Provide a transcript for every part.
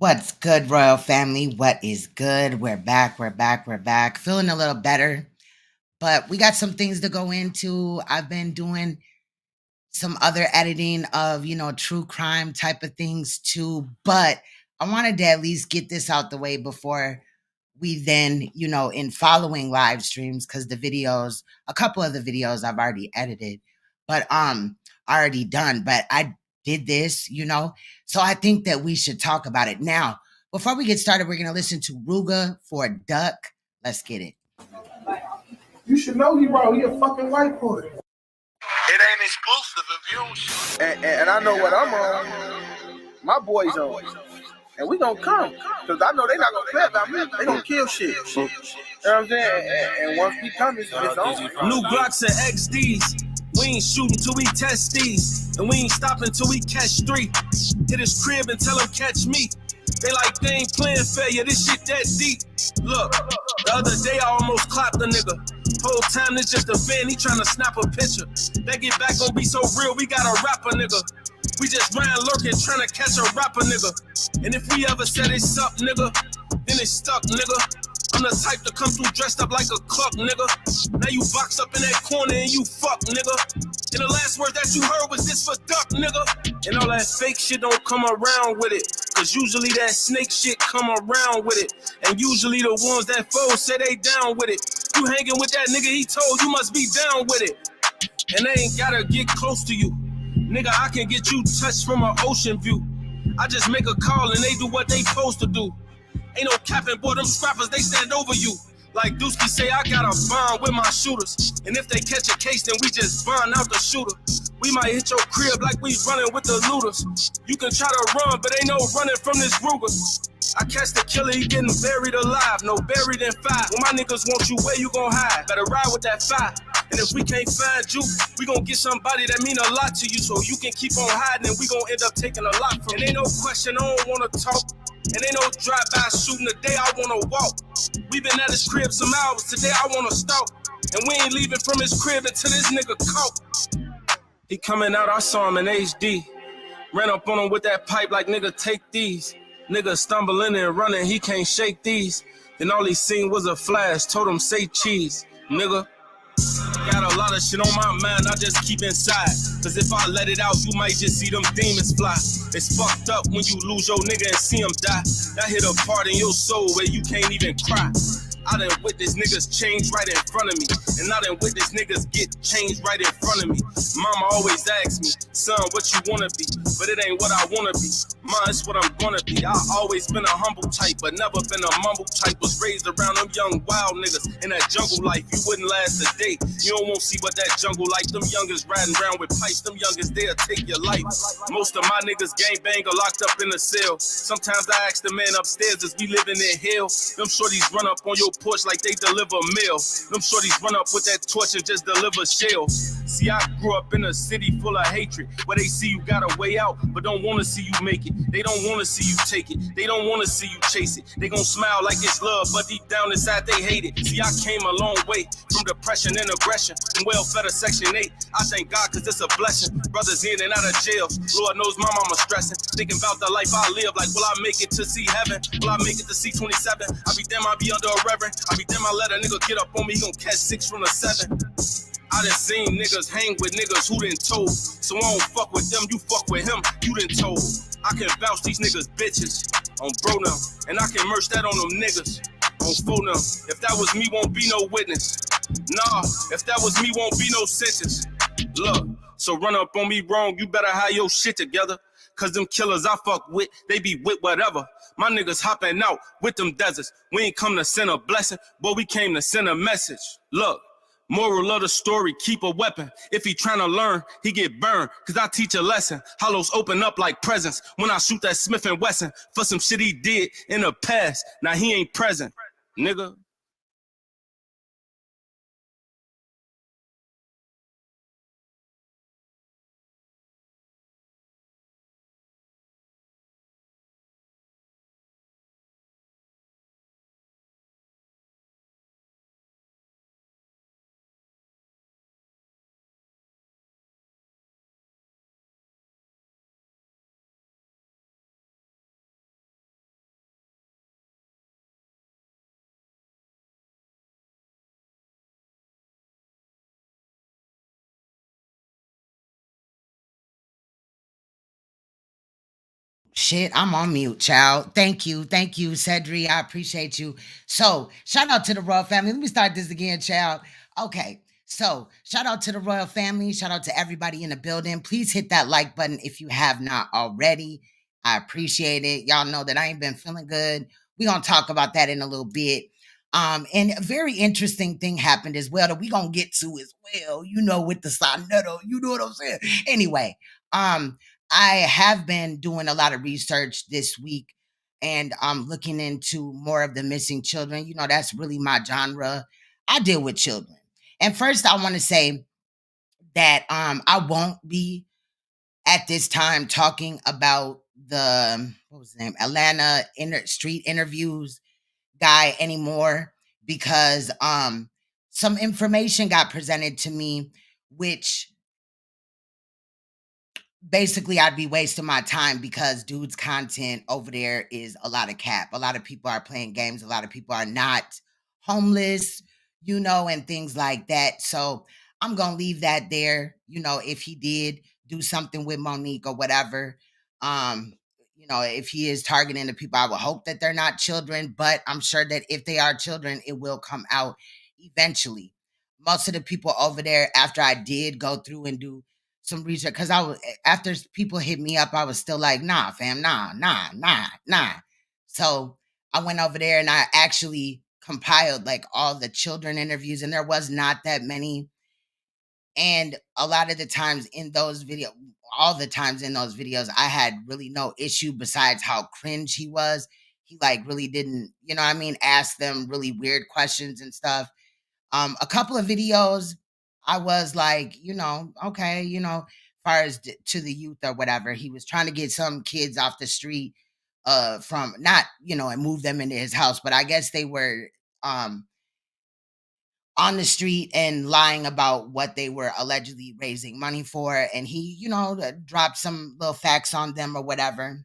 What's good, Royal Family? What is good? We're back. We're back. We're back. Feeling a little better, but we got some things to go into. I've been doing some other editing of, true crime type of things too, but I wanted to at least get this out the way before we then, in following live streams, because a couple of the videos I've already edited, but already done. But I did this, so I think that we should talk about it. Now, before we get started, we're gonna listen to Ruga for Duck. Let's get it. You should know he wrong. He a fucking white boy. It ain't exclusive if you don't shoot. And I know what I'm on. My boys on. And we gonna come. Because I know they not gonna play about me. They gonna kill shit. You know what I'm saying? And once we come, it's on. New Glocks and XDs. We ain't shooting till we test these. And we ain't stopping till we catch three. Hit his crib and tell him catch me. They like they ain't playing fair, yeah, this shit that deep. Look, the other day I almost clapped a nigga. Whole time it's just a fan, he tryna snap a picture. That get back gon' be so real, we gotta rap a nigga. We just ran lurking, tryna catch a rapper nigga. And if we ever said it's up, nigga, then it's stuck, nigga. I'm the type to come through dressed up like a cluck, nigga. Now you box up in that corner and you fuck, nigga. And the last word that you heard was this for duck, nigga. And all that fake shit don't come around with it. Cause usually that snake shit come around with it. And usually the ones that fold say they down with it. You hanging with that nigga, he told you must be down with it. And they ain't gotta get close to you. Nigga, I can get you touched from an ocean view. I just make a call and they do what they supposed to do. Ain't no capping, boy, them scrappers, they stand over you. Like Dusky say, I got a bond with my shooters. And if they catch a case, then we just bond out the shooter. We might hit your crib like we running with the looters. You can try to run, but ain't no running from this Ruga. I catch the killer, he getting buried alive. No buried in fire. When my niggas want you, where you gon' hide? Better ride with that fire. And if we can't find you, we gon' get somebody that mean a lot to you. So you can keep on hiding and we gon' end up taking a lot from you. And ain't no question, I don't wanna talk. And ain't no drive-by shooting today, I wanna walk. We been at his crib some hours, today I wanna stalk. And we ain't leaving from his crib until this nigga caught. He coming out, I saw him in HD. Ran up on him with that pipe like, nigga, take these. Nigga stumbling and running, he can't shake these. Then all he seen was a flash, told him say cheese, nigga. Got a lot of shit on my mind, I just keep inside. Cause if I let it out, you might just see them demons fly. It's fucked up when you lose your nigga and see him die. That hit a part in your soul where you can't even cry. I done witness niggas change right in front of me. And I done witness niggas get changed right in front of me. Mama always asks me, son, what you wanna be? But it ain't what I wanna be. Mine, it's what I'm gonna be. I always been a humble type, but never been a mumble type. Was raised around them young wild niggas. In that jungle life, you wouldn't last a day. You don't want to see what that jungle like. Them youngers riding around with pipes. Them youngers, they'll take your life. Most of my niggas gang bang are locked up in a cell. Sometimes I ask the man upstairs, is we living in hell? Them shorties run up on your porch like they deliver mail. Them shorties run up with that torch and just deliver shells. See, I grew up in a city full of hatred, where they see you got a way out, but don't want to see you make it. They don't want to see you take it. They don't want to see you chase it. They gon' smile like it's love, but deep down inside they hate it. See, I came a long way from depression and aggression, from welfare to Section 8. I thank God cause it's a blessing. Brothers in and out of jails. Lord knows my mama stressing. Thinking about the life I live, like will I make it to see heaven? Will I make it to see 27? I be damn, I be under a reverend. I be damn, I let a nigga get up on me, he gon' catch 6 from the 7. I done seen niggas hang with niggas who done told. So I don't fuck with them, you fuck with him, you done told. I can vouch these niggas bitches on bro now, and I can merch that on them niggas on phone now. If that was me, won't be no witness. Nah, if that was me, won't be no sentence. Look, so run up on me wrong, you better have your shit together. Cause them killers I fuck with, they be with whatever. My niggas hopping out with them deserts. We ain't come to send a blessing, but we came to send a message. Look, moral of the story, keep a weapon. If he tryna learn, he get burned. Cause I teach a lesson. Hollows open up like presents when I shoot that Smith & Wesson for some shit he did in the past. Now he ain't present, nigga. Shit, I'm on mute, child. Thank you. Thank you, Cedric. I appreciate you. So, shout out to the royal family. Let me start this again, child. Okay. So, shout out to the royal family. Shout out to everybody in the building. Please hit that like button if you have not already. I appreciate it. Y'all know that I ain't been feeling good. We're going to talk about that in a little bit. And a very interesting thing happened as well that we're going to get to as well, with the Saneter, you know what I'm saying? Anyway, I have been doing a lot of research this week and looking into more of the missing children. That's really my genre. I deal with children. And first, I want to say that I won't be at this time talking about the, what was his name, Atlanta street interviews guy anymore because some information got presented to me, which basically I'd be wasting my time because dude's content over there is a lot of cap. A lot of people are playing games. A lot of people are not homeless, and things like that. So I'm going to leave that there, if he did do something with Monique or whatever. If he is targeting the people, I would hope that they're not children, but I'm sure that if they are children, it will come out eventually. Most of the people over there, after I did go through and do some research, because after people hit me up, I was still like, nah, fam, nah. So I went over there and I actually compiled like all the children interviews, and there was not that many. And a lot of the times in those videos, all the times in those videos, I had really no issue besides how cringe he was. He like really didn't, ask them really weird questions and stuff. A couple of videos, I was like, okay, far as to the youth or whatever, he was trying to get some kids off the street, from not, and move them into his house, but I guess they were on the street and lying about what they were allegedly raising money for, and he, dropped some little facts on them or whatever.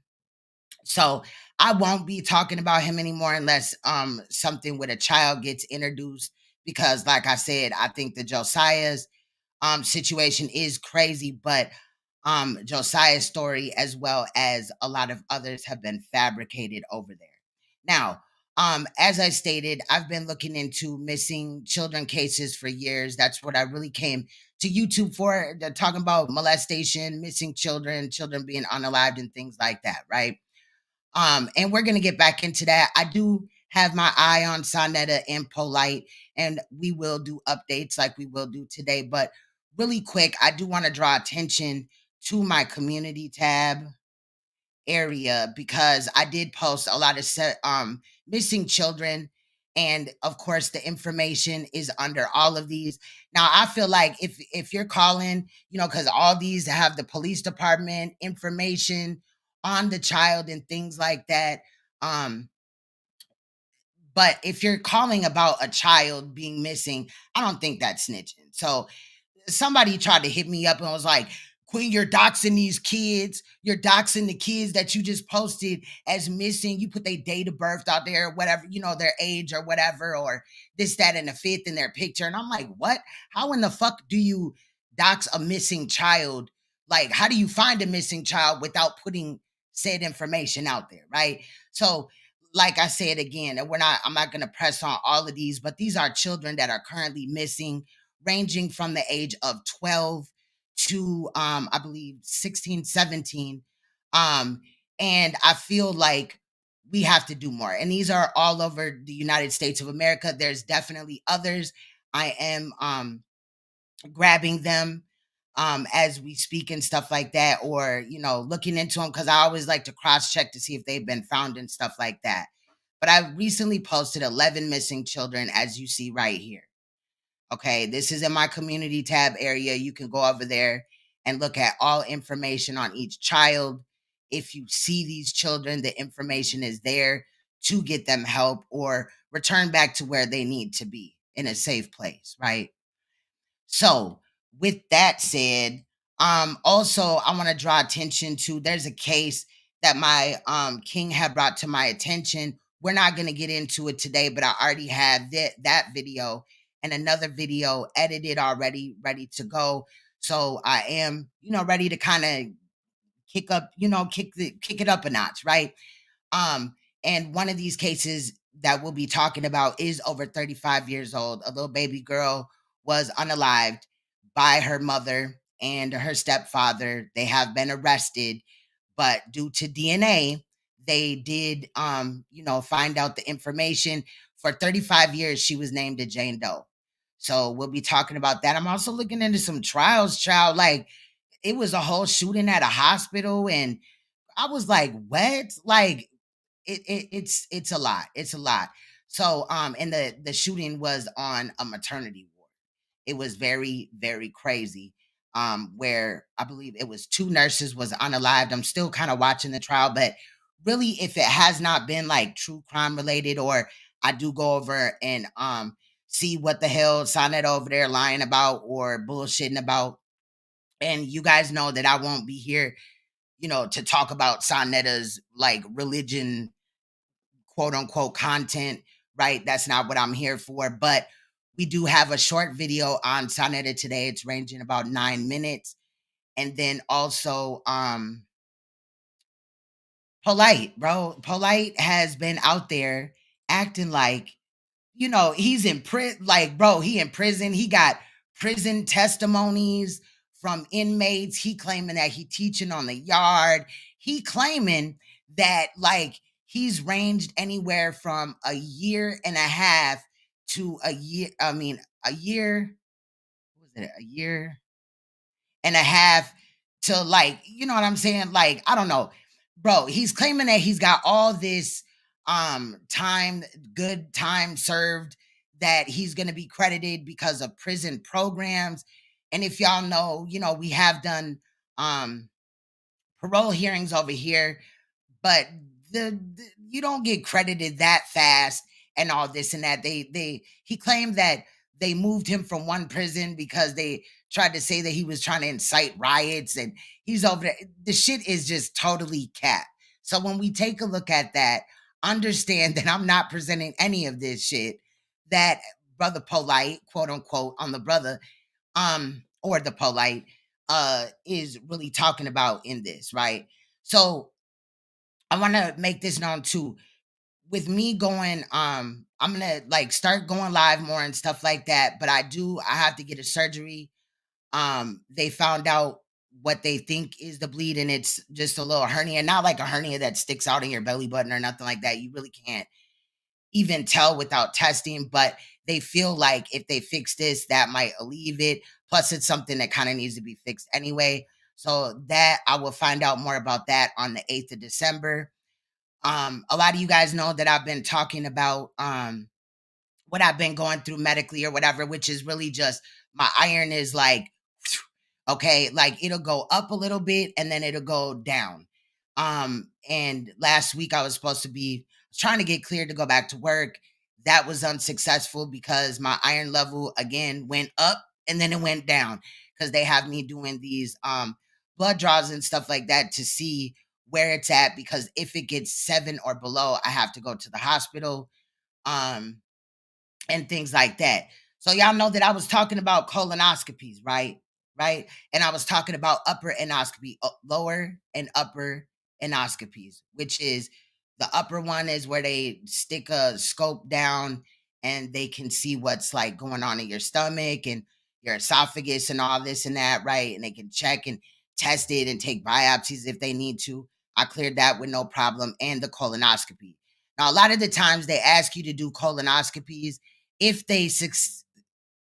So I won't be talking about him anymore unless something with a child gets introduced, because like I said, I think the Josiah's situation is crazy, but Josiah's story as well as a lot of others have been fabricated over there. Now, as I stated, I've been looking into missing children cases for years. That's what I really came to YouTube for, talking about molestation, missing children, children being unalived and things like that, right? And we're gonna get back into that. I do have my eye on Saneter and Polight, and we will do updates like we will do today. But really quick, I do want to draw attention to my community tab area because I did post a lot of missing children, and of course the information is under all of these. Now I feel like if you're calling, because all these have the police department information on the child and things like that. But if you're calling about a child being missing, I don't think that's snitching. So somebody tried to hit me up and was like, Queen, you're doxing these kids. You're doxing the kids that you just posted as missing. You put their date of birth out there, whatever, their age or whatever, or this, that, and the fifth in their picture. And I'm like, what? How in the fuck do you dox a missing child? Like, how do you find a missing child without putting said information out there, right? So, like I said again, I'm not going to press on all of these, but these are children that are currently missing, ranging from the age of 12 to I believe 16, 17. And I feel like we have to do more. And these are all over the United States of America. There's definitely others. I am grabbing them as we speak and stuff like that, or looking into them, because I always like to cross check to see if they've been found and stuff like that. But I recently posted 11 missing children, as you see right here. Okay, this is in my community tab area. You can go over there and look at all information on each child. If you see these children, the information is there to get them help or return back to where they need to be in a safe place, right? So, with that said, also I want to draw attention to, there's a case that my king had brought to my attention. We're not going to get into it today, but I already have that video and another video edited already, ready to go. So I am, ready to kind of kick it up a notch, right? And one of these cases that we'll be talking about is over 35 years old. A little baby girl was unalived by her mother and her stepfather. They have been arrested, but due to DNA, they did find out the information. For 35 years she was named a Jane Doe. So we'll be talking about that. I'm also looking into some trials, child. Like, it was a whole shooting at a hospital, and I was like, what? Like, it's a lot. It's a lot. So and the shooting was on a maternity ward. It was very, very crazy. Where I believe it was two nurses was unalived. I'm still kind of watching the trial, but really, if it has not been like true crime related, or I do go over and see what the hell Saneter over there lying about or bullshitting about. And you guys know that I won't be here, to talk about Saneter's like religion, quote unquote, content, right? That's not what I'm here for. But we do have a short video on Saneter today. It's ranging about 9 minutes. And then also Polight, bro. Polight has been out there acting like, he's in prison. Like, bro, he in prison. He got prison testimonies from inmates. He claiming that he teaching on the yard. He claiming that, like, he's ranged anywhere from a year and a half to a year. I mean, a year. What was it? A year and a half to, like, you know what I'm saying? Like, I don't know. Bro, he's claiming that he's got all this time, good time served, that he's going to be credited because of prison programs. And if y'all know, we have done parole hearings over here, but the you don't get credited that fast and all this and that. He claimed that they moved him from one prison because they tried to say that he was trying to incite riots, and he's over there. The shit is just totally cap. So when we take a look at that, understand that I'm not presenting any of this shit that brother Polight, quote unquote, on the brother or the Polight is really talking about in this, right? So I want to make this known too. With me going, I'm gonna like start going live more and stuff like that. But I have to get a surgery. They found out what they think is the bleed, and it's just a little hernia, not like a hernia that sticks out in your belly button or nothing like that. You really can't even tell without testing, but they feel like if they fix this, that might alleviate it. Plus, it's something that kind of needs to be fixed anyway. So that I will find out more about that on the 8th of December. A lot of you guys know that I've been talking about what I've been going through medically or whatever, which is really just my iron is like, okay, like it'll go up a little bit and then it'll go down. And last week I was supposed to be trying to get cleared to go back to work. That was unsuccessful because my iron level again went up and then it went down, because they have me doing these blood draws and stuff like that to see where it's at, because if it gets 7 or below, I have to go to the hospital. And things like that. So y'all know that I was talking about colonoscopies, right? Right? And I was talking about upper endoscopy, lower and upper endoscopies, which is the upper one is where they stick a scope down and they can see what's like going on in your stomach and your esophagus and all this and that, right? And they can check and test it and take biopsies if they need to. I cleared that with no problem. And the colonoscopy. Now, a lot of the times they ask you to do colonoscopies if they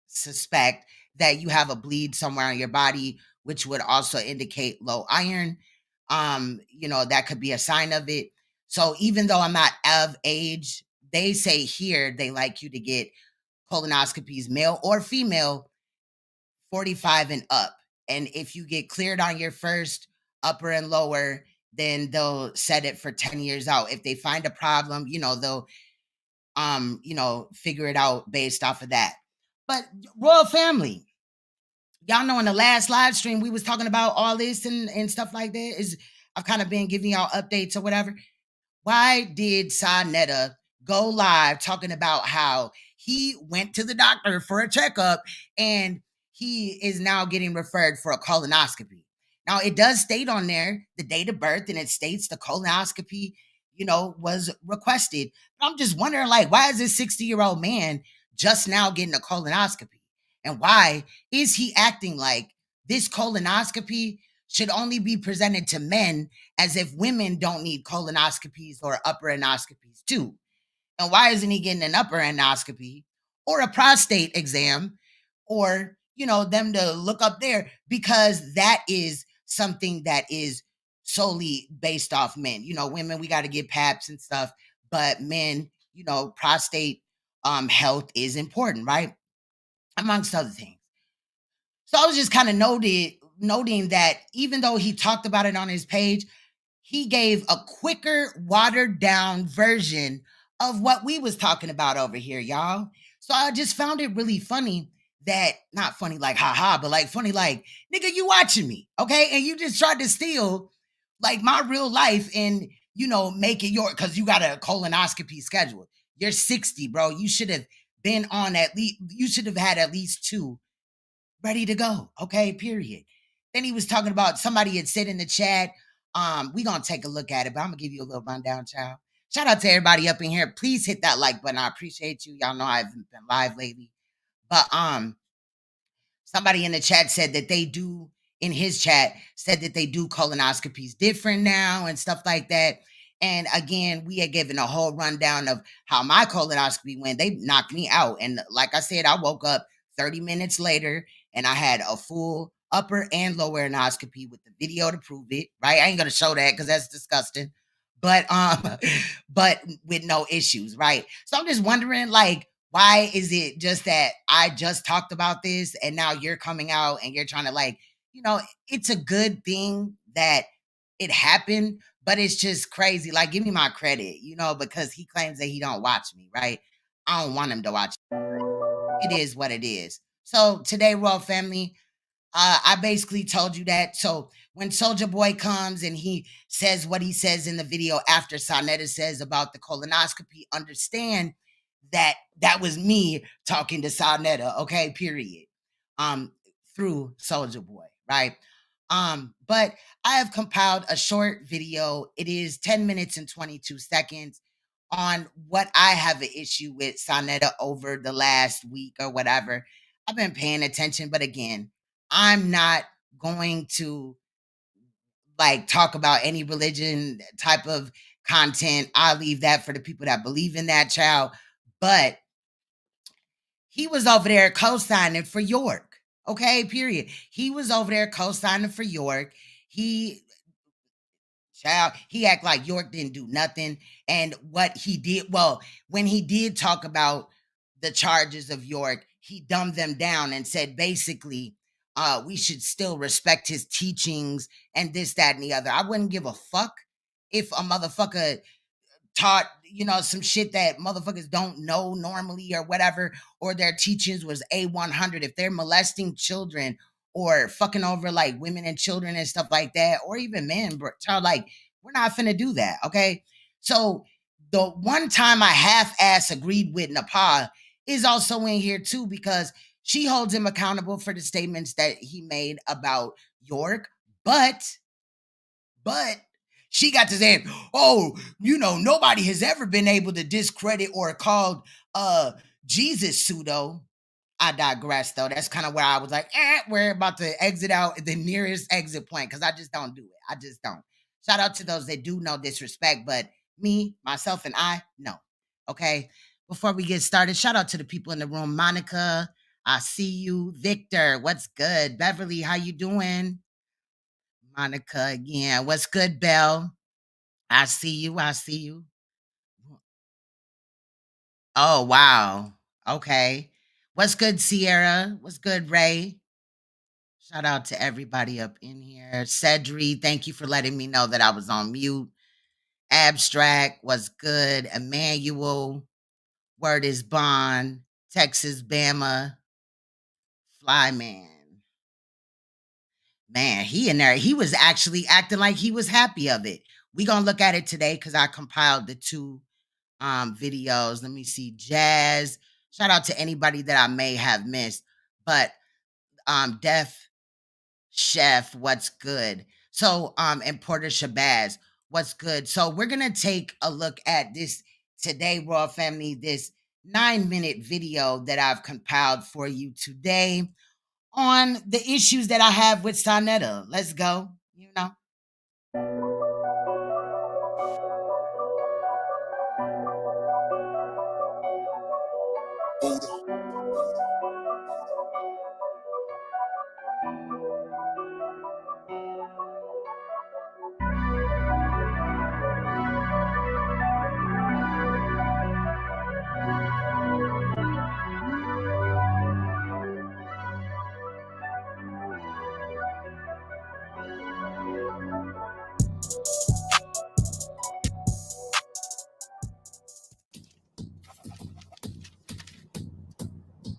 suspect that you have a bleed somewhere on your body, which would also indicate low iron. That could be a sign of it. So even though I'm not of age, they say here they like you to get colonoscopies, male or female, 45 and up. And if you get cleared on your first upper and lower, then they'll set it for 10 years out. If they find a problem, they'll figure it out based off of that. But royal family, y'all know in the last live stream we was talking about all this and stuff like that. I've kind of been giving y'all updates or whatever. Why did Saneter go live talking about how he went to the doctor for a checkup and he is now getting referred for a colonoscopy? Now, it does state on there the date of birth, and it states the colonoscopy, was requested. But I'm just wondering, like, why is this 60-year-old man just now getting a colonoscopy? And why is he acting like this colonoscopy should only be presented to men, as if women don't need colonoscopies or upper endoscopies too? And why isn't he getting an upper endoscopy or a prostate exam, or, them to look up there? Because that is something that is solely based off men. Women, we got to get paps and stuff, but men, prostate health is important, right? Amongst other things. So I was just kind of noting that even though he talked about it on his page, he gave a quicker, watered down version of what we was talking about over here, y'all. So I just found it really funny that, not funny like haha, but like funny like, nigga, you watching me, okay? And you just tried to steal like my real life and, make it your, because you got a colonoscopy scheduled. You're 60, bro. You should have been on you should have had at least 2 ready to go. Okay, period. Then he was talking about, somebody had said in the chat, we gonna take a look at it, but I'm gonna give you a little rundown, child. Shout out to everybody up in here. Please hit that like button. I appreciate you. Y'all know I haven't been live lately. But somebody in the chat said that they do, in his chat, said that they do colonoscopies different now and stuff like that. And again, we had given a whole rundown of how my colonoscopy went. They knocked me out. And like I said, I woke up 30 minutes later and I had a full upper and lower endoscopy with the video to prove it, right? I ain't gonna show that because that's disgusting. But but with no issues, right? So I'm just wondering, like, why is it just that I just talked about this and now you're coming out and you're trying to, like, it's a good thing that it happened, but it's just crazy. Like, give me my credit, because he claims that he don't watch me, right? I don't want him to watch. It is what it is. So today, Royal Family, I basically told you that. So when Soldier Boy comes and he says what he says in the video after Saneter says about the colonoscopy, understand that that was me talking to Saneter, okay, period. Through Soldier Boy, right? But I have compiled a short video. It is 10 minutes and 22 seconds on what I have an issue with Saneter over the last week or whatever. I've been paying attention, but again, I'm not going to like talk about any religion type of content. I'll leave that for the people that believe in that, child. But he was over there co-signing for York. Okay, period. He was over there co-signing for York. He act like York didn't do nothing. And what he did, well, when he did talk about the charges of York, he dumbed them down and said basically, we should still respect his teachings and this, that, and the other. I wouldn't give a fuck if a motherfucker taught, some shit that motherfuckers don't know normally or whatever, or their teachings was A100. If they're molesting children or fucking over like women and children and stuff like that, or even men, bro, child, like, we're not finna do that, okay? So the one time I half-ass agreed with Nepal is also in here too, because she holds him accountable for the statements that he made about York, but she got to saying, oh, nobody has ever been able to discredit or called Jesus pseudo. I digress, though. That's kind of where I was like, we're about to exit out at the nearest exit point, because I just don't do it. I just don't. Shout out to those that do know disrespect, but me, myself, and I, no. Okay? Before we get started, shout out to the people in the room. Monica, I see you. Victor, what's good? Beverly, how you doing? Monica again. What's good, Belle? I see you. I see you. Oh, wow. Okay. What's good, Sierra? What's good, Ray? Shout out to everybody up in here. Cedric, thank you for letting me know that I was on mute. Abstract, what's good? Emmanuel, word is bond. Texas, Bama, Flyman. Man, he in there. He was actually acting like he was happy of it. We gonna look at it today because I compiled the 2 videos. Let me see. Jazz. Shout out to anybody that I may have missed. But Def, Chef, what's good? So, and Porter Shabazz, what's good? So we're gonna take a look at this today, Raw Family, this 9-minute video that I've compiled for you today on the issues that I have with Saneter. Let's go, you know.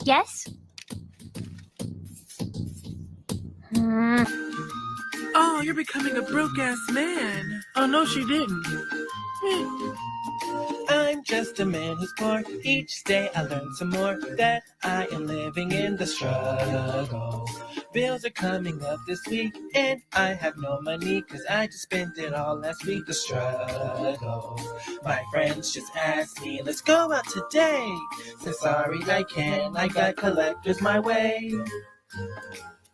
Yes? Oh, you're becoming a broke-ass man. Oh, no, she didn't. I'm just a man who's poor. Each day I learn some more that I am living in the struggle. Bills are coming up this week and I have no money cause I just spent it all last week. The struggle. My friends just asked me, let's go out today. Said sorry I can't, I got collectors my way.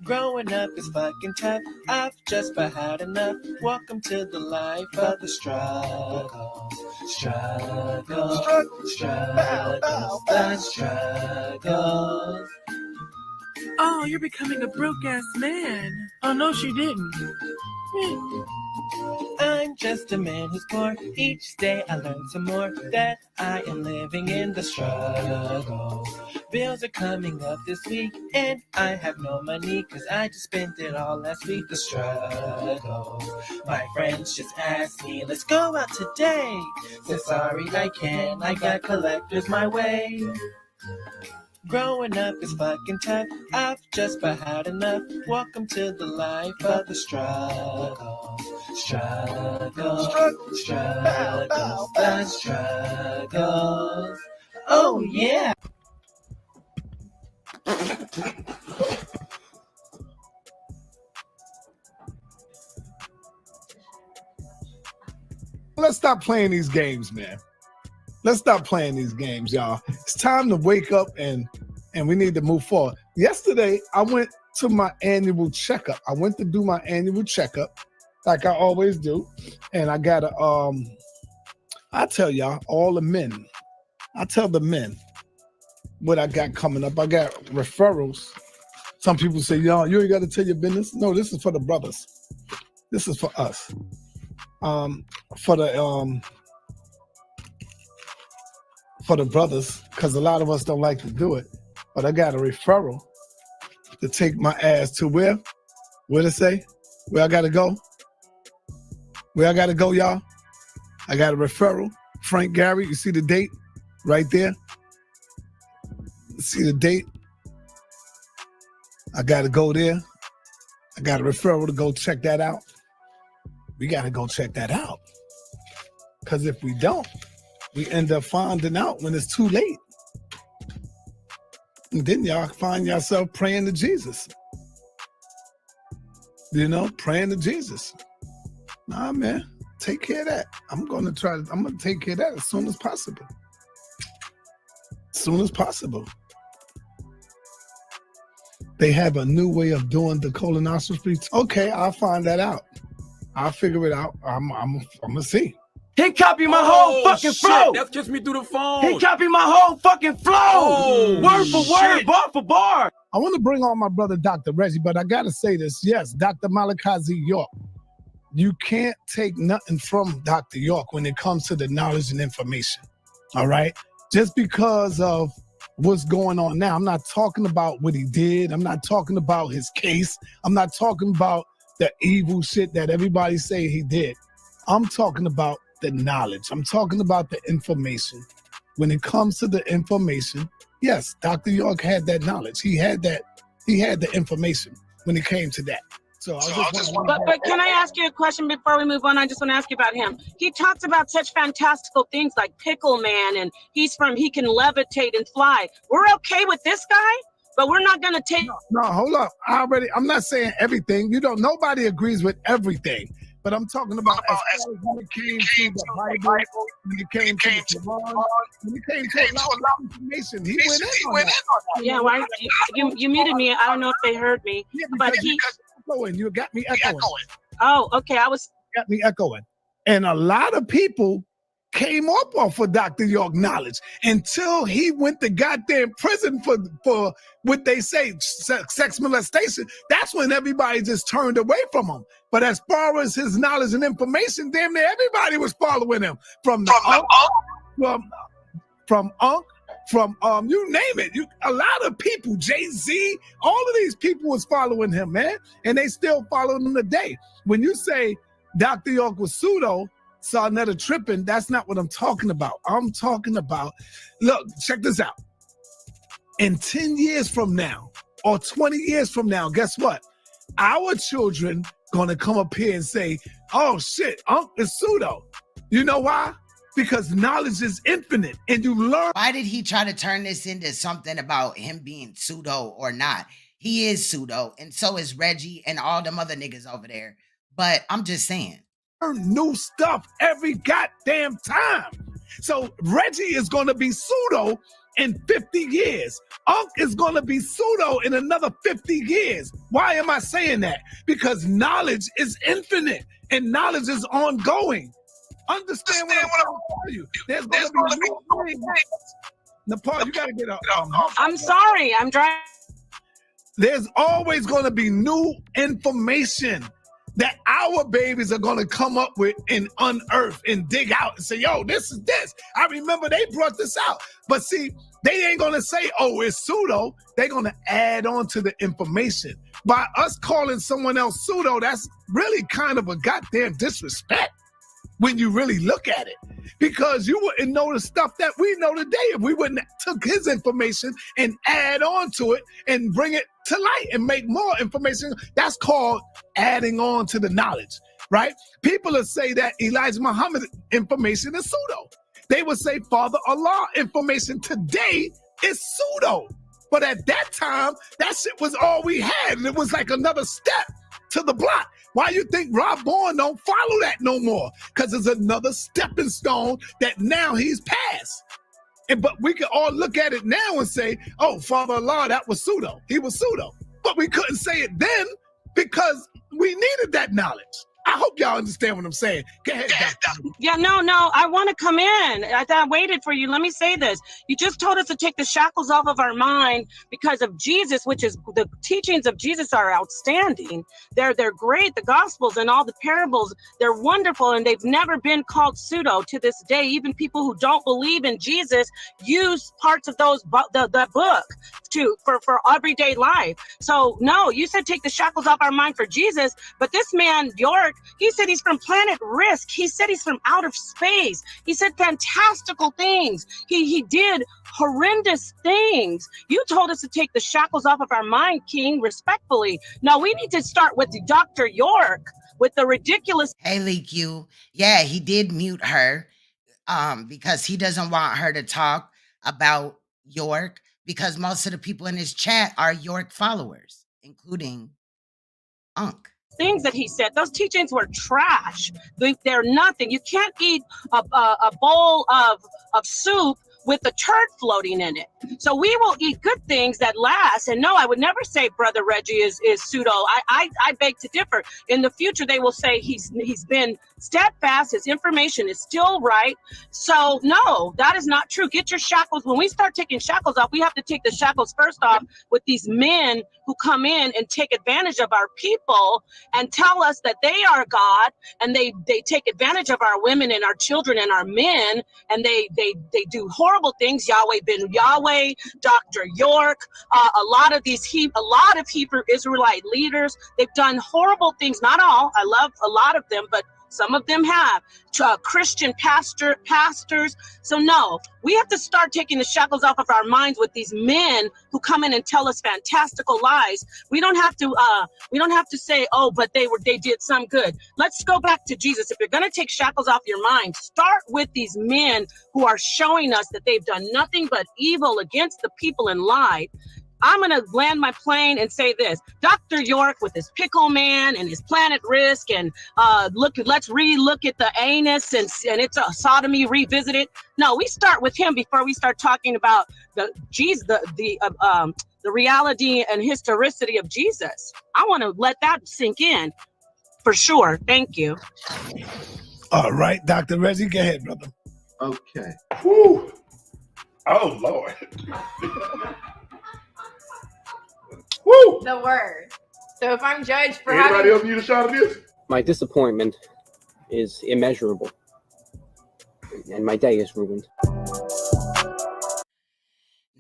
Growing up is fucking tough. I've just about had enough. Welcome to the life of the struggle. Struggles, struggles, the struggles. Oh, you're becoming a broke-ass man. Oh, no, she didn't. I'm just a man who's poor. Each day I learn some more that I am living in the struggle. Bills are coming up this week and I have no money cause I just spent it all last week. The struggle. My friends just asked me, let's go out today. Said sorry I can't, I got collectors my way. Growing up is fucking tough. I've just about had enough. Welcome to the life of the struggle. Struggles, struggles, the struggles. Oh yeah. Let's stop playing these games, man. Let's stop playing these games, y'all. It's time to wake up and we need to move forward. Yesterday, I went to my annual checkup. I went to do my annual checkup like I always do. And I got I tell y'all, all the men, I tell the men what I got coming up. I got referrals. Some people say, y'all, you ain't got to tell your business. No, this is for the brothers. This is for us. For the brothers, because a lot of us don't like to do it. But I got a referral to take my ass to where? Where to say? Where I gotta go? Where I gotta go, y'all? I got a referral. Frank Gary, you see the date right there? See the date? I gotta go there. I got a referral to go check that out. We gotta go check that out. Because if we don't, we end up finding out when it's too late. And then y'all find yourself praying to Jesus. You know, praying to Jesus. Nah, man, take care of that. I'm gonna take care of that as soon as possible. As soon as possible. They have a new way of doing the colonoscopy. Okay, I'll find that out. I'll figure it out. I'm gonna see. He copied my whole fucking flow. That gets me through the phone. He copied my whole fucking flow. Word for word, bar for bar. I want to bring on my brother, Dr. Reggie, but I got to say this. Yes, Dr. Malachi York. You can't take nothing from Dr. York when it comes to the knowledge and information. All right? Just because of what's going on now. I'm not talking about what he did. I'm not talking about his case. I'm not talking about the evil shit that everybody say he did. I'm talking about the knowledge. I'm talking about the information. When it comes to the information, yes, Dr. York had that knowledge. He had the information when it came to that. So I just want But can I ask you a question before we move on? I just want to ask you about him. He talks about such fantastical things like Pickle Man, and he can levitate and fly. We're okay with this guy? But we're not going to take. No, hold up. I'm not saying everything. Nobody agrees with everything. But I'm talking about as far as when it came to the Bible, when it came to the Quran, when it came to a lot of information, he went in on that. Yeah, why you muted me? I don't know if they heard me, Yeah, but you got me echoing. Oh, okay. Got me echoing, and a lot of people came up off of Dr. York knowledge until he went to goddamn prison for what they say sex molestation. That's when everybody just turned away from him. But as far as his knowledge and information, damn near everybody was following him from you name it. A lot of people, Jay-Z, all of these people was following him, man, and they still following him today. When you say Dr. York was pseudo, Saneter tripping, that's not what I'm talking about. I'm talking about, look, check this out. In 10 years from now or 20 years from now, guess what? Our children gonna come up here and say, oh shit, is pseudo. You know why? Because knowledge is infinite and you learn. Why did he try to turn this into something about him being pseudo or not? He is pseudo, and so is Reggie and all them other niggas over there. But I'm just saying. New stuff every goddamn time. So Reggie is going to be pseudo in 50 years. Unc is going to be pseudo in another 50 years. Why am I saying that? Because knowledge is infinite and knowledge is ongoing. Understand what I'm trying to tell you. There's going to be new things. Nepal, you got to get up. I'm sorry. I'm driving. There's always going to be new information that our babies are going to come up with and unearth and dig out and say, yo, this is this. I remember they brought this out. But see, they ain't going to say, oh, it's pseudo. They're going to add on to the information. By us calling someone else pseudo, that's really kind of a goddamn disrespect when you really look at it. Because you wouldn't know the stuff that we know today if we wouldn't took his information and add on to it and bring it to light and make more information. That's called adding on to the knowledge, right? People will say that Elijah Muhammad information is pseudo. They would say Father Allah information today is pseudo. But at that time, that shit was all we had. And it was like another step to the block. Why you think Rob Bourne don't follow that no more? Because it's another stepping stone that now he's passed. But we can all look at it now and say, oh, Father Allah, that was pseudo. He was pseudo. But we couldn't say it then because we needed that knowledge. I hope y'all understand what I'm saying. Go ahead, Doctor. Yeah, no, I want to come in. I waited for you. Let me say this. You just told us to take the shackles off of our mind because of Jesus, which is the teachings of Jesus are outstanding. They're great. The Gospels and all the parables, they're wonderful, and they've never been called pseudo to this day. Even people who don't believe in Jesus use parts of that book for everyday life. So no, you said take the shackles off our mind for Jesus, but this man, York, he said he's from planet Risk. He said he's from outer space. He said fantastical things. He did horrendous things. You told us to take the shackles off of our mind, King, respectfully. No, we need to start with Dr. York, with the ridiculous. Hey, Leak You. Yeah, he did mute her because he doesn't want her to talk about York because most of the people in his chat are York followers, including Unc. Things that he said, those teachings were trash. They're nothing. You can't eat a bowl of soup with a turd floating in it. So we will eat good things that last. And no, I would never say Brother Reggie is pseudo. I beg to differ. In the future, they will say he's been steadfast. His information is still right. So no, that is not true. Get your shackles. When we start taking shackles off, we have to take the shackles first off with these men who come in and take advantage of our people and tell us that they are God, and they take advantage of our women and our children and our men, and they do horrible things. Yahweh bin Yahweh, Dr. York, a lot of Hebrew Israelite leaders, they've done horrible things. Not all. I love a lot of them, but some of them have. Christian pastors. So no, we have to start taking the shackles off of our minds with these men who come in and tell us fantastical lies. We don't have to say, oh, but they did some good. Let's go back to Jesus. If you're going to take shackles off your mind, start with these men who are showing us that they've done nothing but evil against the people and lied. I'm gonna land my plane and say this: Dr. York with his pickle man and his Planet Risk, and let's re-look at the anus and it's a sodomy revisited. No, we start with him before we start talking about the reality and historicity of Jesus. I want to let that sink in for sure. Thank you. All right, Dr. Reggie, go ahead, brother. Okay. Whew. Oh, Lord. Woo! The word. So if I'm judged for Anybody else need a shot of this? My disappointment is immeasurable, and my day is ruined.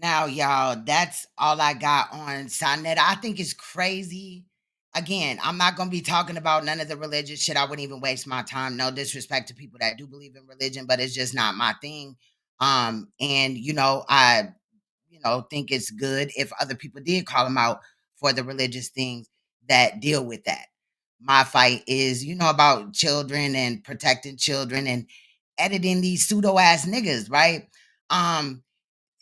Now, y'all, that's all I got on Saneter. I think it's crazy. Again, I'm not going to be talking about none of the religious shit. I wouldn't even waste my time. No disrespect to people that do believe in religion, but it's just not my thing. And, I think it's good if other people did call them out for the religious things that deal with that. My fight is, about children and protecting children and editing these pseudo ass niggas, right?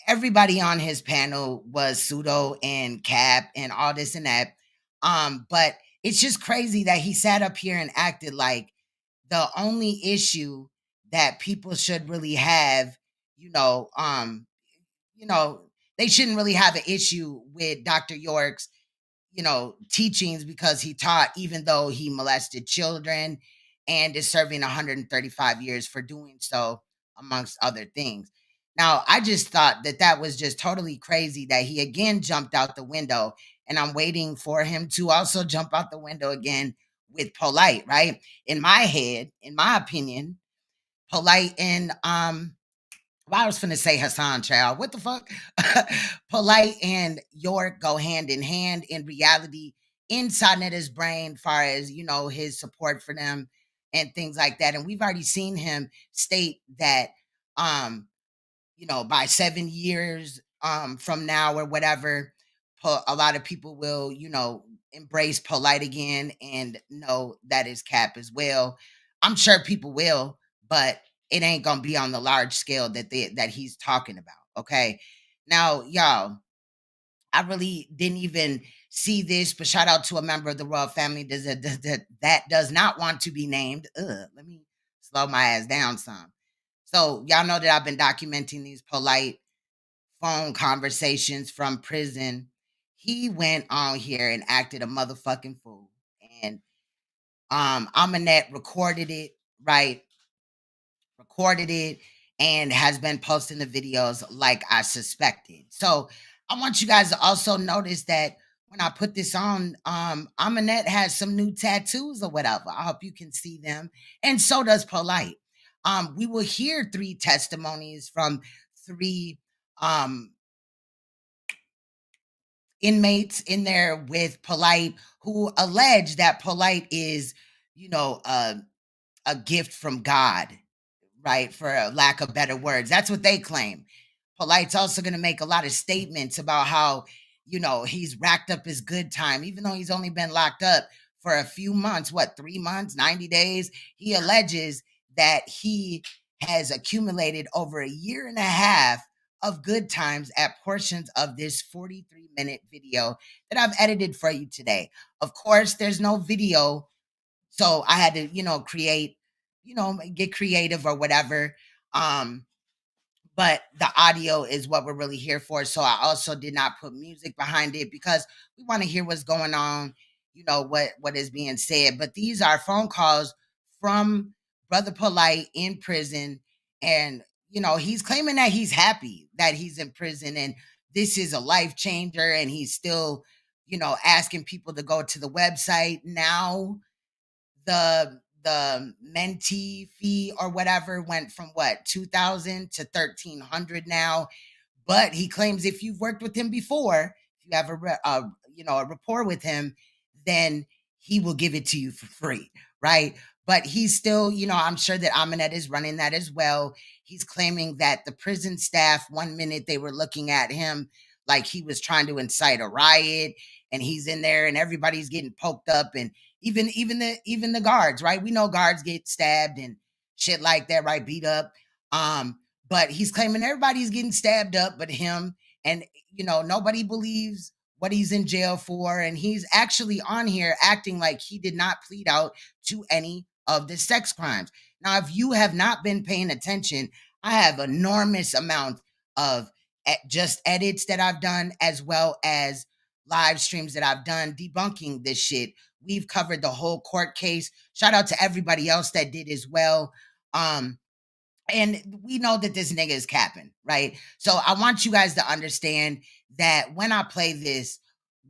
Everybody on his panel was pseudo and cap and all this and that. But it's just crazy that he sat up here and acted like the only issue that people should really have, they shouldn't really have an issue with Dr. York's, teachings because he taught, even though he molested children and is serving 135 years for doing so, amongst other things. Now, I just thought that was just totally crazy that he again jumped out the window, and I'm waiting for him to also jump out the window again with Polight, right? In my head, in my opinion, Polight and I was finna say Hassan, child. What the fuck? Polight and York go hand in hand in reality in Saneter's brain, far as his support for them and things like that. And we've already seen him state that by 7 years from now or whatever, a lot of people will, embrace Polight again and know that is cap as well. I'm sure people will, but it ain't gonna be on the large scale that he's talking about. Okay. Now, y'all, I really didn't even see this, but shout out to a member of the royal family that does not want to be named. Let me slow my ass down some. So y'all know that I've been documenting these Polight phone conversations from prison. He went on here and acted a motherfucking fool. And Aminette recorded it, right? Recorded it and has been posting the videos like I suspected. So I want you guys to also notice that when I put this on, Aminette has some new tattoos or whatever. I hope you can see them. And so does Polight. We will hear 3 testimonies from 3 inmates in there with Polight who allege that Polight is, a gift from God, right? For a lack of better words. That's what they claim. Polight's also going to make a lot of statements about how, he's racked up his good time, even though he's only been locked up for a few months, 3 months, 90 days. He alleges that he has accumulated over a year and a half of good times at portions of this 43-minute video that I've edited for you today. Of course, there's no video, so I had to, create, get creative or whatever. But the audio is what we're really here for. So I also did not put music behind it because we want to hear what's going on, what is being said. But these are phone calls from Brother Polight in prison. And, he's claiming that he's happy that he's in prison and this is a life changer. And he's still, asking people to go to the website. Now the mentee fee or whatever went from $2,000 to $1,300 now. But he claims if you've worked with him before, if you have a rapport with him, then he will give it to you for free, right? But he's still, I'm sure that Aminette is running that as well. He's claiming that the prison staff, 1 minute they were looking at him like he was trying to incite a riot, and he's in there and everybody's getting poked up, and even the guards, right? We know guards get stabbed and shit like that, right? Beat up. But he's claiming everybody's getting stabbed up but him, And, nobody believes what he's in jail for. And he's actually on here acting like he did not plead out to any of the sex crimes. Now, if you have not been paying attention, I have enormous amount of just edits that I've done, as well as live streams that I've done debunking this shit. We've covered the whole court case. Shout out to everybody else that did as well. And we know that this nigga is capping, right? So I want you guys to understand that when I play this,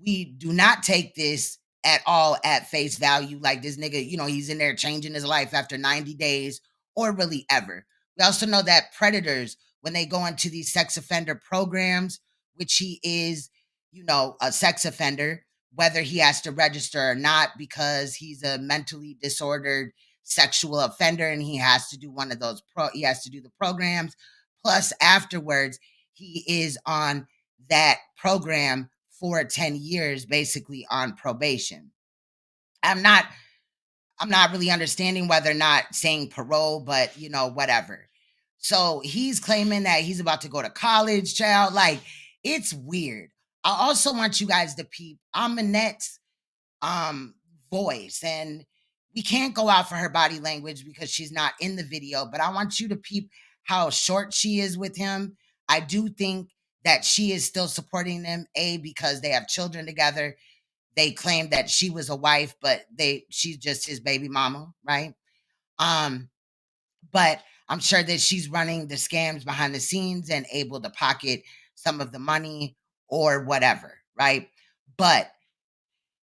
we do not take this at all at face value. Like this nigga, he's in there changing his life after 90 days or really ever. We also know that predators, when they go into these sex offender programs, which he is, a sex offender, whether he has to register or not, because he's a mentally disordered sexual offender and he has to do one of those he has to do the programs. Plus afterwards, he is on that program for 10 years, basically on probation. I'm not really understanding whether or not saying parole, but whatever. So he's claiming that he's about to go to college, child. Like, it's weird. I also want you guys to peep Monet's voice, and we can't go out for her body language because she's not in the video, but I want you to peep how short she is with him. I do think that she is still supporting them, because they have children together. They claim that she was a wife, but she's just his baby mama, right? But I'm sure that she's running the scams behind the scenes and able to pocket some of the money or whatever, right? But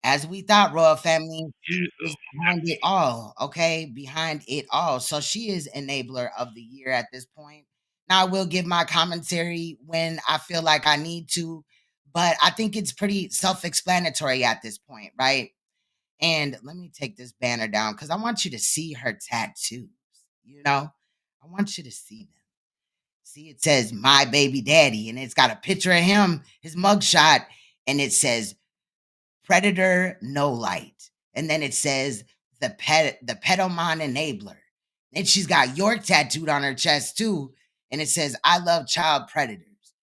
as we thought, royal family, she is behind it all, okay? Behind it all. So she is enabler of the year at this point. Now, I will give my commentary when I feel like I need to, but I think it's pretty self-explanatory at this point, right? And let me take this banner down because I want you to see her tattoos, I want you to see them. See, it says, "My baby daddy," and it's got a picture of him, his mugshot, and it says, "Predator, no light." And then it says the pedoman enabler. And she's got York tattooed on her chest too. And it says, "I love child predators."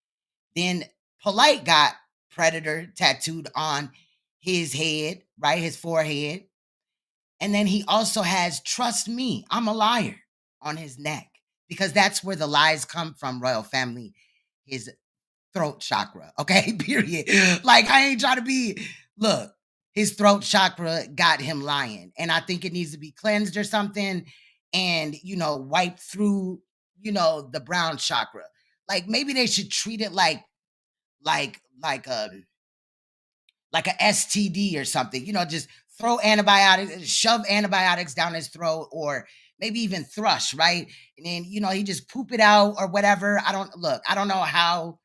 Then Polight got predator tattooed on his head, right? His forehead. And then he also has "Trust me, I'm a liar" on his neck, because that's where the lies come from, royal family. His throat chakra, okay? Period. Like, I ain't trying to be, look, his throat chakra got him lying. And I think it needs to be cleansed or something and, wiped through, the brown chakra. Like, maybe they should treat it like a STD or something, just throw antibiotics, shove antibiotics down his throat, or maybe even thrush, right? And then, he just poop it out or whatever. I don't know how,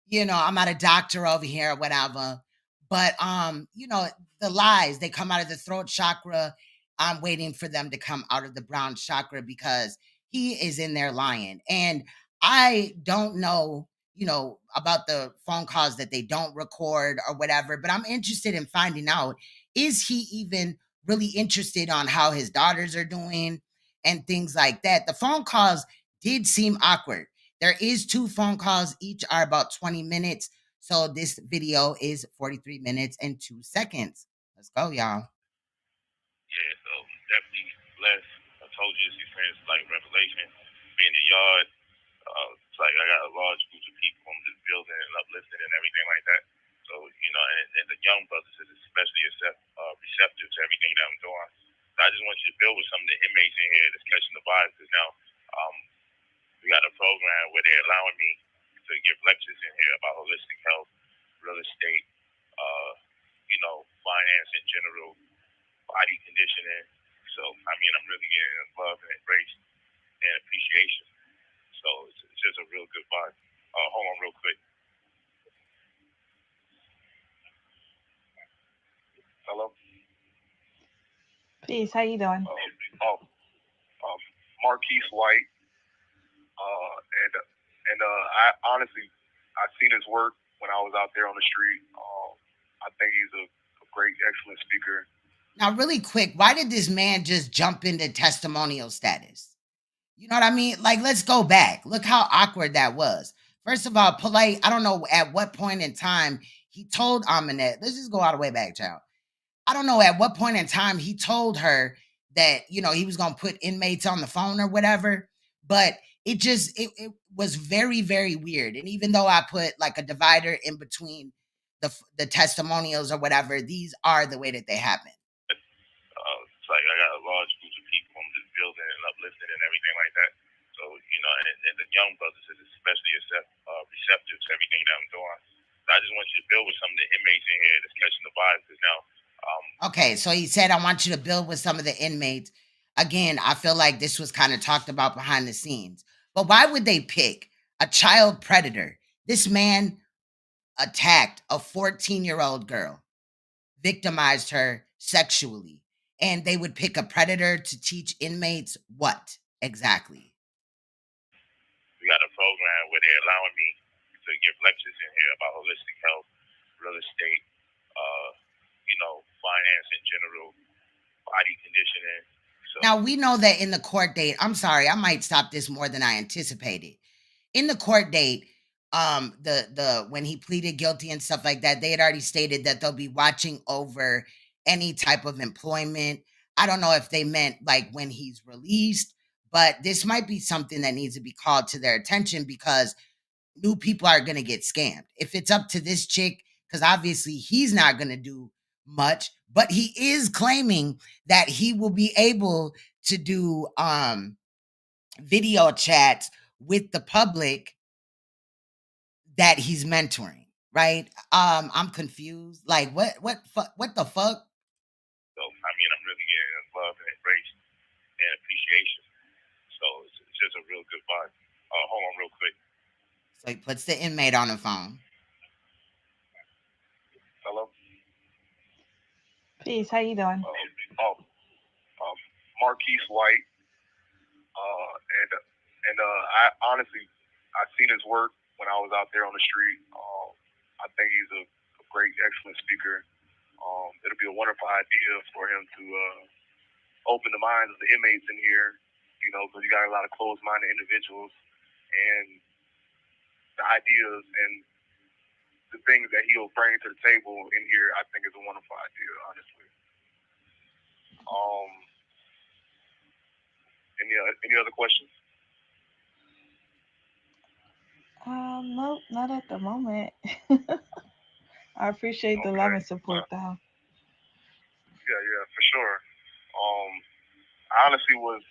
I'm not a doctor over here or whatever, but, the lies, they come out of the throat chakra. I'm waiting for them to come out of the brown chakra because he is in there lying. And I don't know, about the phone calls that they don't record or whatever, but I'm interested in finding out, is he even really interested on how his daughters are doing and things like that? The phone calls did seem awkward. There is 2 phone calls. Each are about 20 minutes. So this video is 43 minutes and 2 seconds. Let's go, y'all. Yeah, so definitely blessed. I told you it's experience like revelation. Being in the yard, it's like I got a large group of people from this building and uplifting and everything like that. So, and the young brothers is especially receptive to everything that I'm doing. So I just want you to build with some of the inmates in here that's catching the vibes. Because now we got a program where they're allowing me to give lectures in here about holistic health, real estate, finance in general, body conditioning. So, I'm really getting love and embrace and appreciation. So it's just a real good vibe. Hold on real quick. Hello? Peace. How you doing? Marquise White. And I honestly, I've seen his work when I was out there on the street. I think he's a great, excellent speaker. Now, really quick, why did this man just jump into testimonial status? You know what I mean? Like, let's go back. Look how awkward that was. First of all, Polight, I don't know at what point in time he told Aminette, let's just go all the way back, child. I don't know at what point in time he told her that, he was going to put inmates on the phone or whatever, but it was very, very weird. And even though I put like a divider in between the testimonials or whatever, these are the way that they happen. It's like I got a large group of people I'm just building and uplifting and everything like that. So, and the young brothers is especially receptive to everything that I'm doing. So I just want you to build with some of the inmates in here that's catching the vibes. Because now, okay, so he said, I want you to build with some of the inmates. Again, I feel like this was kind of talked about behind the scenes. But why would they pick a child predator? This man attacked a 14-year-old girl, victimized her sexually, and they would pick a predator to teach inmates what exactly? we got a program where they're allowing me to give lectures in here about holistic health, real estate, finance in general, body conditioning. So, now, we know that in the court date, I'm sorry, I might stop this more than I anticipated. In the court date, the when he pleaded guilty and stuff like that, they had already stated that they'll be watching over any type of employment. I don't know if they meant like when he's released, but this might be something that needs to be called to their attention because new people are going to get scammed. If it's up to this chick, because obviously he's not going to do much, but he is claiming that he will be able to do video chats with the public that he's mentoring, right? I'm confused. Like what the fuck? So I'm really getting love and embrace and appreciation. So it's just a real good vibe. Hold on real quick. So he puts the inmate on the phone. Hello? Peace, how you doing? Marquise White. And I honestly, I seen his work when I was out there on the street. I think he's a great, excellent speaker. It'll be a wonderful idea for him to open the minds of the inmates in here, because you got a lot of closed-minded individuals, and the ideas and the things that he'll bring to the table in here, I think is a wonderful idea, honestly. Any other questions? Nope, not at the moment. I appreciate the love and support, though. Yeah, for sure. I honestly was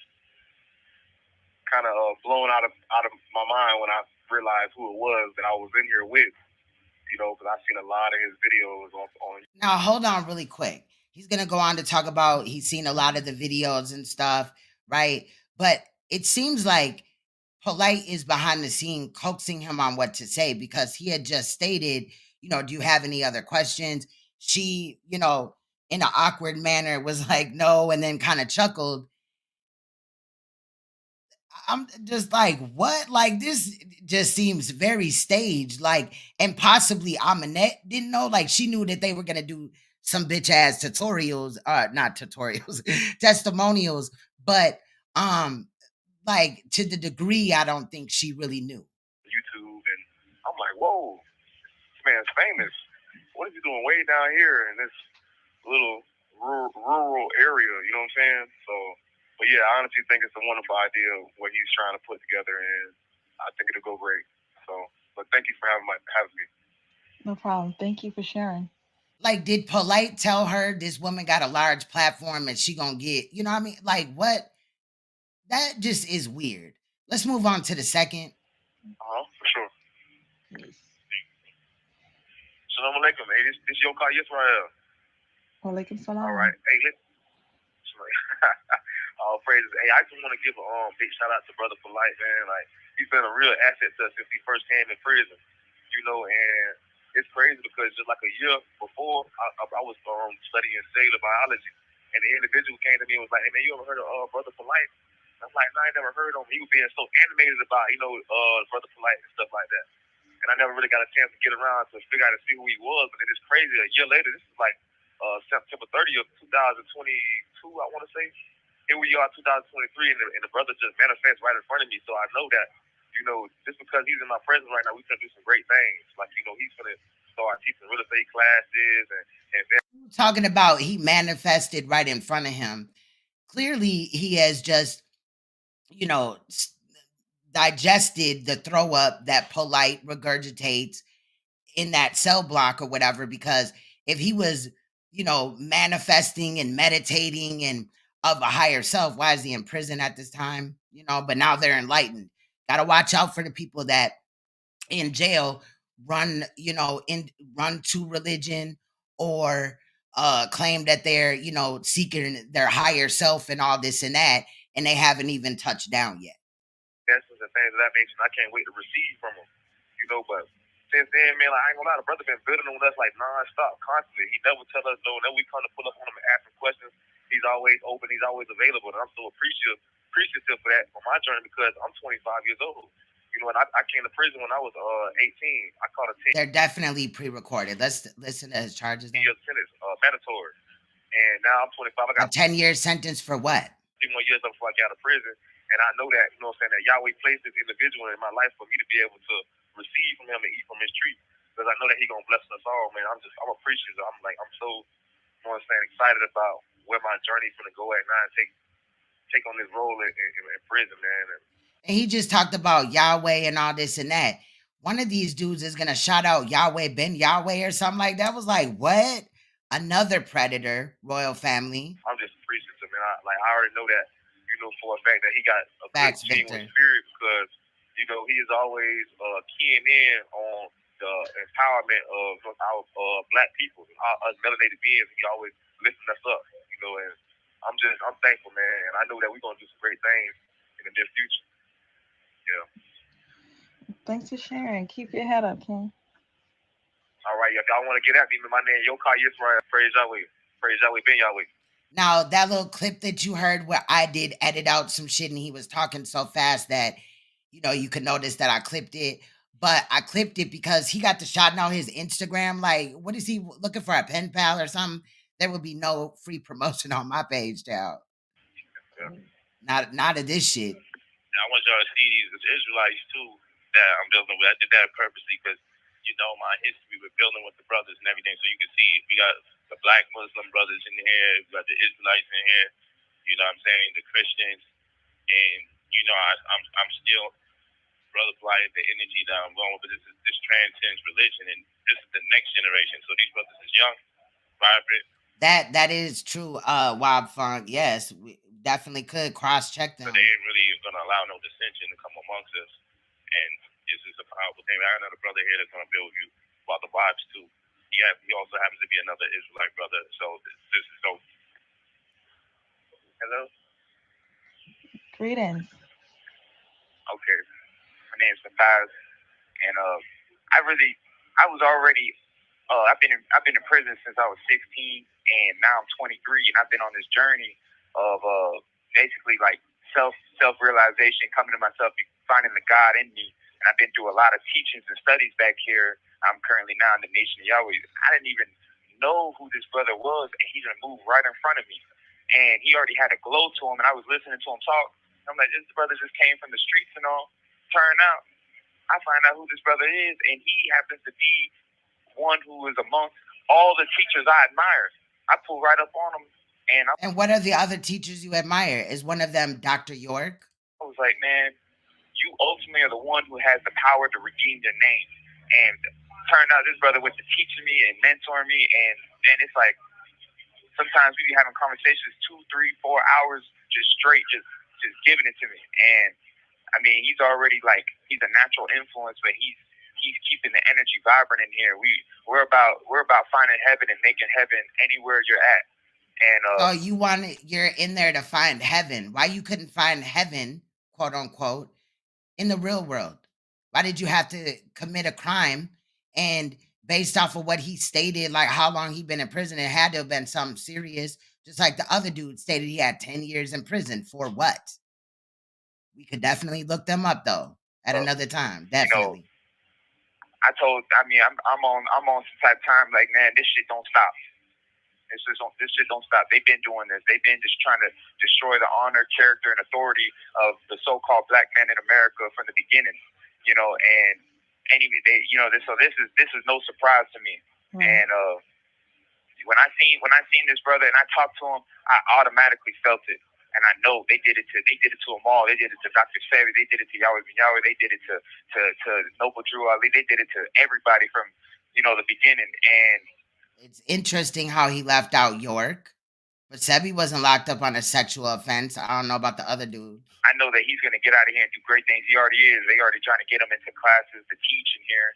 kind of blown out of my mind when I realized who it was that I was in here with. Because I've seen a lot of his videos on. Now, hold on really quick. He's going to go on to talk about he's seen a lot of the videos and stuff, right? But it seems like Polight is behind the scene coaxing him on what to say because he had just stated, do you have any other questions? She, in an awkward manner was like, no, and then kind of chuckled. I'm just like, what? Like, this just seems very staged. Like, and possibly Aminette didn't know. Like, she knew that they were gonna do some bitch ass tutorials, not tutorials, testimonials, but like to the degree I don't think she really knew. YouTube, and I'm like, whoa, this man's famous. What is he doing way down here in this little rural area? You know what I'm saying? So. But yeah, I honestly think it's a wonderful idea what he's trying to put together, and I think it'll go great. So, but thank you for having me. No problem. Thank you for sharing. Like, did Polight tell her this woman got a large platform and she gonna get, you know what I mean? Like, what? That just is weird. Let's move on to the second. For sure. Shalom alaikum. Hey, this your car, Yisrael. Walaikum salam. All right. Hey, listen. All praises. Hey, I just want to give a big shout out to Brother Polight, man. Like, he's been a real asset to us since he first came in prison, and it's crazy because just like a year before, I was studying cellular biology, and the individual came to me and was like, hey, man, you ever heard of Brother Polight? I'm like, no, I ain't never heard of him. He was being so animated about, Brother Polight and stuff like that. And I never really got a chance to get around to figure out and see who he was. But then it's crazy. A year later, this is like September 30th, 2022, I want to say. Here we are, 2023, and the brother just manifests right in front of me. So I know that you know, just because he's in my presence right now, we can do some great things. Like, you know, he's gonna start teaching real estate classes and talking about he manifested right in front of him. Clearly, he has just, you know, digested the throw up that Polight regurgitates in that cell block or whatever. Because if he was, you know, manifesting and meditating and of a higher self, why is he in prison at this time? You know, but now they're enlightened. Got to watch out for the people that in jail run, you know, run to religion or claim that they're, you know, seeking their higher self and all this and that, and they haven't even touched down yet. essence and things of that nature. And I can't wait to receive from him, you know. But since then, man, like, I ain't gonna lie, the brother been building on us like nonstop, constantly. He never tell us no. Then we come to pull up on him and ask him questions. He's always open. He's always available, and I'm so appreciative for that on my journey because I'm 25 years old. You know, and I came to prison when I was 18. I caught a 10. They're definitely pre-recorded. Let's listen to his charges. 10-year sentence, mandatory. And now I'm 25. I A got 10-year sentence for what? 3 more years before I got out of prison. And I know that, you know what I'm saying, that Yahweh placed this individual in my life for me to be able to receive from him and eat from his tree. Because I know that he's going to bless us all, man. I'm appreciative. I'm so, you know what I'm saying, excited about where my journey's going to go at now and take on this role in prison, man. And he just talked about Yahweh and all this and that. One of these dudes is gonna shout out Yahweh Ben Yahweh or something like that. I was like, what? Another predator, royal family. I'm just appreciative, man. I already know that, you know, for a fact that he got a Facts, good genuine spirit because, you know, he is always keying in on the empowerment of our black people, us melanated beings. He always lifting us up, you know, and I'm thankful, man. And I know that we're gonna do some great things in the near future. Yeah. Thanks for sharing. Keep your head up, King. All right, if y'all want to get at me, my name Yokai Yisrael. Praise Yahweh. Praise Yahweh, Ben Yahweh. Now, that little clip that you heard where I did edit out some shit and he was talking so fast that, you know, you could notice that I clipped it. But I clipped it because he got to shouting out his Instagram. Like, what is he looking for, a pen pal or something? There would be no free promotion on my page, child. Yeah. Not of this shit. I want y'all to see these Israelites too that I'm building with. I did that purposely because, you know, my history with building with the brothers and everything. So you can see we got the black Muslim brothers in here, we got the Israelites in here, you know what I'm saying, the Christians, and you know, I'm still brother Polight, the energy that I'm going with, but this transcends religion and this is the next generation. So these brothers is young, vibrant. That is true, Wild Funk. Yes, we definitely could cross-check them. So they ain't really gonna allow no dissension to come amongst us. And this is a powerful thing. I got another brother here that's gonna build you about the vibes too. He also happens to be another Israelite brother. So this is so. Hello. Greetings. Okay, my name's Nafaz, and I've been in prison since I was 16, and now I'm 23, and I've been on this journey of basically like self-realization, coming to myself, finding the God in me. And I've been through a lot of teachings and studies back here. I'm currently now in the Nation of Yahweh. I didn't even know who this brother was, and he's gonna move right in front of me. And he already had a glow to him, and I was listening to him talk. I'm like, this brother just came from the streets and all. Turn out, I find out who this brother is, and he happens to be one who is amongst all the teachers I admire. I pull right up on him, and what are the other teachers you admire? Is one of them Dr. York? I was like, man, you ultimately are the one who has the power to redeem your name. And turned out this brother was teaching me and mentoring me, and it's like sometimes we be having conversations 2, 3, 4 hours just straight, just giving it to me. And I mean, he's already like, he's a natural influence, but he's keeping the energy vibrant in here. We're about finding heaven and making heaven anywhere you're at. And you're in there to find heaven. Why you couldn't find heaven, quote unquote, in the real world? Why did you have to commit a crime? And based off of what he stated, like how long he been in prison, it had to have been something serious. Just like the other dude stated he had 10 years in prison for what? We could definitely look them up though at another time. Definitely. You know, I'm on some type of time like, man, this shit don't stop. This shit don't stop. They've been doing this. They've been just trying to destroy the honor, character, and authority of the so-called black man in America from the beginning. You know, and anyway, this is no surprise to me. Right. And when I seen this brother and I talked to him, I automatically felt it. And I know they did it to them all. They did it to Dr. Savvy. They did it to Yahweh Ben Yahweh. They did it to Noble Drew Ali. They did it to everybody from, the beginning. And it's interesting how he left out York. But Sebi wasn't locked up on a sexual offense. I don't know about the other dude. I know that he's going to get out of here and do great things. He already is. They already trying to get him into classes to teach in here.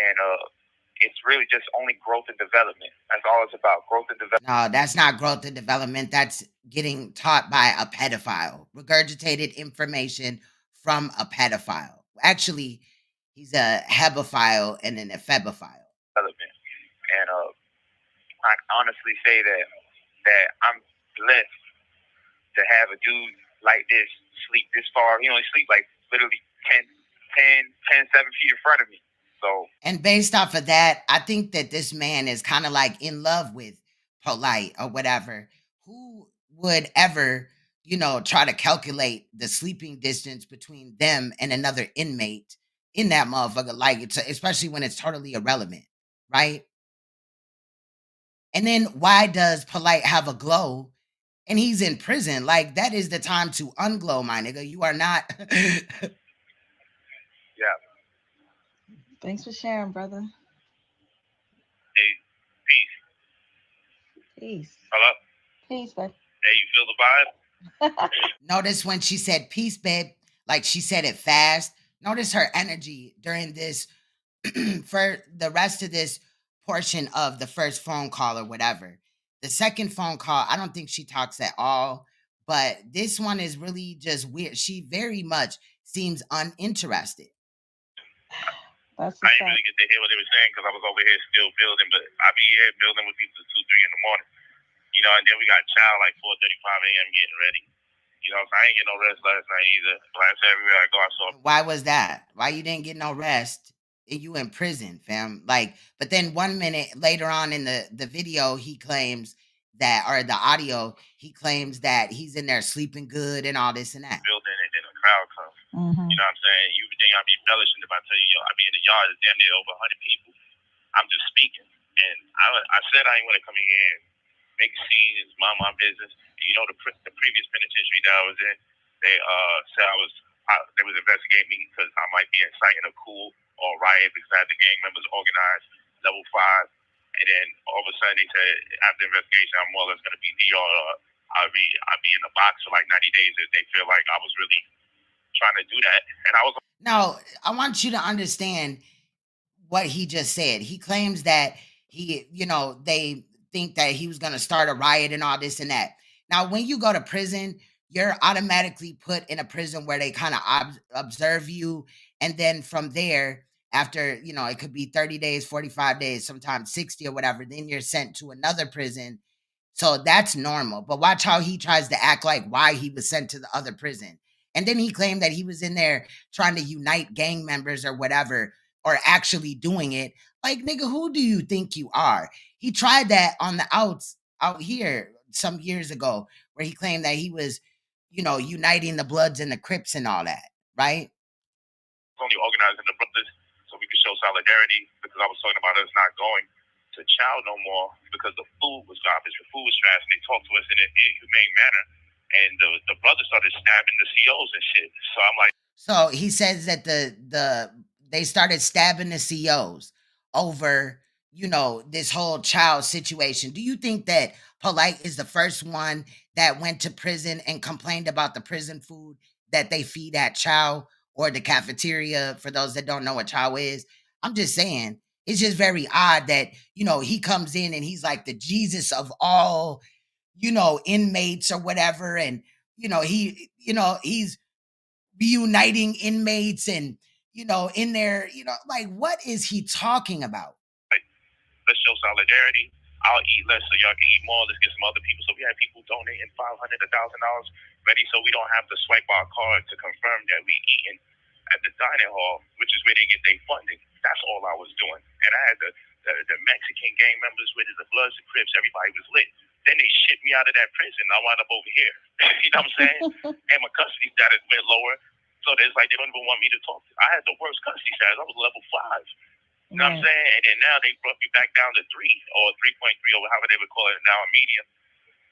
And it's really just only growth and development. That's all it's about, growth and development. No, that's not growth and development. That's getting taught by a pedophile. Regurgitated information from a pedophile. Actually, he's a hebophile and an ephebophile. Development. And I honestly say that I'm blessed to have a dude like this sleep this far. He only sleep like literally 7 feet in front of me. So, and based off of that, I think that this man is kind of like in love with Polight or whatever. Who would ever, try to calculate the sleeping distance between them and another inmate in that motherfucker? Like, especially when it's totally irrelevant, right? And then why does Polight have a glow and he's in prison? Like, that is the time to unglow, my nigga. You are not. Yeah. Thanks for sharing, brother. Hey, peace. Peace. Hello? Peace, babe. Hey, you feel the vibe? Notice when she said peace, babe, like she said it fast. Notice her energy during this, for the rest of this portion of the first phone call or whatever. The second phone call, I don't think she talks at all, but this one is really just weird. She very much seems uninterested. I didn't really get to hear what they were saying because I was over here still building, but I be here building with people till 2, 3 in the morning. And then we got child like 4:35 a.m. getting ready. So I ain't get no rest last night either. But I said everywhere I go, I saw. Why was that? Why you didn't get no rest? You in prison, fam. Like, but then 1 minute later on in the video, he claims that, or the audio, he claims that he's in there sleeping good and all this and that. Building and then a crowd comes. Mm-hmm. You know what I'm saying? You would think I'd be embellishing if I tell you, I be in the yard, there's damn near over 100 people. I'm just speaking. And I said I ain't want to come in here and make scenes, mind my business. The previous penitentiary that I was in, they said they was investigating me because I might be inciting a coup or riot because I had the gang members organized, level 5. And then all of a sudden they said after the investigation, I'm more or less going to be DR. I'll be in the box for like 90 days if they feel like I was really trying to do that. And I was. No, I want you to understand what he just said. He claims that they think that he was going to start a riot and all this and that. Now, when you go to prison, you're automatically put in a prison where they kind of observe you. And then from there, after, it could be 30 days, 45 days, sometimes 60 or whatever, then you're sent to another prison. So that's normal. But watch how he tries to act like why he was sent to the other prison. And then he claimed that he was in there trying to unite gang members or whatever, or actually doing it. Like, nigga, who do you think you are? He tried that on the outs out here some years ago, where he claimed that he was, uniting the Bloods and the Crips and all that, right? Only organizing the brothers so we could show solidarity, because I was talking about us not going to chow no more because the food was garbage, the food was trash, and they talked to us in an inhumane manner. And the brothers started stabbing the COs and shit. So I'm like. So he says that they started stabbing the COs over, this whole child situation. Do you think that Polight is the first one that went to prison and complained about the prison food that they feed at chow or the cafeteria? For those that don't know what chow is, I'm just saying, it's just very odd that, he comes in and he's like the Jesus of all, inmates or whatever. And, he's reuniting inmates and, in there, like, what is he talking about? Like, let's show solidarity. I'll eat less so y'all can eat more. Let's get some other people. So we have people donating $500, $1,000 ready, so we don't have to swipe our card to confirm that we eating at the dining hall, which is where they get their funding. That's all I was doing. And I had to the Mexican gang members with it, the Bloods, the Crips, everybody was lit. Then they shipped me out of that prison. I wound up over here. You know what I'm saying? And my custody status went lower. So it's like they don't even want me to talk. I had the worst custody status. I was level 5. You know what I'm saying? And then now they brought me back down to 3 or 3.3 or however they would call it now, a medium.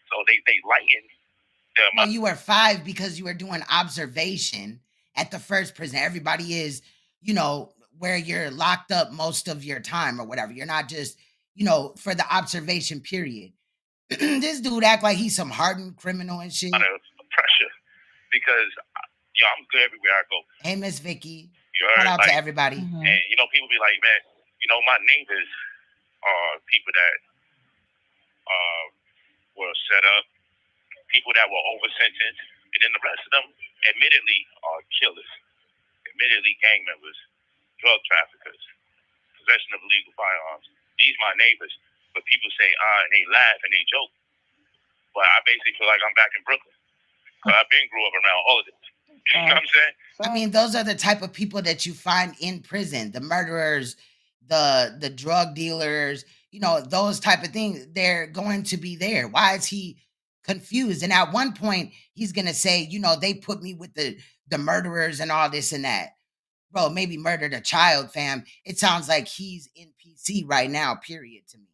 So they lightened the amount. Well, you were 5 because you were doing observation at the first prison. Everybody is, you know, where you're locked up most of your time or whatever. You're not just, you know, for the observation period. This dude act like he's some hardened criminal and shit. A lot of pressure because I'm good everywhere I go. Hey, Miss Vicky. Shout out to everybody. And you know, people be like, man, you know, my neighbors are people that were set up, people that were over sentenced, and then the rest of them, admittedly, are killers, admittedly gang members, drug traffickers, possession of illegal firearms. These my neighbors, but people say and they laugh and they joke. But I basically feel like I'm back in Brooklyn. So I've been grew up around all of this. You know what I'm saying? I mean, those are the type of people that you find in prison, the murderers, the drug dealers, you know, those type of things. They're going to be there. Why is he confused? And at one point, he's going to say, you know, they put me with the murderers and all this and that. Bro, maybe murdered a child, fam. It sounds like he's in PC right now, period, to me.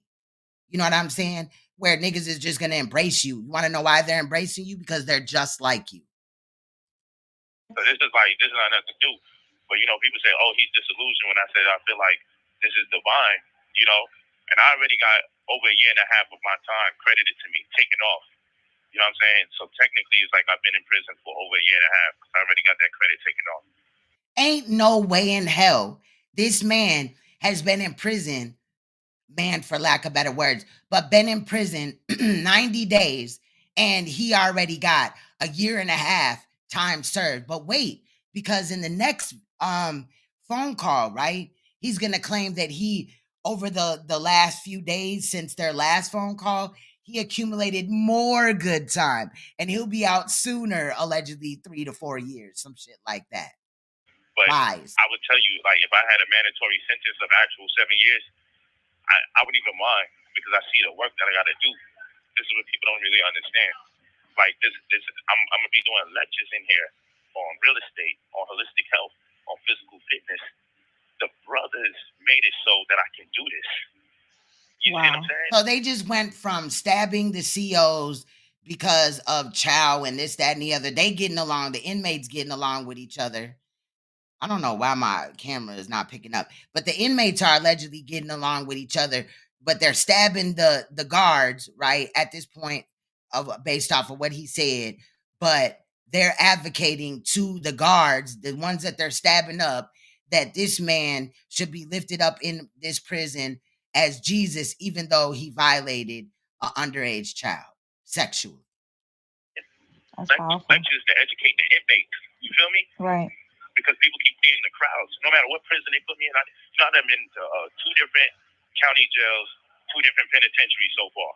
You know what I'm saying? Where niggas is just going to embrace you. You want to know why they're embracing you? Because they're just like you. So this is not nothing to do. But, you know, people say, oh, he's disillusioned when I said I feel like this is divine, you know. And I already got over a year and a half of my time credited to me, taken off. You know what I'm saying? So technically, it's like I've been in prison for over a year and a half because I already got that credit taken off. Ain't no way in hell this man has been in prison, man, for lack of better words, but been in prison 90 days and he already got a year and a half time served. But wait, because in the next phone call, right, he's going to claim that he, over the last few days since their last phone call, he accumulated more good time and he'll be out sooner, allegedly 3 to 4 years, some shit like that. But Lies. I would tell you, like, if I had a mandatory sentence of actual 7 years, I wouldn't even mind because I see the work that I got to do. This is what people don't really understand. Like this, I'm gonna be doing lectures in here on real estate, on holistic health, on physical fitness. The brothers made it so that I can do this. You see what I'm saying? So they just went from stabbing the COs because of chow and this, that, and the other. They getting along, the inmates getting along with each other. I don't know why my camera is not picking up, but the inmates are allegedly getting along with each other, but they're stabbing the guards, right, at this point, based off of what he said, but they're advocating to the guards, the ones that they're stabbing up, that this man should be lifted up in this prison as Jesus, even though he violated an underage child sexually. That's powerful. Lectures to educate the inmates. You feel me? Right. Because people keep seeing the crowds. No matter what prison they put me in, I've been to 2 different county jails, 2 different penitentiaries so far.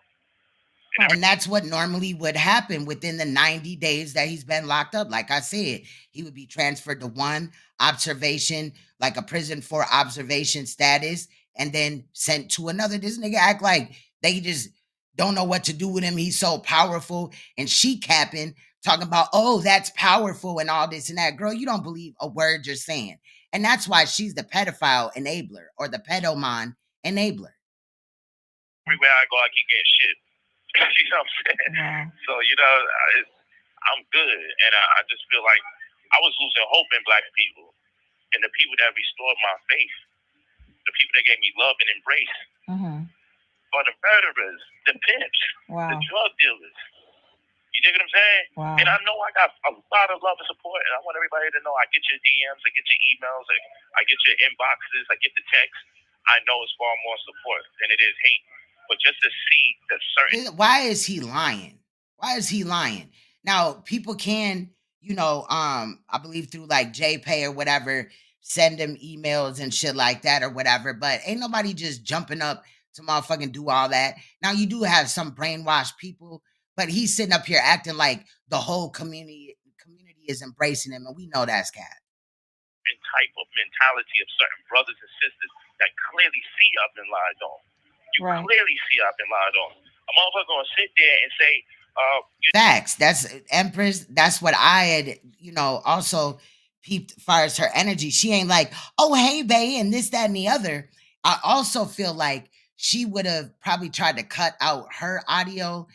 And that's what normally would happen within the 90 days that he's been locked up. Like I said, he would be transferred to one observation, like a prison for observation status, and then sent to another. This nigga act like they just don't know what to do with him. He's so powerful. And she capping, talking about, oh, that's powerful and all this and that. Girl, you don't believe a word you're saying. And that's why she's the pedophile enabler or the pedomon enabler. Everywhere I go, I keep getting shit. You know what I'm saying? Yeah. So, you know, I'm good. And I just feel like I was losing hope in black people. And the people that restored my faith, the people that gave me love and embrace, are the murderers, the pimps, the drug dealers. You dig what I'm saying? Wow. And I know I got a lot of love and support, and I want everybody to know I get your DMs, I get your emails, I get your inboxes, I get the texts. I know it's far more support than it is hate. But just to see the certain... Why is he lying? Why is he lying? Now, people can, you know, I believe through like JPay or whatever, send him emails and shit like that or whatever, but ain't nobody just jumping up to motherfucking do all that. Now, you do have some brainwashed people, but he's sitting up here acting like the whole community is embracing him, and we know that's cat. In type of mentality of certain brothers and sisters that clearly see I've been lied on. You clearly see I've been lied on. A motherfucker gonna sit there and say, facts. That's Empress. That's what I had, also peeped as far as her energy. She ain't like, oh, hey, bae, and this, that, and the other. I also feel like she would have probably tried to cut out her audio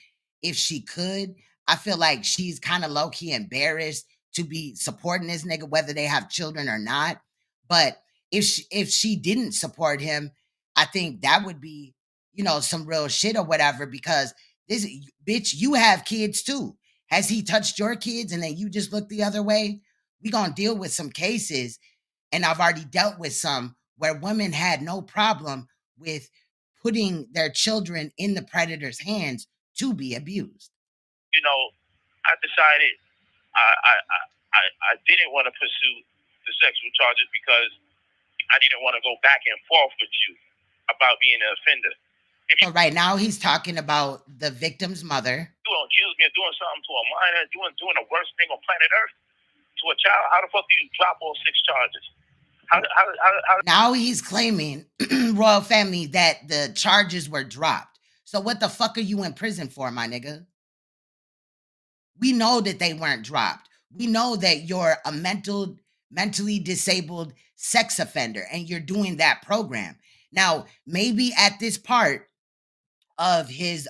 if she could. I feel like she's kind of low key embarrassed to be supporting this nigga, whether they have children or not. But if she didn't support him, I think that would be, some real shit or whatever, because this bitch, you have kids too. Has he touched your kids and then you just look the other way? We gonna deal with some cases, and I've already dealt with some where women had no problem with putting their children in the predator's hands to be abused. I decided I didn't want to pursue the sexual charges because I didn't want to go back and forth with you about being an offender. So right now he's talking about the victim's mother. You don't accuse me of doing something to a minor, doing the worst thing on planet Earth to a child. How the fuck do you drop all 6 charges? How? Now he's claiming, Royal Family, that the charges were dropped. So what the fuck are you in prison for, my nigga? We know that they weren't dropped. We know that you're a mentally disabled sex offender and you're doing that program. Now, maybe at this part of his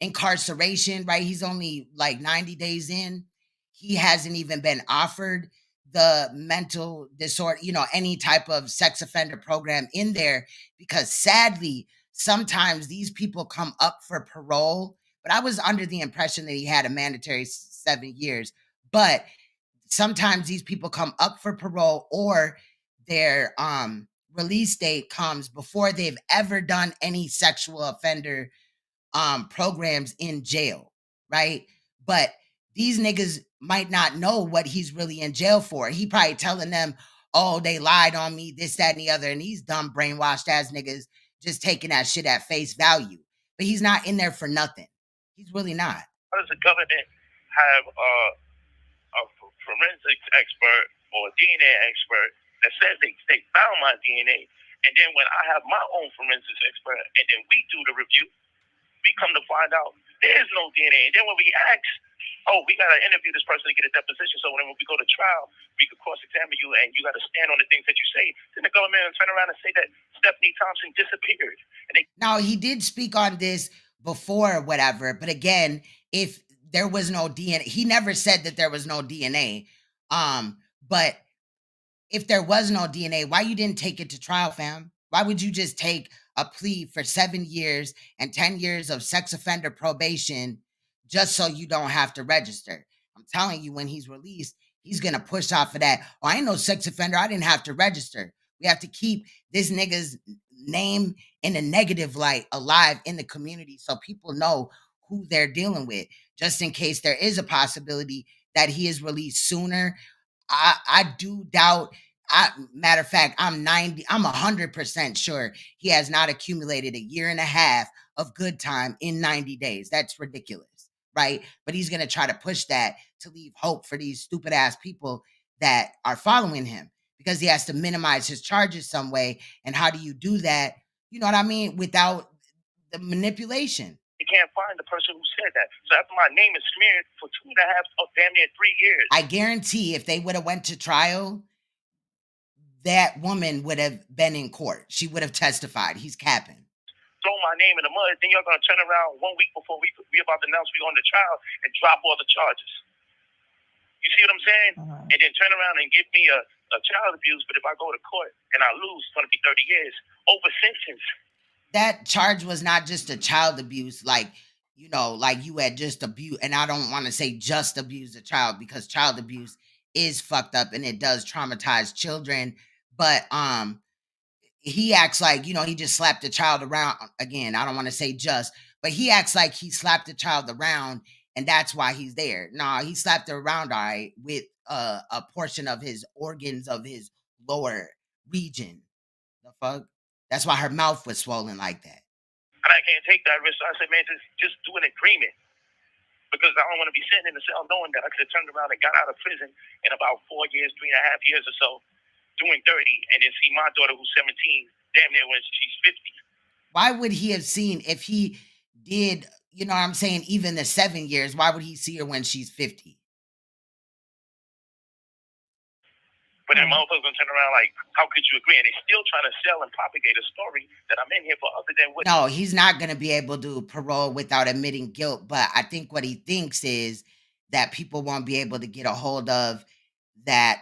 incarceration, right? He's only like 90 days in. He hasn't even been offered the mental disorder, any type of sex offender program in there, because sadly, sometimes these people come up for parole. But I was under the impression that he had a mandatory 7 years. But sometimes these people come up for parole, or their release date comes before they've ever done any sexual offender programs in jail, right? But these niggas might not know what he's really in jail for. He probably telling them, oh, they lied on me, this, that, and the other. And these dumb brainwashed ass niggas just taking that shit at face value. But he's not in there for nothing. He's really not. How does the government have a forensics expert or a DNA expert that says they found my DNA, and then when I have my own forensics expert and then we do the review, we come to find out there's no DNA. And then when we ask, oh, we got to interview this person to get a deposition, so when we go to trial, we could cross-examine you and you got to stand on the things that you say. Then the government will turn around and say that Stephanie Thompson disappeared. Now, he did speak on this before, whatever, but again, if there was no DNA, he never said that there was no DNA. But if there was no DNA, why you didn't take it to trial, fam? Why would you just take a plea for 7 years and 10 years of sex offender probation just so you don't have to register? I'm telling you, when he's released, he's going to push off of that. Oh, I ain't no sex offender. I didn't have to register. We have to keep this nigga's name in a negative light alive in the community so people know who they're dealing with, just in case there is a possibility that he is released sooner. I do doubt. Matter of fact, I'm 100% sure he has not accumulated 1.5 years of good time in 90 days. That's ridiculous, right? But he's going to try to push that to leave hope for these stupid ass people that are following him, because he has to minimize his charges some way. And how do you do that? You know what I mean? Without the manipulation. You can't find the person who said that. So after my name is smeared for 2.5, damn near 3 years. I guarantee if they would have went to trial, that woman would have been in court. She would have testified. He's capping. Throw my name in the mud, then you're going to turn around 1 week before we about to announce we're on the trial and drop all the charges. You see what I'm saying? And then turn around and give me a child abuse, but if I go to court and I lose, it's going to be 30 years over sentence. That charge was not just a child abuse, like you had just abused, and I don't want to say just abuse a child, because child abuse is fucked up and it does traumatize children. But he acts like, he just slapped a child around. Again, I don't want to say just, but he acts like he slapped a child around and that's why he's there. Nah, he slapped her around, all right, with a portion of his organs of his lower region. The fuck? That's why her mouth was swollen like that. And I can't take that risk. So I said, man, just do an agreement. Because I don't want to be sitting in the cell knowing that I could have turned around and got out of prison in about 4 years, 3.5 years or so. doing 30 and then see my daughter who's 17 damn near when she's 50. Why would he have seen if he did, you know what I'm saying, even the 7 years, why would he see her when she's 50? But then motherfuckers gonna turn around like, how could you agree? And they're still trying to sell and propagate a story that I'm in here for other than what. No, he's not going to be able to parole without admitting guilt. But I think what he thinks is that people won't be able to get a hold of that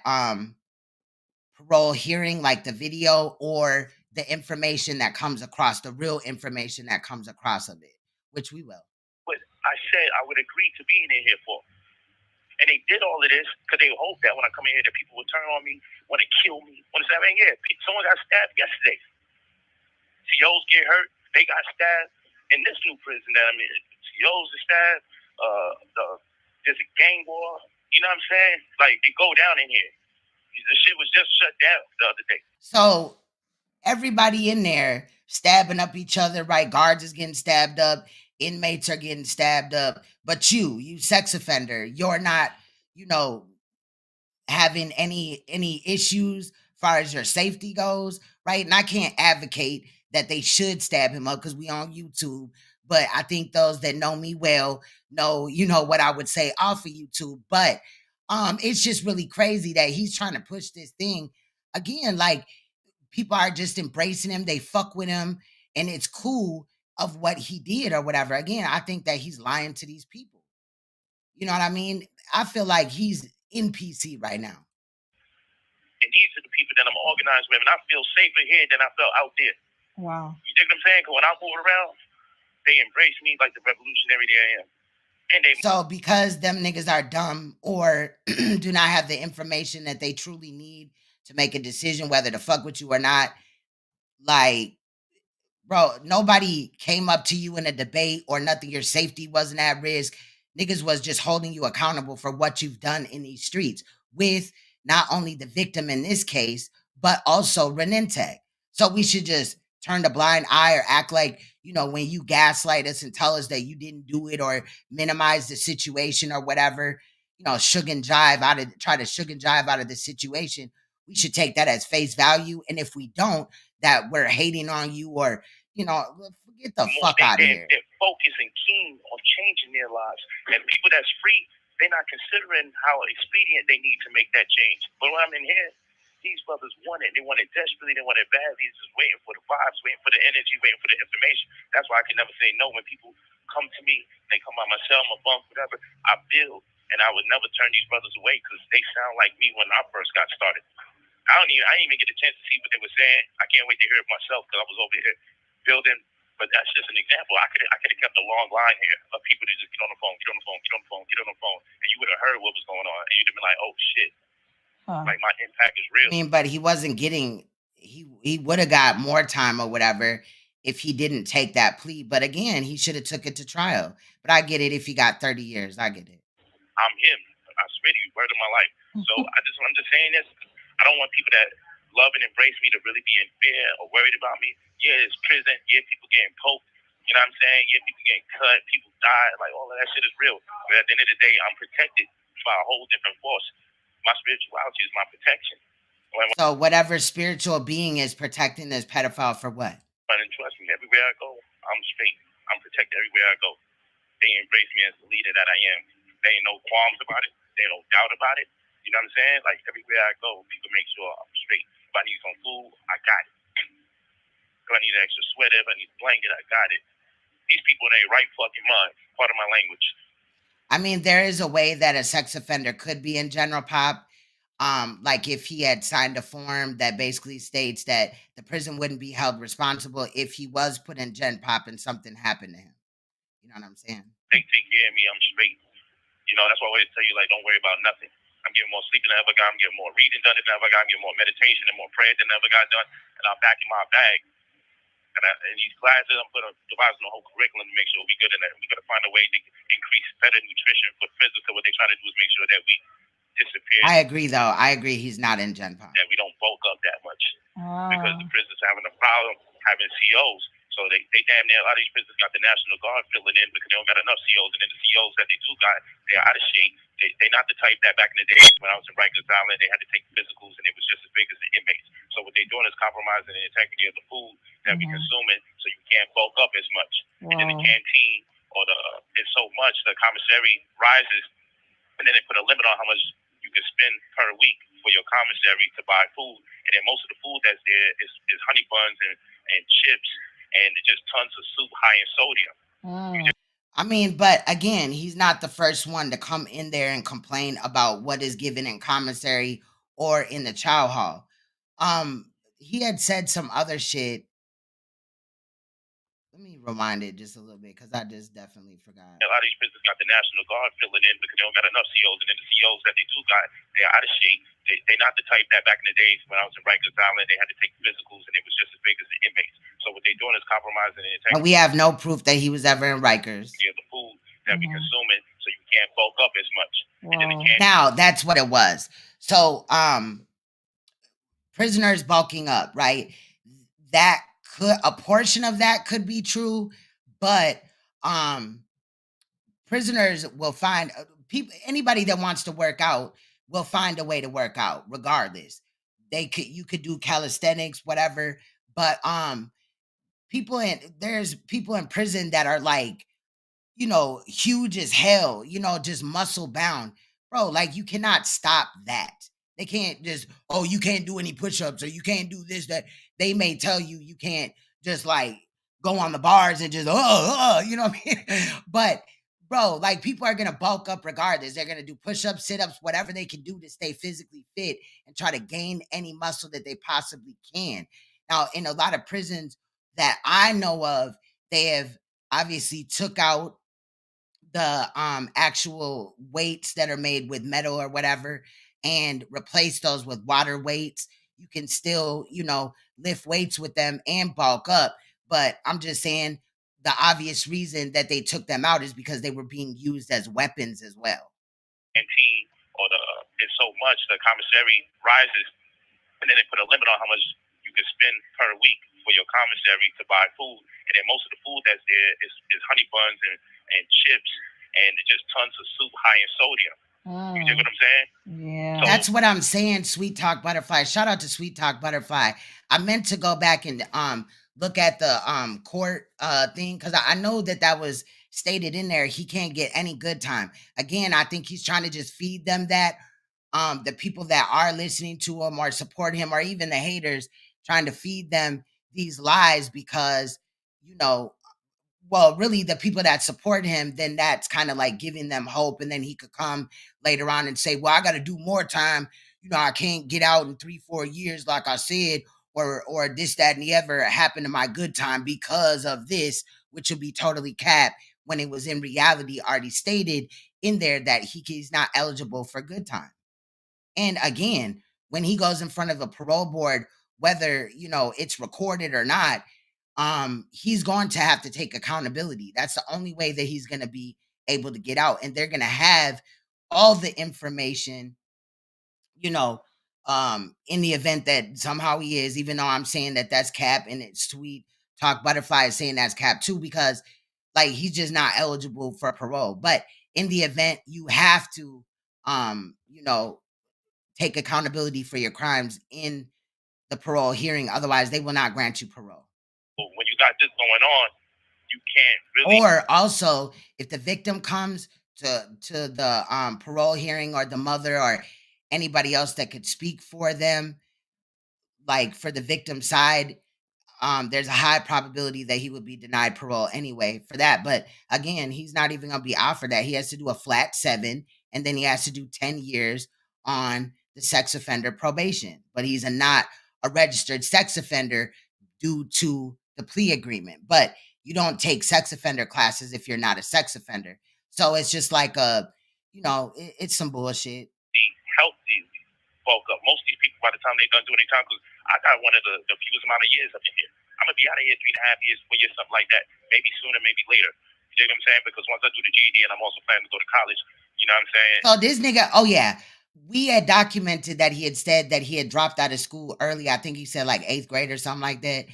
parole hearing, like the video or the information that comes across, the real information that comes across of it, which we will. But I said I would agree to being in here for. And they did all of this because they hope that when I come in here, that people will turn on me, want to kill me. Want to say, man, yeah, someone got stabbed yesterday. COs get hurt, they got stabbed. In this new prison that I'm in, COs are stabbed. There's a gang war. You know what I'm saying? Like, it go down in here. The shit was just shut down the other day. So everybody in there stabbing up each other, right? Guards is getting stabbed up. Inmates are getting stabbed up, but you sex offender, you're not, you know, having any issues as far as your safety goes, right? And I can't advocate that they should stab him up because we on YouTube, but I think those that know me well know, you know, what I would say off of YouTube. But it's just really crazy that he's trying to push this thing again. Like, people are just embracing him, they fuck with him, and it's cool of what he did or whatever. Again, I think that he's lying to these people. You know what I mean? I feel like he's in PC right now. And these are the people that I'm organized with, and I feel safer here than I felt out there. Wow. You dig what I'm saying? Because when I move around, they embrace me like the revolutionary that I am. And they So because them niggas are dumb or do not have the information that they truly need to make a decision whether to fuck with you or not, like, bro, nobody came up to you in a debate or nothing. Your safety wasn't at risk. Niggas was just holding you accountable for what you've done in these streets with not only the victim in this case, but also Renente. So we should just turn a blind eye or act like, you know, when you gaslight us and tell us that you didn't do it or minimize the situation or whatever, you know, try to sugar and jive out of the situation. We should take that as face value. And if we don't, that we're hating on you or, you know, get the fuck out of here. They're focused and keen on changing their lives. And people that's free, they're not considering how expedient they need to make that change. But when I'm in here, these brothers want it. They want it desperately. They want it badly. It's just waiting for the vibes, waiting for the energy, waiting for the information. That's why I can never say no when people come to me. They come out my cell, my bunk, whatever. I build, and I would never turn these brothers away because they sound like me when I first got started. I didn't even get a chance to see what they were saying. I can't wait to hear it myself because I was over here building. But that's just an example. I could have kept a long line here of people to just get on the phone, get on the phone, get on the phone, get on the phone, and you would have heard what was going on, and you'd have been like, "Oh shit!" Like, my impact is real. I mean, but he wasn't getting. He would have got more time or whatever if he didn't take that plea. But again, he should have took it to trial. But I get it if he got 30 years. I get it. I'm him. I swear to you, word of my life. So I'm just saying this. I don't want people that love and embrace me to really be in fear or worried about me. Yeah, it's prison. Yeah, people getting poked. You know what I'm saying? Yeah, people getting cut. People die. Like, all of that shit is real. But at the end of the day, I'm protected by a whole different force. My spirituality is my protection. So whatever spiritual being is protecting this pedophile for what? And trust me, everywhere I go, I'm straight. I'm protected everywhere I go. They embrace me as the leader that I am. There ain't no qualms about it. There ain't no doubt about it. You know what I'm saying? Like, everywhere I go, people make sure I'm straight. If I need some food, I got it. If I need an extra sweater, if I need a blanket, I got it. These people in their right fucking mind. Part of my language. I mean, there is a way that a sex offender could be in general pop. Like if he had signed a form that basically states that the prison wouldn't be held responsible if he was put in gen pop and something happened to him. You know what I'm saying? They take care of me. I'm straight. You know, that's why I always tell you, like, don't worry about nothing. I'm getting more sleep than I ever got. I'm getting more reading done than I ever got. I'm getting more meditation and more prayer than I ever got done. And I'm back in my bag. And these classes, I'm going to devise a whole curriculum to make sure we good in that. We got to find a way to increase better nutrition for physical. What they're trying to do is make sure that we disappear. I agree, though. I agree he's not in gen pop. That we don't bulk up that much. Because the prison's having a problem having COs. So So they damn near, a lot of these prisons got the National Guard filling in because they don't got enough COs, and then the COs that they do got, they're out of shape. They're not the type that back in the days when I was in Rikers Island, they had to take physicals and it was just as big as the inmates. So what they're doing is compromising the integrity of the food that we consuming, so you can't bulk up as much. And then the canteen or it's so much, the commissary rises, and then they put a limit on how much you can spend per week for your commissary to buy food. And then most of the food that's there is honey buns and chips and just tons of soup high in sodium. I mean, but again, he's not the first one to come in there and complain about what is given in commissary or in the chow hall. He had said some other shit. Let me rewind it just a little bit because I just definitely forgot. A lot of these prisons got the National Guard filling in because they don't got enough COs, and then the COs that they do got, they're out of shape. They're not the type that back in the days when I was in Rikers Island, they had to take physicals and it was just as big as the inmates. So what they're doing is compromising the integrity. And we have no proof that he was ever in Rikers. The food that we consuming, so you can't bulk up as much. And then now that's what it was. So prisoners bulking up, right? That could, a portion of that could be true, but prisoners will find people, anybody that wants to work out will find a way to work out regardless. You could do calisthenics, whatever, but there's people in prison that are like, you know, huge as hell, you know, just muscle bound. Bro, like you cannot stop that. They can't just, oh, you can't do any push-ups or you can't do this, that. They may tell you you can't just like go on the bars and just, you know what I mean? But bro, like people are going to bulk up regardless. They're going to do push-ups, sit-ups, whatever they can do to stay physically fit and try to gain any muscle that they possibly can. Now, in a lot of prisons that I know of, they have obviously took out the actual weights that are made with metal or whatever and replace those with water weights. You can still, you know, lift weights with them and bulk up. But I'm just saying the obvious reason that they took them out is because they were being used as weapons as well. Canteen or it's so much, the commissary rises, and then they put a limit on how much you can spend per week for your commissary to buy food. And then most of the food that's there is honey buns and chips and just tons of soup high in sodium. You get what I'm saying? Yeah. So, that's what I'm saying, Sweet Talk Butterfly. Shout out to Sweet Talk Butterfly. I meant to go back and look at the court thing because I know that was stated in there. He can't get any good time. Again, I think he's trying to just feed them that. The people that are listening to him or support him or even the haters, trying to feed them these lies because, you know, well, really the people that support him, then that's kind of like giving them hope. And then he could come later on and say, well, I got to do more time. You know, I can't get out in 3-4 years, like I said, or this, that, and the other happened to my good time because of this, which would be totally cap when it was in reality already stated in there that he's not eligible for good time. And again, when he goes in front of a parole board, whether, you know, it's recorded or not, he's going to have to take accountability. That's the only way that he's going to be able to get out. And they're going to have all the information, you know, in the event that somehow he is, even though I'm saying that that's cap and it's Sweet Talk Butterfly is saying that's cap too, because like he's just not eligible for parole. But in the event you have to, you know, take accountability for your crimes in the parole hearing. Otherwise, they will not grant you parole. When you got this going on, you can't really. Or also, if the victim comes to the parole hearing, or the mother or anybody else that could speak for them, like for the victim side, there's a high probability that he would be denied parole anyway for that. But again, he's not even going to be offered that. He has to do a flat 7, and then he has to do 10 years on the sex offender probation. But he's not a registered sex offender due to the plea agreement. But you don't take sex offender classes if you're not a sex offender. So it's just like it's some bullshit. The healthy bulk up. Most of these people, by the time they're done doing their time, because I got one of the fewest amount of years up in here. I'm gonna be out of here 3.5 years, 4 years, something like that. Maybe sooner, maybe later. You know what I'm saying? Because once I do the GED, and I'm also planning to go to college. You know what I'm saying? So this nigga, oh yeah, we had documented that he had said that he had dropped out of school early. I think he said like 8th grade or something like that.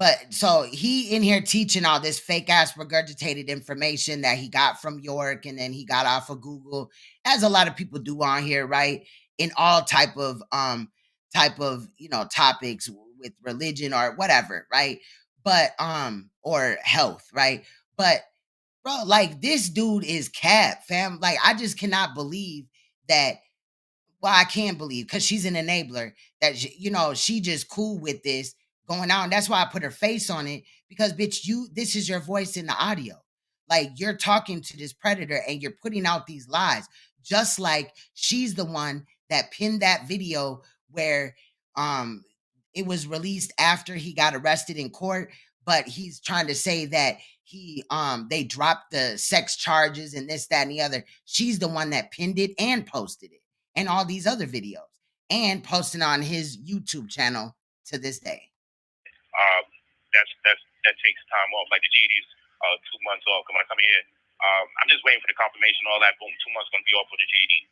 But so he in here teaching all this fake ass regurgitated information that he got from York and then he got off of Google, as a lot of people do on here, right? In all type of topics with religion or whatever, right? But or health, right? But bro, like this dude is cap, fam. Like I just cannot believe that. Well, I can believe because she's an enabler that she just cool with this going on. That's why I put her face on it because bitch, this is your voice in the audio. Like you're talking to this predator and you're putting out these lies, just like she's the one that pinned that video where um it was released after he got arrested in court, but he's trying to say that they dropped the sex charges and this, that, and the other. She's the one that pinned it and posted it and all these other videos and posting on his YouTube channel to this day. That takes time off. Like the GED's 2 months off. When I come here, I'm just waiting for the confirmation, all that. Boom, 2 months going to be off for the GED.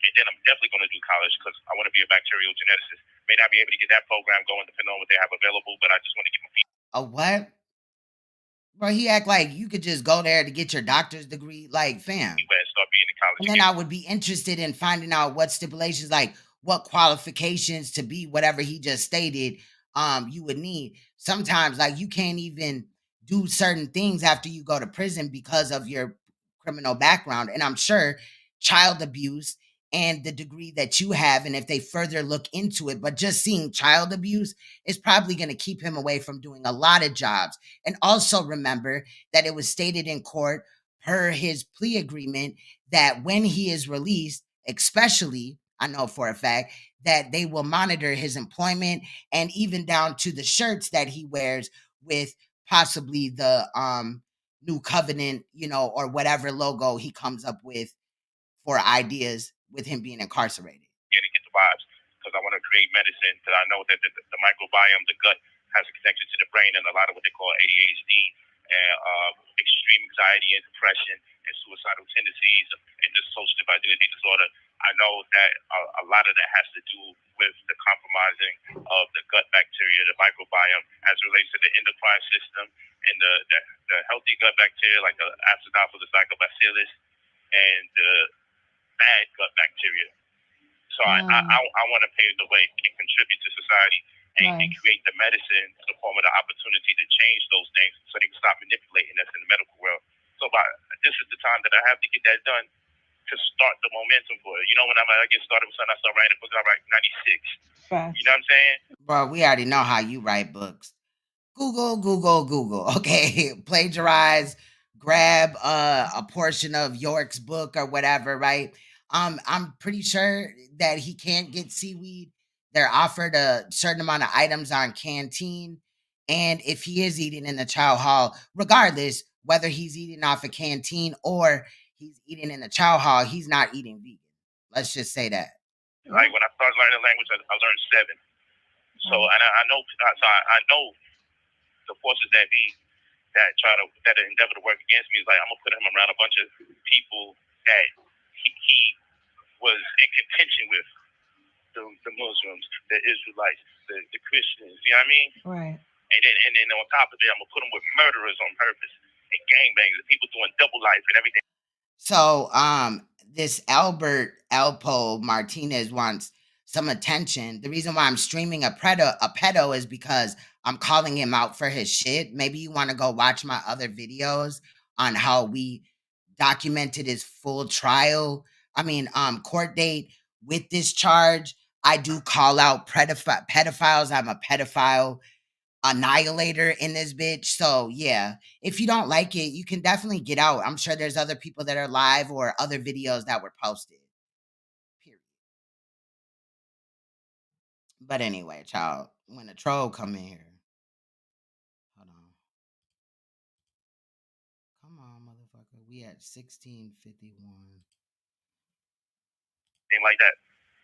And then I'm definitely going to do college because I want to be a bacterial geneticist. May not be able to get that program going depending on what they have available, but I just want to get my feet. A what? Bro, he act like you could just go there to get your doctor's degree. Like, fam. Start being in college. And then I would be interested in finding out what stipulations, like what qualifications to be whatever he just stated you would need. Sometimes like you can't even do certain things after you go to prison because of your criminal background. And I'm sure child abuse and the degree that you have, and if they further look into it, but just seeing child abuse is probably going to keep him away from doing a lot of jobs. And also remember that it was stated in court per his plea agreement that when he is released, especially, I know for a fact, that they will monitor his employment and even down to the shirts that he wears with possibly the New Covenant, or whatever logo he comes up with for ideas with him being incarcerated. Yeah, to get the vibes, because I want to create medicine that I know that the microbiome, the gut, has a connection to the brain and a lot of what they call ADHD and extreme anxiety and depression and suicidal tendencies and dissociative identity disorder. I know that a lot of that has to do with the compromising of the gut bacteria, the microbiome, as it relates to the endocrine system and the healthy gut bacteria like the Acidophilus lactobacillus and the bad gut bacteria. So I want to pave the way and contribute to society and create the medicine in the form of the opportunity to change those things so they can stop manipulating us in the medical world. So this is the time that I have to get that done to start the momentum for it. When I get started with something, I start writing a book, I write 96. Fast. You know what I'm saying? Bro, we already know how you write books. Google. Okay, plagiarize, grab a portion of York's book or whatever, right? I'm pretty sure that he can't get seaweed. They're offered a certain amount of items on Canteen. And if he is eating in the chow hall, regardless whether he's eating off a Canteen or he's eating in the chow hall, he's not eating vegan. Let's just say that. Like when I started learning language, I learned 7. So and I know the forces that endeavor to work against me is like I'm gonna put him around a bunch of people that he was in contention with, the Muslims, the Israelites, the Christians. You know what I mean? Right. And then on top of it, I'm gonna put him with murderers on purpose and gangbangers, people doing double life and everything. So this Albert Alpo Martinez wants some attention. The reason why I'm streaming a pedo is because I'm calling him out for his shit. Maybe you want to go watch my other videos on how we documented his full trial. Court date with this charge. I do call out pedophiles. I'm a pedophile annihilator in this bitch. So yeah, if you don't like it, you can definitely get out. I'm sure there's other people that are live or other videos that were posted. Period. But anyway, child, when a troll come in here, hold on. Come on, motherfucker. We at 1651. Thing like that.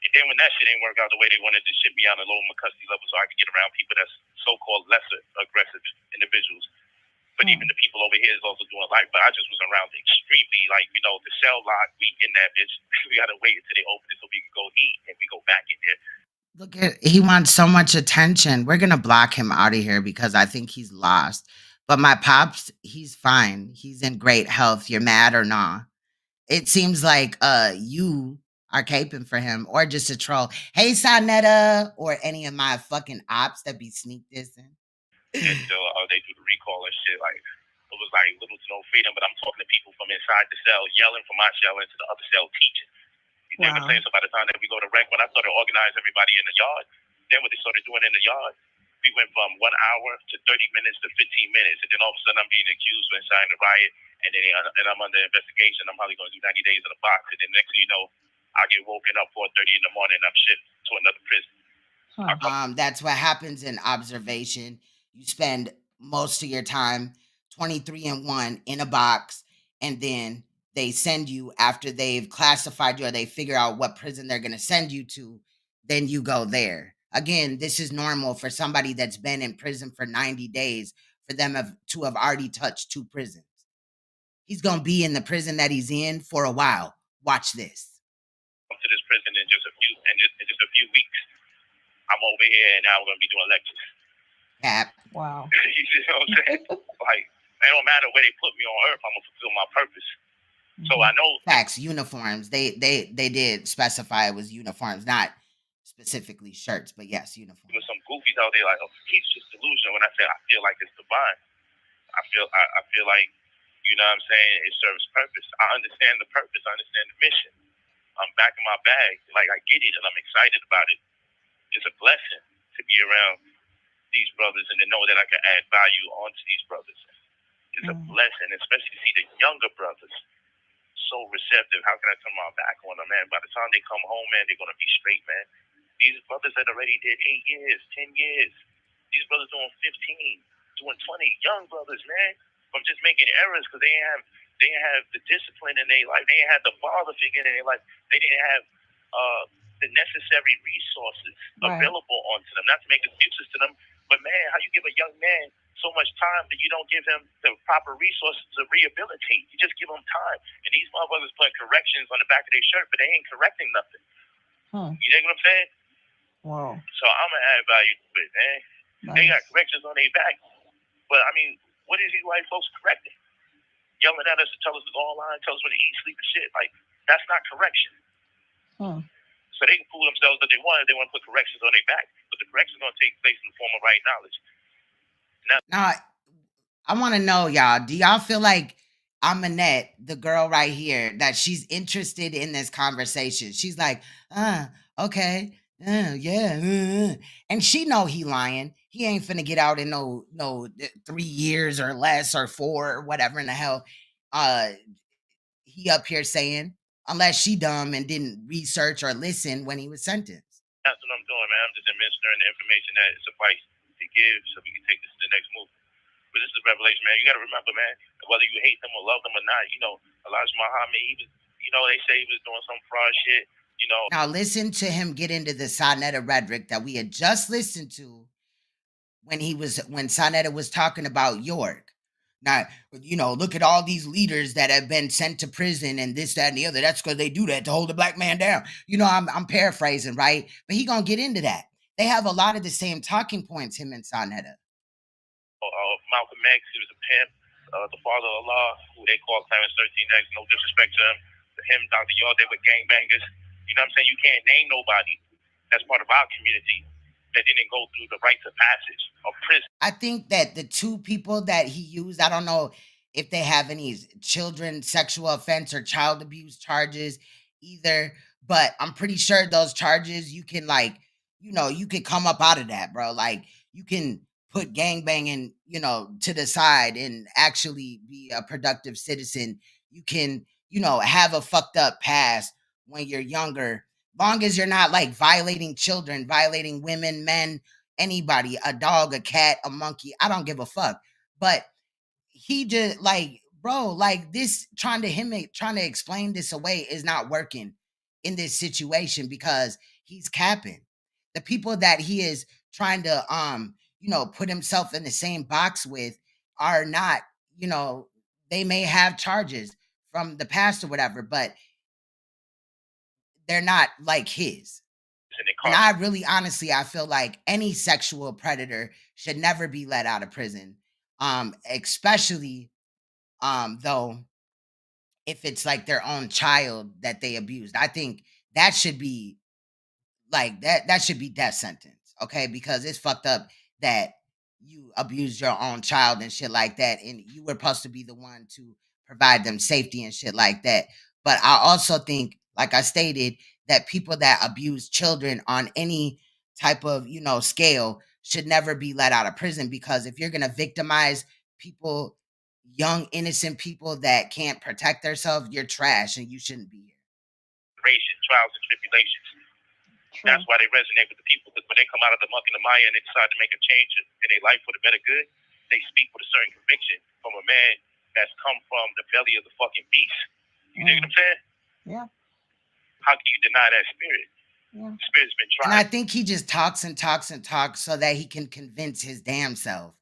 And then when that shit ain't work out the way they wanted to ship me on a low custody level so I could get around people that's so-called lesser aggressive individuals. But even the people over here is also doing life. But I just was around extremely, the cell lock, we in that bitch. We got to wait until they open it so we can go eat and we go back in there. Look at he wants so much attention. We're gonna block him out of here because I think he's lost. But my pops, he's fine. He's in great health. You're mad or not? It seems like you are caping for him or just a troll. Hey Sanetta or any of my fucking ops that be sneak dissing. And still, they do the recall and shit. Like, it was like little to no freedom, but I'm talking to people from inside the cell, yelling from my cell into the other cell, teaching. You know what I'm saying? So by the time that we go to rec, when I started organizing everybody in the yard, then what they started doing in the yard, we went from 1 hour to 30 minutes to 15 minutes. And then all of a sudden I'm being accused of inciting a riot. And then I'm under investigation. I'm probably going to do 90 days in a box. And then next thing you know, I get woken up 4:30 in the morning and I'm shipped to another prison. That's what happens in observation. You spend most of your time 23 and 1 in a box, and then they send you after they've classified you or they figure out what prison they're going to send you to, then you go there. Again, this is normal for somebody that's been in prison for 90 days for them to have already touched 2 prisons. He's going to be in the prison that he's in for a while. Watch this. Come to this prison in just a few weeks. I'm over here and now I'm going to be doing lectures. Cap. Wow. You know what I'm saying? Like, it don't matter where they put me on earth, I'm going to fulfill my purpose. So I know. Facts, uniforms. They did specify it was uniforms, not specifically shirts, but yes, uniforms. There's some goofies out there like, oh, he's just delusional. When I say I feel like it's divine. I feel like, you know what I'm saying, it serves purpose. I understand the purpose, I understand the mission. I'm back in my bag. Like, I get it and I'm excited about it. It's a blessing to be around these brothers and to know that I can add value onto these brothers. It's a blessing, especially to see the younger brothers so receptive. How can I turn my back on them, man? By the time they come home, man, they're going to be straight, man. These brothers that already did 8 years, 10 years, these brothers doing 15, doing 20, young brothers, man, from just making errors because they didn't have the discipline in their life. They didn't have the father figure in their life. They didn't have the necessary resources available onto them. Not to make excuses to them, but man, how you give a young man so much time that you don't give him the proper resources to rehabilitate? You just give him time. And these motherfuckers put corrections on the back of their shirt, but they ain't correcting nothing. You know what I'm saying? Wow. So I'm gonna add value to it, man. Nice. They got corrections on their back, but I mean, what is these white folks correcting? Yelling at us to tell us to go online, tell us when to eat, sleep, and shit. Like, that's not correction. So they can fool themselves if they want. If they want to put corrections on their back, but the corrections are going to take place in the form of right knowledge. Now, I want to know, y'all, do y'all feel like Aminette, the girl right here, that she's interested in this conversation? She's like, okay, yeah. And she know he lying. He ain't finna get out in no 3 years or less or 4 or whatever in the hell he up here saying, unless she dumb and didn't research or listen when he was sentenced. That's what I'm doing, man. I'm just administering the information that suffice to give so we can take this to the next move. But this is revelation, man. You got to remember, man, whether you hate them or love them or not, you know, Elijah Muhammad, he was, you know, they say he was doing some fraud shit, you know. Now listen to him get into the Saneter rhetoric that we had just listened to when Saneter was talking about York. Now, you know, look at all these leaders that have been sent to prison and this, that, and the other. That's because they do that to hold the black man down. You know, I'm paraphrasing, right? But he gonna get into that. They have a lot of the same talking points, him and Saneter. Malcolm X, he was a pimp. The father of Allah, who they call Clarence 13X, no disrespect to him. To him, Dr. Yard, they were gangbangers. You know what I'm saying? You can't name nobody that's part of our community that didn't go through the rites of passage of prison. I think that the 2 people that he used, I don't know if they have any children sexual offense or child abuse charges either, but I'm pretty sure those charges you can, like, you know, you could come up out of that, bro. Like, you can put gangbanging, you know, to the side and actually be a productive citizen. You can, you know, have a fucked up past when you're younger, long as you're not like violating children, violating women, men, anybody, a dog, a cat, a monkey. I don't give a fuck. But he just like, bro, like this trying to explain this away is not working in this situation because he's capping. The people that he is trying to you know, put himself in the same box with are not, you know, they may have charges from the past or whatever, but they're not like his. and And incarcerated. I really honestly, I feel like any sexual predator should never be let out of prison. Especially though if it's like their own child that they abused. I think that should be like that should be death sentence, okay? Because it's fucked up that you abused your own child and shit like that, and you were supposed to be the one to provide them safety and shit like that. But I also think, like I stated, that people that abuse children on any type of scale should never be let out of prison, because if you're gonna victimize people, young innocent people that can't protect themselves, you're trash and you shouldn't be here. Trials and tribulations. True. That's why they resonate with the people, because when they come out of the muck and the mire and they decide to make a change in their life for the better good, they speak with a certain conviction from a man that's come from the belly of the fucking beast. You dig what I'm saying? Yeah. How can you deny that spirit? Yeah. The spirit's been tried. And I think he just talks and talks and talks so that he can convince his damn self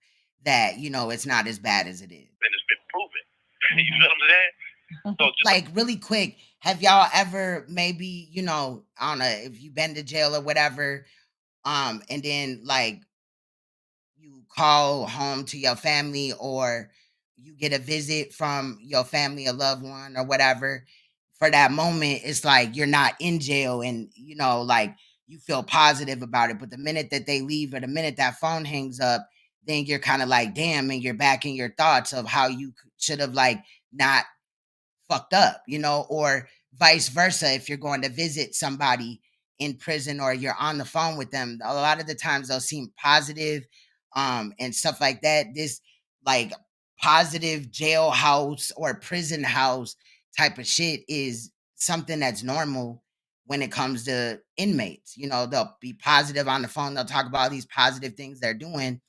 that, it's not as bad as it is. And it's been proven. You feel what I'm saying? So just Like, really quick, have y'all ever maybe, I don't know, if you've been to jail or whatever, and then like you call home to your family, or you get a visit from your family, a loved one or whatever, for that moment, it's like you're not in jail and, like you feel positive about it. But the minute that they leave or the minute that phone hangs up, then you're kind of like, damn, and you're back in your thoughts of how you should have like not fucked up, or vice versa. If you're going to visit somebody in prison or you're on the phone with them, a lot of the times they'll seem positive, and stuff like that. This like positive jailhouse or prison house type of shit is something that's normal when it comes to inmates. They'll be positive on the phone, they'll talk about all these positive things they're doing,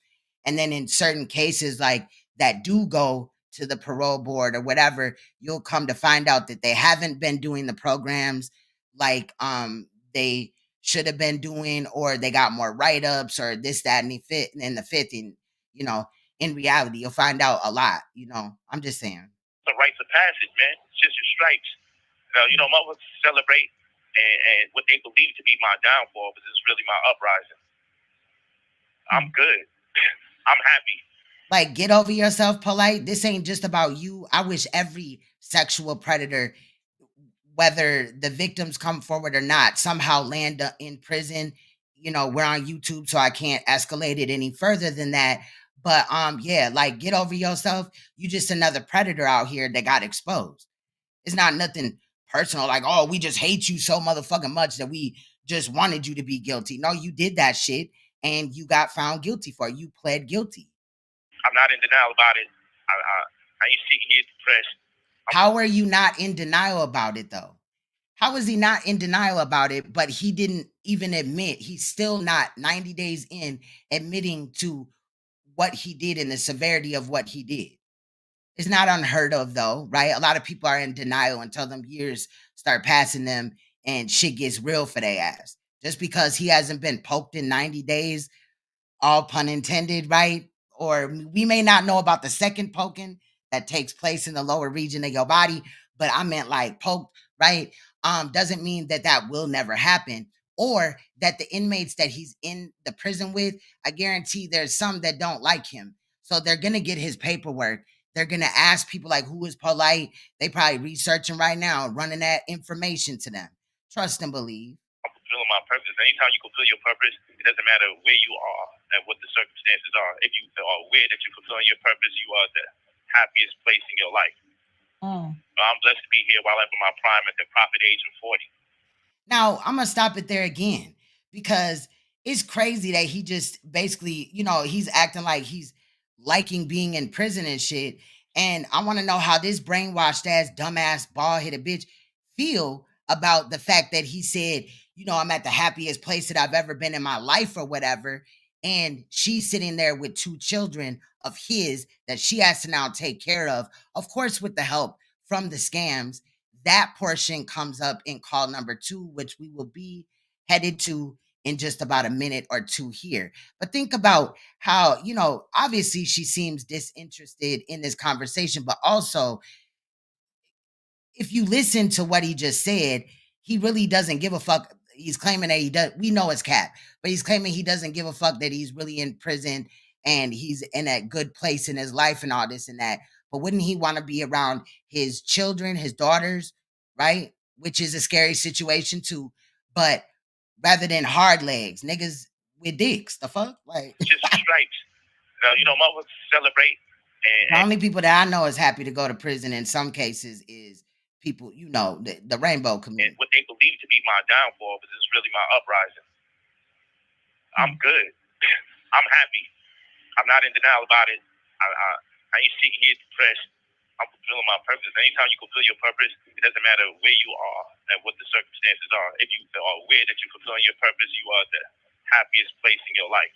and then in certain cases like that do go to the parole board or whatever, you'll come to find out that they haven't been doing the programs like they should have been doing, or they got more write-ups or this, that, and the fifth. And in reality, you'll find out a lot. I'm just saying. the rites of passage, man. It's just your stripes. Motherfuckers celebrate and what they believe to be my downfall, but it's really my uprising. I'm good. I'm happy. Like, get over yourself, Polight. This ain't just about you. I wish every sexual predator, whether the victims come forward or not, somehow land in prison. We're on YouTube, so I can't escalate it any further than that. But yeah, like, get over yourself. You just another predator out here that got exposed. It's not nothing personal, like, oh, we just hate you so motherfucking much that we just wanted you to be guilty. No, you did that shit and you got found guilty for it. You pled guilty. I'm not in denial about it. I ain't seeking his depression. How are you not in denial about it, though? How is he not in denial about it, but he didn't even admit? He's still not 90 days in admitting to what he did and the severity of what he did. It's not unheard of, though, right? A lot of people are in denial until them years start passing them and shit gets real for their ass. Just because he hasn't been poked in 90 days, all pun intended, right? Or we may not know about the second poking that takes place in the lower region of your body, but I meant like poked, right? Doesn't mean that will never happen, or that the inmates that he's in the prison with, I guarantee there's some that don't like him. So they're going to get his paperwork. They're going to ask people like, who is Polight? They probably researching right now, running that information to them. Trust and believe. I'm fulfilling my purpose. Anytime you fulfill your purpose, it doesn't matter where you are and what the circumstances are. If you are aware that you're fulfilling your purpose, you are the happiest place in your life. So I'm blessed to be here while I'm in my prime at the prophet age of 40. Now, I'm going to stop it there again, because it's crazy that he just basically, he's acting like he's liking being in prison and shit. And I want to know how this brainwashed ass, dumbass, bald-headed bitch feel about the fact that he said, I'm at the happiest place that I've ever been in my life or whatever. And she's sitting there with 2 children of his that she has to now take care of course, with the help from the scams. That portion comes up in call number 2, which we will be headed to in just about a minute or 2 here. But think about how, obviously she seems disinterested in this conversation, but also if you listen to what he just said, he really doesn't give a fuck. he's claiming that he does. We know it's cap, but he's claiming he doesn't give a fuck that he's really in prison and he's in a good place in his life and all this and that. But wouldn't he want to be around his children, his daughters, right? Which is a scary situation too. But rather than hard legs, niggas with dicks, the fuck, like just stripes. You know, motherfuckers celebrate. the only people that I know is happy to go to prison in some cases is people, you know, the rainbow community. And what they believe to be my downfall, but this is really my uprising. I'm good. I'm happy. I'm not in denial about it. I ain't sitting here depressed. I'm fulfilling my purpose. Anytime you fulfill your purpose, it doesn't matter where you are and what the circumstances are. If you are aware that you're fulfilling your purpose, you are the happiest place in your life.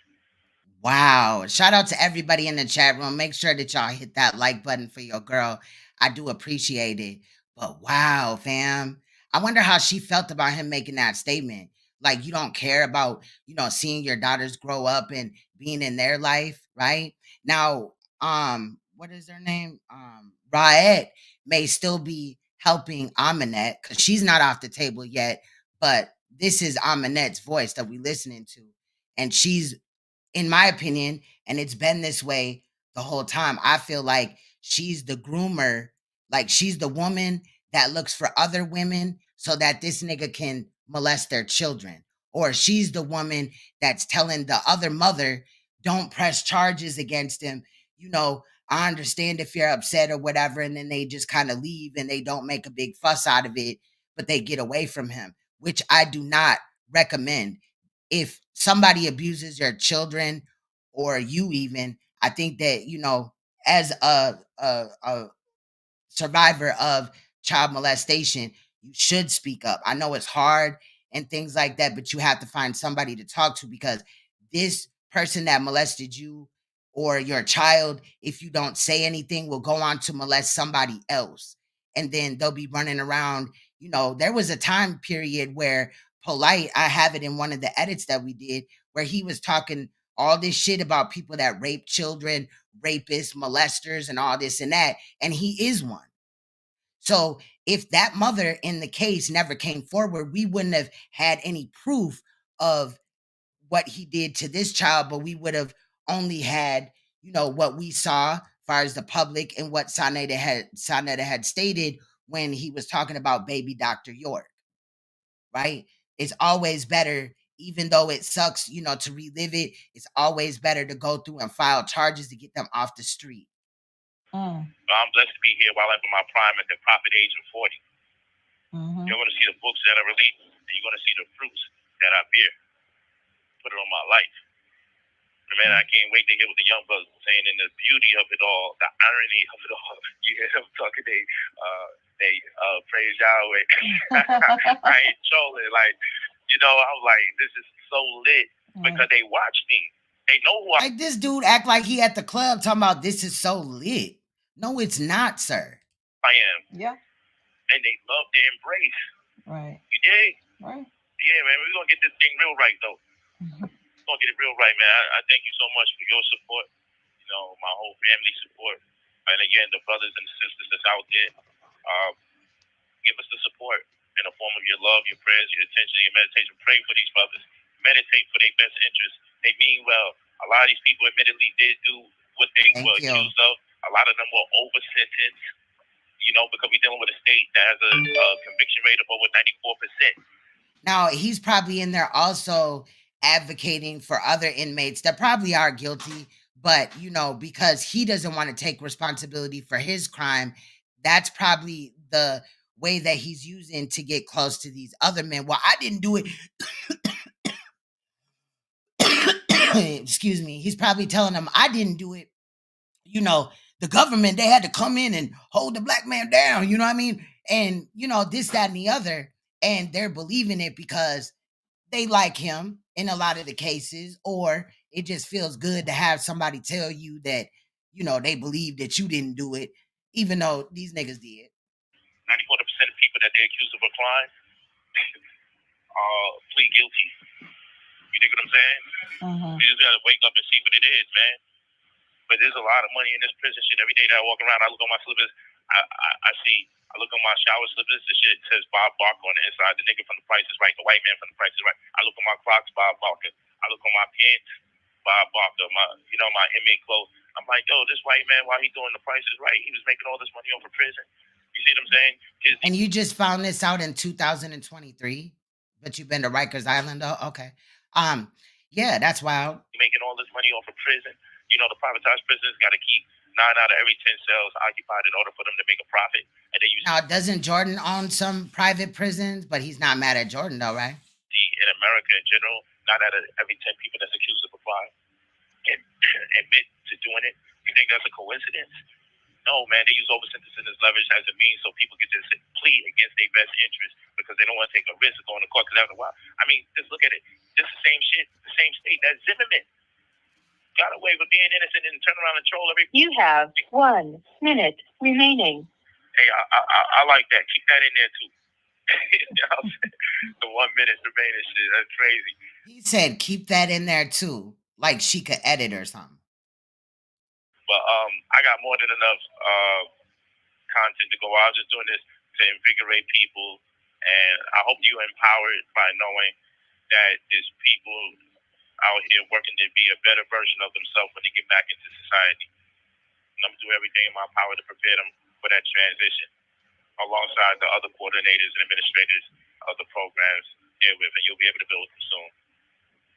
Wow. Shout out to everybody in the chat room. Make sure that y'all hit that like button for your girl. I do appreciate it. But wow, fam. I wonder how she felt about him making that statement. Like, you don't care about, you know, seeing your daughters grow up and being in their life, right? Now, what is her name? Raed may still be helping Aminette because she's not off the table yet, but this is Aminette's voice that we listening to. And she's, in my opinion, and it's been this way the whole time, I feel like she's the groomer, like she's the woman that looks for other women so that this nigga can molest their children. Or she's the woman that's telling the other mother, don't press charges against him. You know, I understand if you're upset or whatever, and then they just kind of leave and they don't make a big fuss out of it, but they get away from him, which I do not recommend. If somebody abuses your children or you even, I think that, you know, as a survivor of child molestation, you should speak up. I know it's hard and things like that, but you have to find somebody to talk to because this person that molested you or your child, if you don't say anything, will go on to molest somebody else. And then they'll be running around. You know, there was a time period where Polight, I have it in one of the edits that we did, where he was talking all this shit about people that rape children, rapists, molesters, and all this and that. And he is one. So if that mother in the case never came forward, we wouldn't have had any proof of what he did to this child, but we would have only had, you know, what we saw as far as the public and what Saneter had stated when he was talking about baby Dr. York, right? It's always better, even though it sucks, you know, to relive it, it's always better to go through and file charges to get them off the street. I'm blessed to be here while I'm in my prime at the prophet age of 40. You're going to see the books that are released, and you're going to see the fruits that I bear. Put it on my life. And man, I can't wait to hear what the young brothers are saying and the beauty of it all, the irony of it all. You hear them talking, they praise Yahweh. I ain't trolling. Like, you know, I'm like, this is so lit because they watch me. They know who Like, this dude act like he at the club talking about this is so lit. No, it's not, sir. I am. Yeah. And they love the embrace. Right. You dig? Right. Yeah, man, we're going to get this thing real right, though. We're going to get it real right, man. I thank you so much for your support, you know, my whole family support. And again, the brothers and sisters that's out there, give us the support in the form of your love, your prayers, your attention, your meditation. Pray for these brothers. Meditate for their best interests. They mean well. A lot of these people admittedly did do what they were accused of. A lot of them were over sentenced, you know, because we're dealing with a state that has a conviction rate of over 94%. Now, he's probably in there also advocating for other inmates that probably are guilty, but, you know, because he doesn't want to take responsibility for his crime, that's probably the way that he's using to get close to these other men. Well, I didn't do it. Excuse me. He's probably telling them, I didn't do it. You know, the government, they had to come in and hold the black man down. You know what I mean? And, you know, this, that, and the other. And they're believing it because they like him in a lot of the cases, or it just feels good to have somebody tell you that, you know, they believe that you didn't do it, even though these niggas did. 94% of people that they accuse of a crime plead guilty. You dig what I'm saying? You just gotta wake up and see what it is, man. But there's a lot of money in this prison shit. Every day that I walk around, I look on my slippers. I see. I look on my shower slippers. The shit says Bob Barker on the inside. The nigga from The Price is Right. The white man from The Price is Right. I look on my Crocs, Bob Barker. I look on my pants, Bob Barker. My inmate clothes. I'm like, yo, this white man, while he doing The Price is Right, he was making all this money off of prison. You see what I'm saying? And you just found this out in 2023, but you've been to Rikers Island, though. Okay. Yeah, that's wild. Making all this money off of prison. You know, the privatized prisons got to keep 9 out of every 10 cells occupied in order for them to make a profit. And they use now, doesn't Jordan own some private prisons? But he's not mad at Jordan, though, right? In America in general, 9 out of every 10 people that's accused of a crime and admit to doing it. You think that's a coincidence? No, man. They use oversentencing as leverage as a means so people can just plead against their best interest because they don't want to take a risk of going to court. Because after a while, I mean, just look at it. This is the same shit, the same state that Zimmerman got away with being innocent and turn around and troll every. You have 1 minute remaining. Hey, I like that. Keep that in there too. The 1 minute remaining shit. That's crazy. He said keep that in there too, like she could edit or something. But I got more than enough content to go out. I'm just doing this to invigorate people, and I hope you're empowered by knowing that there's people out here working to be a better version of themselves when they get back into society. And I'm gonna do everything in my power to prepare them for that transition, alongside the other coordinators and administrators of the programs here with, and you'll be able to build them soon.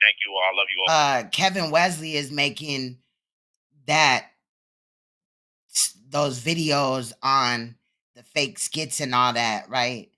Thank you all. I love you all. Kevin Wesley is making those videos on the fake skits and all that, right?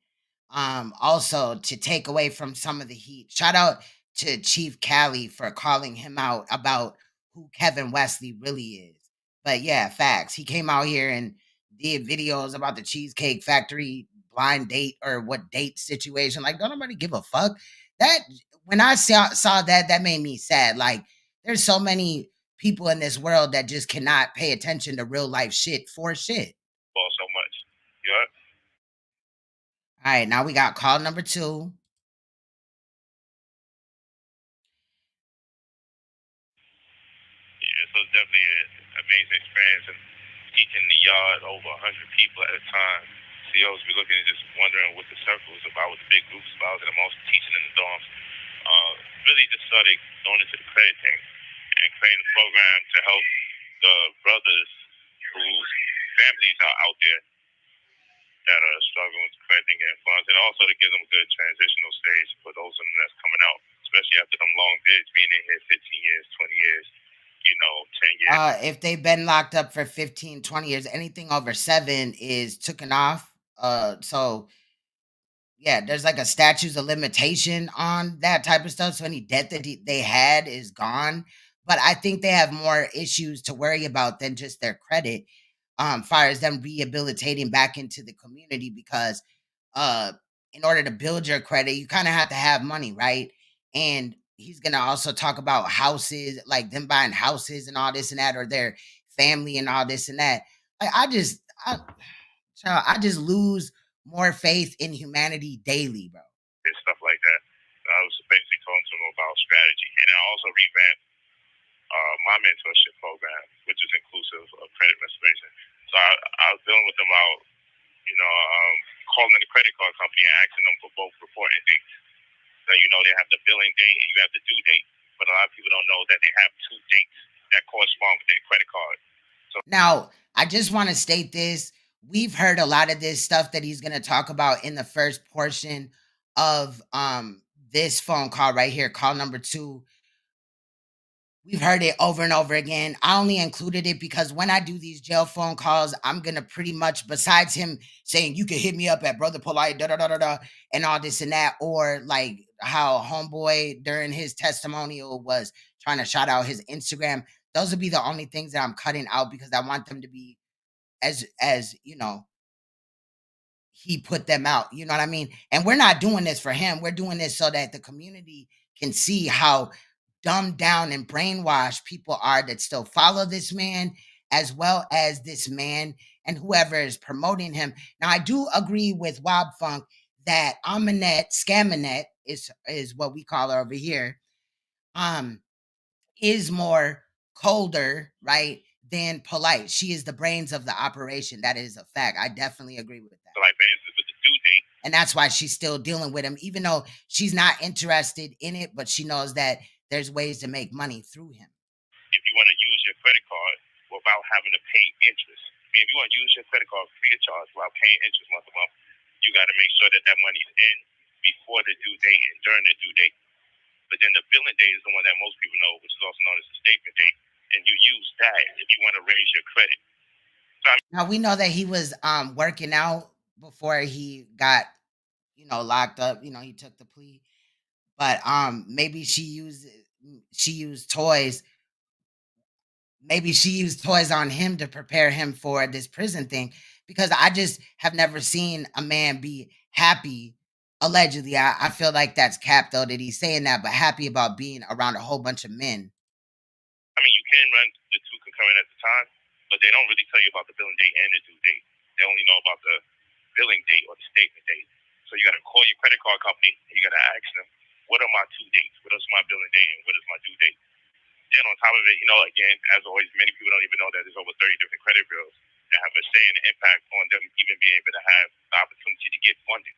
Also to take away from some of the heat. Shout out to Chief Cali for calling him out about who Kevin Wesley really is. But yeah, facts. He came out here and did videos about the Cheesecake Factory blind date or what date situation. Like, don't nobody give a fuck. That when I saw that, that made me sad. Like, there's so many people in this world that just cannot pay attention to real life shit for shit. Well, so much. Yeah. All right, now we got call number 2. Yeah, so it's definitely an amazing experience, and teaching the yard over 100 people at a time. CEOs be looking and just wondering what the circle is about, what the big group is about, and I'm also teaching in the dorms. Really just started going into the credit thing and creating a program to help the brothers whose families are out there that are struggling with crediting and funds, and also to give them a good transitional stage for those of them that's coming out, especially after them long bids, being in here 15 years, 20 years, 10 years. If they've been locked up for 15, 20 years, anything over 7 is taken off. So yeah, there's like a statute of limitation on that type of stuff. So any debt that they had is gone. But I think they have more issues to worry about than just their credit, far as them rehabilitating back into the community, because in order to build your credit, you kind of have to have money, right? And he's gonna also talk about houses, like them buying houses and all this and that, or their family and all this and that. Like I just lose more faith in humanity daily, bro. And stuff like that. I was basically talking to him about strategy, and I also revamped my mentorship program, which is inclusive of credit restoration. So I was dealing with them about, calling the credit card company and asking them for both reporting dates. So, they have the billing date and you have the due date, but a lot of people don't know that they have 2 dates that correspond with their credit card. So now, I just want to state this. We've heard a lot of this stuff that he's going to talk about in the first portion of this phone call right here, call number 2. We've heard it over and over again. I only included it because when I do these jail phone calls, I'm going to pretty much, besides him saying, you can hit me up at Brother Polight, and all this and that, or like how Homeboy during his testimonial was trying to shout out his Instagram. Those would be the only things that I'm cutting out because I want them to be as he put them out. You know what I mean? And we're not doing this for him. We're doing this so that the community can see how dumbed down and brainwashed people are that still follow this man, as well as this man and whoever is promoting him. Now, I do agree with Wob Funk that Aminette, Scaminette is what we call her over here, is more colder, right, than Polight. She is the brains of the operation. That is a fact. I definitely agree with that. So like, for instance, with the due date, And that's why she's still dealing with him, even though she's not interested in it, but she knows that there's ways to make money through him. if you want to use your credit card without having to pay interest, I mean, if you want to use your credit card free of charge without paying interest month to month, you got to make sure that that money's in before the due date and during the due date. But then the billing date is the one that most people know, which is also known as the statement date, and you use that if you want to raise your credit. Now we know that he was working out before he got, locked up. He took the plea. But maybe she used toys. Maybe she used toys on him to prepare him for this prison thing, because I just have never seen a man be happy. Allegedly, I feel like that's cap though that he's saying that, but happy about being around a whole bunch of men. I mean, you can run the two concurrent at the time, but they don't really tell you about the billing date and the due date. They only know about the billing date or the statement date. So you got to call your credit card company and you got to ask them, what are my two dates? What is my billing date and what is my due date? Then on top of it, again, as always, many people don't even know that there's over 30 different credit bureaus that have a say and an impact on them even being able to have the opportunity to get funding.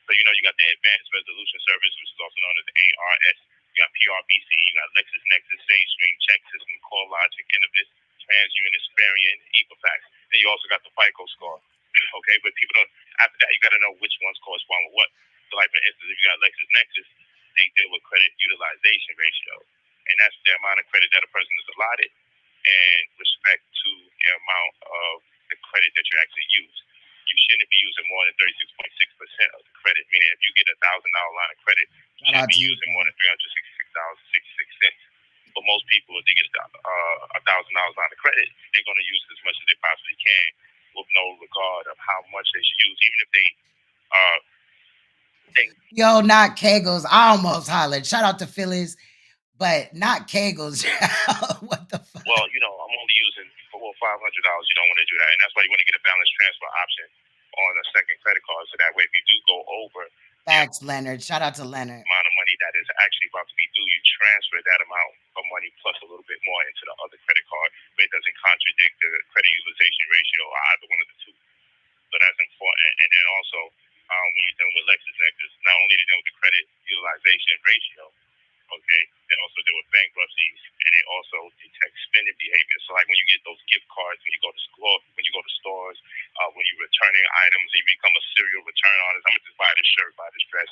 So, you got the Advanced Resolution Service, which is also known as the ARS. You got PRBC, you got LexisNexis, SageStream, Check System, CoreLogic, Innovis, TransUnion, Experian, Equifax. Then you also got the FICO score. Okay, but people don't, after that, you got to know which ones correspond with what. So, like, for instance, if you got LexisNexis, they deal with credit utilization ratio. And that's the amount of credit that a person is allotted in respect to the amount of the credit that you actually use. You shouldn't be using more than 36.6% of the credit, meaning if you get $1,000 line of credit, you shouldn't be using more than $366.66. But most people, if they get $1,000 line of credit, they're going to use it as much as they possibly can with no regard of how much they should use, even if they Yo, not Kegels. I almost hollered. Shout out to Phyllis. But not Kegels. What the fuck? Well, I'm only using for $500. You don't want to do that. And that's why you want to get a balance transfer option on a second credit card. So that way, if you do go over Facts, Leonard. Shout out to Leonard. amount of money that is actually about to be due, you transfer that amount of money plus a little bit more into the other credit card, but it doesn't contradict the credit utilization ratio or either one of the two. So that's important. And then also, when you're dealing with LexisNexis, not only are they dealing with the credit utilization ratio, okay, they also deal with bankruptcies, and they also detect spending behavior. So like when you get those gift cards, when you go to school, when you go to stores, when you're returning items, and you become a serial return artist, I'm gonna just buy this shirt, buy this dress,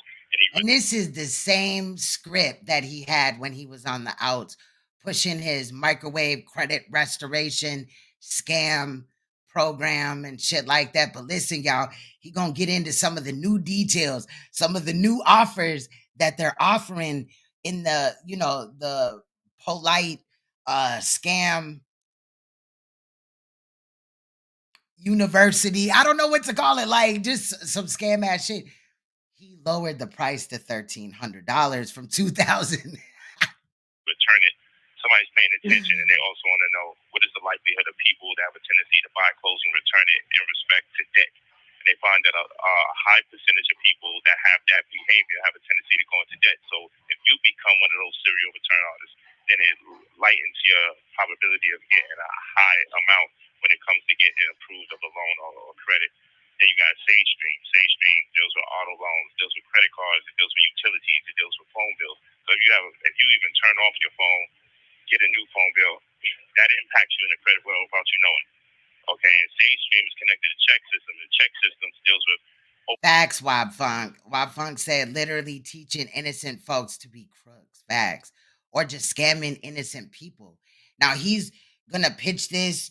and this is the same script that he had when he was on the outs, pushing his microwave credit restoration scam program and shit like that. But listen, y'all, he gonna get into some of the new details, some of the new offers that they're offering in the, the Polight scam university. I don't know what to call it, like just some scam ass shit. He lowered the price to $1,300 from $2,000. Return it. Somebody's paying attention, and they also want to know what is the likelihood of people that have a tendency to buy clothes and return it in respect to debt. And they find that a high percentage of people that have that behavior have a tendency to go into debt. So if you become one of those serial return artists, then it lightens your probability of getting a high amount when it comes to getting approved of a loan or credit. Then you got SageStream. SageStream deals with auto loans, deals with credit cards, it deals with utilities, it deals with phone bills. So if you even turn off your phone, get a new phone bill, that impacts you in the credit world without you knowing. Okay, and SageStream is connected to Check System, and Check Systems deals with Facts, Wab Funk. Wab Funk said literally teaching innocent folks to be crooks. Facts. Or just scamming innocent people. Now he's gonna pitch this,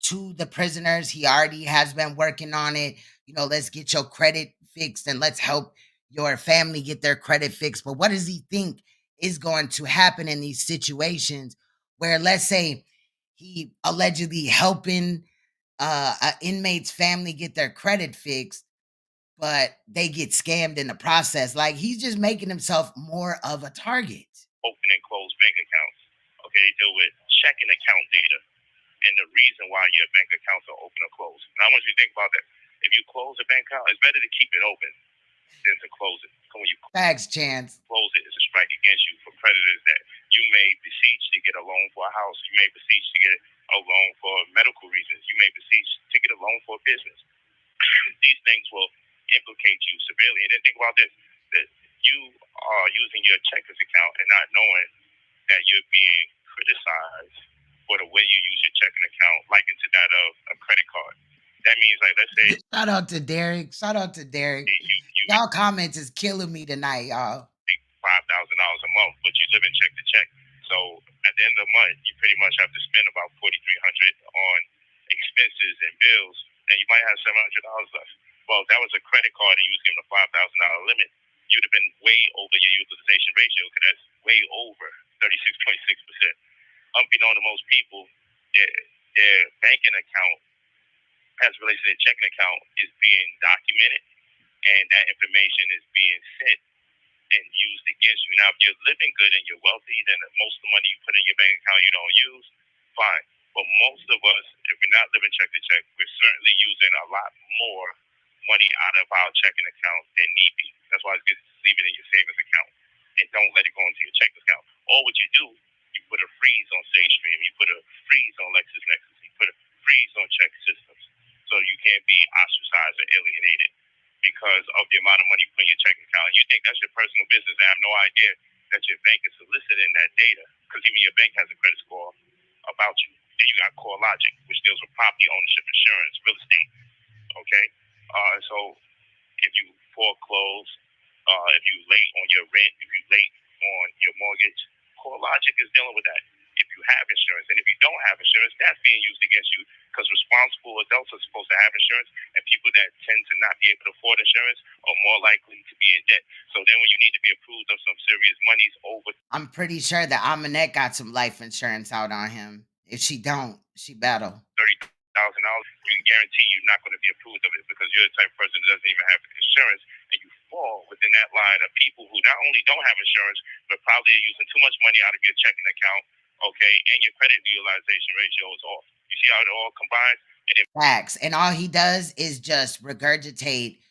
to the prisoners. He already has been working on it. Let's get your credit fixed and let's help your family get their credit fixed. But what does he think is going to happen in these situations where, let's say, he allegedly helping an inmate's family get their credit fixed, but they get scammed in the process? Like, he's just making himself more of a target. Open and close bank accounts. Okay, they deal with checking account data and the reason why your bank accounts are open or closed. Now, I want you to think about that. If you close a bank account, it's better to keep it open than to close it. So when you Facts, Chance. Close it, it's a strike against you for creditors that you may beseech to get a loan for a house. You may beseech to get a loan for medical reasons. You may beseech to get a loan for a business. These things will implicate you severely. And then think about this, that you are using your checkers account and not knowing that you're being criticized for the way you use your checking account, likened to that of a credit card. That means, like, let's say Shout out to Derek. Shout out to Derek. Y'all comments is killing me tonight, y'all. make $5,000 a month, but you live in check to check. So at the end of the month, you pretty much have to spend about $4,300 on expenses and bills, and you might have $700 left. Well, if that was a credit card and you was given a $5,000 limit, you'd have been way over your utilization ratio, because that's way over 36.6%. Unbeknown to most people, their banking account, as it relates to their checking account, is being documented, and that information is being sent and used against you. Now, if you're living good and you're wealthy, then most of the money you put in your bank account you don't use, fine. But most of us, if we're not living check to check, we're certainly using a lot more money out of our checking account than need be. That's why it's good to leave it in your savings account and don't let it go into your checking account. Or what you do, you put a freeze on SafeStream, you put a freeze on LexisNexis, you put a freeze on check systems, so you can't be ostracized or alienated because of the amount of money you put in your checking account. You think that's your personal business, and I have no idea that your bank is soliciting that data, because even your bank has a credit score about you. Then you got CoreLogic, which deals with property ownership, insurance, real estate. Okay, so if you foreclose, if you late on your rent, if you late on your mortgage, CoreLogic is dealing with that. If you have insurance, and if you don't have insurance, that's being used against you, because responsible adults are supposed to have insurance, and people that tend to not be able to afford insurance are more likely to be in debt. So then when you need to be approved of some serious monies over, I'm pretty sure that Aminette got some life insurance out on him. If she don't, she battle. $30,000, you can guarantee you're not going to be approved of it, because you're the type of person that doesn't even have insurance, and you fall within that line of people who not only don't have insurance, but probably are using too much money out of your checking account, okay, and your credit utilization ratio is off. You see how it all combines? And if Facts. And all he does is just regurgitate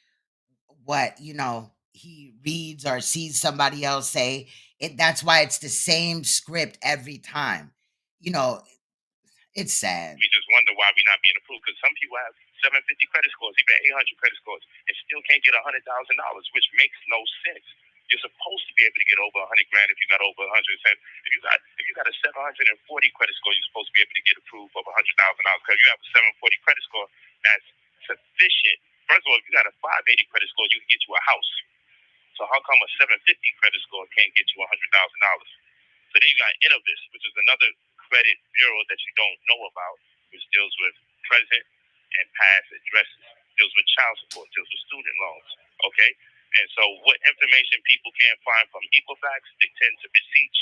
what, he reads or sees somebody else say. That's why it's the same script every time. It's sad. we just wonder why we're not being approved, because some people have 750 credit scores, even 800 credit scores, and still can't get $100,000, which makes no sense. You're supposed to be able to get over 100 grand if you got over 100. If you got a 740 credit score, you're supposed to be able to get approved of $100,000. Because you have a 740 credit score, that's sufficient. First of all, if you got a 580 credit score, you can get you a house. So how come a 750 credit score can't get you $100,000? So then you got Idolizes, which is another credit bureau that you don't know about, which deals with present and past addresses, deals with child support, deals with student loans. Okay? And so what information people can't find from Equifax, they tend to beseech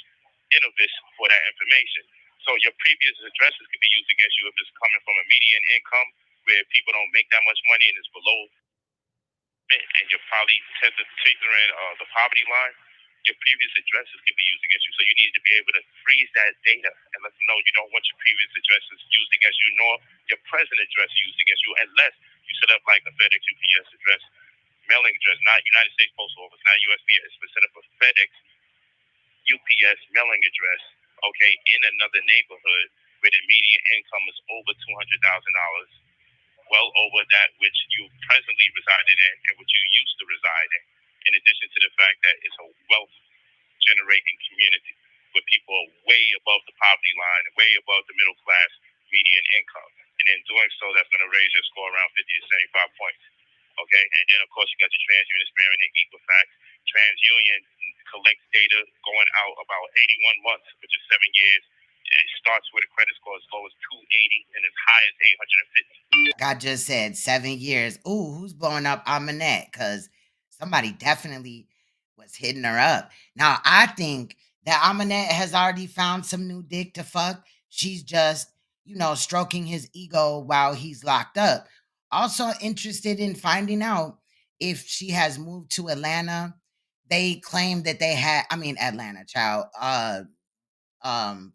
Idolizes for that information. So your previous addresses could be used against you if it's coming from a median income where people don't make that much money and it's below, and you're probably teetering the poverty line. Your previous addresses can be used against you. So you need to be able to freeze that data and let them know you don't want your previous addresses used against you, nor your present address used against you, unless you set up like a FedEx UPS address, mailing address, not United States Postal Office, not USPS, but set up a FedEx UPS mailing address, okay, in another neighborhood where the median income is over $200,000, well over that which you presently resided in and which you used to reside in addition to the fact that it's a wealth generating community where people are way above the poverty line, way above the middle class median income. And in doing so, that's going to raise your score around 50 to 75 points. Okay? And then, of course, you got your TransUnion Experian and Equifax. TransUnion collects data going out about 81 months, which is 7 years. It starts with a credit score as low as 280 and as high as 850. God just said 7 years. Ooh, who's blowing up Aminette? Because somebody definitely was hitting her up. Now, I think that Aminette has already found some new dick to fuck. She's just, stroking his ego while he's locked up. Also interested in finding out if she has moved to Atlanta. They claim that they had, Atlanta, child,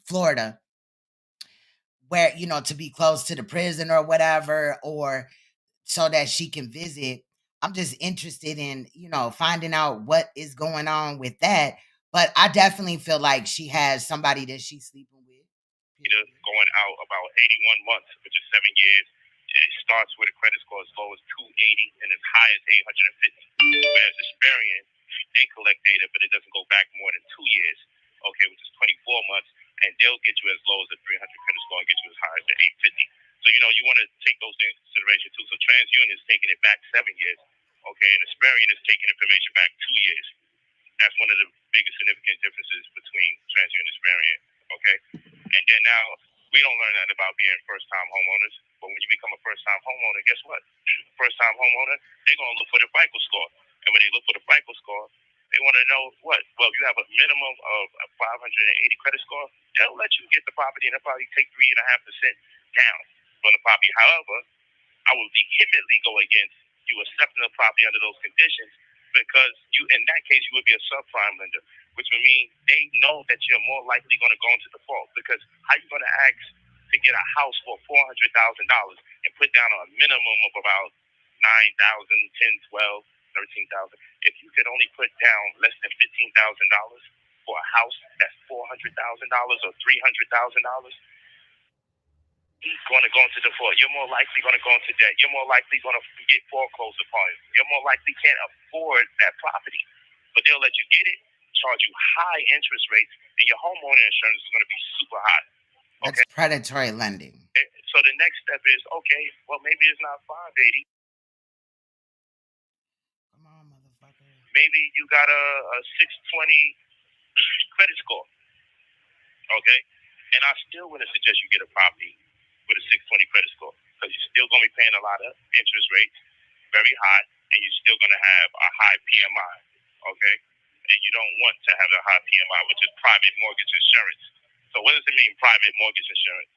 Florida, where, to be close to the prison or whatever, or so that she can visit. I'm just interested in, finding out what is going on with that. But I definitely feel like she has somebody that she's sleeping with. either going out about 81 months, which is 7 years. It starts with a credit score as low as 280 and as high as 850. Whereas Experian, they collect data, but it doesn't go back more than 2 years, okay, which is 24 months, and they'll get you as low as a 300 credit score and get you as high as the 850. So, you want to take those things into consideration too. So TransUnion is taking it back 7 years, okay, and Experian is taking information back 2 years. That's one of the biggest significant differences between TransUnion and Experian, okay? And then now, we don't learn nothing about being first-time homeowners, but when you become a first-time homeowner, guess what? First-time homeowner, they're going to look for the FICO score. And when they look for the FICO score, they want to know what? Well, you have a minimum of a 580 credit score, they'll let you get the property and they'll probably take 3.5% down on the property. However, I will vehemently go against you accepting the property under those conditions because in that case, you would be a subprime lender, which would mean they know that you're more likely going to go into default because how are you going to ask to get a house for $400,000 and put down a minimum of about 9,000, 10, 12, 13,000 if you could only put down less than $15,000 for a house that's $400,000 or $300,000? He's going to go into default. You're more likely going to go into debt. You're more likely going to get foreclosed upon. You're more likely can't afford that property. But they'll let you get it, charge you high interest rates, and your homeowner insurance is going to be super high. Okay? That's predatory lending. So the next step is, okay, well, maybe it's not 580. Come on, motherfucker. Maybe you got a 620 credit score. Okay? And I still wouldn't suggest you get a property with a 620 credit score because you're still going to be paying a lot of interest rates, very high, and you're still going to have a high PMI, okay? And you don't want to have a high PMI, which is private mortgage insurance. So what does it mean, private mortgage insurance?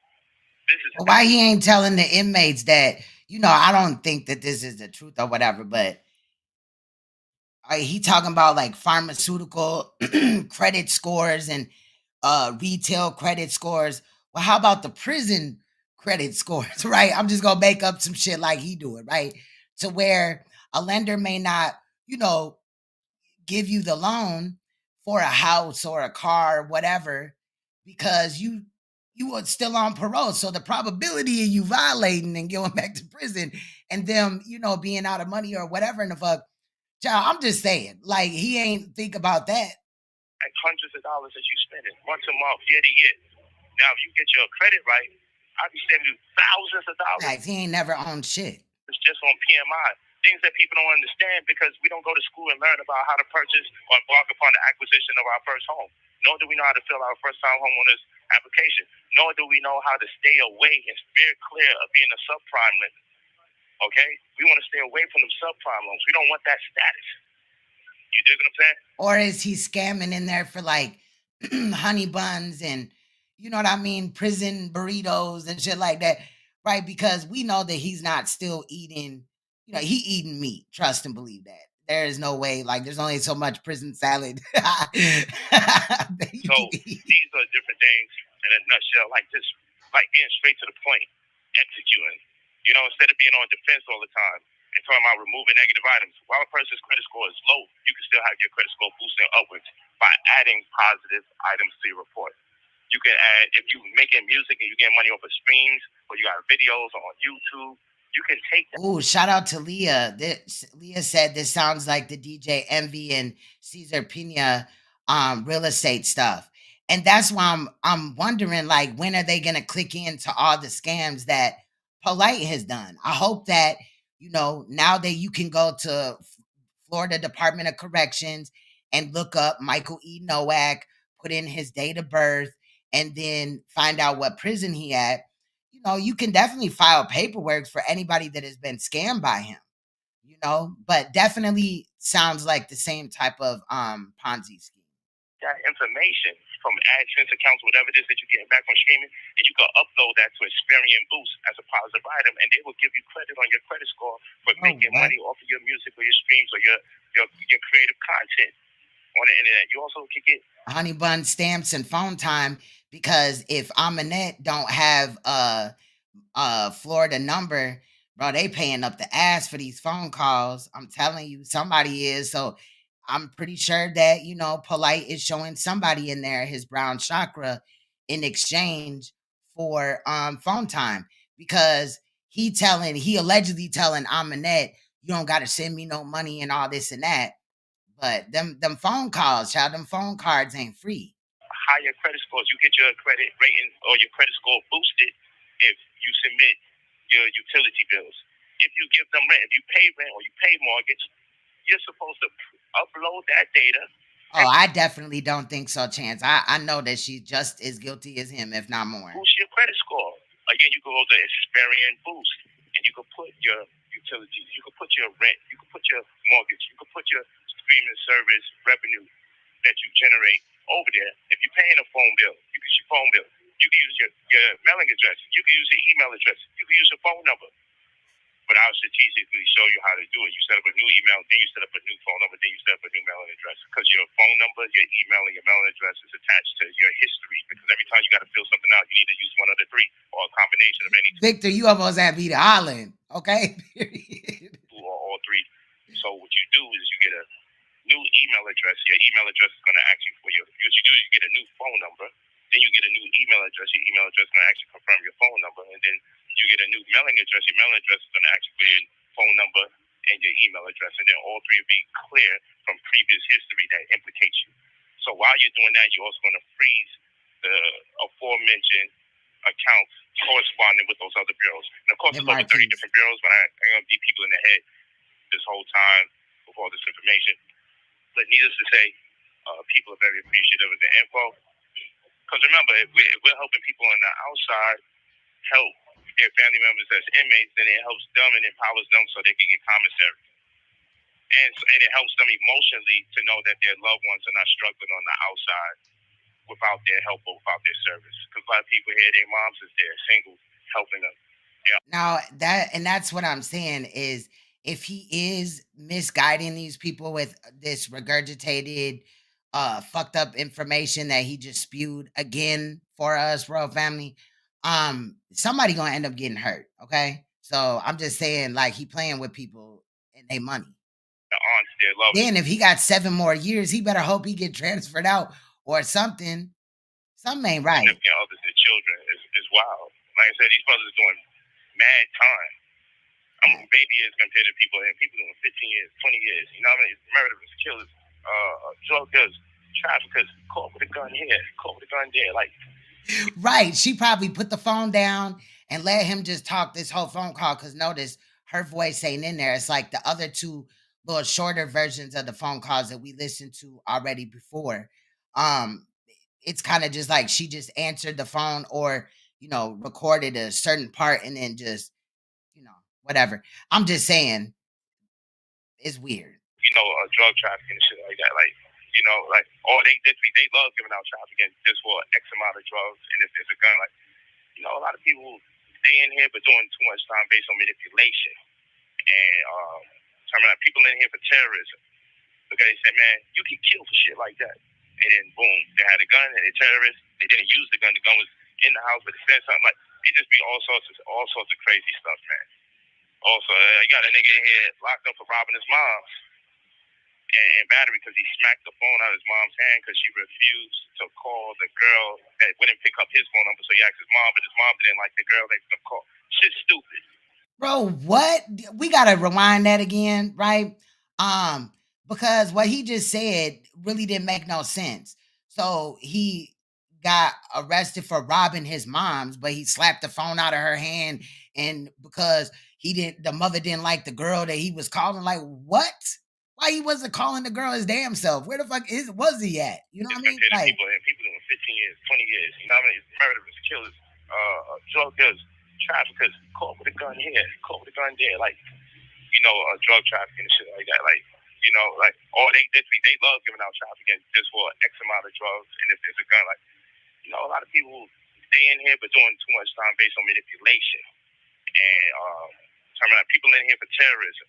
Well, why he ain't telling the inmates that, I don't think that this is the truth or whatever, but he talking about like pharmaceutical credit scores and retail credit scores. Well, how about the prison credit scores, right? I'm just gonna make up some shit like he do it, right? To where a lender may not, give you the loan for a house or a car or whatever because you are still on parole. So the probability of you violating and going back to prison and them, being out of money or whatever in the fuck, child, I'm just saying, like, he ain't think about that. Like hundreds of dollars that you spending month to month, year to year. Now, if you get your credit right, I'll be saving you thousands of dollars. Guys, he ain't never owned shit. It's just on PMI. Things that people don't understand because we don't go to school and learn about how to purchase or embark upon the acquisition of our first home. Nor do we know how to fill out a first-time homeowner's application. Nor do we know how to stay away and steer clear of being a subprime lender. Okay? We want to stay away from them subprime loans. We don't want that status. You dig what I'm saying? Or is he scamming in there for like honey buns and, you know what I mean, prison burritos and shit like that, right? Because we know that he's not still eating, he eating meat. Trust and believe that. There is no way, like, there's only so much prison salad. So these are different things in a nutshell, like this, like being straight to the point, executing. Instead of being on defense all the time and talking about removing negative items. While a person's credit score is low, you can still have your credit score boosting upwards by adding positive items to your report. You can add, if you're making music and you get money off of streams, or you got videos on YouTube, you can take that. Oh, shout out to Leah. Leah said this sounds like the DJ Envy and Cesar Pina real estate stuff. And that's why I'm wondering, like, when are they gonna click into all the scams that Polight has done? I hope that, now that you can go to Florida Department of Corrections and look up Michael E. Nowak, put in his date of birth, and then find out what prison he at, you can definitely file paperwork for anybody that has been scammed by him, but definitely sounds like the same type of Ponzi scheme. That information from AdSense accounts, whatever it is that you're getting back from streaming, and you can upload that to Experian Boost as a positive item, and they will give you credit on your credit score for making money off of your music or your streams or your creative content on the internet. You also can get honey bun stamps and phone time, because if Aminette don't have a Florida number, bro, they paying up the ass for these phone calls. I'm telling you, somebody is. So I'm pretty sure that, Polight is showing somebody in there his brown chakra in exchange for phone time because he allegedly telling Aminette, you don't gotta send me no money and all this and that. But them phone calls, child, them phone cards ain't free. Higher credit scores, you get your credit rating or your credit score boosted if you submit your utility bills. If you give them rent, if you pay rent or you pay mortgage, you're supposed to upload that data. Oh, I definitely don't think so, Chance. I know that she's just as guilty as him, if not more. Boost your credit score. Again, you go to Experian Boost, and you can put your utilities, you can put your rent, you can put your mortgage, you can put your streaming service revenue that you generate over there. If you're paying a phone bill, you can use your phone bill. You can use your mailing address. You can use your email address. You can use your phone number. But I'll strategically show you how to do it. You set up a new email, then you set up a new phone number, then you set up a new mailing address. Because your phone number, your email, and your mailing address is attached to your history. Because every time you got to fill something out, you need to use one of the three or a combination of any two. Victor, you almost had me to Holland, okay? Or all three. So what you do is you get a new email address. Your email address is going to ask you for what you do is you get a new phone number. Then you get a new email address. Your email address is going to actually confirm your phone number. And then you get a new mailing address. Your mailing address is going to ask you for your phone number and your email address. And then all three will be clear from previous history that implicates you. So while you're doing that, you're also going to freeze the aforementioned accounts corresponding with those other bureaus. And of course, there's over 30 different bureaus, but I ain't going to beat people in the head this whole time with all this information. But needless to say, people are very appreciative of the info. Because remember, if we're helping people on the outside help their family members as inmates, then it helps them and empowers them so they can get commissary. And it helps them emotionally to know that their loved ones are not struggling on the outside without their help or without their service. Because a lot of people here, their moms is there, single, helping them. Yeah. Now, that's what I'm saying is if he is misguiding these people with this regurgitated fucked up information that he just spewed again for us, royal family, somebody gonna end up getting hurt. Okay, so I'm just saying, like, he playing with people and their money. Then if he got 7 more years, he better hope he get transferred out or something. Something ain't right. Others, their children is wild. Like I said, these brothers are doing mad time. Baby is compared to people doing 15 years, 20 years. You know what I mean? Murderers, killers, drug dealers, traffickers, caught with a gun here, caught with a gun there. Like, right. She probably put the phone down and let him just talk this whole phone call. Because notice her voice ain't in there. It's like the other two little shorter versions of the phone calls that we listened to already before. It's kind of just like she just answered the phone or, recorded a certain part and then just, whatever. I'm just saying, it's weird. Drug trafficking and shit like that. Like, they love giving out trafficking just for X amount of drugs. And if there's a gun, like, a lot of people stay in here but doing too much time based on manipulation. And people in here for terrorism. Okay, they said, man, you can kill for shit like that. And then boom, they had a gun and they're terrorists. They didn't use the gun. The gun was in the house, but they said something like it just be all sorts of crazy stuff, man. Also, I got a nigga in here locked up for robbing his mom and battery because he smacked the phone out of his mom's hand because she refused to call the girl that wouldn't pick up his phone number. So he asked his mom, but his mom didn't like the girl that he called. Shit's stupid. Bro, what? We gotta rewind that again, right? Because what he just said really didn't make no sense. So he got arrested for robbing his mom's, but he slapped the phone out of her hand, and because the mother didn't like the girl that he was calling. Like, what? Why he wasn't calling the girl his damn self? Where the fuck was he at? You know what I mean? Like, people doing 15 years, 20 years. You know what I mean? Murderers, killers, drug dealers, traffickers, caught with a gun here, caught with a gun there. Like, drug trafficking and shit like that. Like, they love giving out trafficking just for X amount of drugs. And if there's a gun, like, a lot of people stay in here but doing too much time based on manipulation. And people in here for terrorism.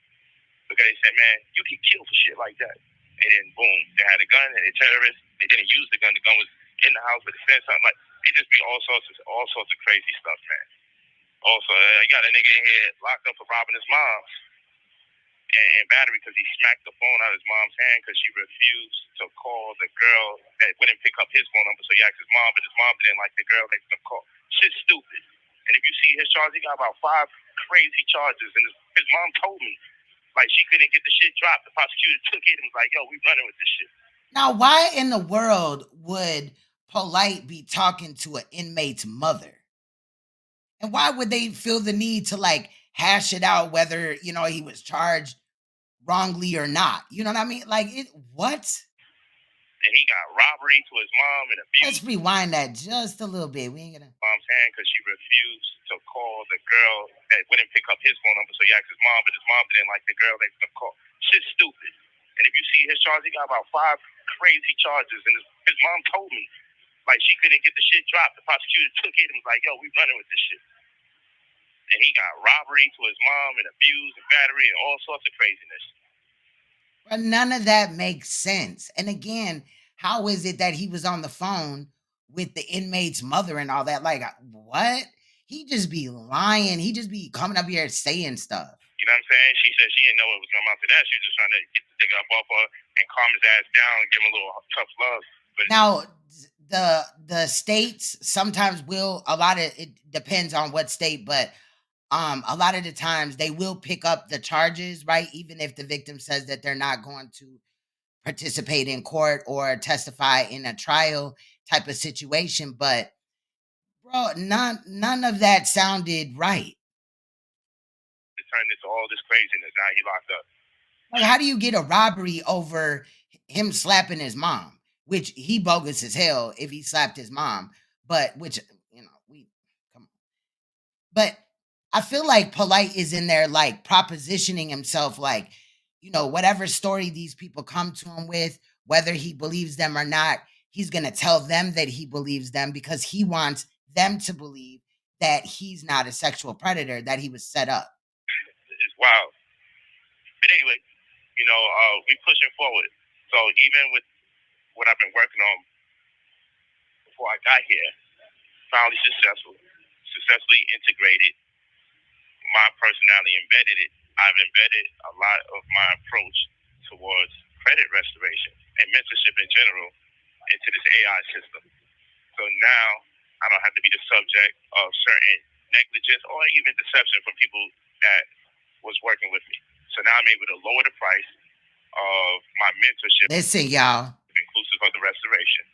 Because they said, man, you can kill for shit like that. And then boom, they had a gun and they're terrorists. They didn't use the gun. The gun was in the house, but they said something like it just be all sorts of crazy stuff, man. Also, I got a nigga in here locked up for robbing his mom and battery because he smacked the phone out of his mom's hand because she refused to call the girl that wouldn't pick up his phone number. So he asked his mom, but his mom didn't like the girl that he called. Shit's stupid. see his charge, he got about 5 crazy charges, and his mom told me, like, she couldn't get the shit dropped. The prosecutor took it and was like, yo, we running with this shit. Now, why in the world would Polight be talking to an inmate's mother? And why would they feel the need to like hash it out whether, you know, he was charged wrongly or not? You know what I mean? Like, what? And he got robbery to his mom and abuse. Let's rewind that just a little bit. We ain't gonna. Mom's hand because she refused to call the girl that wouldn't pick up his phone number. So he asked his mom, but his mom didn't like the girl that could call. Shit's stupid. And if you see his charge, he got about 5 crazy charges, and his mom told me, like, she couldn't get the shit dropped. The prosecutor took it and was like, yo, we running with this shit. And he got robbery to his mom and abuse and battery and all sorts of craziness. But none of that makes sense. And again, how is it that he was on the phone with the inmate's mother and all that? Like, what? He just be lying. He just be coming up here saying stuff. You know what I'm saying? She said she didn't know it was going to amount to that. She was just trying to get the nigga up off her and calm his ass down and give him a little tough love. But now, the states sometimes will, a lot of it depends on what state, but a lot of the times they will pick up the charges, right? Even if the victim says that they're not going to participate in court or testify in a trial type of situation. But bro, none of that sounded right. It turned into all this craziness. Now he locked up. Like, how do you get a robbery over him slapping his mom? Which he bogus as hell if he slapped his mom. But which, you know, come on. But I feel like Polight is in there like propositioning himself, like, you know, whatever story these people come to him with, whether he believes them or not, he's going to tell them that he believes them because he wants them to believe that he's not a sexual predator, that he was set up. It's wild. But anyway, you know, we pushing forward. So even with what I've been working on before I got here, finally successfully integrated my personality, embedded it. I've embedded a lot of my approach towards credit restoration and mentorship in general into this AI system. So now I don't have to be the subject of certain negligence or even deception from people that was working with me. So now I'm able to lower the price of my mentorship. Listen, y'all. Inclusive of the restoration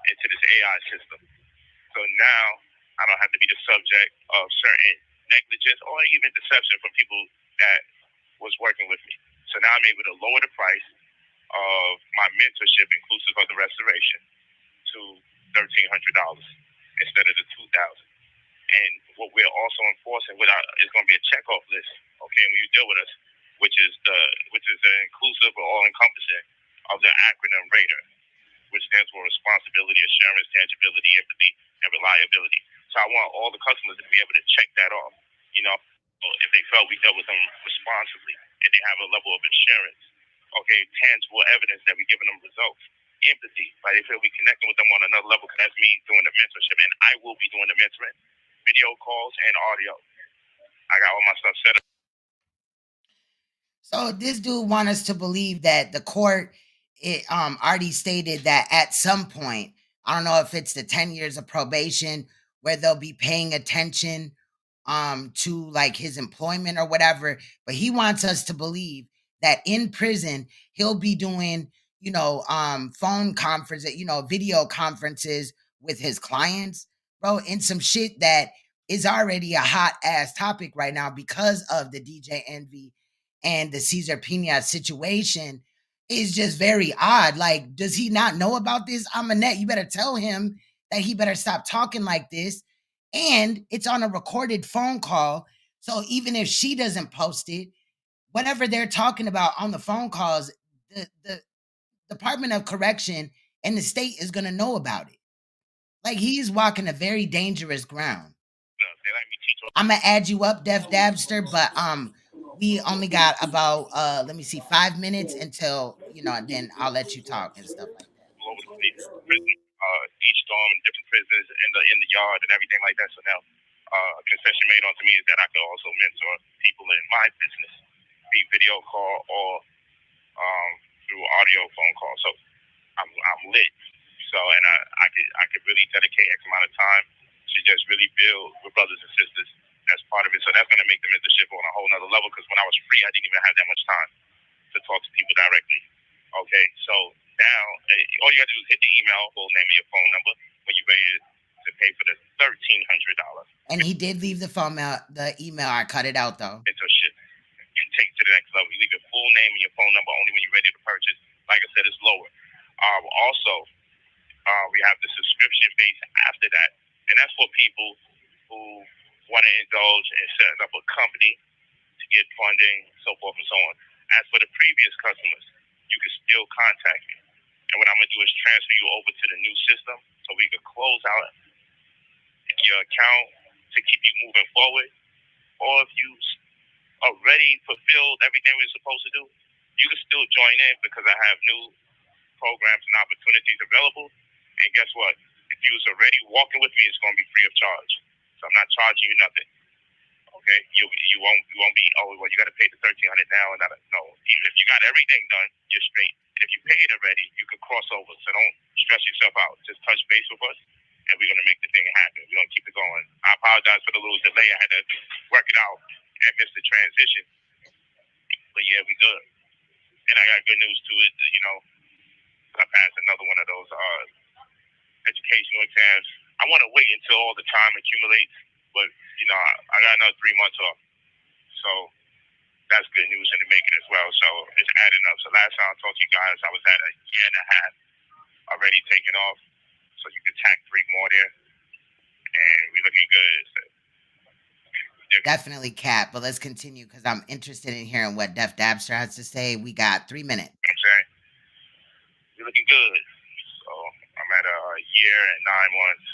into this AI system. So now I don't have to be the subject of certain negligence or even deception from people that was working with me. So now I'm able to lower the price of my mentorship inclusive of the restoration to $1,300 instead of the $2,000. And what we're also enforcing is going to be a checkoff list, okay, when you deal with us, which is the inclusive or all-encompassing of the acronym RADER, which stands for responsibility, assurance, tangibility, empathy, and reliability. So I want all the customers to be able to check that off, you know, if they felt we dealt with them responsibly and they have a level of assurance, okay, tangible evidence that we're giving them results. Empathy, right? They feel we connecting with them on another level because that's me doing the mentorship, and I will be doing the mentoring, video calls and audio. I got all my stuff set up. So this dude want us to believe that the court already stated that at some point, I don't know if it's the 10 years of probation where they'll be paying attention to like his employment or whatever, but he wants us to believe that in prison he'll be doing, you know, phone conferences, you know, video conferences with his clients, bro, in some shit that is already a hot ass topic right now because of the DJ Envy and the Cesar Pina situation. Is just very odd. Like, does he not know about this? Amanette, you better tell him that he better stop talking like this. And it's on a recorded phone call. So even if she doesn't post it, whatever they're talking about on the phone calls, the Department of Correction and the state is going to know about it. Like, he's walking a very dangerous ground. I'm going to add you up, Def Dabster, but we only got about, 5 minutes until, you know, then I'll let you talk and stuff like that. All over the place. Each dorm in different prisons in the yard and everything like that. So now a concession made onto me is that I can also mentor people in my business, be video call or through audio phone call. So I'm lit. So and I could really dedicate X amount of time to just really build with brothers and sisters. That's part of it. So that's going to make the mentorship on a whole nother level, because when I was free, I didn't even have that much time to talk to people directly. Okay, so now all you got to do is hit the email, full name and your phone number when you're ready to pay for the $1,300. And he did leave the email. I cut it out though. Mentorship and take it to the next level. You leave your full name and your phone number only when you're ready to purchase. Like I said, it's lower. Also, we have the subscription base after that, and that's for people who want to indulge in setting up a company to get funding, so forth and so on. As for the previous customers, you can still contact me. And what I'm going to do is transfer you over to the new system so we can close out your account to keep you moving forward. Or if you already fulfilled everything we were supposed to do, you can still join in, because I have new programs and opportunities available. And guess what? If you was already walking with me, it's going to be free of charge. So I'm not charging you nothing. Okay? You won't be, oh, well, you got to pay the $1,300 now. And no. Even if you got everything done, you're straight. And if you paid already, you can cross over. So don't stress yourself out. Just touch base with us, and we're going to make the thing happen. We're going to keep it going. I apologize for the little delay. I had to work it out and miss the transition. But yeah, we good. And I got good news too. I passed another one of those educational exams. I want to wait until all the time accumulates, but I got another 3 months off. So that's good news in the making as well. So it's adding up. So last time I talked to you guys, I was at a year and a half already taken off. So you can tack 3 more there. And we're looking good. So, definitely, Cat, but let's continue, because I'm interested in hearing what Def Dabster has to say. We got 3 minutes. You know what I'm saying? We're looking good. So I'm at a year and 9 months,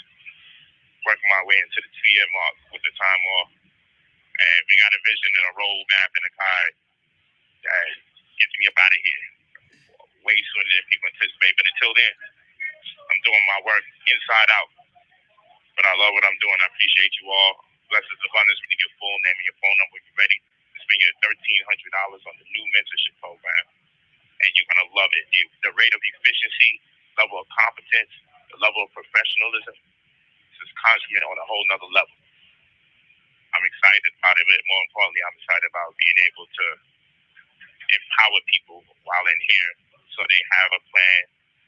working my way into the 2-year mark with the time off. And we got a vision and a roadmap and a guide that gets me up out of here way sooner than people anticipate. But until then, I'm doing my work inside out. But I love what I'm doing. I appreciate you all. Blessings abundance when you get full name and your phone number when you're ready to spend your $1,300 on the new mentorship program. And you're going to love it. The rate of efficiency, level of competence, the level of professionalism, this is consummate on a whole nother level. I'm excited about it, but more importantly, I'm excited about being able to empower people while in here so they have a plan,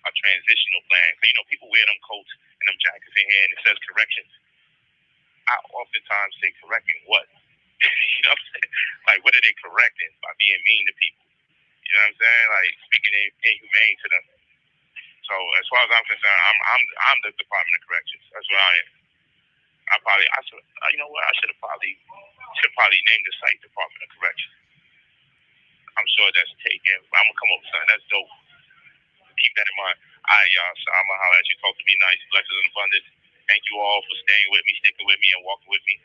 a transitional plan. Because, people wear them coats and them jackets in here and it says corrections. I oftentimes say, correcting what? You know what I'm saying? Like, what are they correcting by being mean to people? You know what I'm saying? Like, speaking inhumane to them. So, as far as I'm concerned, I'm the Department of Corrections. That's what I am. You know what? I should have probably named the site Department of Corrections. I'm sure that's taken. I'm gonna come up with something. That's dope. Keep that in mind. All right, y'all. So I'm gonna holler at you. Talk to me nice. Blessings and abundance. Thank you all for staying with me, sticking with me, and walking with me.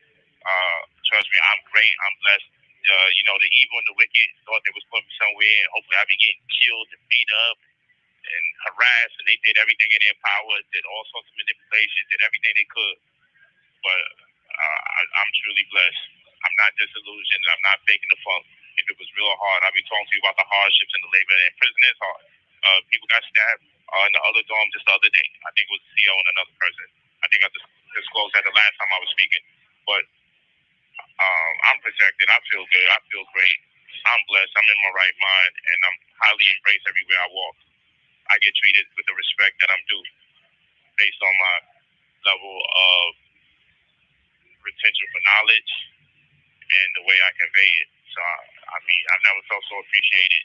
Trust me, I'm great. I'm blessed. The evil and the wicked thought they was putting me somewhere, and hopefully I'd be getting killed and beat up and harassed, and they did everything in their power, did all sorts of manipulations, did everything they could. But I'm truly blessed. I'm not disillusioned. I'm not faking the funk. If it was real hard, I'd be talking to you about the hardships and the labor. And prison is hard. People got stabbed in the other dorm just the other day. I think it was the CO and another person. I think I disclosed that the last time I was speaking. But I'm protected. I feel good. I feel great. I'm blessed. I'm in my right mind, and I'm highly embraced everywhere I walk. I get treated with the respect that I'm due based on my level of retention for knowledge and the way I convey it. So, I've never felt so appreciated.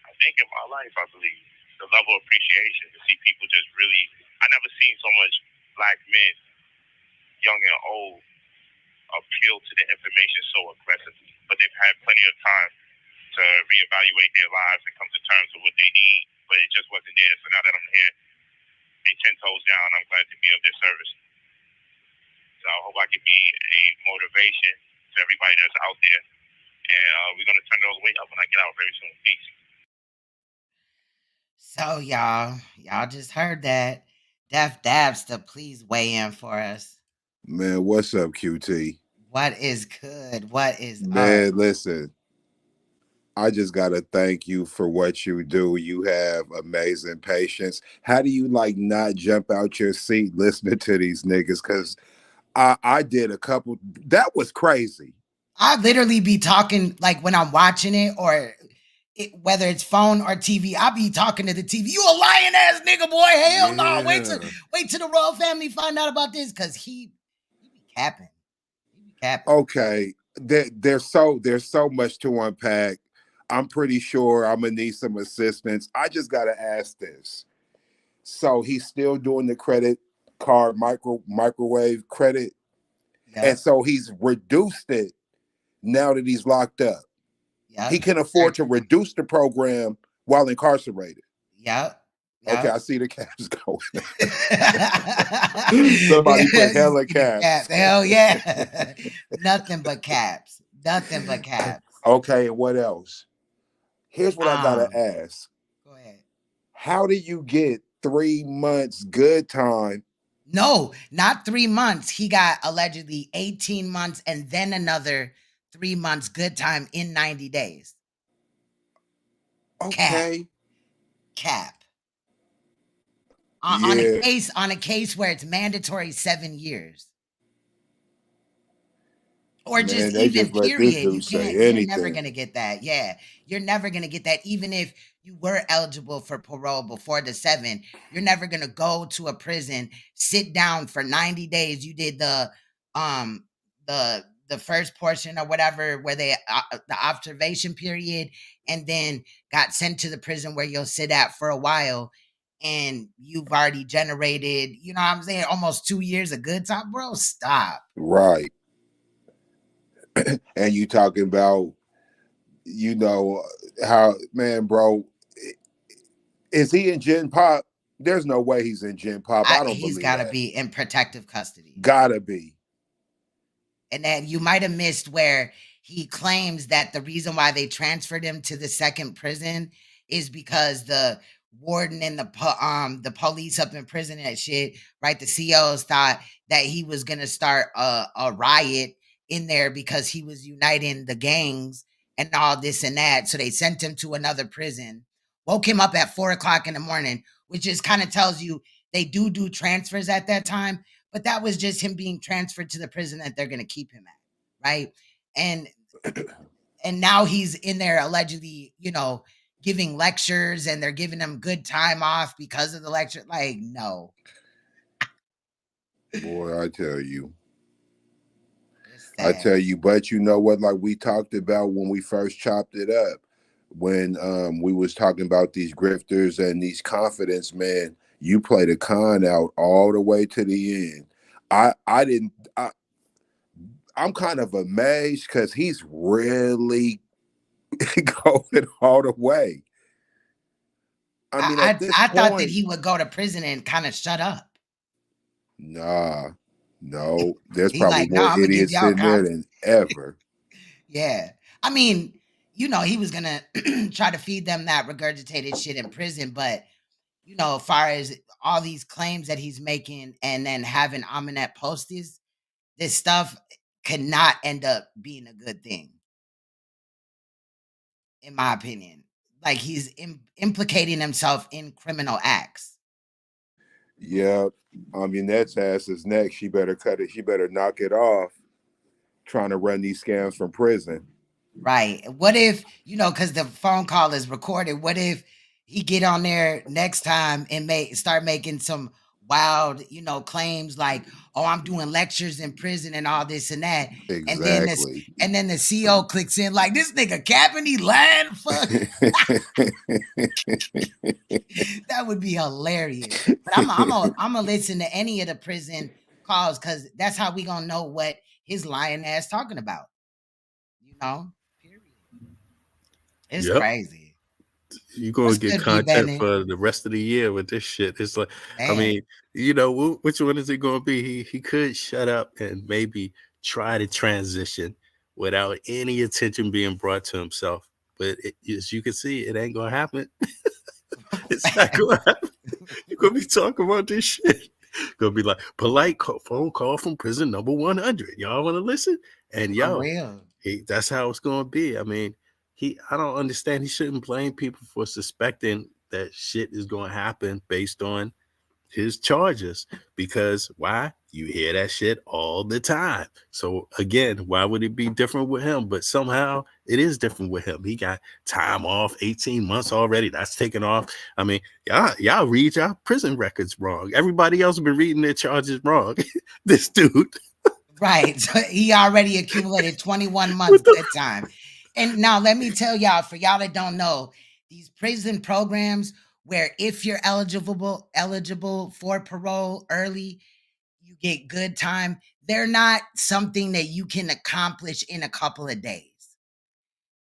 I think in my life, I believe, the level of appreciation to see people just really, I never seen so much black men, young and old, appeal to the information so aggressively. But they've had plenty of time to reevaluate their lives and come to terms with what they need, but it just wasn't there. So now that I'm here, they 10 toes down, I'm glad to be of their service. So I hope I can be a motivation to everybody that's out there. And we're going to turn it all the way up when I get out very soon. Peace. So, y'all just heard that. Def Dabster, please weigh in for us. Man, what's up, QT? What is good? What is Man, up? listen. I just gotta thank you for what you do. You have amazing patience. How do you like not jump out your seat listening to these niggas? Because I did a couple. That was crazy. I literally be talking like when I'm watching it or whether it's phone or TV, I be talking to the TV. You a lying ass nigga, boy. Hell no. Wait till the royal family find out about this because he be capping. He be capping. Okay. There's so much to unpack. I'm pretty sure I'm gonna need some assistance. I just gotta ask this. So he's still doing the credit card microwave credit. Yep. And so he's reduced it now that he's locked up. Yep. He can afford to reduce the program while incarcerated. Yep. Okay, I see the caps going. Somebody put hella caps. Hell yeah. Nothing but caps. Nothing but caps. Okay, and what else? Here's what I gotta ask. Go ahead. How do you get 3 months good time? No, not 3 months. He got allegedly 18 months and then another 3 months good time in 90 days. Okay. Cap. On a case where it's mandatory 7 years. Or just even period. You're never gonna get that. Yeah. You're never gonna get that. Even if you were eligible for parole before the 7, you're never gonna go to a prison, sit down for 90 days. You did the first portion or whatever where they the observation period and then got sent to the prison where you'll sit at for a while and you've already generated, you know what I'm saying, almost 2 years of good time, bro. Stop. Right. And you talking about, you know, how, man, bro, is he in Gen Pop? There's no way he's in Gen Pop. I don't believe he's got to be in protective custody. Gotta be. And then you might have missed where he claims that the reason why they transferred him to the second prison is because the warden and the police up in prison and shit, right? The COs thought that he was gonna start a riot in there because he was uniting the gangs and all this and that. So they sent him to another prison, woke him up at 4:00 in the morning, which just kind of tells you they do transfers at that time. But that was just him being transferred to the prison that they're going to keep him at, right? And now he's in there allegedly, you know, giving lectures and they're giving him good time off because of the lecture. Like, no. Boy, I tell you. But you know what, like we talked about when we first chopped it up, when we was talking about these grifters and these confidence, man, you play the con out all the way to the end. I'm kind of amazed because he's really going all the way. I mean, I thought that he would go to prison and kind of shut up. No, there's probably more idiots in there than ever. Yeah. I mean, you know, he was going to try to feed them that regurgitated shit in prison, but, you know, as far as all these claims that he's making and then having Aminet post this stuff could not end up being a good thing, in my opinion. Like, he's implicating himself in criminal acts. Yeah, I mean, that's ass's next. She better cut it. She better knock it off trying to run these scams from prison. Right. What if, you know, because the phone call is recorded, what if he get on there next time and start making some wild, you know, claims like, oh, I'm doing lectures in prison and all this and that. Exactly. And then the CO clicks in like, this nigga capping, he lying. Fuck. That would be hilarious. But I'm gonna listen to any of the prison calls because that's how we gonna know what his lying ass talking about. You know? Period. It's crazy. You're going to get content for the rest of the year with this shit. It's like, man. I mean, you know, which one is it going to be? He could shut up and maybe try to transition without any attention being brought to himself. But as you can see, it ain't going to happen. It's not going to happen. You're going to be talking about this shit. Going to be like, Polight phone call from prison number 100. Y'all want to listen? And yo, that's how it's going to be. I mean, I don't understand. He shouldn't blame people for suspecting that shit is going to happen based on his charges, because why? You hear that shit all the time. So again, why would it be different with him? But somehow it is different with him. He got time off, 18 months already. That's taken off. I mean, y'all read y'all prison records wrong. Everybody else been reading their charges wrong. This dude. Right. So he already accumulated 21 months good time. And now let me tell y'all, for y'all that don't know, these prison programs where if you're eligible for parole early, you get good time. They're not something that you can accomplish in a couple of days.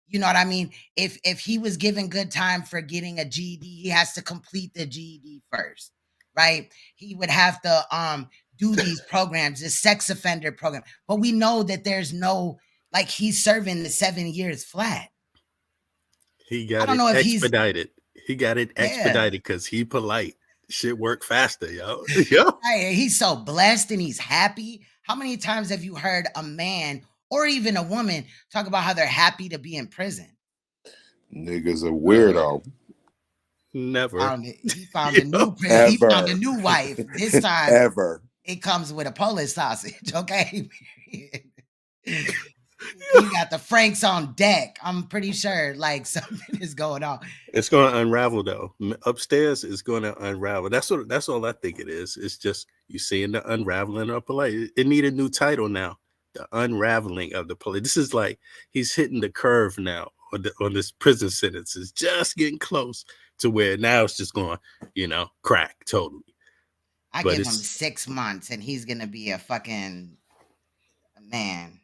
You know what I mean? If he was given good time for getting a GED, he has to complete the GED first, right? He would have to do these programs, this sex offender program. But we know that there's no, like, he's serving the 7 years flat. He got it expedited. He got it expedited because he polite. Shit work faster, yo. Yo. Right, he's so blessed and he's happy. How many times have you heard a man or even a woman talk about how they're happy to be in prison? Nigga's a weirdo. Never. He found a new prison. He found a new wife. This time, ever. It comes with a Polish sausage, okay? You got the Franks on deck. I'm pretty sure like something is going on. It's going to unravel though. Upstairs is going to unravel. That's all I think it is. It's just you seeing the unraveling of Polight. It need a new title now. The unraveling of the Polight. This is like he's hitting the curve now on this prison sentence. It's just getting close to where now it's just going, crack totally. I give him 6 months and he's gonna be a fucking man.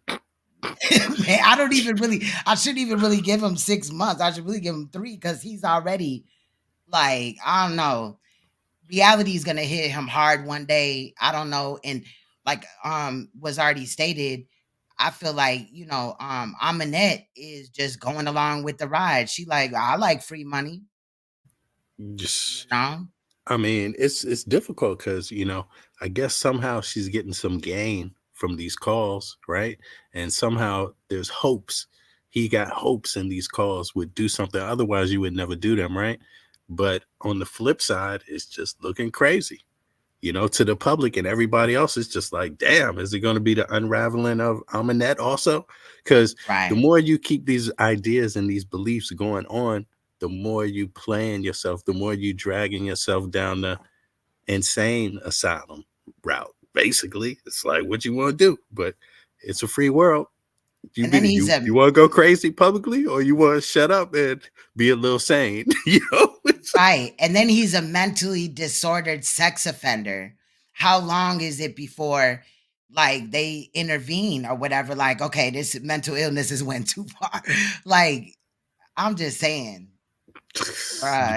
Man, I shouldn't even really give him 6 months. I should really give him 3 because he's already like, I don't know. Reality is gonna hit him hard one day. I don't know. And like was already stated, I feel like, Amanette is just going along with the ride. She like, I like free money. Just I mean, it's difficult because, I guess somehow she's getting some gain from these calls, right? And somehow there's hopes. He got hopes in these calls would do something. Otherwise, you would never do them, right? But on the flip side, it's just looking crazy, to the public and everybody else. It's just like, damn, is it going to be the unraveling of Amanette also? Because the more you keep these ideas and these beliefs going on, the more you playing yourself, the more you dragging yourself down the insane asylum route. Basically, it's like what you want to do, but it's a free world. You want to go crazy publicly, or you want to shut up and be a little sane, Right. And then he's a mentally disordered sex offender. How long is it before like they intervene or whatever? Like, okay, this mental illness has went too far. Like, I'm just saying, he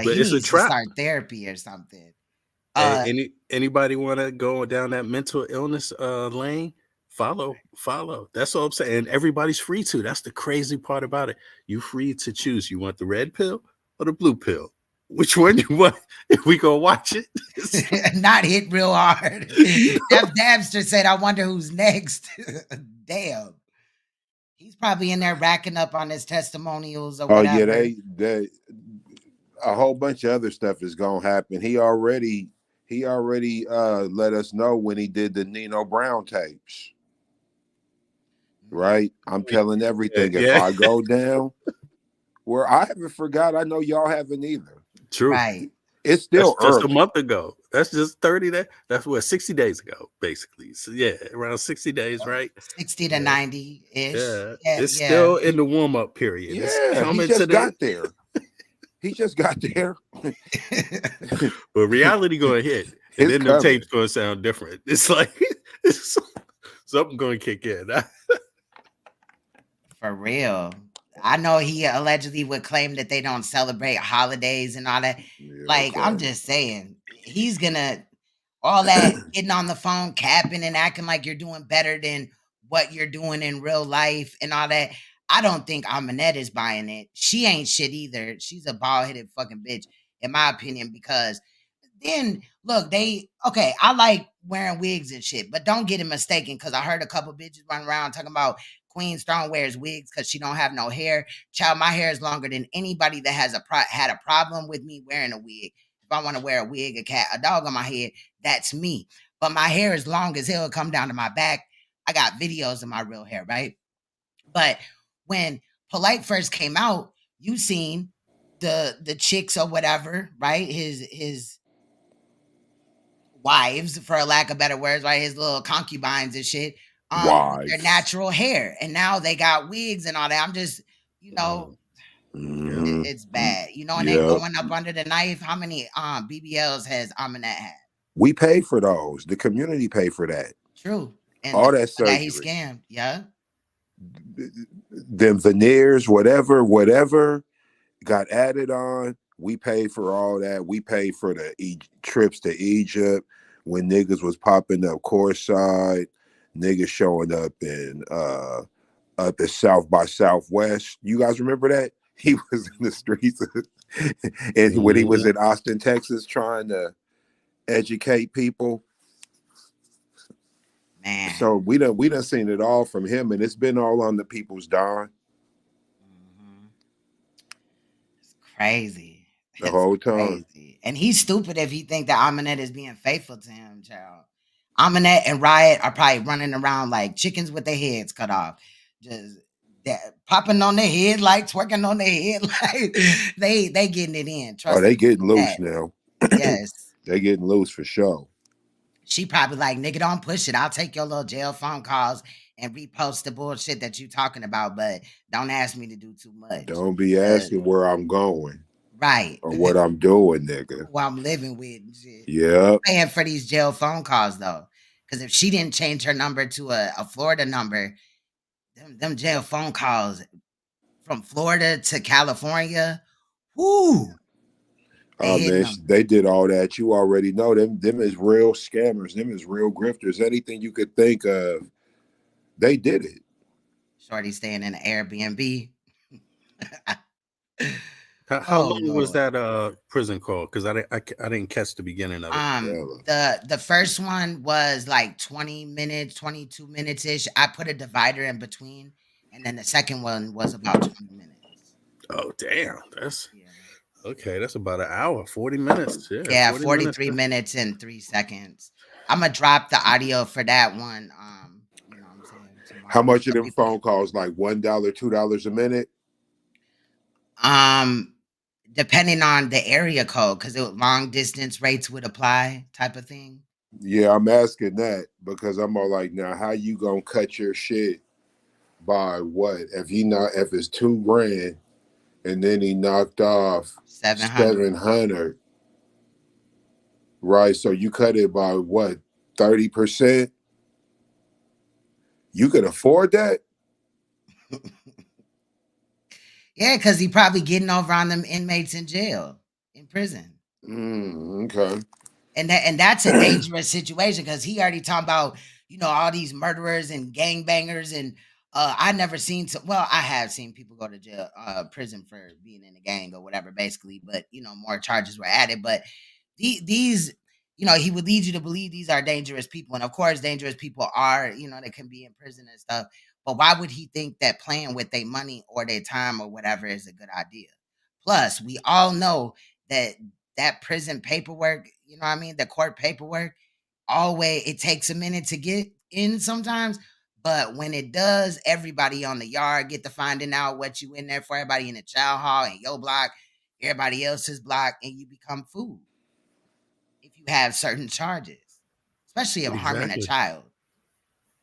needs to start therapy or something. Anybody want to go down that mental illness lane? Follow. That's all I'm saying. And everybody's free to. That's the crazy part about it. You free to choose. You want the red pill or the blue pill? Which one you want? If we go watch it, not hit real hard. Jeff Dabster said, "I wonder who's next." Damn, he's probably in there racking up on his testimonials or whatever. Oh yeah, they a whole bunch of other stuff is gonna happen. He already let us know when he did the Nino Brown tapes. Right? I'm telling everything. If I go down, where I haven't forgot, I know y'all haven't either. True. Right. It's still just a month ago. That's just 30 days. That's what 60 days ago, basically. So yeah, around 60 days, right? 60 to 90-ish. Yeah. It's still in the warm-up period. Yeah, he just got there. He just got there. But reality gonna hit. And then the tape's gonna sound different. It's like something gonna kick in. For real. I know he allegedly would claim that they don't celebrate holidays and all that. Yeah, like, I'm just saying, he's gonna all that getting on the phone, capping and acting like you're doing better than what you're doing in real life and all that. I don't think Amanette is buying it. She ain't shit either. She's a bald-headed fucking bitch, in my opinion, because then look, I like wearing wigs and shit, but don't get it mistaken, because I heard a couple bitches run around talking about Queen Strong wears wigs because she don't have no hair. Child, my hair is longer than anybody that has had a problem with me wearing a wig. If I want to wear a wig, a cat, a dog on my head, that's me. But my hair is long as hell, come down to my back. I got videos of my real hair, right? But when Polight first came out, you seen the chicks or whatever, right? His wives, for a lack of better words, right? His little concubines and shit, with their Wives. natural hair. And now they got wigs and all that. I'm just, you know, it's bad. You know, and they going up under the knife. How many BBLs has Aminet had? We pay for those. The community pay for that. True. And all that surgery. That he scammed. Yeah. Them veneers, whatever got added on. We pay for all that. We pay for the trips to Egypt when niggas was popping up courtside, niggas showing up in up at South by Southwest. You guys remember that? He was in the streets and when he was in Austin, Texas, trying to educate people. Man. So we done seen it all from him, and it's been all on the people's dime. It's crazy. The whole time. Crazy. And he's stupid if he think that Aminet is being faithful to him, child. Aminet and Riot are probably running around like chickens with their heads cut off. Just popping on their head, like twerking on their head. Like they getting it in. Trust they getting loose now. Yes. They getting loose for sure. She probably like, nigga, don't push it. I'll take your little jail phone calls and repost the bullshit that you talking about, but don't ask me to do too much. Don't be asking where I'm going. Right. Or what I'm doing, nigga. Who I'm living with and shit. Yeah. Paying for these jail phone calls though. Because if she didn't change her number to a Florida number, them jail phone calls from Florida to California, whoo. They did all that. You already know them is real scammers. Them is real grifters. Anything you could think of, they did it. Shorty staying in an Airbnb. How long was that prison call? Because I didn't catch the beginning of it. The first one was like 20 minutes, 22 minutes ish. I put a divider in between, and then the second one was about 20 minutes. Oh damn, that's okay. That's about an hour, 40 minutes. Yeah, 43 minutes and 3 seconds. I'm gonna drop the audio for that one. You know what I'm saying? Tomorrow. How much of them phone calls? Like $1, $2 a minute? Depending on the area code, because long distance rates would apply, type of thing. Yeah, I'm asking that because I'm all like, now how you gonna cut your shit by what? If it's $2,000 and then he knocked off 700, right? So you cut it by what? 30%? You could afford that? Yeah, because he probably getting over on them inmates in jail, in prison. Okay. And that's a dangerous situation because he already talking about, you know, all these murderers and gangbangers. And I never seen I have seen people go to jail, prison for being in a gang or whatever, basically. But, you know, more charges were added. But these, you know, he would lead you to believe these are dangerous people. And of course, dangerous people are, you know, they can be in prison and stuff. But why would he think that playing with their money or their time or whatever is a good idea? Plus, we all know that prison paperwork, you know what I mean? The court paperwork, always, it takes a minute to get in sometimes. But when it does, everybody on the yard get to finding out what you in there for. Everybody in the child hall and your block, everybody else's block, and you become food if you have certain charges, especially of harming a child.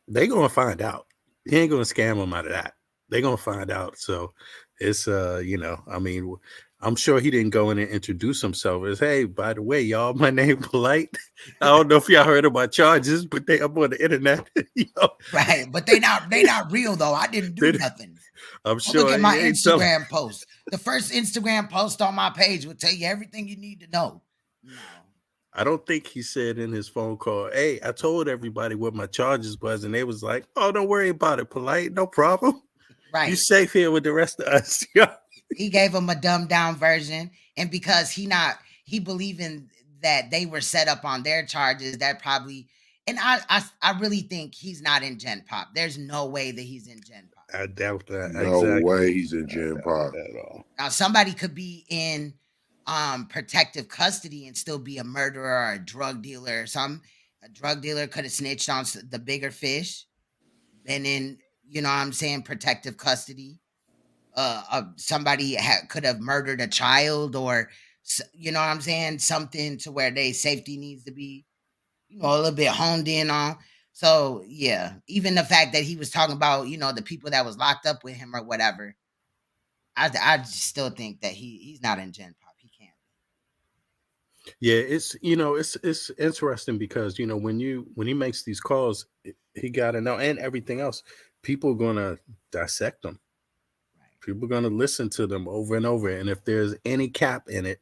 They're going to find out. He ain't going to scam them out of that. They're going to find out. So it's, you know, I mean, I'm sure he didn't go in and introduce himself as, hey, by the way, y'all, my name Polight. I don't know if y'all heard of my charges, but they up on the internet. You know? Right. But they not real though. I didn't do nothing. I'm sure. Look at my Instagram post. The first Instagram post on my page will tell you everything you need to know. No. I don't think he said in his phone call, hey, I told everybody what my charges was, and they was like, oh, don't worry about it, Polight, no problem. Right. You safe here with the rest of us. He gave him a dumbed down version, and because he believing that they were set up on their charges, that probably And I really think he's not in Gen Pop. There's no way that he's in Gen Pop. I doubt that. No way he's in Gen Pop at all. Now somebody could be in protective custody and still be a murderer or a drug dealer or something. A drug dealer could have snitched on the bigger fish, been in, you know what I'm saying, protective custody. Somebody could have murdered a child, or you know what I'm saying, something to where they safety needs to be, you know, a little bit honed in on. So yeah, even the fact that he was talking about, you know, the people that was locked up with him or whatever, I still think that he's not in Gen Pop. He can't. Yeah, it's, you know, it's interesting because, you know, when he makes these calls, he got to know, and everything else, people are gonna dissect them. People are going to listen to them over and over. And if there's any cap in it,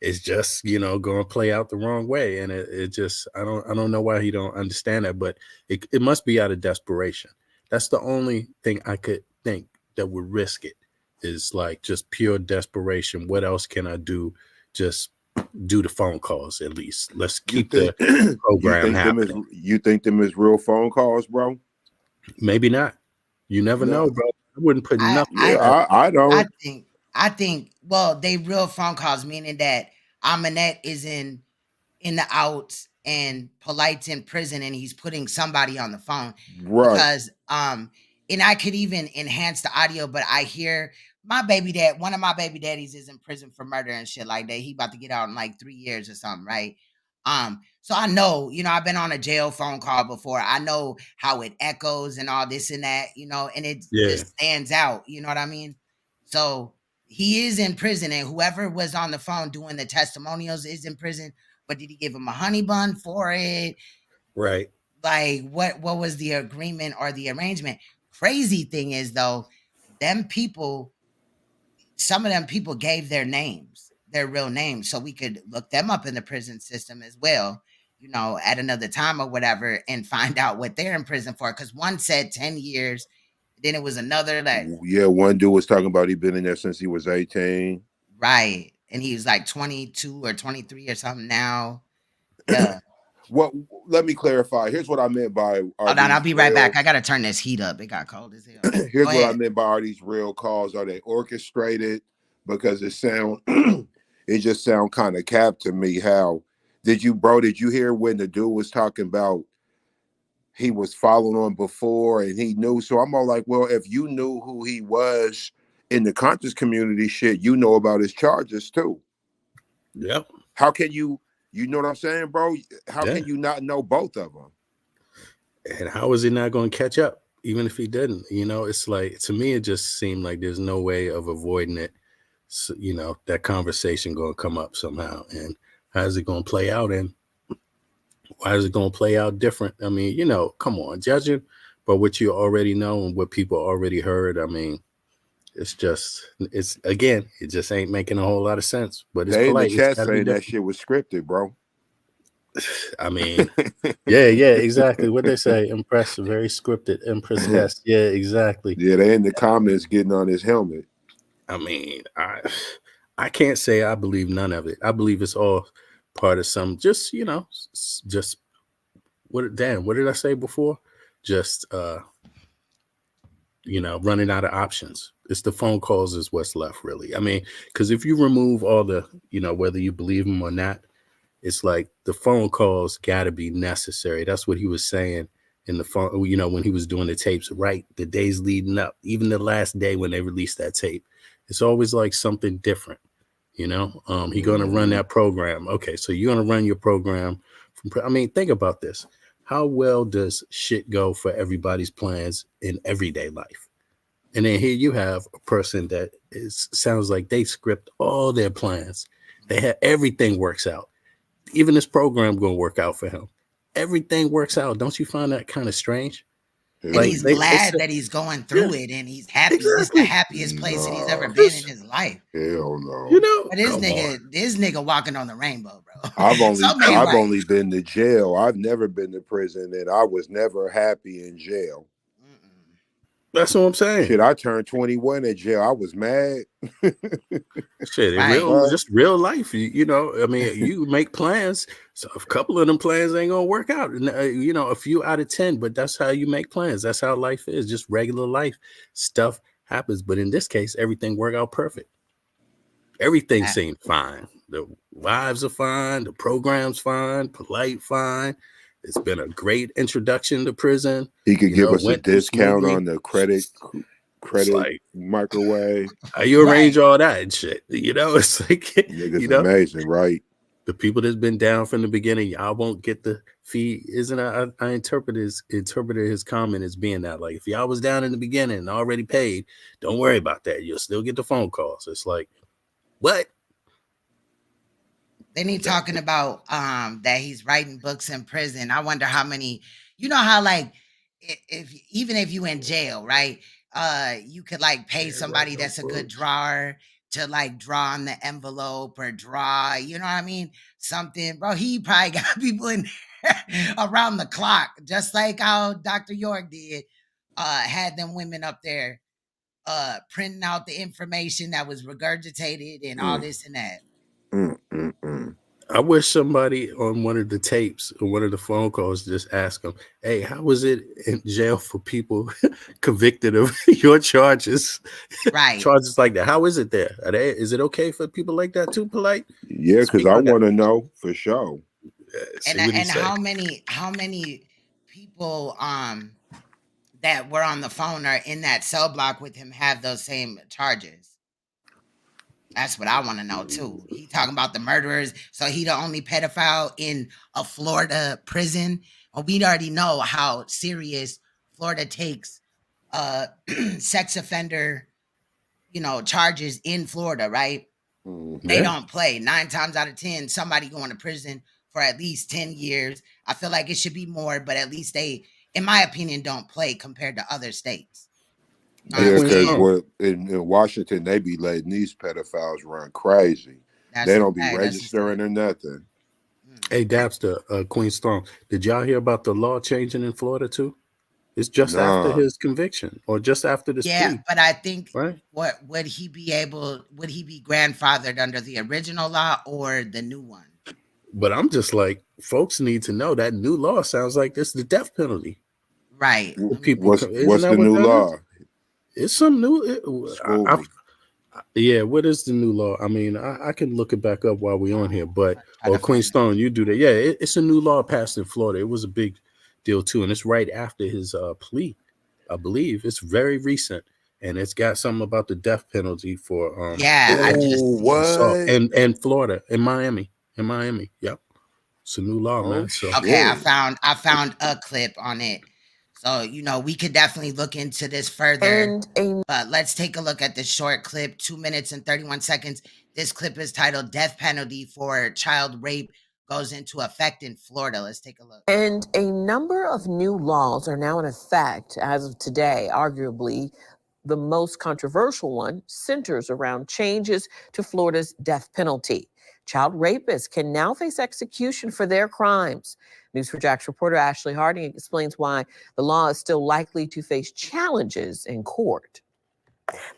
it's just, you know, going to play out the wrong way. And it just, I don't know why he don't understand that, but it must be out of desperation. That's the only thing I could think that would risk it, is like just pure desperation. What else can I do? Just do the phone calls at least. Let's keep the program happening. You think them is real phone calls, bro? Maybe not. You never know, bro. I wouldn't put nothing. I don't. I think. Well, they real phone calls, meaning that Amanette is in the outs and Polight's in prison, and he's putting somebody on the phone. Right. Because and I could even enhance the audio, but I hear my baby dad. One of my baby daddies is in prison for murder and shit like that. He about to get out in like 3 years or something, right? So I know, you know, I've been on a jail phone call before. I know how it echoes and all this and that, you know, and it just stands out. You know what I mean? So he is in prison, and whoever was on the phone doing the testimonials is in prison. But did he give him a honey bun for it? Right. Like what was the agreement or the arrangement? Crazy thing is though, some of them people gave their names, their real names, so we could look them up in the prison system as well, you know, at another time or whatever, and find out what they're in prison for. Because one said 10 years, then it was another that. Yeah, one dude was talking about he'd been in there since he was 18. Right. And he was like 22 or 23 or something now. Yeah. Well, let me clarify. Here's what I meant by. Hold on, I'll be right back. I gotta turn this heat up. It got cold as hell. Here's what I meant by, are these real calls? Are they orchestrated? Because it just sound kind of cap to me. How did you hear when the dude was talking about he was following on before and he knew? So I'm all like, well, if you knew who he was in the conscious community, shit, you know about his charges too. Yep. How can you know what I'm saying, bro? How can you not know both of them? And how is he not going to catch up, even if he didn't? You know, it's like, to me, it just seemed like there's no way of avoiding it. So, you know, that conversation going to come up somehow. And how is it going to play out? And why is it going to play out different? I mean, you know, come on, judging by what you already know and what people already heard. I mean, it just ain't making a whole lot of sense. But it's polite. In the chat saying that shit was scripted, bro. I mean, yeah, exactly. What they say, impressive, very scripted, impressed. Yeah, exactly. Yeah, they in the comments getting on his helmet. I mean, I can't say I believe none of it. I believe it's all part of some, just, you know, just what did I say before? Just you know, running out of options. It's the phone calls is what's left, really. I mean, because if you remove all the, you know, whether you believe them or not, it's like the phone calls got to be necessary. That's what he was saying in the phone, you know, when he was doing the tapes, right? The days leading up, even the last day when they released that tape, it's always like something different, you know? He's going to run that program. Okay, so you're going to run your program. I mean, think about this. How well does shit go for everybody's plans in everyday life? And then here you have a person that sounds like they script all their plans. They have everything works out. Even this program going to work out for him. Everything works out. Don't you find that kind of strange? And like, he's glad that he's going through it, and he's happy. Exactly. It's the happiest place that he's ever been in his life. Hell no. You know, but this nigga walking on the rainbow, bro. I've only been to jail. I've never been to prison, and I was never happy in jail. That's what I'm saying. Shit, I turned 21 at jail. I was mad. Shit, just real life. You know, I mean, you make plans. So a couple of them plans ain't gonna work out. You know, a few out of 10, but that's how you make plans. That's how life is. Just regular life. Stuff happens. But in this case, everything worked out perfect. Everything seemed fine. The wives are fine. The program's fine. Polight fine. It's been a great introduction to prison. He could give us a discount on the credit like, microwave. How you arrange all that and shit? You know, it's like, niggas you know, amazing, right? The people that's been down from the beginning, y'all won't get the fee. Isn't I interpreted his comment as being that, like, if y'all was down in the beginning and already paid, don't worry about that. You'll still get the phone calls. It's like, what? Then he talking about that he's writing books in prison. I wonder how many, you know how like even if you in jail, right? You could like pay somebody that's a good drawer to like draw on the envelope or draw, you know what I mean? Something, bro. He probably got people in there around the clock, just like how Dr. York did. Had them women up there printing out the information that was regurgitated and all this and that. I wish somebody on one of the tapes or one of the phone calls just ask them, hey, how was it in jail for people convicted of your charges? Right. Charges like that. How is it there? Is it okay for people like that too, Polight? Yeah, because I want to know for sure. And how many people that were on the phone or in that cell block with him have those same charges? That's what I want to know too. He talking about the murderers, so he the only pedophile in a Florida prison. Well, we already know how serious Florida takes sex offender, you know, charges in Florida, right? They don't play. 9 times out of 10, somebody going to prison for at least 10 years. I feel like it should be more, but at least they, in my opinion, don't play compared to other states. Yeah, because in Washington, they be letting these pedophiles run crazy. They don't be registering or nothing. Hey, Dapster, Queen Storm, did y'all hear about the law changing in Florida too? It's just after his conviction or just after this plea. But I think right? What would he be grandfathered under the original law or the new one? But I'm just like, folks need to know that new law sounds like this the death penalty. Right. What's the new law? It's some new. Yeah, what is the new law? I mean, I can look it back up while we're on here, but Queen Stone, you do that. Yeah, it's a new law passed in Florida. It was a big deal too, and it's right after his plea, I believe. It's very recent, and it's got something about the death penalty for I just and Florida, in Miami. Yep, it's a new law, man. So okay, I found a clip on it. So, you know, we could definitely look into this further, but let's take a look at this short clip, 2 minutes and 31 seconds. This clip is titled Death Penalty for Child Rape Goes into Effect in Florida. Let's take a look. And a number of new laws are now in effect as of today. Arguably, the most controversial one centers around changes to Florida's death penalty. Child rapists can now face execution for their crimes. News4Jack's reporter Ashley Harding explains why the law is still likely to face challenges in court.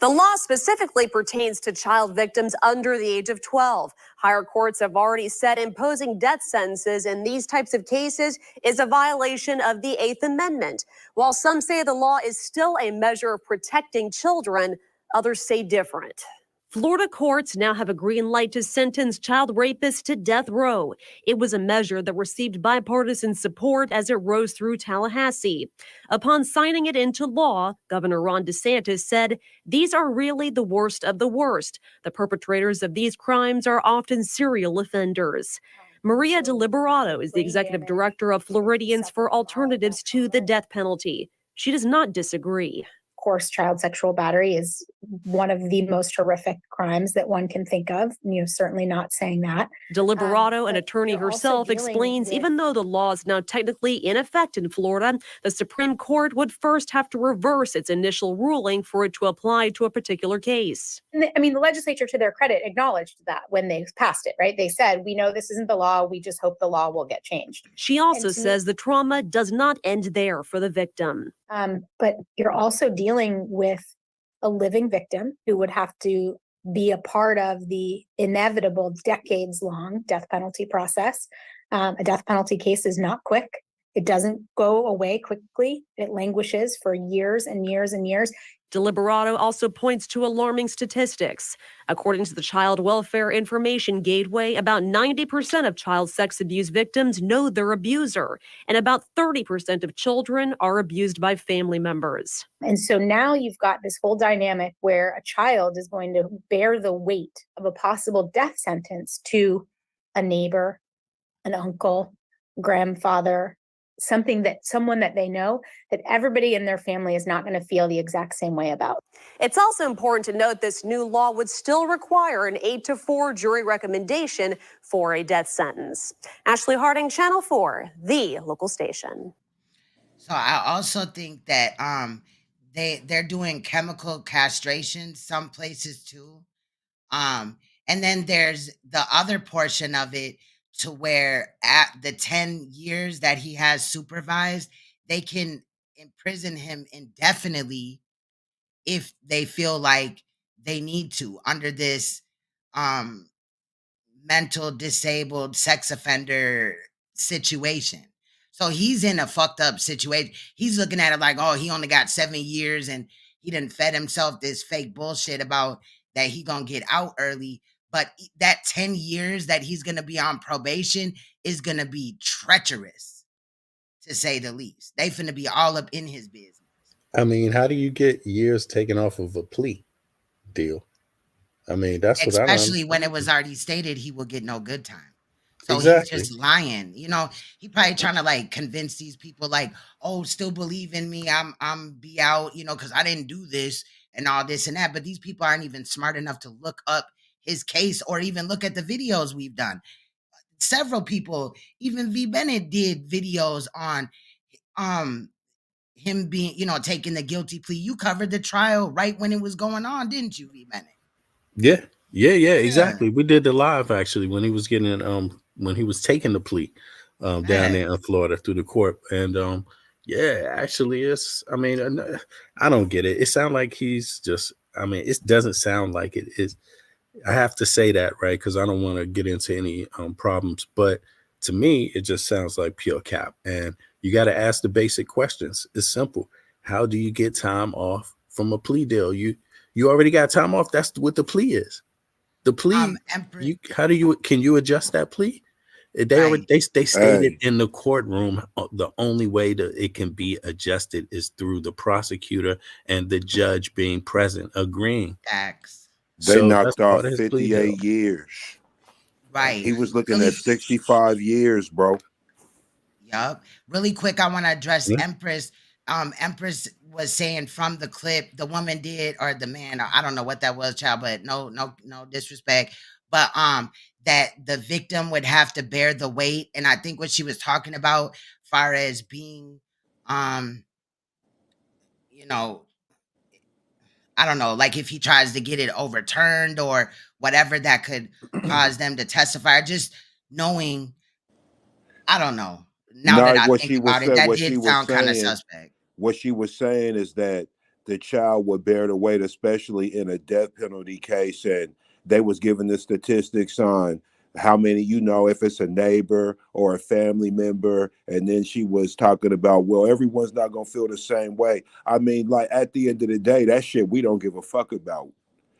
The law specifically pertains to child victims under the age of 12. Higher courts have already said imposing death sentences in these types of cases is a violation of the 8th Amendment. While some say the law is still a measure of protecting children, others say different. Florida courts now have a green light to sentence child rapists to death row. It was a measure that received bipartisan support as it rose through Tallahassee. Upon signing it into law, Governor Ron DeSantis said, "These are really the worst of the worst. The perpetrators of these crimes are often serial offenders." Maria Deliberato is the executive director of Floridians for Alternatives to the Death Penalty. She does not disagree. Of course, child sexual battery is one of the most horrific crimes that one can think of. Certainly not saying that. Deliberato, an attorney herself, explains even though the law is now technically in effect in Florida, the Supreme Court would first have to reverse its initial ruling for it to apply to a particular case. I mean, the legislature, to their credit, acknowledged that when they passed it, right? They said, we know this isn't the law. We just hope the law will get changed. She also says the trauma does not end there for the victim. But you're also dealing with a living victim who would have to be a part of the inevitable decades-long death penalty process. A death penalty case is not quick. It doesn't go away quickly. It languishes for years and years and years. Deliberato also points to alarming statistics. According to the Child Welfare Information Gateway, about 90% of child sex abuse victims know their abuser, and about 30% of children are abused by family members. And so now you've got this whole dynamic where a child is going to bear the weight of a possible death sentence to a neighbor, an uncle, grandfather, someone that they know that everybody in their family is not going to feel the exact same way about. It's also important to note this new law would still require an 8-4 jury recommendation for a death sentence. Ashley Harding, Channel 4, the local station. So I also think that they're doing chemical castration some places too. And then there's the other portion of it to where at the 10 years that he has supervised, they can imprison him indefinitely if they feel like they need to under this um mental disabled sex offender situation. So he's in a fucked up situation. He's looking at it like, oh, he only got 7 years and he done fed himself this fake bullshit about that he gonna get out early. But that 10 years that he's gonna be on probation is gonna be treacherous, to say the least. They finna be all up in his business. I mean, how do you get years taken off of a plea deal? I mean, that's what I don't Especially when it understand. was already stated he will get no good time. So he's Exactly. just lying. You know, he probably trying to like convince these people like, oh, still believe in me. I'm be out, you know, because I didn't do this and all this and that. But these people aren't even smart enough to look up his case or even look at the videos we've done. Several people, even V Bennett did videos on him being, you know, taking the guilty plea. You covered the trial right when it was going on, didn't you, V Bennett? Yeah. Yeah, Yeah. exactly. We did the live actually when he was getting when he was taking the plea down there in Florida through the court. And yeah, actually it's I mean, I don't get it. It sounds like he's just I mean, it doesn't sound like it is. I have to say that, right? Because I don't want to get into any problems. But to me, it just sounds like pure cap. And you got to ask the basic questions. It's simple. How do you get time off from a plea deal? You already got time off. That's what the plea is. The plea. How do you can you adjust that plea? They already they stated in the courtroom the only way that it can be adjusted is through the prosecutor and the judge being present, agreeing. Facts. They So that's knocked off part of his plea deal. 58 years. Right. He was looking at 65 years, bro. Yup. Really quick, I want to address Empress. Empress was saying from the clip, the woman did, or the man, or I don't know what that was, child, but no disrespect. But that the victim would have to bear the weight. And I think what she was talking about, far as being you know, I don't know, like if he tries to get it overturned or whatever that could cause them to testify, or just knowing, I don't know. Now that No, I what think she was about it, saying, that what she did was sound kind of saying, suspect. what she was saying is that the child would bear the weight, especially in a death penalty case, and they was giving the statistics on how many, you know, if it's a neighbor or a family member, and then she was talking about, well, everyone's not gonna feel the same way. I mean, like at the end of the day, that shit we don't give a fuck about.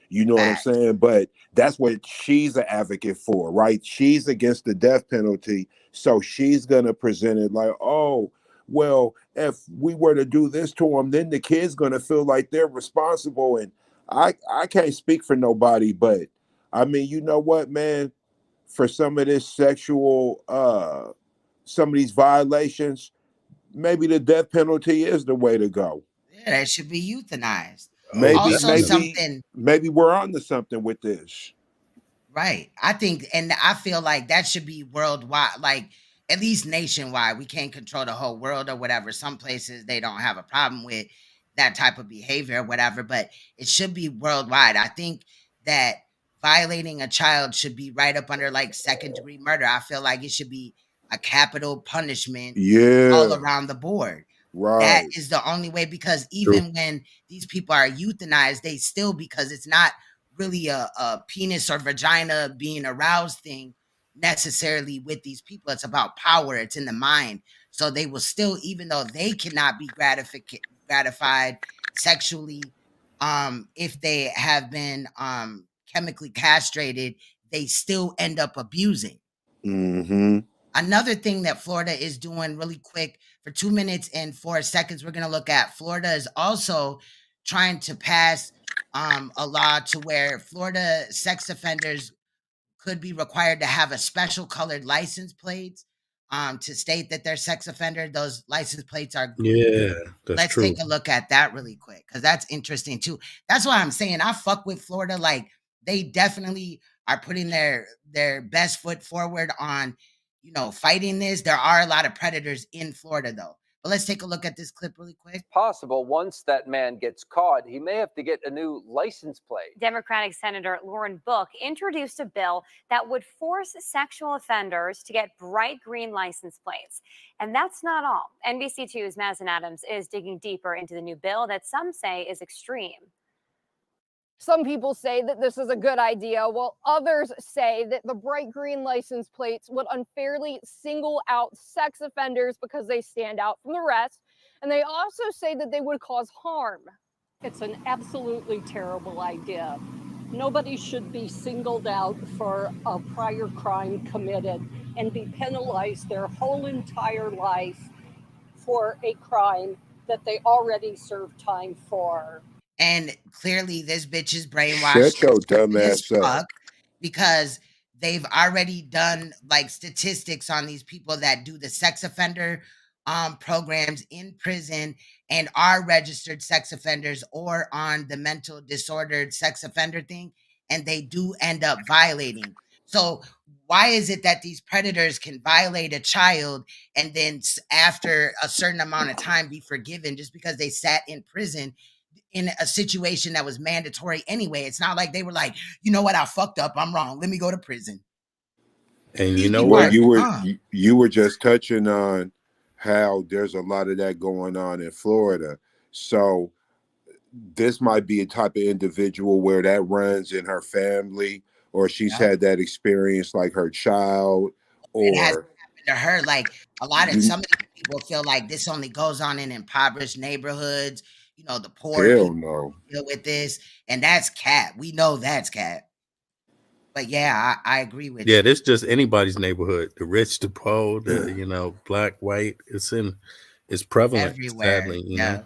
You know what I'm saying? But that's what she's an advocate for, right? She's against the death penalty. So she's going to present it like, oh, well, if we were to do this to them, then the kid's going to feel like they're responsible. And I can't speak for nobody, but I mean, you know what, man? For some of this sexual, some of these violations, maybe the death penalty is the way to go. Yeah, that should be euthanized. Maybe we're on to something with this. Right. I think, and I feel like that should be worldwide, like at least nationwide. We can't control the whole world or whatever. Some places they don't have a problem with that type of behavior or whatever, but it should be worldwide. I think that violating a child should be right up under like second-degree murder. I feel like it should be a capital punishment all around the board. That Right. is the only way, because even when these people are euthanized, they still, because it's not really a penis or vagina being aroused thing necessarily with these people. It's about power. It's in the mind. So they will still, even though they cannot be gratified sexually, if they have been chemically castrated, they still end up abusing. Mm-hmm. Another thing that Florida is doing really quick, for 2 minutes and 4 seconds, we're going to look at Florida is also trying to pass a law to where Florida sex offenders could be required to have a special colored license plates to state that they're sex offender. Those license plates are green. Yeah, that's Let's true. take a look at that really quick, because that's interesting too. That's why I'm saying I fuck with Florida. Like, they definitely are putting their best foot forward on, fighting this. There are a lot of predators in Florida though. But let's take a look at this clip really quick. Possible once that man gets caught, he may have to get a new license plate. Democratic Senator Lauren Book introduced a bill that would force sexual offenders to get bright green license plates. And that's not all. NBC2's Madison Adams is digging deeper into the new bill that some say is extreme. Some people say that this is a good idea, while others say that the bright green license plates would unfairly single out sex offenders because they stand out from the rest. And they also say that they would cause harm. It's an absolutely terrible idea. Nobody should be singled out for a prior crime committed and be penalized their whole entire life for a crime that they already served time for. And clearly this bitch is brainwashed Shut your dumb as ass up. fuck, because they've already done like statistics on these people that do the sex offender programs in prison and are registered sex offenders or on the mental disordered sex offender thing, and they do end up violating. So why is it that these predators can violate a child and then after a certain amount of time be forgiven just because they sat in prison in a situation that was mandatory anyway? It's not like they were like, you know what, I fucked up, I'm wrong, let me go to prison. And you know Well, what? you were just touching on how there's a lot of that going on in Florida. So this might be a type of individual where that runs in her family, or she's had that experience like her child, It has or happened to her. Like some of these people feel like this only goes on in impoverished neighborhoods. The poor hell people no. deal with this, and that's cat. We know that's cat. But yeah, I agree with Yeah, you. this just anybody's neighborhood. The rich, the poor, the black, white. It's prevalent, Everywhere. sadly. Yeah.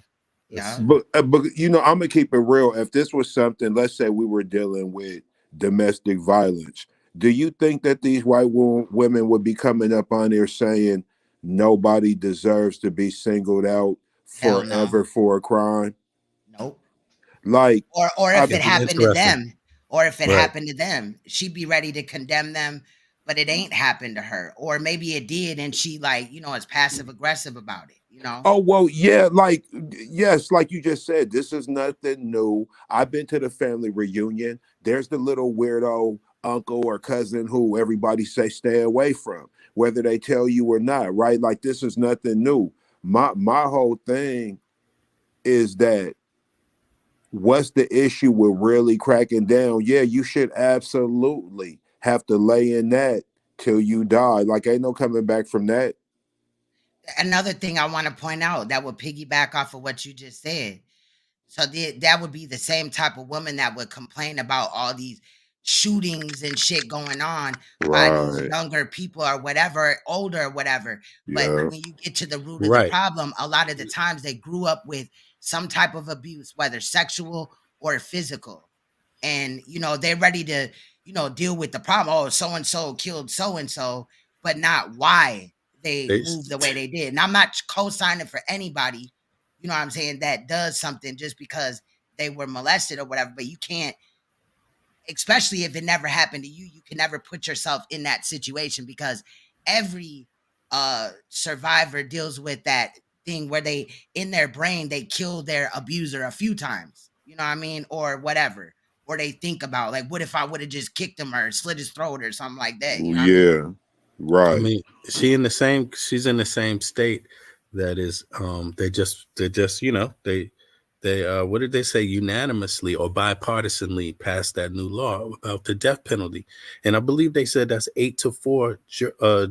But I'm gonna keep it real. If this was something, let's say we were dealing with domestic violence, do you think that these white women would be coming up on there saying nobody deserves to be singled out Hell no. forever for a crime? Nope. Like, or if it happened to them, Right. she'd be ready to condemn them, but it ain't happened to her. Or maybe it did, and she is passive aggressive about it. Oh, well, yeah, like, yes, like you just said, this is nothing new. I've been to the family reunion. There's the little weirdo uncle or cousin who everybody say stay away from, whether they tell you or not, right? Like, this is nothing new. My whole thing is that what's the issue with really cracking down? Yeah, you should absolutely have to lay in that till you die. Like, ain't no coming back from that. Another thing I want to point out that would piggyback off of what you just said. So that would be the same type of woman that would complain about all these shootings and shit going on by these younger people or whatever, older or whatever. But Yeah. when you get to the root of the problem, a lot of the times they grew up with some type of abuse, whether sexual or physical. And, they're ready to, deal with the problem. Oh, so-and-so killed so-and-so, but not why they moved the way they did. And I'm not co-signing for anybody, you know what I'm saying, that does something just because they were molested or whatever. But you can't, especially if it never happened to you, you can never put yourself in that situation, because every survivor deals with that thing where they, in their brain, they kill their abuser a few times, you know what I mean, or whatever. Or they think about, like, what if I would have just kicked him or slit his throat or something like that, you know what I mean? Right. I mean, she's in the same state that is they're just you know they what did they say, unanimously or bipartisanly passed that new law about the death penalty. And I believe they said that's 8-4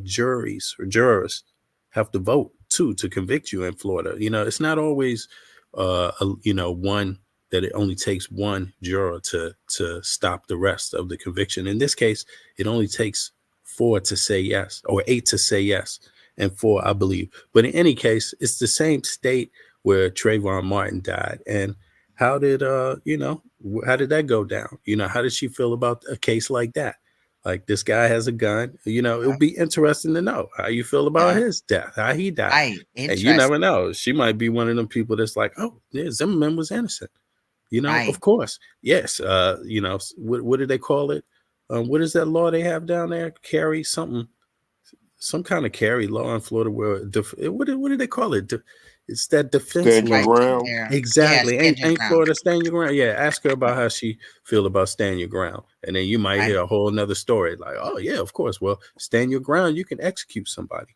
juries or jurors have to vote too to convict you in Florida. You know, it's not always one that it only takes one juror to stop the rest of the conviction. In this case, it only takes 4 to say yes, or 8 to say yes, and 4, I believe. But in any case, it's the same state where Trayvon Martin died. And how did how did that go down? You know, how did she feel about a case like that? Like, this guy has a gun. You know, it would be interesting to know how you feel about his death, how he died. Right. And you never know. She might be one of them people that's like, oh, yeah, Zimmerman was innocent. You know, of course. Yes. You know, what do they call it? What is that law they have down there? Carry something, some kind of carry law in Florida where what do they call it? It's that defense Stand your law. ground. Exactly. Yeah, stand your ain't ground. Florida stand your ground? Yeah, ask her about how she feel about stand your ground. And then you might hear a whole nother story like, oh yeah, of course. Well, stand your ground, you can execute somebody.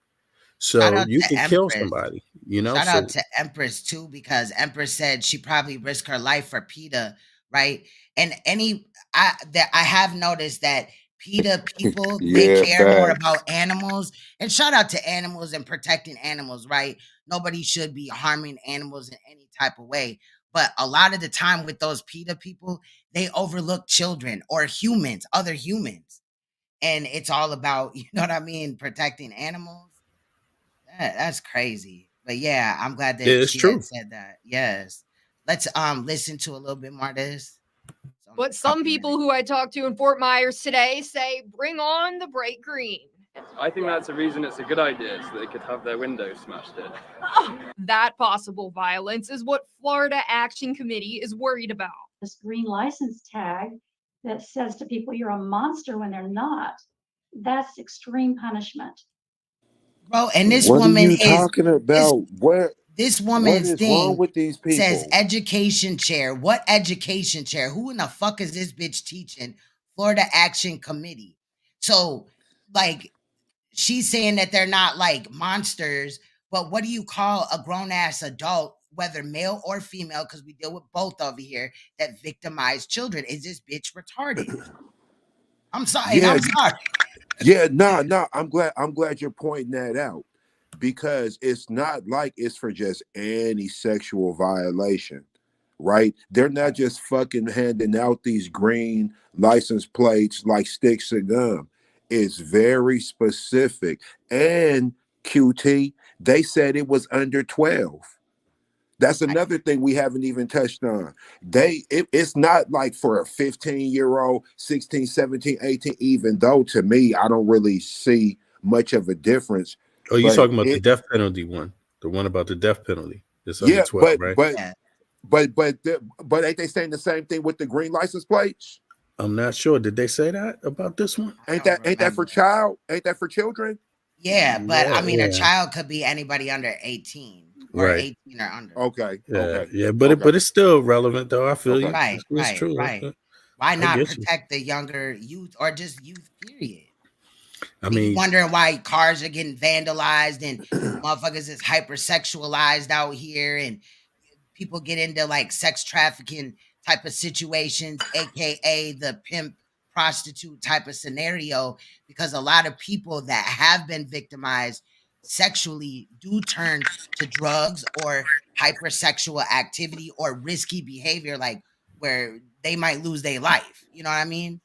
So you can kill somebody, you know. Shout out to Empress too, because Empress said she probably risked her life for PETA, right? And I have noticed that PETA people, they Yeah, care more facts. about animals. And shout out to animals and protecting animals, right? Nobody should be harming animals in any type of way. But a lot of the time with those PETA people, they overlook children or humans, other humans. And it's all about, you know what I mean, protecting animals. That's crazy. But yeah, I'm glad Yeah, that it's she had true. said that. Yes. Let's listen to a little bit more of this. But some people who I talked to in Fort Myers today say, bring on the bright green. I think that's a reason it's a good idea, so they could have their windows smashed in. That possible violence is what Florida Action Committee is worried about. This green license tag that says to people you're a monster when they're not, that's extreme punishment. Bro, and this What are woman you is talking about? this What woman's is wrong thing with these says people? education chair. What education chair? Who in the fuck is this bitch teaching? Florida Action Committee. So, like, she's saying that they're not like monsters, but what do you call a grown ass adult, whether male or female, because we deal with both over here, that victimize children? Is this bitch retarded? I'm sorry. Yeah, I'm sorry. yeah, no. I'm glad you're pointing that out, because it's not like it's for just any sexual violation, right? They're not just fucking handing out these green license plates like sticks of gum. It's very specific. And QT, they said it was under 12. That's another thing we haven't even touched on. It's not like for a 15-year-old, 16, 17, 18, even though to me, I don't really see much of a difference. Oh, you're But talking about the death penalty one, the one about the death penalty. It's under yeah, 12, right? but ain't they saying the same thing with the green license plates? I'm not sure. Did they say that about this one? Ain't that for child? Ain't that for children? Yeah, but I mean, a Yeah. child could be anybody under 18 or Right. 18 or under. Okay. Yeah, but it's still relevant though. I feel you. Right, It's true. right. Why I not get you. protect the younger youth or just youth, period? I mean, Wondering why cars are getting vandalized and motherfuckers is hypersexualized out here and people get into like sex trafficking type of situations, aka the pimp prostitute type of scenario, because a lot of people that have been victimized sexually do turn to drugs or hypersexual activity or risky behavior, like where they might lose their life. You know what I mean?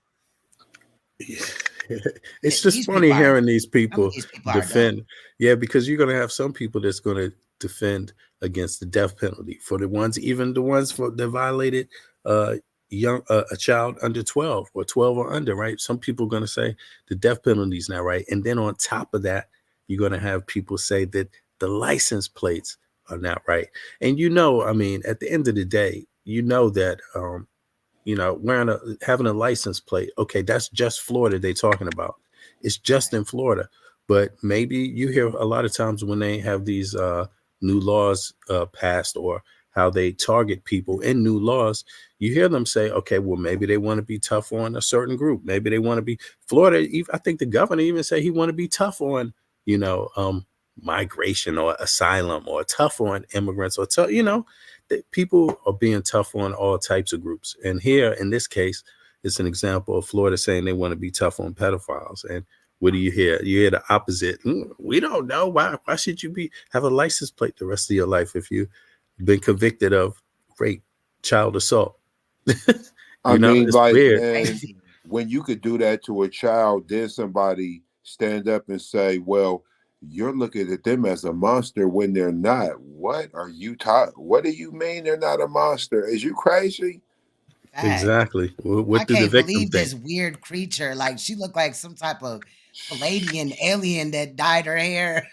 it's just funny hearing these people are defend. Yeah, because you're gonna have some people that's gonna defend against the death penalty for the ones, even the ones that violated a child under 12 or 12 or under, right? Some people are gonna say the death penalty is not right, and then on top of that, you're gonna have people say that the license plates are not right. And I mean, at the end of the day, that having a license plate, okay, that's just Florida they're talking about. It's just in Florida. But maybe you hear a lot of times when they have these new laws passed, or how they target people in new laws, you hear them say, okay, well, maybe they want to be tough on a certain group. Maybe they want to be Florida. I think the governor even said he want to be tough on, migration or asylum, or tough on immigrants, or people are being tough on all types of groups. And here in this case, it's an example of Florida saying they want to be tough on pedophiles. And what do you hear? You hear the opposite. We don't know why should you have a license plate the rest of your life if you've been convicted of rape, child assault? I mean, it's like, weird. man, when you could do that to a child, then somebody stand up and say, well, you're looking at them as a monster when they're not. What are you what do you mean they're not a monster? Is you crazy? Exactly. What I do the can't victim believe think? this weird creature. Like, she looked like some type of Palladian alien that dyed her hair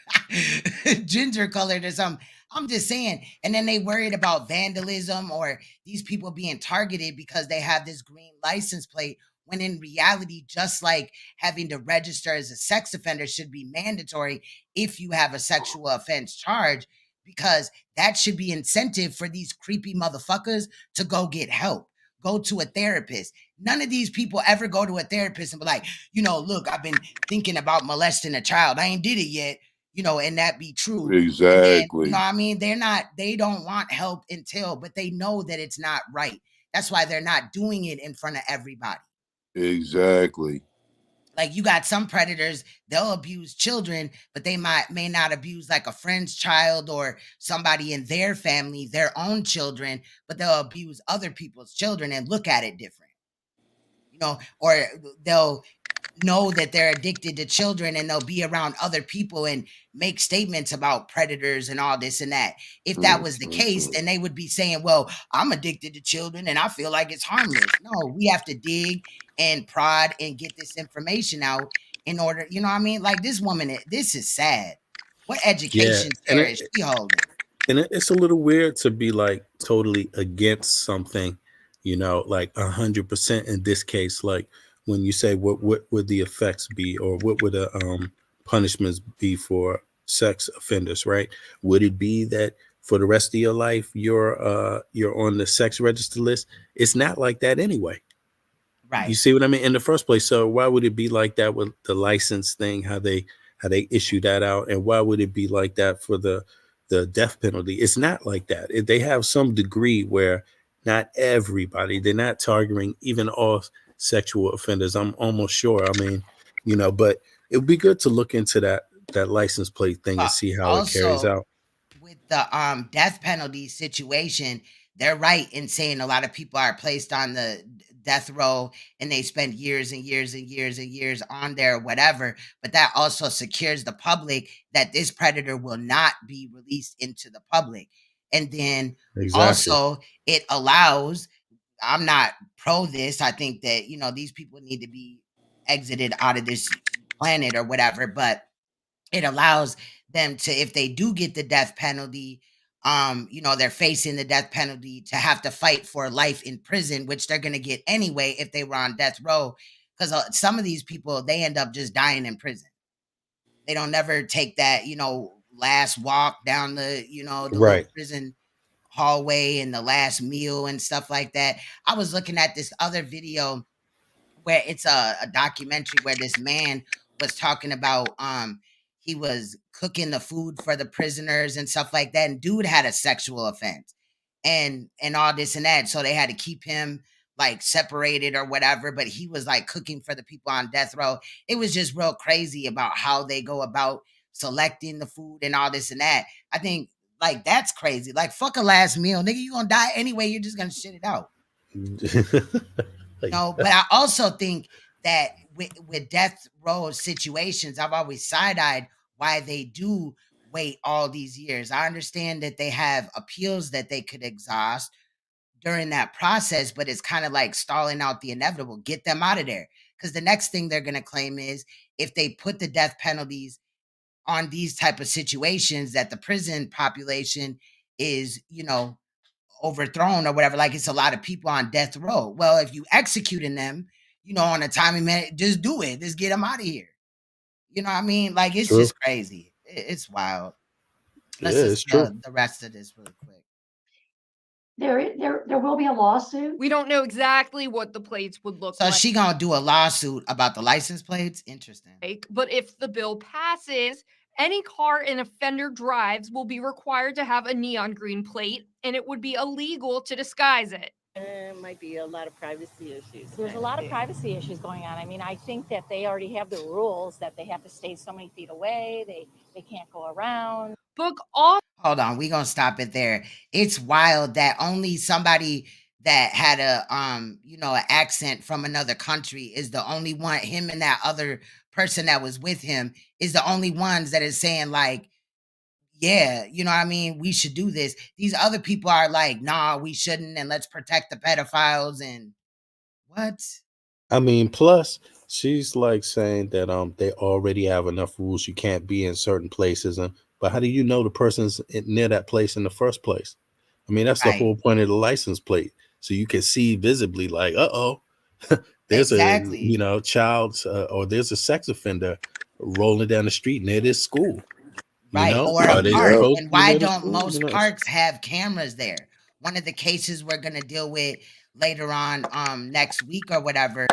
ginger colored or something. I'm just saying. And then they worried about vandalism or these people being targeted because they have this green license plate, when in reality, just like having to register as a sex offender should be mandatory if you have a sexual offense charge, because that should be incentive for these creepy motherfuckers to go get help. Go to a therapist. None of these people ever go to a therapist and be like, look, I've been thinking about molesting a child. I ain't did it yet, and that be true. And then, Exactly. what I mean? They don't want help but they know that it's not right. That's why they're not doing it in front of everybody. Exactly. Like, you got some predators, they'll abuse children, but they may not abuse like a friend's child or somebody in their family, their own children, but they'll abuse other people's children and look at it different. Or they'll know that they're addicted to children and they'll be around other people and make statements about predators and all this and that. If that was the case, then they would be saying, well, I'm addicted to children and I feel like it's harmless. No, we have to dig and prod and get this information out in order, like, this woman, this is sad. What education chair is she holding? And it's a little weird to be like totally against something, like 100% in this case. Like, when you say what would the effects be, or what would the punishments be for sex offenders, right? Would it be that for the rest of your life you're on the sex register list? It's not like that anyway. Right. You see what I mean? In the first place. So why would it be like that with the license thing, how they issue that out? And why would it be like that for the death penalty? It's not like that. They have some degree where not everybody, they're not targeting even all sexual offenders. I'm almost sure. I mean, but it would be good to look into that license plate thing and see how it carries out. With the death penalty situation, they're right in saying a lot of people are placed on the death row and they spend years and years and years and years on there, whatever. But that also secures the public that this predator will not be released into the public. And then also it allows, I'm not pro this. I think that, these people need to be exited out of this planet or whatever, but it allows them to, if they do get the death penalty, they're facing the death penalty, to have to fight for life in prison, which they're going to get anyway if they were on death row. Because some of these people, they end up just dying in prison. They don't never take that, last walk down the, the little prison hallway and the last meal and stuff like that. I was looking at this other video where it's a documentary where this man was talking about he was cooking the food for the prisoners and stuff like that, and dude had a sexual offense and all this and that, so they had to keep him like separated or whatever, but he was like cooking for the people on death row. It was just real crazy about how they go about selecting the food and all this and that. I think, like, that's crazy. Like, fuck a last meal, nigga. You gonna die anyway. You're just gonna shit it out. No, but I also think that with death row situations, I've always side-eyed why they do wait all these years. I understand that they have appeals that they could exhaust during that process, but it's kind of like stalling out the inevitable. Get them out of there. Because the next thing they're going to claim is, if they put the death penalties on these type of situations, that the prison population is, overthrown or whatever, like it's a lot of people on death row. Well, if you executing them, on a timely minute, just do it. Just get them out of here. You know what I mean? Like, it's just crazy. It's wild. Let's just the rest of this really quick. There will be a lawsuit. We don't know exactly what the plates would look So like. she gonna do a lawsuit about the license plates? Interesting. But if the bill passes Any car an offender drives will be required to have a neon green plate, and it would be illegal to disguise it. There might be a lot of privacy issues. There's a lot of privacy issues going on. I mean, I think that they already have the rules that they have to stay so many feet away. They can't go around. Book off. Hold on, we're gonna stop it there. It's wild that only somebody that had a an accent from another country is the only one, him and that other person that was with him is the only ones that is saying like, yeah, you know what I mean, we should do this. These other people are like, nah, we shouldn't, and let's protect the pedophiles and what? I mean, plus she's like saying that they already have enough rules. You can't be in certain places, but how do you know the person's near that place in the first place? I mean, that's the whole point of the license plate, so you can see visibly, like, there's a child or there's a sex offender rolling down the street near this school, right? Or a park. And why don't most parks have cameras there? One of the cases we're gonna deal with later on next week or whatever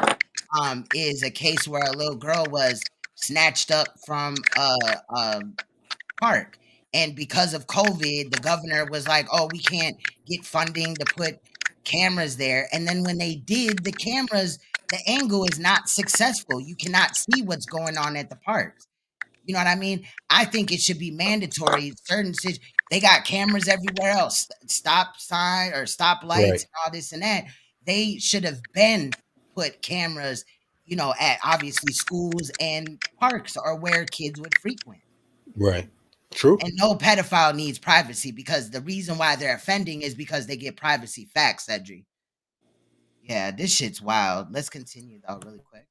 is a case where a little girl was snatched up from a park, and because of COVID the governor was like, oh, we can't get funding to put cameras there, and then when they did, the cameras, the angle is not successful. You cannot see what's going on at the parks. You know what I mean? I think it should be mandatory. Certain cities, they got cameras everywhere else, stop sign or stop lights, and all this and that. They should have been put cameras, at obviously schools and parks or where kids would frequent. Right. True. And no pedophile needs privacy, because the reason why they're offending is because they get privacy. Facts, Cedric. Yeah, this shit's wild. Let's continue though, really quick.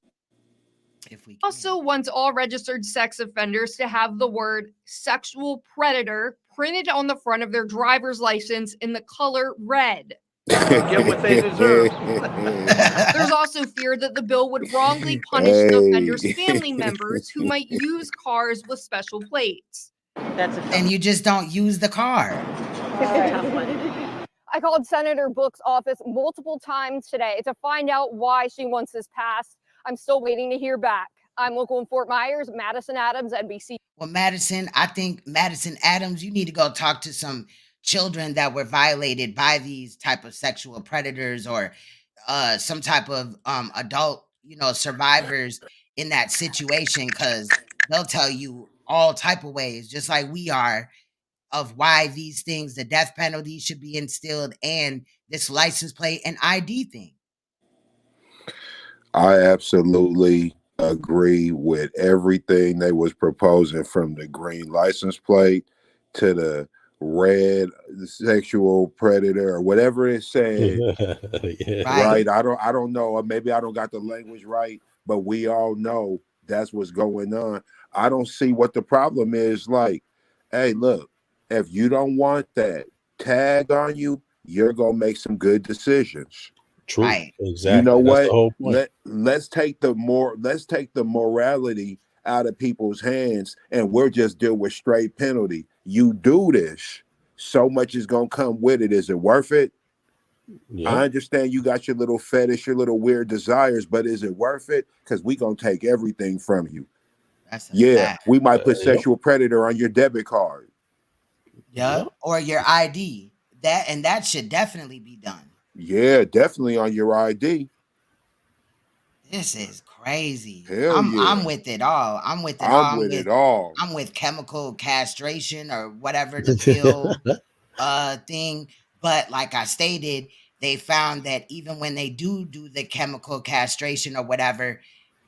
If we also wants all registered sex offenders to have the word sexual predator printed on the front of their driver's license in the color red. Get what they deserve. There's also fear that the bill would wrongly punish the offender's family members who might use cars with special plates. And you just don't use the car. I called Senator Book's office multiple times today to find out why she wants this passed. I'm still waiting to hear back. I'm local in Fort Myers, Madison Adams, NBC. Well, Madison, I think Madison Adams, you need to go talk to some children that were violated by these type of sexual predators or some type of adult, survivors in that situation, because they'll tell you all type of ways, just like we are, of why these things, the death penalty should be instilled, and this license plate and ID thing. I absolutely agree with everything they was proposing, from the green license plate to the red sexual predator or whatever it said. Right. I don't know, or maybe I don't got the language right, but we all know that's what's going on. I don't see what the problem is. Like, hey, look, if you don't want that tag on you, you're gonna make some good decisions. True. Right. Exactly. You know That's what? Let's take the morality out of people's hands, and we'll just deal with straight penalty. You do this, so much is gonna come with it. Is it worth it? Yeah. I understand you got your little fetish, your little weird desires, but is it worth it? Because we gonna take everything from you. Fact. We might put sexual predator on your debit card. Yeah, or your ID. That should definitely be done. Yeah, definitely on your ID. This is crazy. I'm with it all. I'm with chemical castration or whatever the pill thing. But like I stated, they found that even when they do the chemical castration or whatever,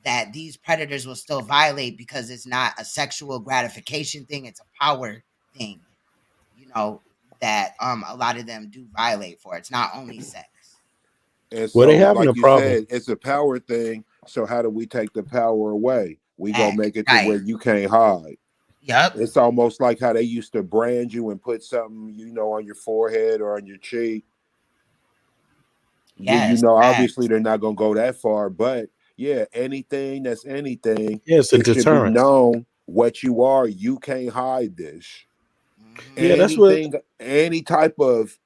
that these predators will still violate, because it's not a sexual gratification thing. It's a power thing, that a lot of them do violate for. It's not only sex. And so, they having like a problem. Said, it's a power thing. So how do we take the power away? We gonna make it to where you can't hide. Yep. It's almost like how they used to brand you and put something, on your forehead or on your cheek. Yes, obviously they're not gonna go that far, but yeah, anything that's anything. Yeah, it's a deterrent. Should be known what you are. You can't hide this. Yeah, that's what. Any type of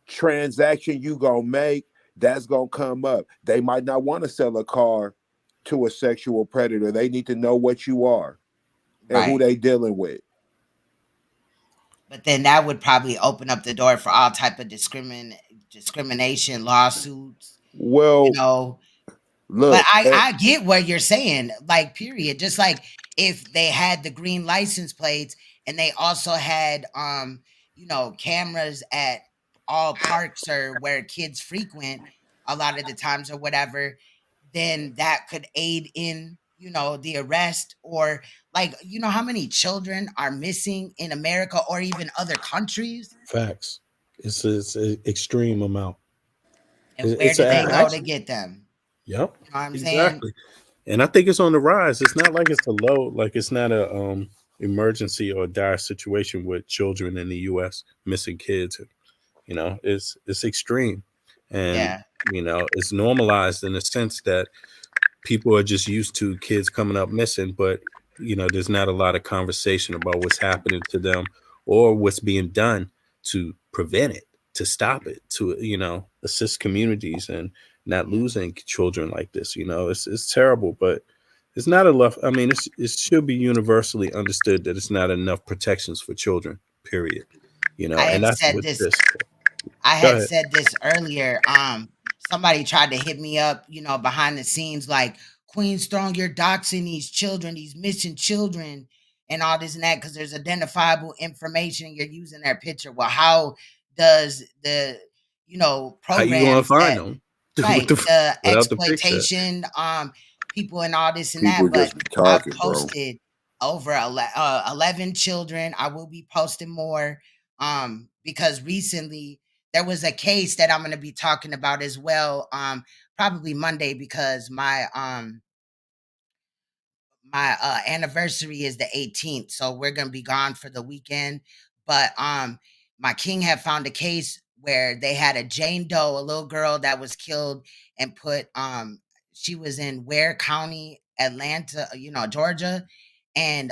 transaction you gonna make, that's gonna come up. They might not want to sell a car to a sexual predator. They need to know what you are and who they dealing with. But then that would probably open up the door for all type of discrimination lawsuits. Well, But look, I get what you're saying, like, period. Just like if they had the green license plates and they also had cameras at all parks or where kids frequent a lot of the times or whatever, then that could aid in the arrest. Or, like, how many children are missing in America or even other countries? Facts. It's an extreme amount. And where do they go to get them? Yep. You know what I'm Exactly. And I think it's on the rise. It's not like it's a low, like it's not a emergency or dire situation with children in the US missing kids. It's extreme. And it's normalized in the sense that people are just used to kids coming up missing, but there's not a lot of conversation about what's happening to them or what's being done to prevent it, to stop it, to assist communities and not losing children like this. It's terrible, but it's not enough. I mean, it should be universally understood that it's not enough protections for children, period. And that's what this. I had said this earlier. Somebody tried to hit me up, behind the scenes, like, Queen Strong, you're doxing these children, these missing children, and all this and that, because there's identifiable information. You're using their picture. Well, how does the How you gonna programs find them? Right, the Without the picture. exploitation, people and all this and people that. just But be talking, I've posted over 11 children. I will be posting more, because recently there was a case that I'm going to be talking about as well, probably Monday, because my anniversary is the 18th, so we're going to be gone for the weekend. But my king had found a case where they had a Jane Doe, a little girl that was killed and put she was in Ware County, Atlanta, Georgia, and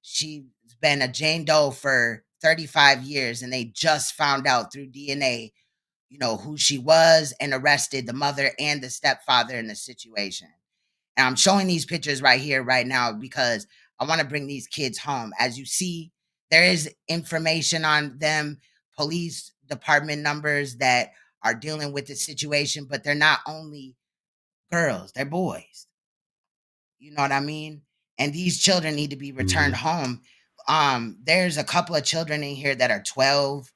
she's been a Jane Doe for 35 years, and they just found out through DNA who she was, and arrested the mother and the stepfather in the situation. And I'm showing these pictures right here, right now, because I want to bring these kids home. As you see, there is information on them, police department numbers that are dealing with the situation, but they're not only girls, they're boys. You know what I mean? And these children need to be returned home. There's a couple of children in here that are 12,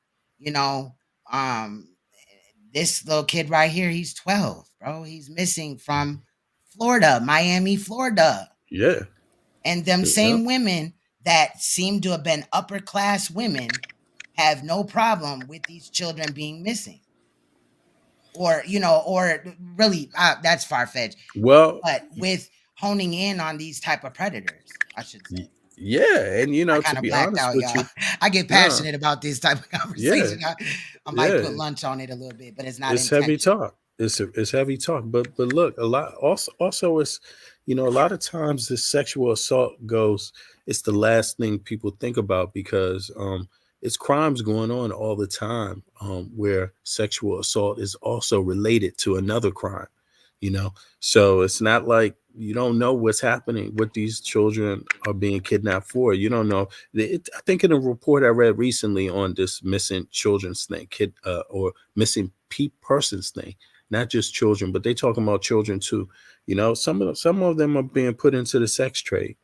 this little kid right here, he's 12, bro. He's missing from Florida, Miami, Florida. Yeah. And them same women that seem to have been upper class women have no problem with these children being missing. Or really, that's far-fetched. Well, but with honing in on these type of predators, I should say. Yeah, and I to be blacked honest out, with y'all. you, I get passionate about this type of conversation. I might put yeah. lunch on it a little bit, but it's not It's heavy intentional. talk. It's heavy talk. But look, a lot also it's a lot of times this sexual assault it's the last thing people think about, because it's crimes going on all the time, where sexual assault is also related to another crime. So it's not like you don't know what's happening, what these children are being kidnapped for. You don't know. I think in a report I read recently on this missing children's thing, or missing persons thing, not just children, but they talking about children too. Some of them are being put into the sex trade.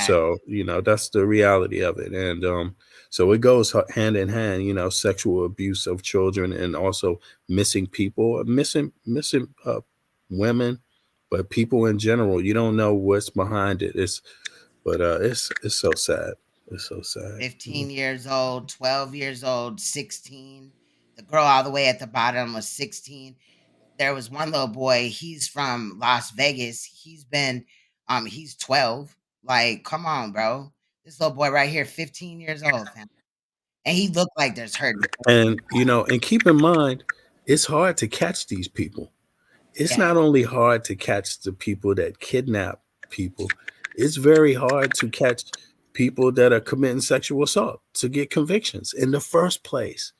So that's the reality of it. And so it goes hand in hand, sexual abuse of children, and also missing people, missing women, but people in general. You don't know what's behind it. It's so sad. It's so sad. 15 years old, 12 years old, 16. The girl all the way at the bottom was 16. There was one little boy, he's from Las Vegas. He's 12. Like, come on, bro. This little boy right here, 15 years old, fam. And he looked like there's hurt. And and keep in mind, it's hard to catch these people. It's not only hard to catch the people that kidnap people, it's very hard to catch people that are committing sexual assault, to get convictions in the first place.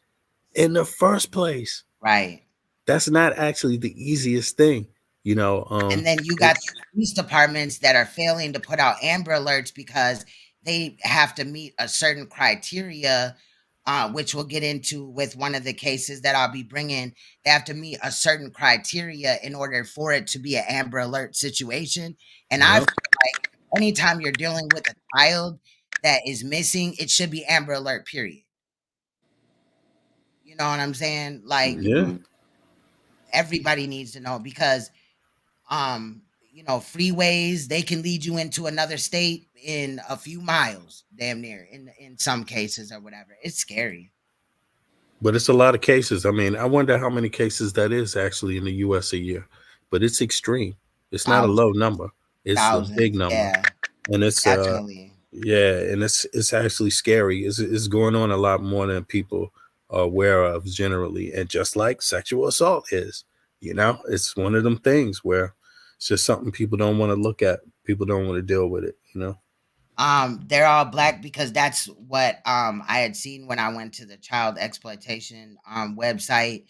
Right. That's not actually the easiest thing, And then you got police departments that are failing to put out Amber Alerts because they have to meet a certain criteria, which we'll get into with one of the cases that I'll be bringing. They have to meet a certain criteria in order for it to be an Amber Alert situation. And I feel like anytime you're dealing with a child that is missing, it should be Amber Alert, period. You know what I'm saying? Like, Yeah. everybody needs to know because, freeways, they can lead you into another state in a few miles, damn near, in some cases or whatever. It's scary. But it's a lot of cases. I mean, I wonder how many cases that is actually in the US a year. But it's extreme. It's not a low number. It's a big Thousands, number. yeah, And it's definitely. yeah, and it's actually scary. It's going on a lot more than people are aware of generally. And just like sexual assault is, it's one of them things where it's just something people don't want to look at. People don't want to deal with it. They're all black because that's what I had seen when I went to the child exploitation website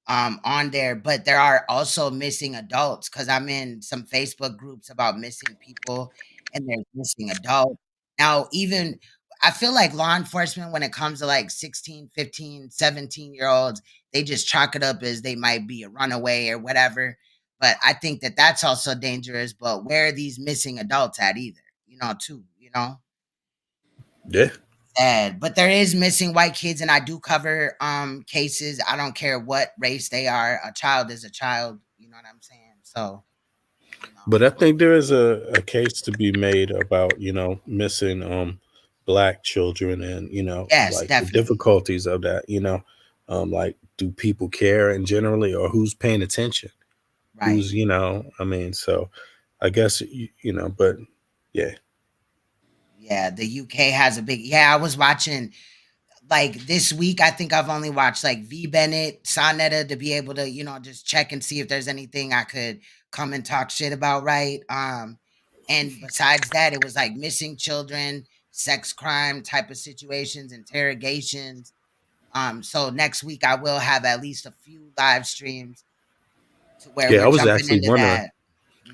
on there. But there are also missing adults because I'm in some Facebook groups about missing people, and there's missing adults. Now, even I feel like law enforcement, when it comes to like 16, 15, 17-year olds, they just chalk it up as they might be a runaway or whatever. But I think that that's also dangerous. But where are these missing adults at either? Too. Yeah. Sad. But there is missing white kids, and I do cover cases. I don't care what race they are. A child is a child. You know what I'm saying? So But I think there is a case to be made about, missing black children and, yes, like the definitely. difficulties of that. Like, do people care in generally, or who's paying attention? Right. Who's, I mean, so I guess but yeah. Yeah, the UK has a big I was watching like this week. I think I've only watched like V Bennett, Saneter to be able to, just check and see if there's anything I could come and talk shit about, right? And besides that, it was like missing children, sex crime type of situations, interrogations. So next week I will have at least a few live streams to where Yeah, we're I was jumping actually into wondering. that.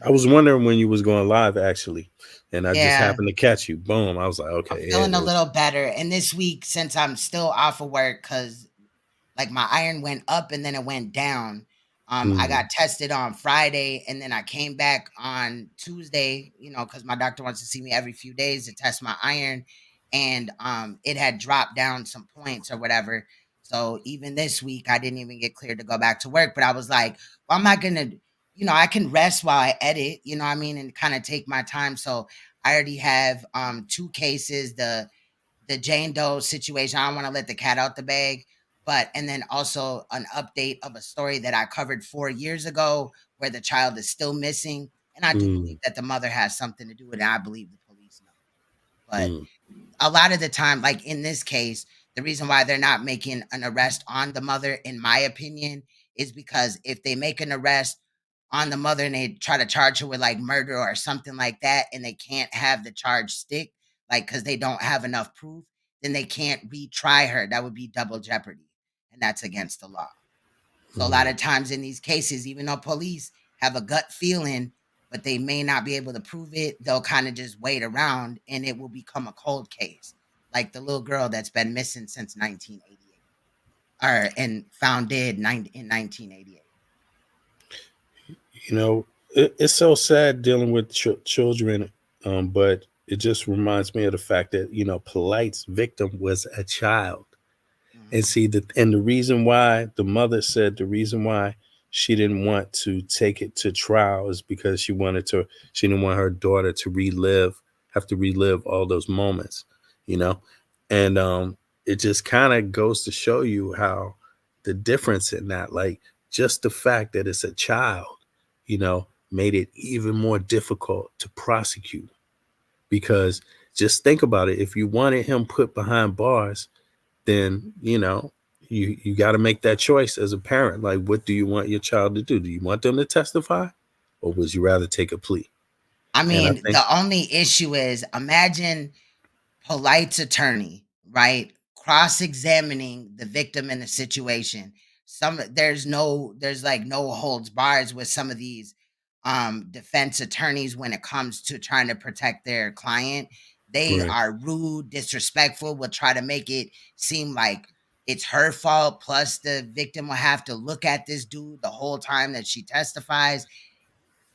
I was wondering when you was going live actually, and I just Yeah. happened to catch you. Boom. I was like, I'm okay, yeah, feeling a little better. And this week, since I'm still off of work, because like my iron went up and then it went down. I got tested on Friday and then I came back on Tuesday, because my doctor wants to see me every few days to test my iron. And it had dropped down some points or whatever. So even this week, I didn't even get cleared to go back to work. But I was like, well, I'm not going to, I can rest while I edit, what I mean, and kind of take my time. So I already have 2 cases, the Jane Doe situation. I don't want to let the cat out the bag, and then also an update of a story that I covered 4 years ago where the child is still missing. And I do believe that the mother has something to do with it. I believe the police know. But a lot of the time, like in this case, the reason why they're not making an arrest on the mother, in my opinion, is because if they make an arrest on the mother and they try to charge her with like murder or something like that, and they can't have the charge stick, like because they don't have enough proof, then they can't retry her. That would be double jeopardy, and that's against the law. So a lot of times in these cases, even though police have a gut feeling, but they may not be able to prove it, they'll kind of just wait around and it will become a cold case. Like the little girl that's been missing since 1988 and found dead in 1988. It's so sad dealing with children, but it just reminds me of the fact that Polight's victim was a child. And see the reason why the mother said the reason why she didn't want to take it to trial is because she didn't want her daughter to have to relive all those moments, and it just kind of goes to show you how the difference in that, like just the fact that it's a child, made it even more difficult to prosecute. Because just think about it, if you wanted him put behind bars, then you got to make that choice as a parent. Like, what do you want your child to do? Do you want them to testify, or would you rather take a plea? I And I mean, think the only issue is, imagine Polight's attorney, right, cross-examining the victim in the situation. There's like no holds bars with some of these defense attorneys when it comes to trying to protect their client. They Right. are rude, disrespectful, will try to make it seem like it's her fault. Plus, the victim will have to look at this dude the whole time that she testifies.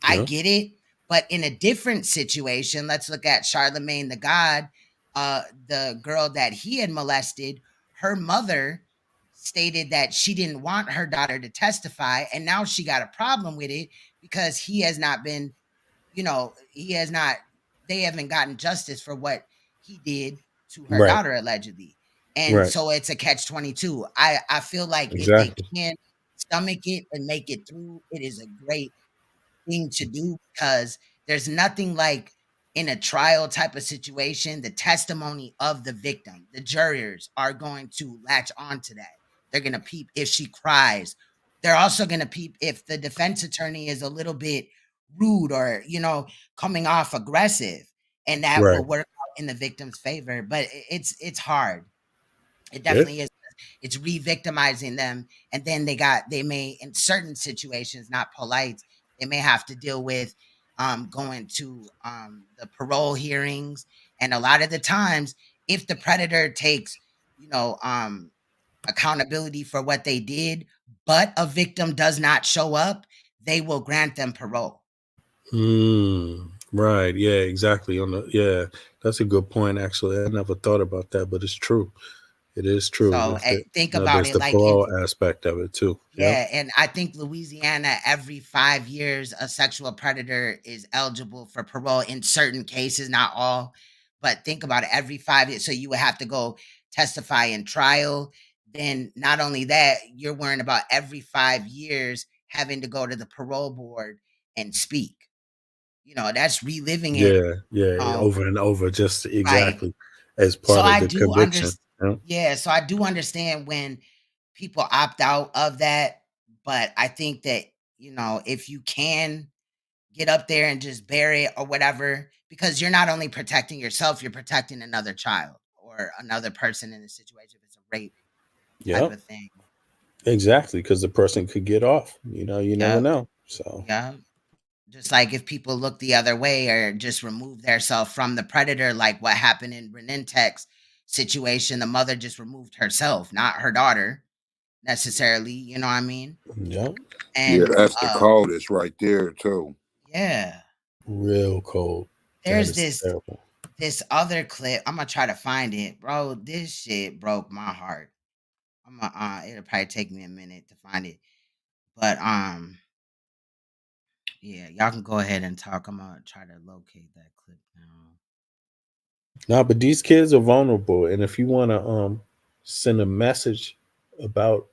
I Yeah. get it. But in a different situation, let's look at Charlemagne the God, the girl that he had molested. Her mother stated that she didn't want her daughter to testify, and now she got a problem with it because he has not been, he has not, they haven't gotten justice for what he did to her Right. daughter allegedly. And Right. so it's a catch 22. I feel like if they Exactly. can stomach it and make it through, it is a great thing to do because there's nothing like in a trial type of situation, the testimony of the victim. The jurors are going to latch onto that. They're going to peep if she cries. They're also going to peep if the defense attorney is a little bit rude or, coming off aggressive, and that Right. will work out in the victim's favor. But it's hard. It Yeah. definitely is. It's re-victimizing them, and then they may, in certain situations, not polite, they may have to deal with going to the parole hearings. And a lot of the times, if the predator takes, accountability for what they did, but a victim does not show up, they will grant them parole. Right. Yeah, exactly. That's a good point. Actually, I never thought about that, but it's true. It is true. So think about There's it the like if, parole aspect of it too. Yep. yeah, and I think Louisiana, every 5 years, a sexual predator is eligible for parole in certain cases, not all. But think about it, every 5 years. So you would have to go testify in trial. Then not only that, you're worrying about every 5 years having to go to the parole board and speak. That's reliving it. Yeah. Yeah. Over and over, just Right. exactly as So part of I the do conviction. understand. Yeah. Yeah, so I do understand when people opt out of that, but I think that, if you can get up there and just bury it or whatever, because you're not only protecting yourself, you're protecting another child or another person in a situation if it's a rape type Yep. of thing. Exactly, because the person could get off. You never Yep. know. So Yeah. Just like if people look the other way or just remove themselves from the predator, like what happened in Renintech's situation, the mother just removed herself, not her daughter necessarily, you know what I mean? Yep. Yeah, And that's the coldest right there too. yeah, Real cold. That there's is this terrible. this other clip. I'm gonna try to find it, bro. This shit broke my heart. It'll probably take me a minute to find it, but yeah, y'all can go ahead and talk. I'm gonna try to locate that clip now. No, but these kids are vulnerable, and if you want to send a message about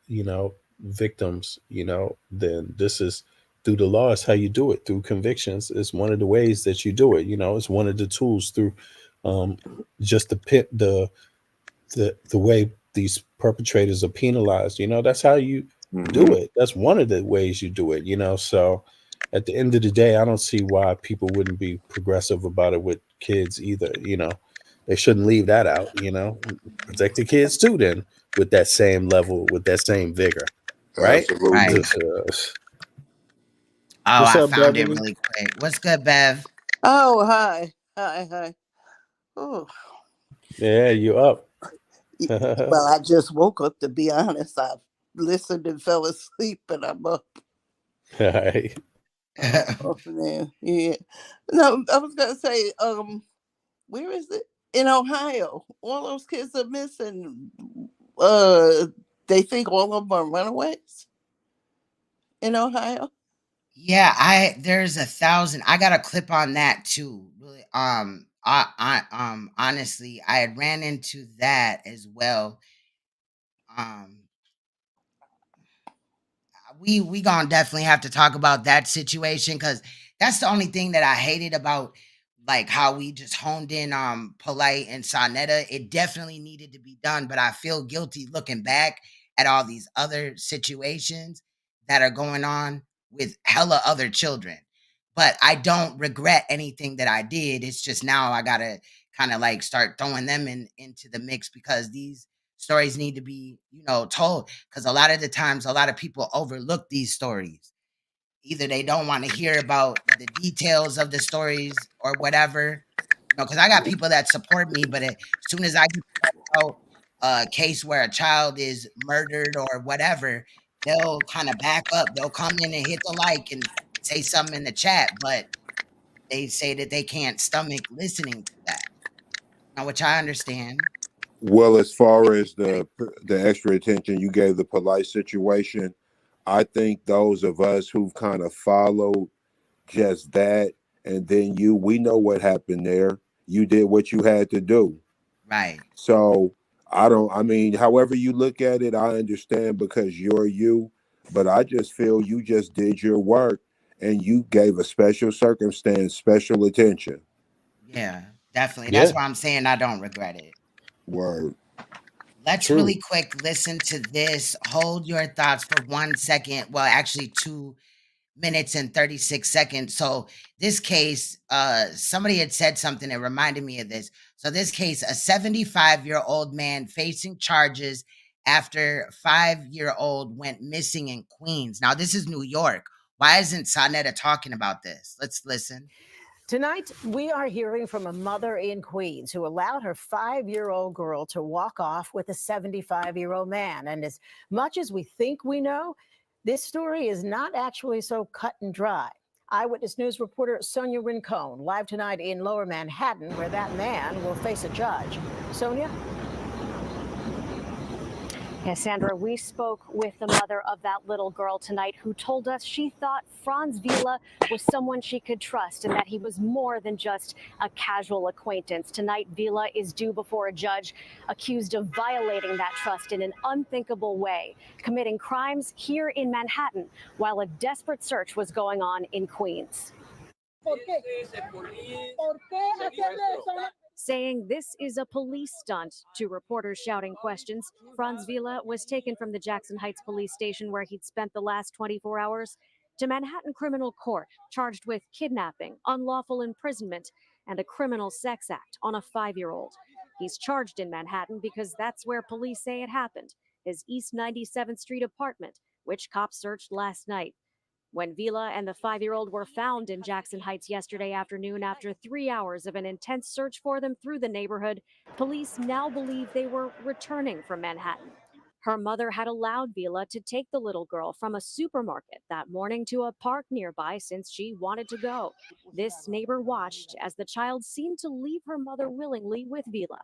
victims, then this is through the law. Is how you do it through convictions. It's one of the ways that you do it. It's one of the tools through just the way these perpetrators are penalized. That's how you do it. That's one of the ways you do it. So at the end of the day, I don't see why people wouldn't be progressive about it with kids either. They shouldn't leave that out. Protect the kids too, then, with that same level, with that same vigor, right? Absolutely. Oh, What's I up, found it Beverly? really quick. What's good, Bev? Oh, hi. Hi. Oh, Yeah, you up? well, I just woke up, to be honest. I listened and fell asleep, and I'm up. Right. Oh, man. Yeah. No, I was going to say, where is it? In Ohio. All those kids are missing. They think all of them are runaways in Ohio. Yeah, there's 1,000. I got a clip on that too. Really, honestly, I had ran into that as well. We gonna definitely have to talk about that situation because that's the only thing that I hated about like how we just honed in Polight and Saneter. It definitely needed to be done, but I feel guilty looking back at all these other situations that are going on with hella other children. But I don't regret anything that I did. It's just now I gotta kind of like start throwing them into the mix because these stories need to be, told. Because a lot of the times, a lot of people overlook these stories. Either they don't want to hear about the details of the stories or whatever, because I got people that support me, but as soon as I get out a case where a child is murdered or whatever, they'll kind of back up. They'll come in and hit the like and say something in the chat, but they say that they can't stomach listening to that. Now, which I understand. Well, as far as the extra attention you gave the Polight situation, I think those of us who've kind of followed just that, and then we know what happened there. You did what you had to do. Right. So I mean, however you look at it, I understand because you're you, but I just feel you just did your work and you gave a special circumstance special attention. Yeah, definitely. That's why I'm saying I don't regret it. Word. Let's really quick listen to this. Hold your thoughts for 1 second. Well, actually 2 minutes and 36 seconds. So this case, somebody had said something that reminded me of this. So this case, a 75-year-old man facing charges after 5-year-old went missing in Queens. Now, this is New York. Why isn't Saneter talking about this? Let's listen. Tonight, we are hearing from a mother in Queens who allowed her 5-year-old girl to walk off with a 75-year-old man. And as much as we think we know, this story is not actually so cut and dry. Eyewitness News reporter Sonia Rincon live tonight in Lower Manhattan, where that man will face a judge. Sonia? Yes, Sandra, we spoke with the mother of that little girl tonight who told us she thought Franz Vila was someone she could trust and that he was more than just a casual acquaintance. Tonight, Vila is due before a judge accused of violating that trust in an unthinkable way, committing crimes here in Manhattan while a desperate search was going on in Queens. Saying this is a police stunt to reporters shouting questions, Franz Vila was taken from the Jackson Heights police station where he'd spent the last 24 hours to Manhattan criminal court, charged with kidnapping, unlawful imprisonment, and a criminal sex act on a 5-year-old. He's charged in Manhattan because that's where police say it happened, his East 97th Street apartment, which cops searched last night. When Vila and the 5-year-old were found in Jackson Heights yesterday afternoon after 3 hours of an intense search for them through the neighborhood, police now believe they were returning from Manhattan. Her mother had allowed Vila to take the little girl from a supermarket that morning to a park nearby since she wanted to go. This neighbor watched as the child seemed to leave her mother willingly with Vila.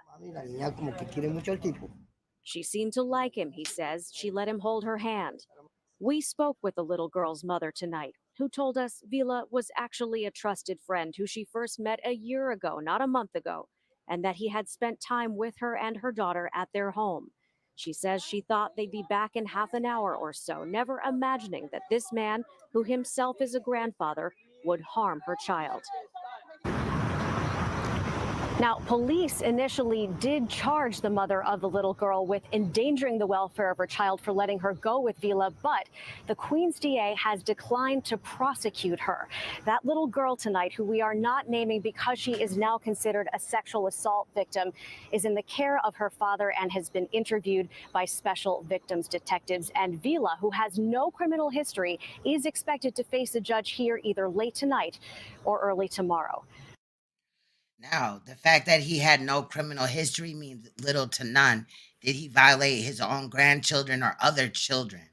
She seemed to like him, he says. She let him hold her hand. We spoke with the little girl's mother tonight, who told us Vila was actually a trusted friend who she first met a year ago, not a month ago, and that he had spent time with her and her daughter at their home. She says she thought they'd be back in half an hour or so, never imagining that this man, who himself is a grandfather, would harm her child. Now, police initially did charge the mother of the little girl with endangering the welfare of her child for letting her go with Vila, but the Queens DA has declined to prosecute her. That little girl tonight, who we are not naming because she is now considered a sexual assault victim, is in the care of her father and has been interviewed by special victims detectives. And Vila, who has no criminal history, is expected to face a judge here either late tonight or early tomorrow. Now, the fact that he had no criminal history means little to none. Did he violate his own grandchildren or other children?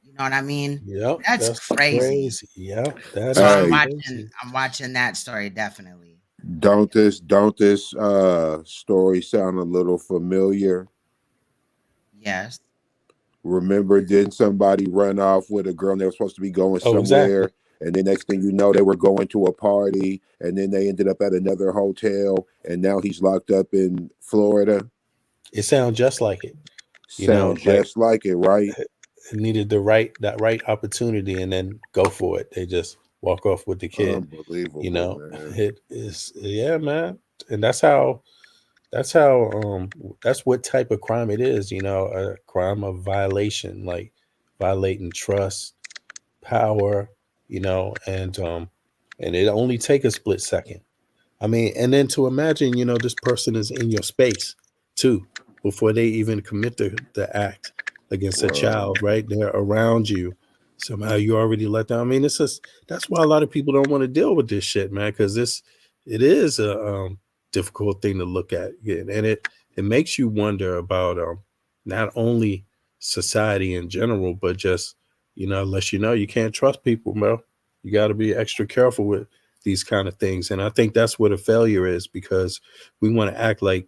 You know what I mean? Yep, That's crazy. Yep, that's so Hey. I'm watching that story definitely. Don't this story sound a little familiar? Yes. Remember, didn't somebody run off with a girl and they were supposed to be going somewhere? Exactly. And then next thing you know, they were going to a party and then they ended up at another hotel and now he's locked up in Florida. It sounds just like it. Sounds just like it, right? It needed that right opportunity and then go for it. They just walk off with the kid. Unbelievable, man. It is, yeah, man. And that's what type of crime it is, a crime of violation, like violating trust, power, and it only take a split second. I mean, and then to imagine, this person is in your space too, before they even commit the act against a child, right? They're around you. Somehow you already let them. I mean, that's why a lot of people don't want to deal with this shit, man, because it is a difficult thing to look at, and it makes you wonder about not only society in general, but just unless you can't trust people, bro. You got to be extra careful with these kind of things, and I think that's what a failure is, because we want to act like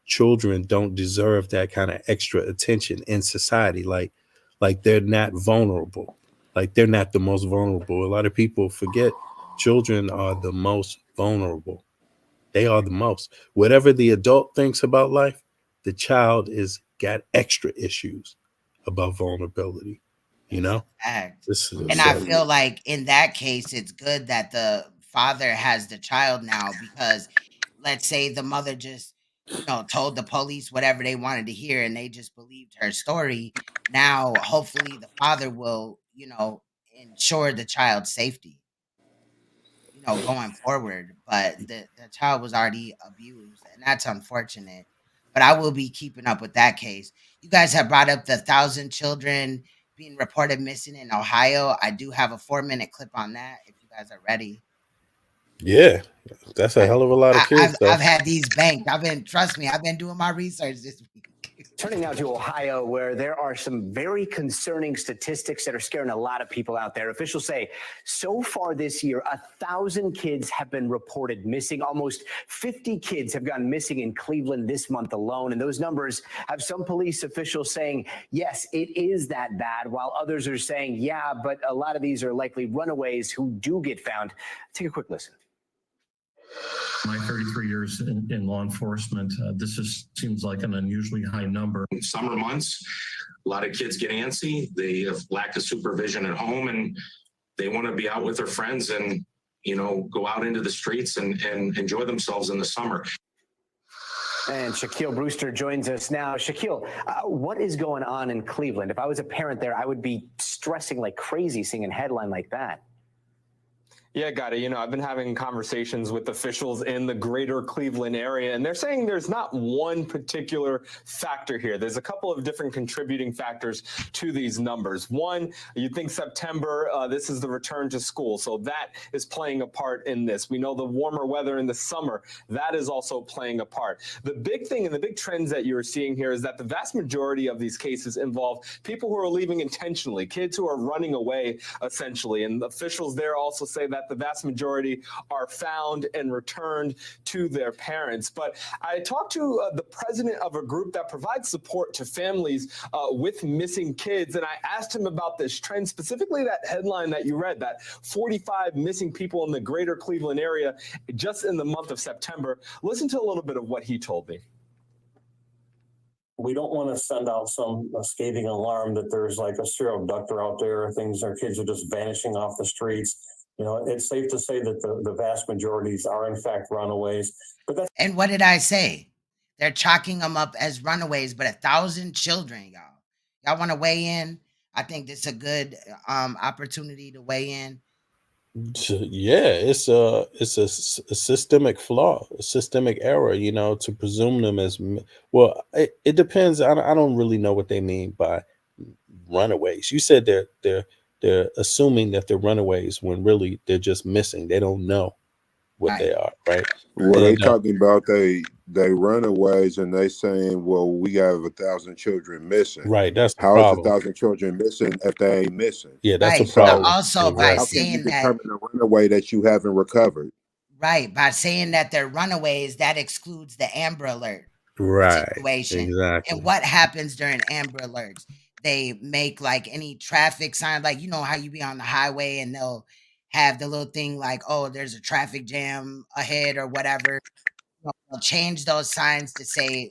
children don't deserve that kind of extra attention in society, like they're not vulnerable, like they're not the most vulnerable. A lot of people forget children are the most vulnerable. They are the most. Whatever the adult thinks about life, the child is got extra issues about vulnerability. Fact. This is And I feel like in that case, it's good that the father has the child now, because let's say the mother just, told the police whatever they wanted to hear and they just believed her story. Now, hopefully, the father will, ensure the child's safety, going forward. But the child was already abused, and that's unfortunate. But I will be keeping up with that case. You guys have brought up the 1,000 children being reported missing in Ohio. I do have a 4-minute clip on that if you guys are ready. Yeah, that's a hell of a lot of kids, though. I've had these banked. Trust me, I've been doing my research this week. Turning now to Ohio, where there are some very concerning statistics that are scaring a lot of people out there. Officials say so far this year, 1,000 kids have been reported missing. Almost 50 kids have gone missing in Cleveland this month alone. And those numbers have some police officials saying, yes, it is that bad, while others are saying, yeah, but a lot of these are likely runaways who do get found. Take a quick listen. My 33 years in law enforcement, this just seems like an unusually high number. In summer months, a lot of kids get antsy. They have lack of supervision at home, and they want to be out with their friends and, go out into the streets and enjoy themselves in the summer. And Shaquille Brewster joins us now. Shaquille, what is going on in Cleveland? If I was a parent there, I would be stressing like crazy seeing a headline like that. Yeah, got it. I've been having conversations with officials in the greater Cleveland area, and they're saying there's not one particular factor here. There's a couple of different contributing factors to these numbers. One, you think September, this is the return to school, so that is playing a part in this. We know the warmer weather in the summer, that is also playing a part. The big thing and the big trends that you're seeing here is that the vast majority of these cases involve people who are leaving intentionally, kids who are running away, essentially, and officials there also say that the vast majority are found and returned to their parents. But I talked to the president of a group that provides support to families with missing kids, and I asked him about this trend, specifically that headline that you read, that 45 missing people in the greater Cleveland area just in the month of September. Listen to a little bit of what he told me. We don't want to send out some scathing alarm that there's like a serial abductor out there, things, our kids are just vanishing off the streets. It's safe to say that the vast majorities are in fact runaways. And what did I say? They're chalking them up as runaways, but 1,000 children, y'all. Y'all want to weigh in? I think this is a good opportunity to weigh in. Yeah, it's a systemic flaw, a systemic error, to presume them as well. It depends. I don't really know what they mean by runaways. You said they're assuming that they're runaways when really they're just missing. They don't know what they are, right? Well, they talking about they runaways, and they saying, well, we got 1,000 children missing. Right, that's the how problem. is 1,000 children missing if they ain't missing? Yeah, that's the problem. Also, by how saying can you that, determine a runaway that you haven't recovered? Right, by saying that they're runaways, that excludes the Amber Alert situation. Exactly. And what happens during Amber Alerts? They make like any traffic sign, like how you be on the highway and they'll have the little thing like, oh, there's a traffic jam ahead or whatever. They'll change those signs to say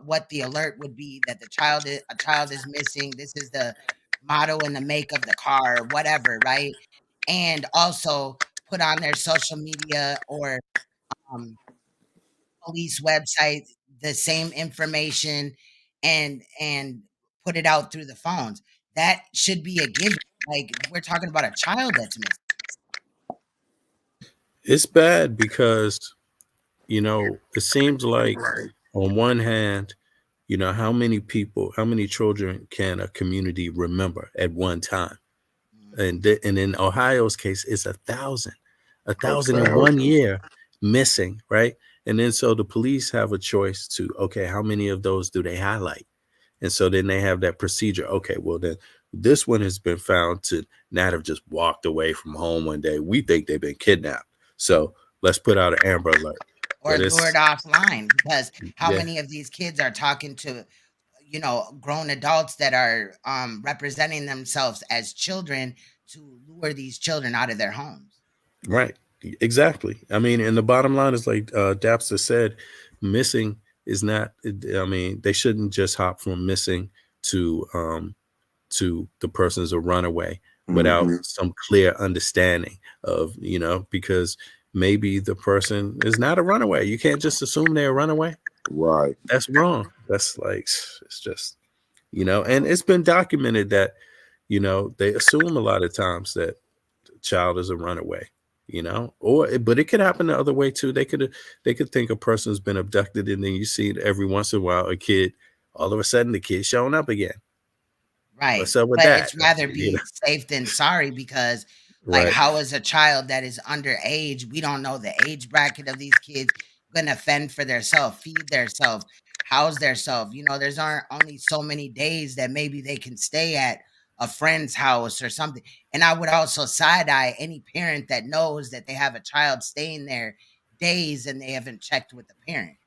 what the alert would be, that a child is missing. This is the model and the make of the car, whatever, right? And also put on their social media or police website the same information and put it out through the phones. That should be a given. Like, we're talking about a child that's missing. It's bad because it seems like on one hand, how many children can a community remember at one time? And in Ohio's case, it's 1,000. 1,000 in 1 year missing, right? And then so the police have a choice to, okay, how many of those do they highlight? And so then they have that procedure. Okay, well then this one has been found to not have just walked away from home one day. We think they've been kidnapped. So let's put out an Amber Alert. Or lured offline, because how yeah. many of these kids are talking to, grown adults that are representing themselves as children to lure these children out of their homes? Right. Exactly. I mean, and the bottom line is like Dapster said, missing is not, I mean, they shouldn't just hop from missing to the person's a runaway without some clear understanding of, because maybe the person is not a runaway. You can't just assume they're a runaway. Right. That's wrong. That's like, it's just, and it's been documented that, they assume a lot of times that the child is a runaway, but it could happen the other way too. They could think a person's been abducted, and then you see every once in a while a kid, all of a sudden the kid's showing up again. Right. What's up with But that? it's rather be safe than sorry, because like, how is a child that is underage, we don't know the age bracket of these kids, gonna fend for themselves, feed themselves, house themselves? There's only so many days that maybe they can stay at a friend's house or something. And I would also side-eye any parent that knows that they have a child staying there days and they haven't checked with the parent.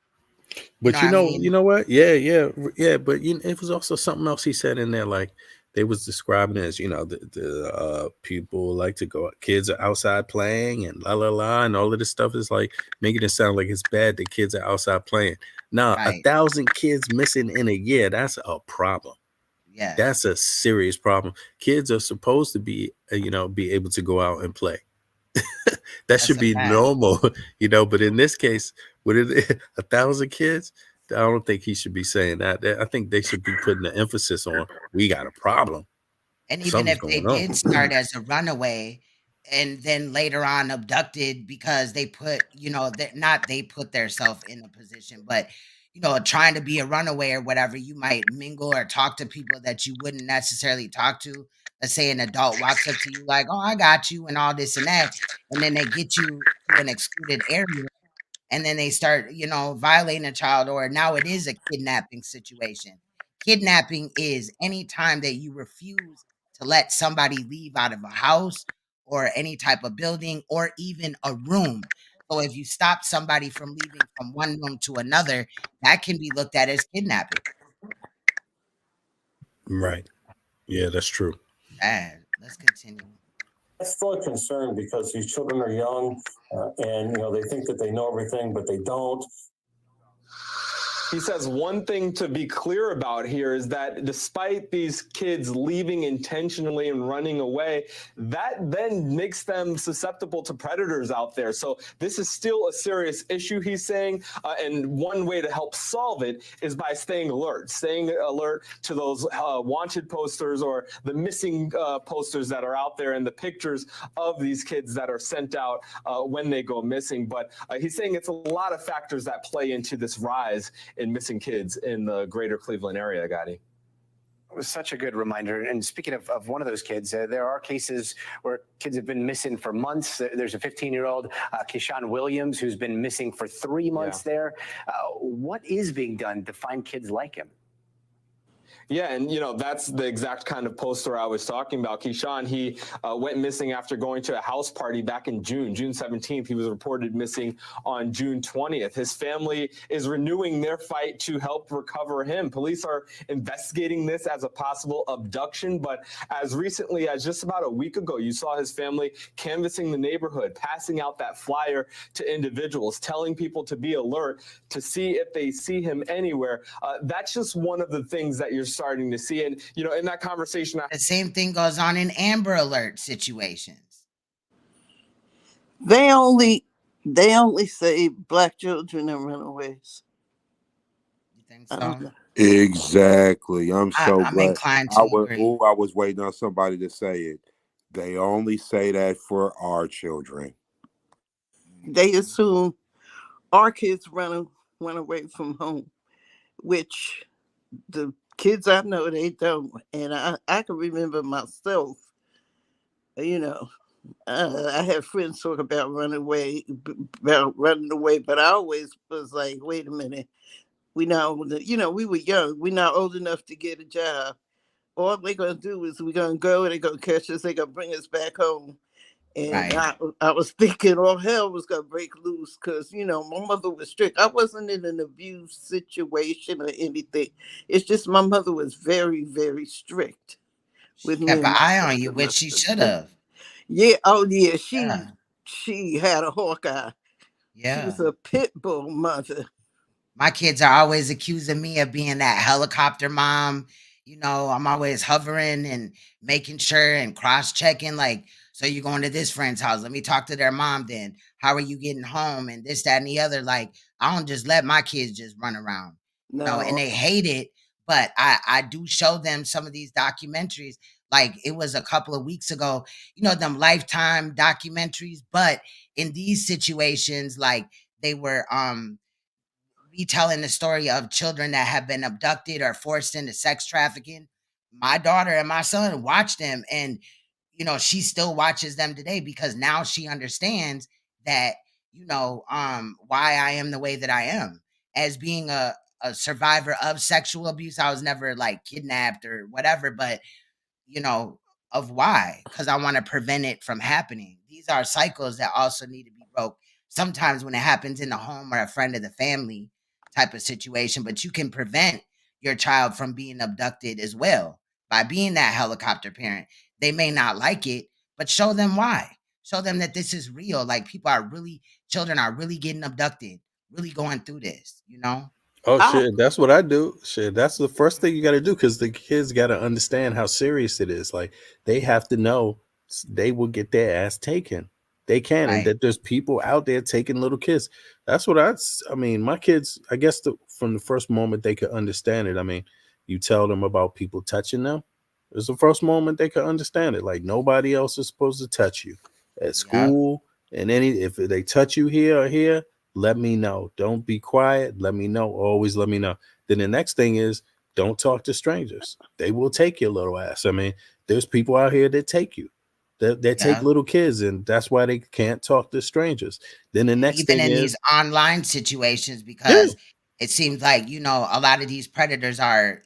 But you know what? Yeah. But it was also something else he said in there, like they was describing it as, the people like to go, kids are outside playing and la la la, and all of this stuff is like making it sound like it's bad that kids are outside playing. Now, 1,000 kids missing in a year, that's a problem. Yeah, that's a serious problem. Kids are supposed to be, be able to go out and play. That should be normal, but in this case, with 1,000 kids, I don't think he should be saying that. I think they should be putting the emphasis on, we got a problem. And even if they did start as a runaway and then later on abducted because they put, they put themselves in a position, but, trying to be a runaway or whatever, you might mingle or talk to people that you wouldn't necessarily talk to. Let's say an adult walks up to you like, oh, I got you and all this and that. And then they get you to an excluded area. And then they start, violating a child, or now it is a kidnapping situation. Kidnapping is any time that you refuse to let somebody leave out of a house or any type of building or even a room. So if you stop somebody from leaving from one room to another, that can be looked at as kidnapping. Right. Yeah, that's true. Let's continue. That's still a concern because these children are young and, they think that they know everything, but they don't. He says one thing to be clear about here is that despite these kids leaving intentionally and running away, that then makes them susceptible to predators out there. So this is still a serious issue, he's saying. And one way to help solve it is by staying alert to those wanted posters or the missing posters that are out there and the pictures of these kids that are sent out when they go missing. But he's saying it's a lot of factors that play into this rise in missing kids in the greater Cleveland area, Gotti. It was such a good reminder. And speaking of one of those kids, there are cases where kids have been missing for months. There's a 15-year-old, Keyshawn Williams, who's been missing for 3 months there. What is being done to find kids like him? Yeah, and that's the exact kind of poster I was talking about. Keyshawn, he went missing after going to a house party back in June 17th. He was reported missing on June 20th. His family is renewing their fight to help recover him. Police are investigating this as a possible abduction, but as recently as just about a week ago, you saw his family canvassing the neighborhood, passing out that flyer to individuals, telling people to be alert to see if they see him anywhere. That's just one of the things that you're starting to see. And, in that conversation, the same thing goes on in Amber Alert situations. They only say Black children and runaways. You think so? Exactly. I'm so I'm glad. inclined to agree. I was waiting on somebody to say it. They only say that for our children. They assume our kids run away from home, which the kids I know, they don't. And I can remember myself, I have friends talk about running away, but I always was like, wait a minute. We now, we were young. We're not old enough to get a job. All they're going to do is we're going to go and they're going to catch us. They're going to bring us back home. And I was thinking all hell was going to break loose because, my mother was strict. I wasn't in an abuse situation or anything. It's just my mother was very, very strict with me. Kept an eye on you, which she should have. Yeah. Oh, yeah. She had a hawk eye. Yeah. She was a pit bull mother. My kids are always accusing me of being that helicopter mom. I'm always hovering and making sure and cross-checking, like, so you're going to this friend's house. Let me talk to their mom then. How are you getting home? And this, that, and the other. Like, I don't just let my kids just run around. And they hate it. But I do show them some of these documentaries. Like, it was a couple of weeks ago, them Lifetime documentaries. But in these situations, like, they were retelling the story of children that have been abducted or forced into sex trafficking. My daughter and my son watch them, and she still watches them today because now she understands that why I am the way that I am. As being a survivor of sexual abuse, I was never like kidnapped or whatever, but of why, because I want to prevent it from happening. These are cycles that also need to be broke sometimes when it happens in the home or a friend of the family type of situation, but you can prevent your child from being abducted as well by being that helicopter parent. They may not like it, but show them why. Show them that this is real. Like, children are really getting abducted, really going through this, Oh shit, that's what I do. Shit, that's the first thing you got to do, because the kids got to understand how serious it is. Like, they have to know they will get their ass taken. They can, and that there's people out there taking little kids. That's what I mean, my kids, I guess from the first moment they could understand it. I mean, you tell them about people touching them. It's the first moment they could understand it. Like, nobody else is supposed to touch you at school. And if they touch you here or here, let me know. Don't be quiet. Let me know. Always let me know. Then the next thing is, don't talk to strangers. They will take your little ass. I mean, there's people out here that take you. They take little kids, and that's why they can't talk to strangers. Then the next thing in is these online situations, because it seems like, a lot of these predators are,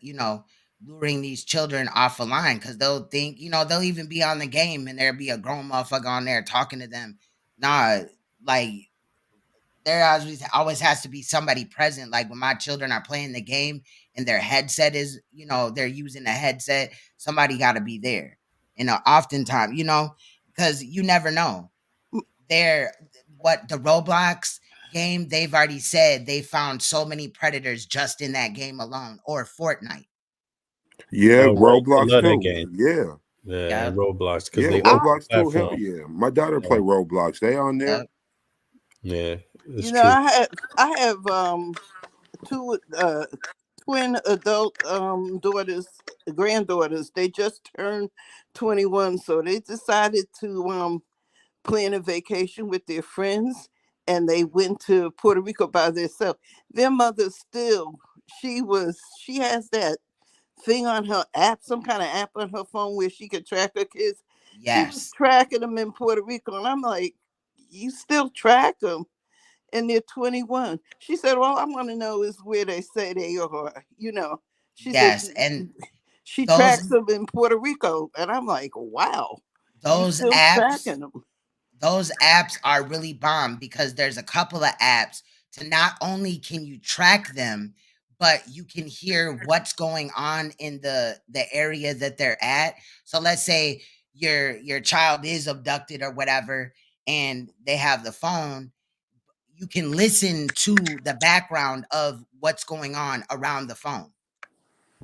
luring these children off a line, because they'll think, they'll even be on the game and there'll be a grown motherfucker on there talking to them. Nah, like, there always has to be somebody present. Like, when my children are playing the game and their headset is, they're using a headset, somebody got to be there. Oftentimes, because you never know. The Roblox game, they've already said they found so many predators just in that game alone, or Fortnite. Yeah, Roblox love that too. game. Yeah, Roblox, because yeah, they open Roblox too. platform. Hell yeah, my daughter play Roblox. They on there. Yeah, it's true. I have two twin adult granddaughters. They just turned 21, so they decided to plan a vacation with their friends, and they went to Puerto Rico by themselves. Their mother she has that thing on her app, some kind of app on her phone where she could track her kids. She was tracking them in Puerto Rico, and I'm like, you still track them? And they're 21. She said, well, I want to know is where they say they are. She said, and she tracks them in Puerto Rico. And I'm like, wow, those still tracking them. Those apps are really bomb, because there's a couple of apps to not only can you track them, but you can hear what's going on in the area that they're at. So let's say your child is abducted or whatever, and they have the phone. You can listen to the background of what's going on around the phone.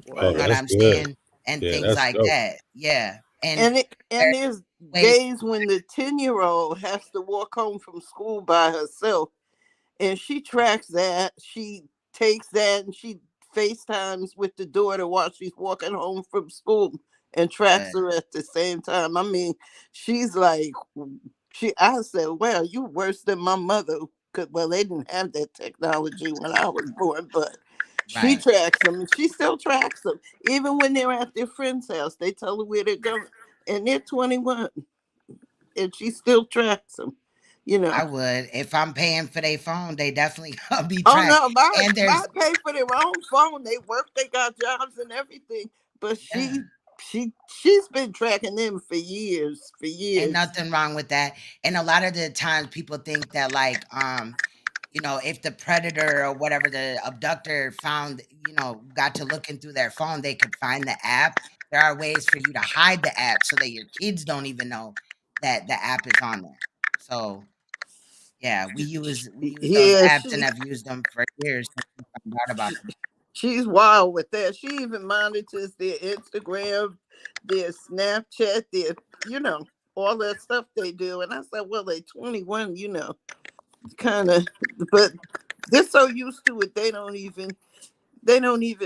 Oh, You know what I'm saying? And things like that. Yeah. And there's days when the 10-year-old has to walk home from school by herself, and she tracks that. She takes that and she FaceTimes with the daughter while she's walking home from school and tracks her at the same time. I mean, she's like, I said, well, you worse than my mother. Well, they didn't have that technology when I was born, but she tracks them, and she still tracks them. Even when they're at their friend's house, they tell her where they're going, and they're 21. and she still tracks them. You know, I would. If I'm paying for their phone, they definitely gonna be oh tracked. no, my And there's pay for their own phone. They work, they got jobs and everything. But yeah, she's been tracking them for years, ain't nothing wrong with that. And a lot of the times people think that like if the predator or whatever the abductor found, got to looking through their phone, they could find the app. There are ways for you to hide the app so that your kids don't even know that the app is on there. So yeah, we use those Yeah, apps and have used them for years since we found out about them. she's wild with that. She even monitors their Instagram, their Snapchat, their, all that stuff they do. And I said, well, they 21, kind of, but they're so used to it, they don't even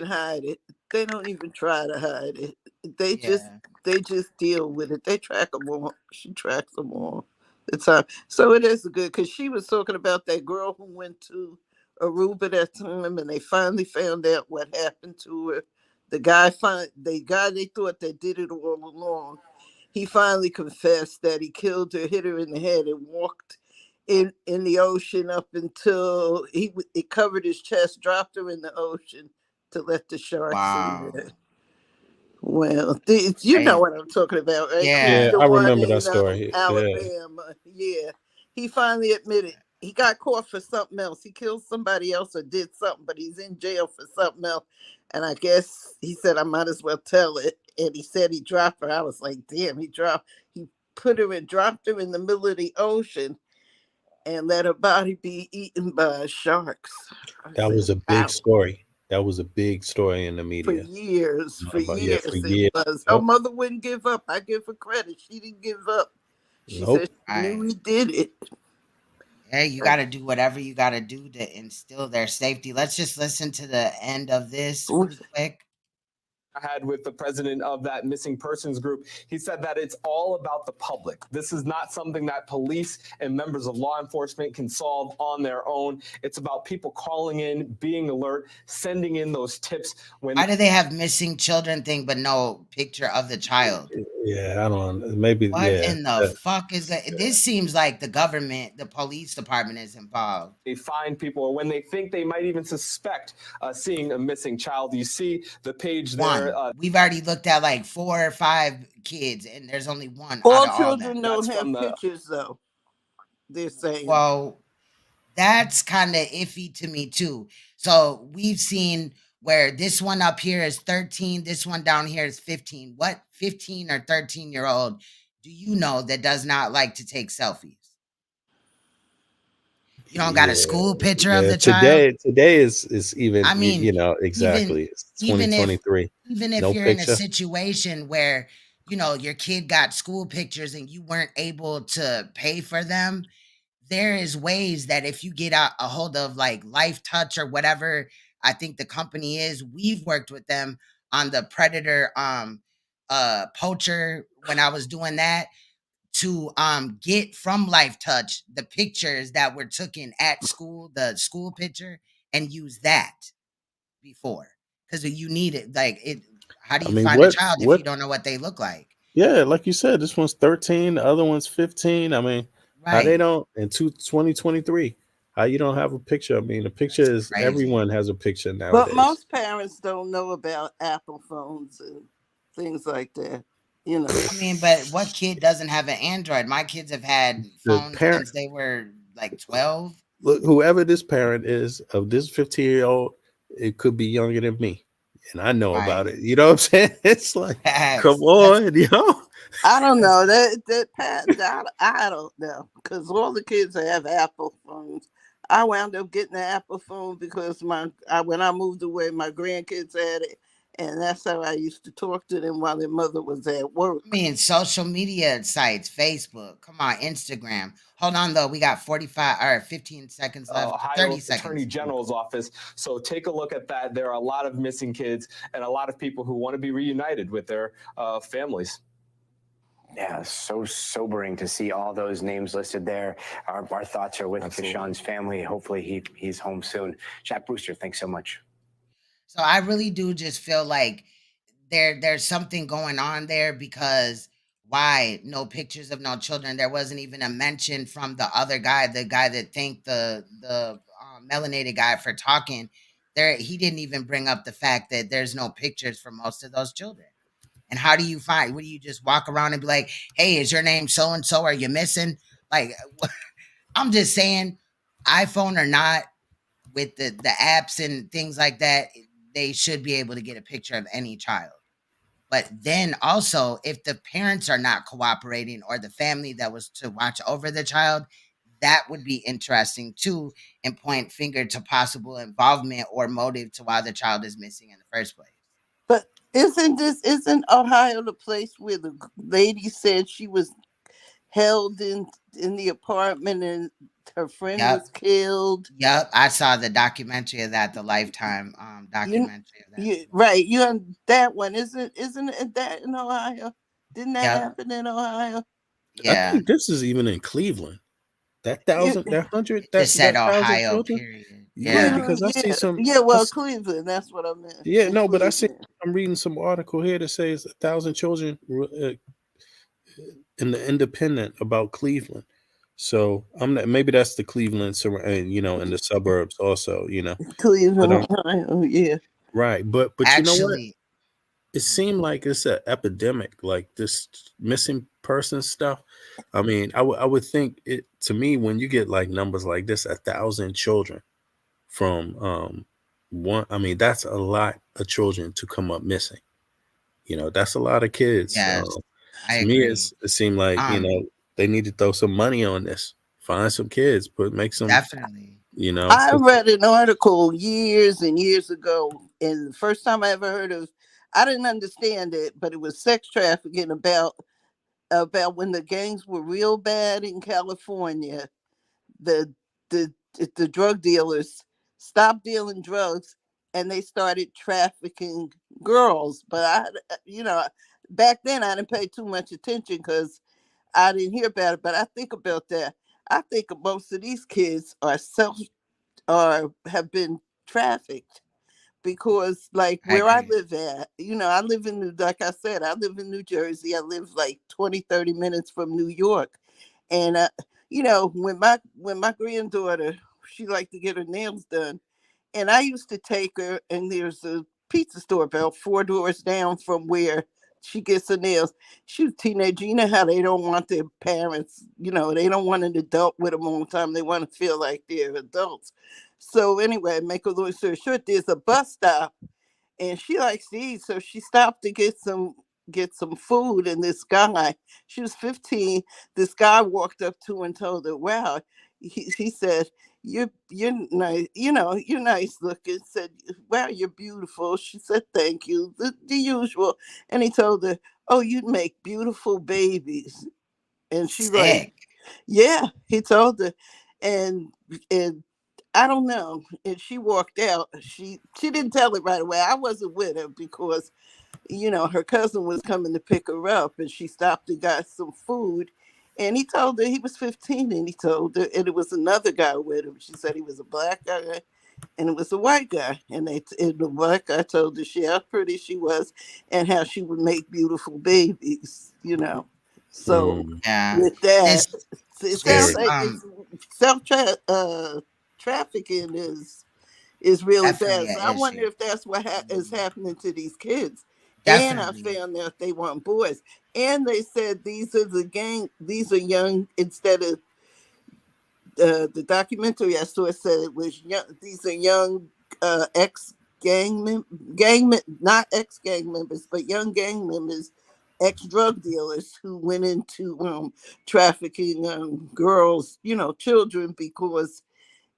hide it. They don't even try to hide it. They just Yeah. they just deal with it. They track them all. She tracks them all the time. So it is good because she was talking about that girl who went to Aruba that time, and they finally found out what happened to her. The guy they thought that did it all along. He finally confessed that he killed her, hit her in the head, and walked in the ocean up until it covered his chest, dropped her in the ocean to let the sharks in there. Well, you know what I'm talking about, right? Yeah. I remember that story. Alabama. Yeah. He finally admitted he got caught for something else. He killed somebody else or did something, but he's in jail for something else. And I guess he said I might as well tell it. And he said he dropped her. I was like, damn, he dropped her in the middle of the ocean and let her body be eaten by sharks. That was a big story. That was a big story in the For media. years, For years. it was. Her mother wouldn't give up. I give her credit. She didn't give up. She said she knew he did it. Hey, you got to do whatever you got to do to instill their safety. Let's just listen to the end of this really quick. I had with the president of that missing persons group. He said that it's all about the public. This is not something that police and members of law enforcement can solve on their own. It's about people calling in, being alert, sending in those tips. Why do they have missing children thing but no picture of the child? Yeah, I don't. Maybe. What Yeah. in the fuck is that? This seems like the government, the police department is involved. They find people, or when they think they might even suspect seeing a missing child. You see the page there. We've already looked at like 4 or 5 kids, and there's only one. All out of children all don't have pictures, though. They're saying. Well, that's kind of iffy to me too. So we've seen where this one up here is 13, this one down here is 15. What 15 or 13-year-old do you know that does not like to take selfies? You don't got a school picture of the child? Today is even, I mean, exactly. It's 2023. Even if no you're picture. in a situation where, your kid got school pictures and you weren't able to pay for them, there is ways that if you get a hold of like Life Touch or whatever, I think the company is, we've worked with them on the predator poacher when I was doing that, to get from Life Touch the pictures that were taken at school, the school picture, and use that before, because you need it. Like it, how do you find a child if you don't know what they look like? Yeah, like you said, this one's 13, the other one's 15. I mean, how they don't in 2023? How you don't have a picture? I mean, the picture is everyone has a picture nowadays. But most parents don't know about Apple phones and things like that. I mean, but what kid doesn't have an Android? My kids have had phones since they were like 12. Look, whoever this parent is of this 15-year-old, it could be younger than me. And I know about it. You know what I'm saying? It's like, come on, I don't know. I don't know. Because all the kids have Apple phones. I wound up getting an Apple phone because when I moved away, my grandkids had it. And that's how I used to talk to them while their mother was at work. I mean, social media sites, Facebook, come on, Instagram. Hold on, though. We got 15 seconds left. Ohio 30 seconds. Attorney General's office. So take a look at that. There are a lot of missing kids and a lot of people who want to be reunited with their families. Yeah, so sobering to see all those names listed there. Our thoughts are with Kashawn's family. Hopefully he's home soon. Jack Brewster, thanks so much. So I really do just feel like there's something going on there, because Why no pictures of no children? There wasn't even a mention from the other guy, the guy that thanked the melanated guy for talking. There, he didn't even bring up the fact that there's no pictures for most of those children. And how do you find? Would you just walk around and be like, "Hey, is your name so and so? Are you missing?" Like, I'm just saying, iPhone or not, with the apps and things like that, they should be able to get a picture of any child. But then also, if the parents are not cooperating or the family that was to watch over the child, that would be interesting too, and point finger to possible involvement or motive to why the child is missing in the first place. But isn't Ohio the place where the lady said she was held in the apartment and her friend was killed? Yep, I saw the documentary of that, the Lifetime documentary of that. Right, you on that one? Isn't it that in Ohio? Didn't that happen in Ohio? I think this is even in Cleveland. That hundred, just said 1,000 Ohio, children. period. Yeah, because I see some. Cleveland. That's what I meant. Yeah, no, but I'm reading some article here that says 1,000 children in the Independent about Cleveland. So maybe that's the Cleveland, in the suburbs also, Cleveland, Ohio, yeah. Right, but actually, you know what? It seemed like it's an epidemic, like this missing person stuff. I mean, I would think it, to me, when you get like numbers like this, 1,000 children from one, I mean, that's a lot of children to come up missing. That's a lot of kids. Yes, I to agree. me, it seemed like they need to throw some money on this, find some kids, make some. Definitely. I read an article years and years ago, and the first time I ever heard of, I didn't understand it, but it was sex trafficking about when the gangs were real bad in California. The drug dealers stopped dealing drugs and they started trafficking girls. But back then I didn't pay too much attention because I didn't hear about it. But I think about that. I think most of these kids are have been trafficked because like where I live at, I live in like I said, I live in New Jersey. I live like 20-30 minutes from New York. And when my granddaughter, she liked to get her nails done, and I used to take her, and there's a pizza store about 4 doors down from where she gets her nails. She was a teenager. You know how they don't want their parents, they don't want an adult with them all the time. They want to feel like they're adults. So anyway, make a long story short, there's a bus stop, and she likes to eat, so she stopped to get some food. And this guy, she was 15, this guy walked up to her and told her, wow, he said, you're nice, you're nice looking. Said, wow, you're beautiful. She said, thank you, the usual. And he told her, oh, you'd make beautiful babies. And she like, yeah, he told her. And I don't know. And she walked out. She didn't tell it right away. I wasn't with her because, her cousin was coming to pick her up, and she stopped and got some food. And he told her he was 15, and he told her, and it was another guy with him. She said he was a black guy, and it was a white guy. And the black guy told her how pretty she was and how she would make beautiful babies, So with that, it sounds like trafficking is really bad. So I wonder if that's what is happening to these kids. Definitely. And I found out they weren't boys. And they said these are young, instead of the documentary I saw said it was young. These are young not ex-gang members, but young gang members, ex-drug dealers who went into trafficking girls, children, because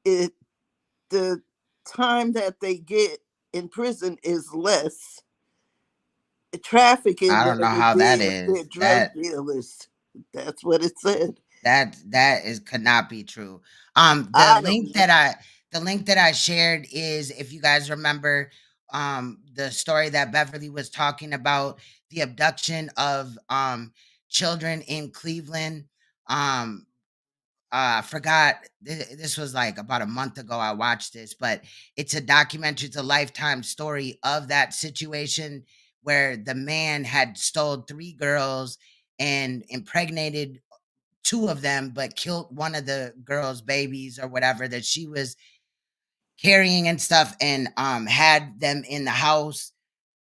the time that they get in prison is less trafficking I than don't know it would how be that if is. they're drug dealers. That's what it said. That could not be true. The link that I shared is, if you guys remember, the story that Beverly was talking about, the abduction of children in Cleveland. I forgot, this was like about a month ago I watched this, but it's a documentary, it's a Lifetime story of that situation where the man had stole 3 girls and impregnated 2 of them, but killed one of the girl's babies or whatever that she was carrying and stuff, and had them in the house.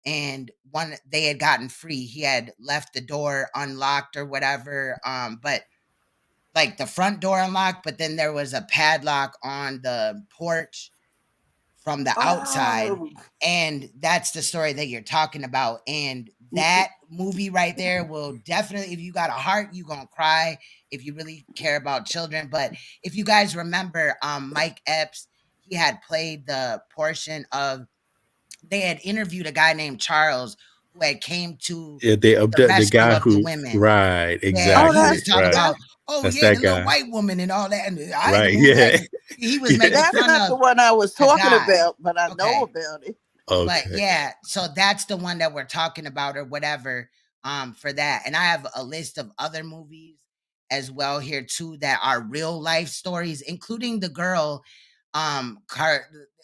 And one, they had gotten free. He had left the door unlocked or whatever, but like the front door unlocked, but then there was a padlock on the porch from the outside. Oh, And that's the story that you're talking about. And that movie right there will definitely, if you got a heart, you gonna cry if you really care about children. But if you guys remember, Mike Epps, he had played the portion of, they had interviewed a guy named Charles who had came to Yeah, they the abduct the rescue guy of the who, women. right, Yeah, oh, he exactly, was that's talking right. about, that's oh That's yeah, that the little guy, white woman and all that. And I right? knew that. Yeah, And he was yeah. making that's fun not the of one I was the talking guy. about, but I know Okay. about it. But Okay. yeah, so that's the one that we're talking about or whatever, for that. And I have a list of other movies as well here too that are real life stories, including the girl,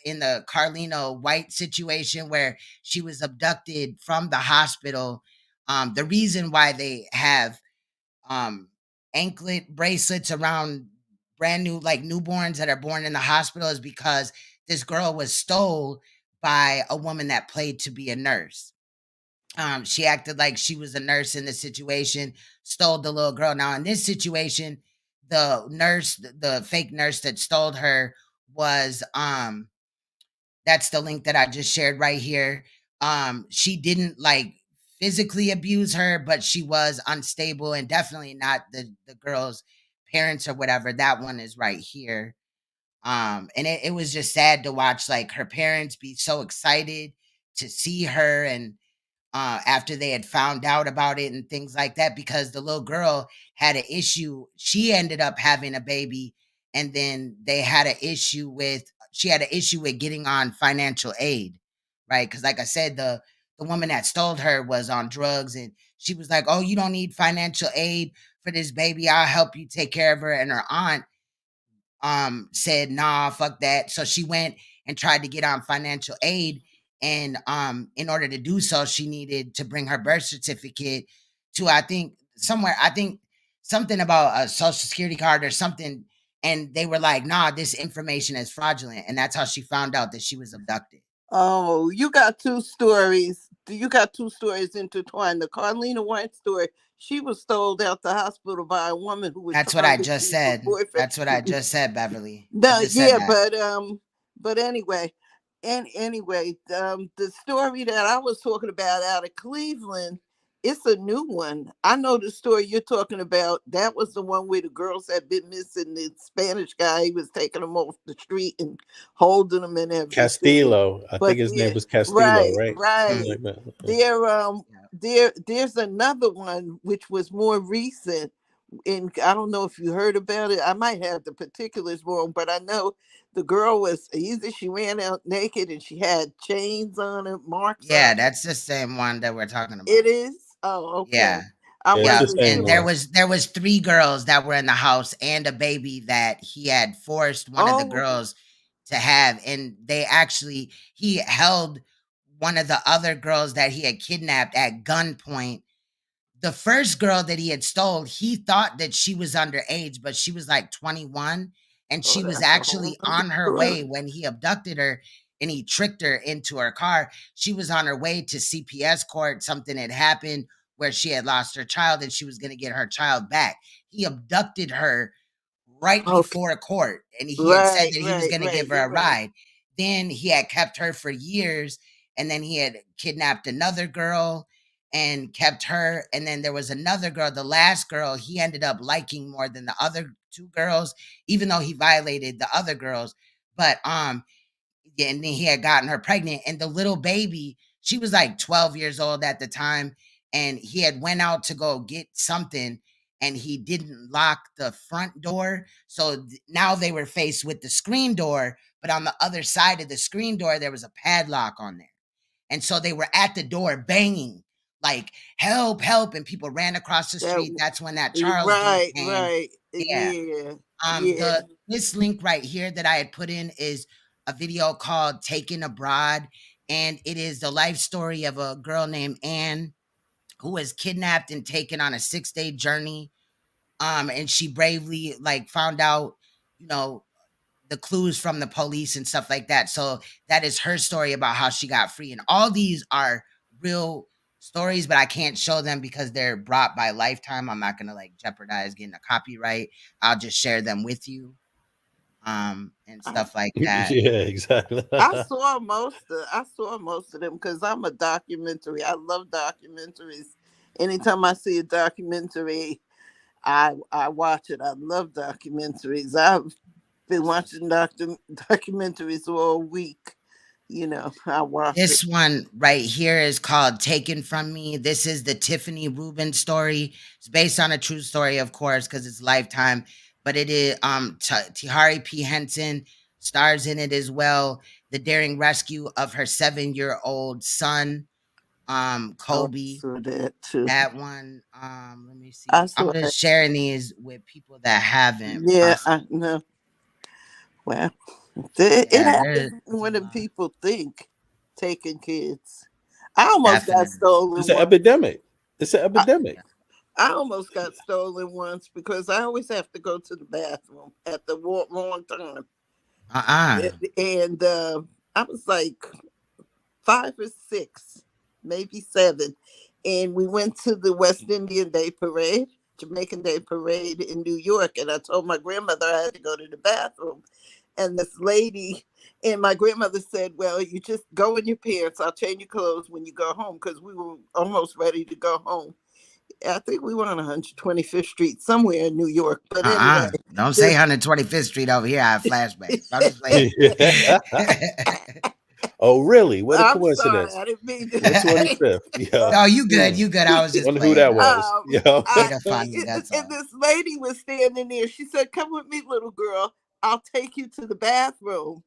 in the Carlino White situation where she was abducted from the hospital. The reason why they have anklet bracelets around brand new, like newborns that are born in the hospital, is because this girl was stole by a woman that played to be a nurse. She acted like she was a nurse in the situation, stole the little girl. Now in this situation, the nurse, the fake nurse that stole her was that's the link that I just shared right here. She didn't like physically abuse her, but she was unstable and definitely not the girl's parents or whatever. That one is right here. And it was just sad to watch like her parents be so excited to see her, and after they had found out about it and things like that, because the little girl had an issue. She ended up having a baby, and then they had an issue with, she had an issue with getting on financial aid, right? Because like I said, the woman that stole her was on drugs, and she was like, "Oh, you don't need financial aid for this baby. I'll help you take care of her." And her aunt said, "Nah, fuck that." So she went and tried to get on financial aid, and in order to do so, she needed to bring her birth certificate to, I think somewhere, I think something about a social security card or something. And they were like, "Nah, this information is fraudulent." And that's how she found out that she was abducted. Oh, you got 2 stories. You got 2 stories intertwined. The Carlina White story, she was stole out the hospital by a woman who was That's what trying I to just keep her said. boyfriend. That's what I just said, Beverly. I No, just said yeah, that. but anyway, and anyway, the story that I was talking about out of Cleveland, it's a new one. I know the story you're talking about. That was the one where the girls had been missing. The Spanish guy, he was taking them off the street and holding them and everything. Castillo, I But think his name was right, Castillo, right? Something right. like that. There's another one which was more recent, and I don't know if you heard about it. I might have the particulars wrong, but I know the girl was either she ran out naked and she had chains on her, marks on Yeah, her. that's the same one that we're talking about. It is? Oh, okay. Yeah. I Yeah, it's the wasn't same And sure. one. there was 3 girls that were in the house and a baby that he had forced one of the Oh, girls to have. And they actually, he held one of the other girls that he had kidnapped at gunpoint. The first girl that he had stole, he thought that she was underage, but she was like 21, and oh, she was that's a whole actually other on her way story. when he abducted her and he tricked her into her car. She was on her way to CPS court. Something had happened where she had lost her child and she was going to get her child back. He abducted her right Okay. before court, and he had said Right, that he was right, going to right. give her You're a right. ride. Then he had kept her for years, and then he had kidnapped another girl and kept her. And then there was another girl, the last girl, he ended up liking more than the other 2 girls, even though he violated the other girls. But and then he had gotten her pregnant, and the little baby, she was like 12 years old at the time, and he had went out to go get something, and he didn't lock the front door. So now they were faced with the screen door, but on the other side of the screen door there was a padlock on there. And so they were at the door banging like, "Help, help," and people ran across the street. That's when that Charles dude Right, came. right. Yeah. Yeah, yeah. This link right here that I had put in is a video called "Taken Abroad," and it is the life story of a girl named Anne who was kidnapped and taken on a 6-day journey. And she bravely like found out, you know, the clues from the police and stuff like that. So that is her story about how she got free. And all these are real stories, but I can't show them because they're brought by Lifetime. I'm not gonna like jeopardize getting a copyright. I'll just share them with you. And stuff like that. Yeah, exactly. I saw most of them because I'm a documentary. I love documentaries. Anytime I see a documentary, I watch it. I love documentaries. I've been watching documentaries all week. You know, I watch This it. one right here is called Taken From Me. This is the Tiffany Rubin story. It's based on a true story, of course, because it's Lifetime. But it is Tihari P. Henson stars in it as well. The daring rescue of her 7-year-old son, Kobe. I saw that too. That one, let me see. I saw I'm just that. sharing these with people that haven't. Yeah, possibly. I know. Well, it Yeah, happens more than people think. Taking kids. I almost got stolen. It's an once. epidemic. It's an epidemic. I almost got stolen once because I always have to go to the bathroom at the wrong time. And I was like 5 or 6, maybe 7. And we went to the West Indian Day Parade, Jamaican Day Parade in New York. And I told my grandmother I had to go to the bathroom. And this lady, and my grandmother said, well, you just go in your pants. I'll change your clothes when you go home, because we were almost ready to go home. I think we were on 125th Street somewhere in New York. But anyway. Don't say 125th Street over here. I have flashbacks. I'm just playing. Oh, really? What a I'm coincidence. sorry, I didn't mean The 25th. Yeah. No, you good. You good. I was just Wonder playing. who that was. Yeah. And this lady was standing there. She said, come with me, little girl. I'll take you to the bathroom.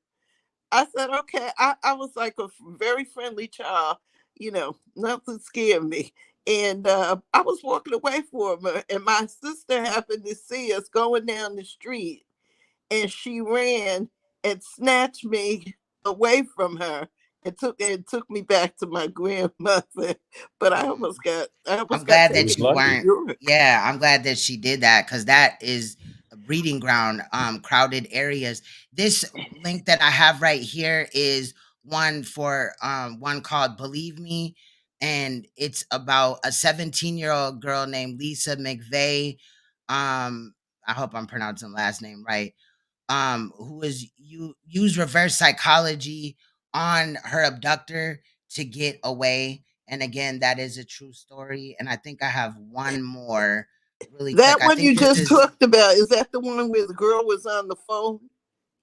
I said, okay. I was like a very friendly child, you know, nothing scared me. And I was walking away from her, and my sister happened to see us going down the street, and she ran and snatched me away from her and took me back to my grandmother. But I almost got. I'm glad that you weren't. Yeah, I'm glad that she did that, because that is a breeding ground. Crowded areas. This link that I have right here is one for one called "Believe Me," and it's about a 17-year-old girl named Lisa McVeigh. I hope I'm pronouncing the last name right. Who is use reverse psychology on her abductor to get away. And again, that is a true story. And I think I have one more really that quick. one you just talked about, is that the one where the girl was on the phone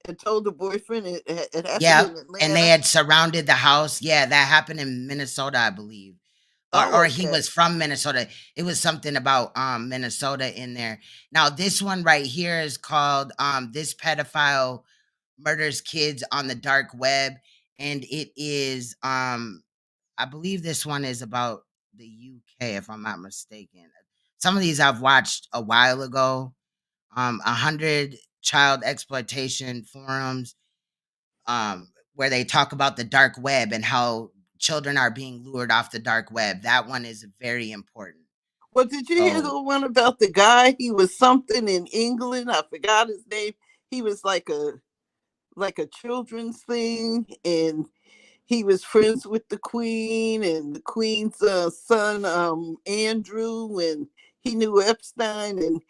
and told the boyfriend it happened in Atlanta? And they had surrounded the house. Yeah, that happened in Minnesota, I believe. Or he was from Minnesota. It was something about Minnesota in there. Now this one right here is called This Pedophile Murders Kids on the Dark Web. And it is I believe this one is about the UK, if I'm not mistaken. Some of these I've watched a while ago. 100 child exploitation forums, where they talk about the dark web and how children are being lured off the dark web. That one is very important. Well, did you hear the one about the guy? He was something in England. I forgot his name. He was like a children's thing, and he was friends with the Queen and the Queen's son, Andrew, and he knew Epstein, and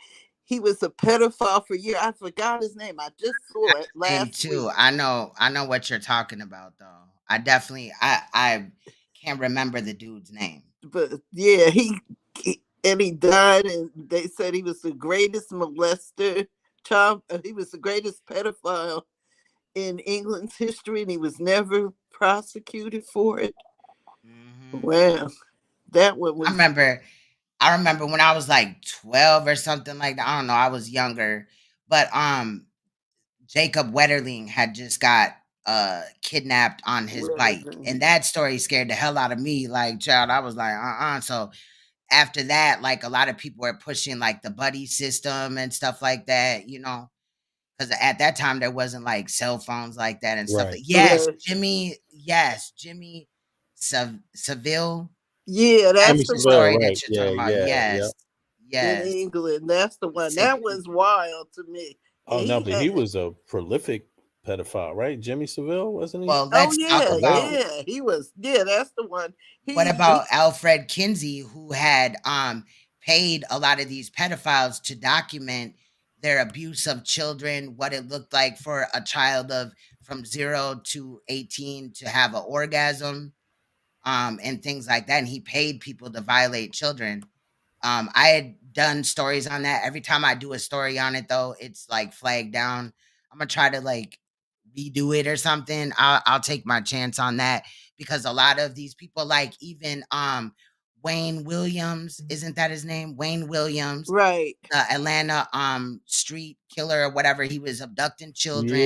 he was a pedophile for years. I forgot his name. I just saw it last week. I know what you're talking about, though. I definitely, I can't remember the dude's name. But yeah, he died, and they said he was the greatest molester child. He was the greatest pedophile in England's history, and he was never prosecuted for it. Wow, that one was. I remember when I was like 12 or something like that. I don't know. I was younger, but Jacob Wetterling had just got kidnapped on his bike, and that story scared the hell out of me. Like, child, I was like, So after that, like, a lot of people were pushing like the buddy system and stuff like that, you know, because at that time there wasn't like cell phones like that and stuff. Right. Jimmy Seville. Yeah, That's that's Jimmy the the one. Savile, story right? that you're Yeah, talking about. yeah, yeah. Yes. In Yes. England, that's the one. Sick That was people. wild to me. Oh no, He but had, he was a prolific pedophile, right? Jimmy Savile, wasn't he? Well, oh let's talk yeah, about Alleged. yeah, he was. Yeah, that's the one. what He about Alfred Kinsey, who had paid a lot of these pedophiles to document their abuse of children, what it looked like for a child of from 0 to 18 to have an orgasm, and things like that. And he paid people to violate children. I had done stories on that. Every time I do a story on it, though, it's like flagged down. I'm gonna try to like redo it or something. I'll take my chance on that because a lot of these people, like even Wayne Williams, isn't that his name? Wayne Williams, right. Atlanta street killer or whatever. He was abducting children.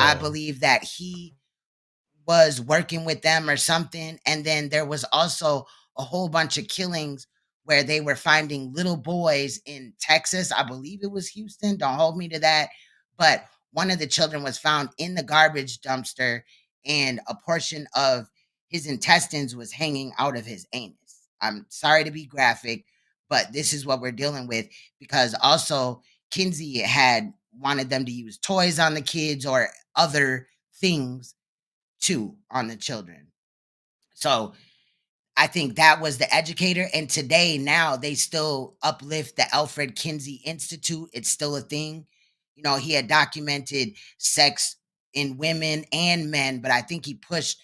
I Yeah. believe that he was working with them or something. And then there was also a whole bunch of killings where they were finding little boys in Texas. I believe it was Houston. Don't hold me to that. But one of the children was found in the garbage dumpster, and a portion of his intestines was hanging out of his anus. I'm sorry to be graphic, but this is what we're dealing with because also Kinsey had wanted them to use toys on the kids or other things too on the children. So I think that was the educator. And today, now they still uplift the Alfred Kinsey Institute. It's still a thing. You know, he had documented sex in women and men, but I think he pushed,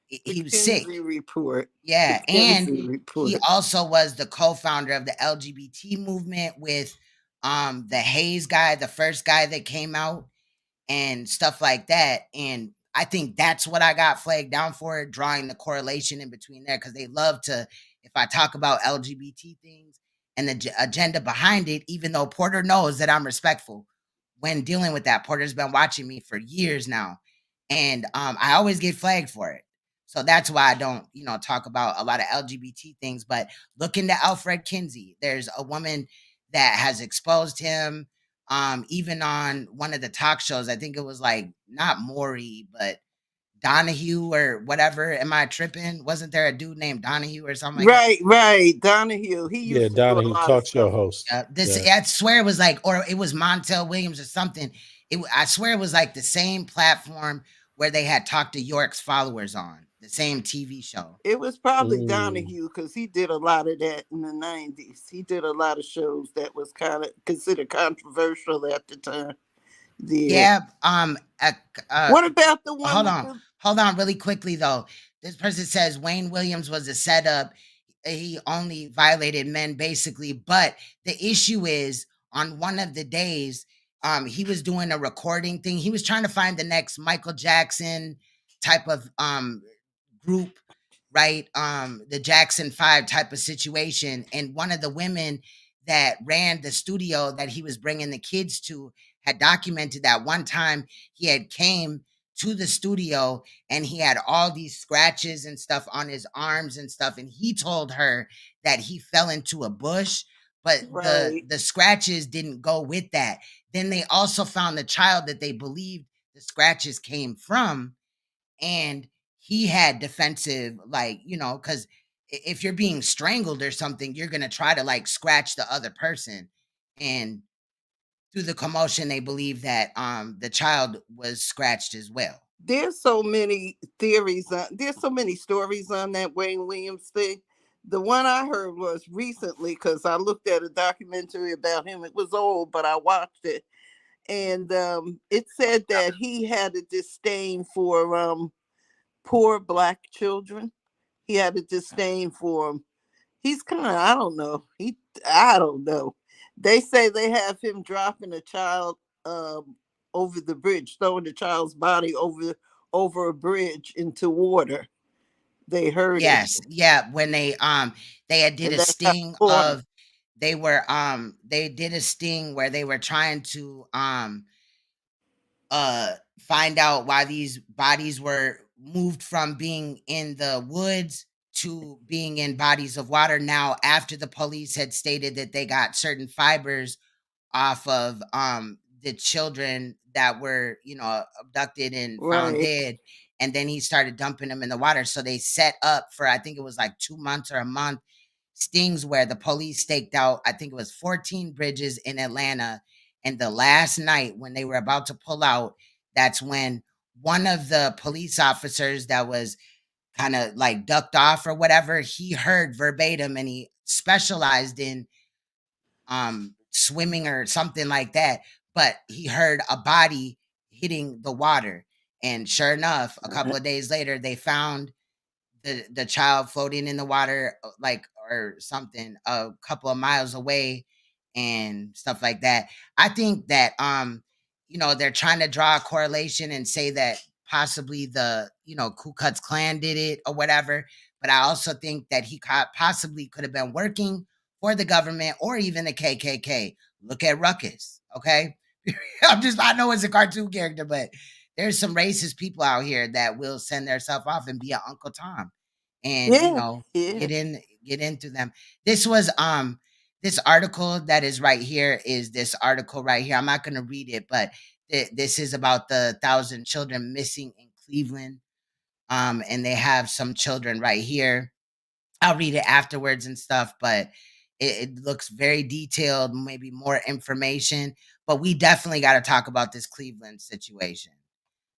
The he was sick. Kinsey report. The Yeah. And Kinsey he report. also was the co founder of the LGBT movement with the Hayes guy, the first guy that came out and stuff like that. And I think that's what I got flagged down for, drawing the correlation in between there, because they love to, if I talk about LGBT things and the agenda behind it, even though Porter knows that I'm respectful when dealing with that. Porter's been watching me for years now, and I always get flagged for it. So that's why I don't, talk about a lot of LGBT things. But look into Alfred Kinsey. There's a woman that has exposed him, even on one of the talk shows. I think it was like not Maury, but Donahue or whatever. Am I tripping? Wasn't there a dude named Donahue or something like that? Right. Donahue. He Yeah, used to do a Donahue, lot of talk show stuff. host. This, Yeah. I swear it was like, or it was Montel Williams or something. I swear it was like the same platform where they had talked to York's followers on the same TV show. It was probably Donahue because he did a lot of that in the 90s. He did a lot of shows that was kind of considered controversial at the time. Yeah. What about the one with the Hold on really quickly though. This person says Wayne Williams was a setup. He only violated men basically, but the issue is on one of the days, he was doing a recording thing. He was trying to find the next Michael Jackson type of group, right? The Jackson 5 type of situation. And one of the women that ran the studio that he was bringing the kids to had documented that one time he had came to the studio and he had all these scratches and stuff on his arms and stuff. And he told her that he fell into a bush, but the scratches didn't go with that. Then they also found the child that they believed the scratches came from. And he had defensive, like, because if you're being strangled or something, you're going to try to like scratch the other person. And through the commotion, they believe that the child was scratched as well. There's so many theories. There's so many stories on that Wayne Williams thing. The one I heard was recently because I looked at a documentary about him. It was old, but I watched it. And it said that he had a disdain for poor Black children. He had a disdain for them. He's kind of, I don't know. I don't know. They say they have him dropping a child over the bridge, throwing the child's body over a bridge into water. They heard it. Yeah. When they had did a sting of, they did a sting where they were trying to find out why these bodies were moved from being in the woods to being in bodies of water. Now, after the police had stated that they got certain fibers off of the children that were, abducted and found dead, and then he started dumping them in the water. So they set up for, I think it was like 2 months or a month, stings where the police staked out, I think it was 14 bridges in Atlanta. And the last night when they were about to pull out, that's when one of the police officers that was kind of like ducked off or whatever, he heard verbatim, and he specialized in swimming or something like that, but he heard a body hitting the water. And sure enough, a couple of days later, they found the child floating in the water, like, or something, a couple of miles away and stuff like that. I think that they're trying to draw a correlation and say that possibly the Ku Klux Klan did it or whatever, but I also think that he possibly could have been working for the government or even the KKK. Look at Ruckus, okay? I know it's a cartoon character, but there's some racist people out here that will send themselves off and be an Uncle Tom, and get into them. This was this article that is right here is this article right here. I'm not going to read it, but this is about the 1,000 children missing in Cleveland, and they have some children right here. I'll read it afterwards and stuff, but it looks very detailed, maybe more information. But we definitely got to talk about this Cleveland situation.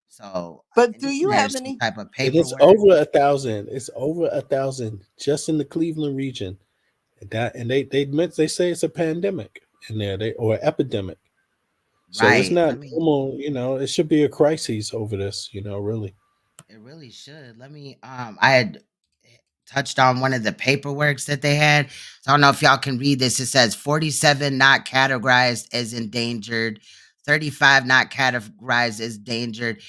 So, but do you have any any type of It is paperwork? over 1,000. It's over 1,000 just in the Cleveland region. And they say it's a pandemic in there, or epidemic. So it's not normal, it should be a crisis over this, really. It really should. I had touched on one of the paperworks that they had. So I don't know if y'all can read this. It says 47 not categorized as endangered, 35 not categorized as endangered,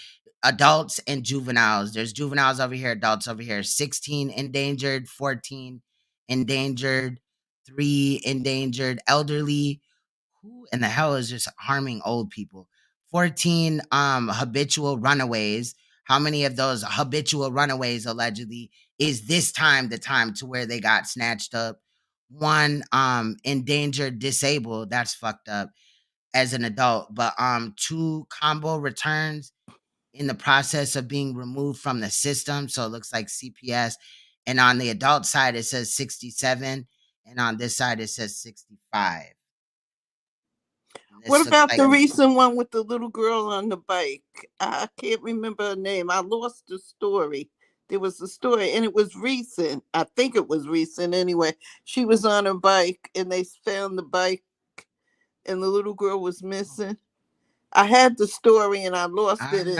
adults and juveniles. There's juveniles over here, adults over here. 16 endangered, 14 endangered, 3 endangered, elderly. Who in the hell is just harming old people? 14 habitual runaways. How many of those habitual runaways allegedly is this time the time to where they got snatched up? 1 endangered disabled, that's fucked up, as an adult. But 2 combo returns in the process of being removed from the system, so it looks like CPS. And on the adult side it says 67, and on this side it says 65. What about the recent one with the little girl on the bike? I can't remember her name. I lost the story. There was a story, and it was recent. I think it was recent anyway. She was on her bike, and they found the bike, and the little girl was missing. I had the story, and I lost it.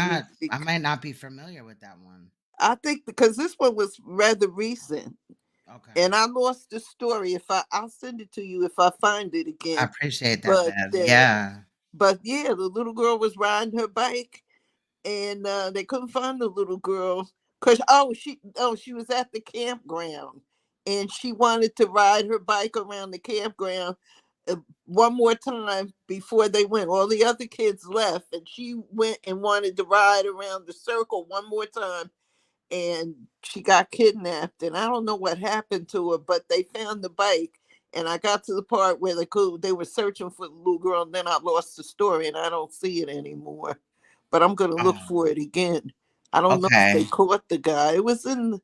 I might not be familiar with that one. I think because this one was rather recent. Okay. And I lost the story. I'll send it to you if I find it again. I appreciate that, Bev. Yeah. But yeah, the little girl was riding her bike, and they couldn't find the little girl because she was at the campground, and she wanted to ride her bike around the campground one more time before they went. All the other kids left, and she went and wanted to ride around the circle one more time. And she got kidnapped, and I don't know what happened to her, but they found the bike, and I got to the part where they were searching for the little girl, and then I lost the story, and I don't see it anymore. But I'm gonna look for it again. I don't know if they caught the guy. It was in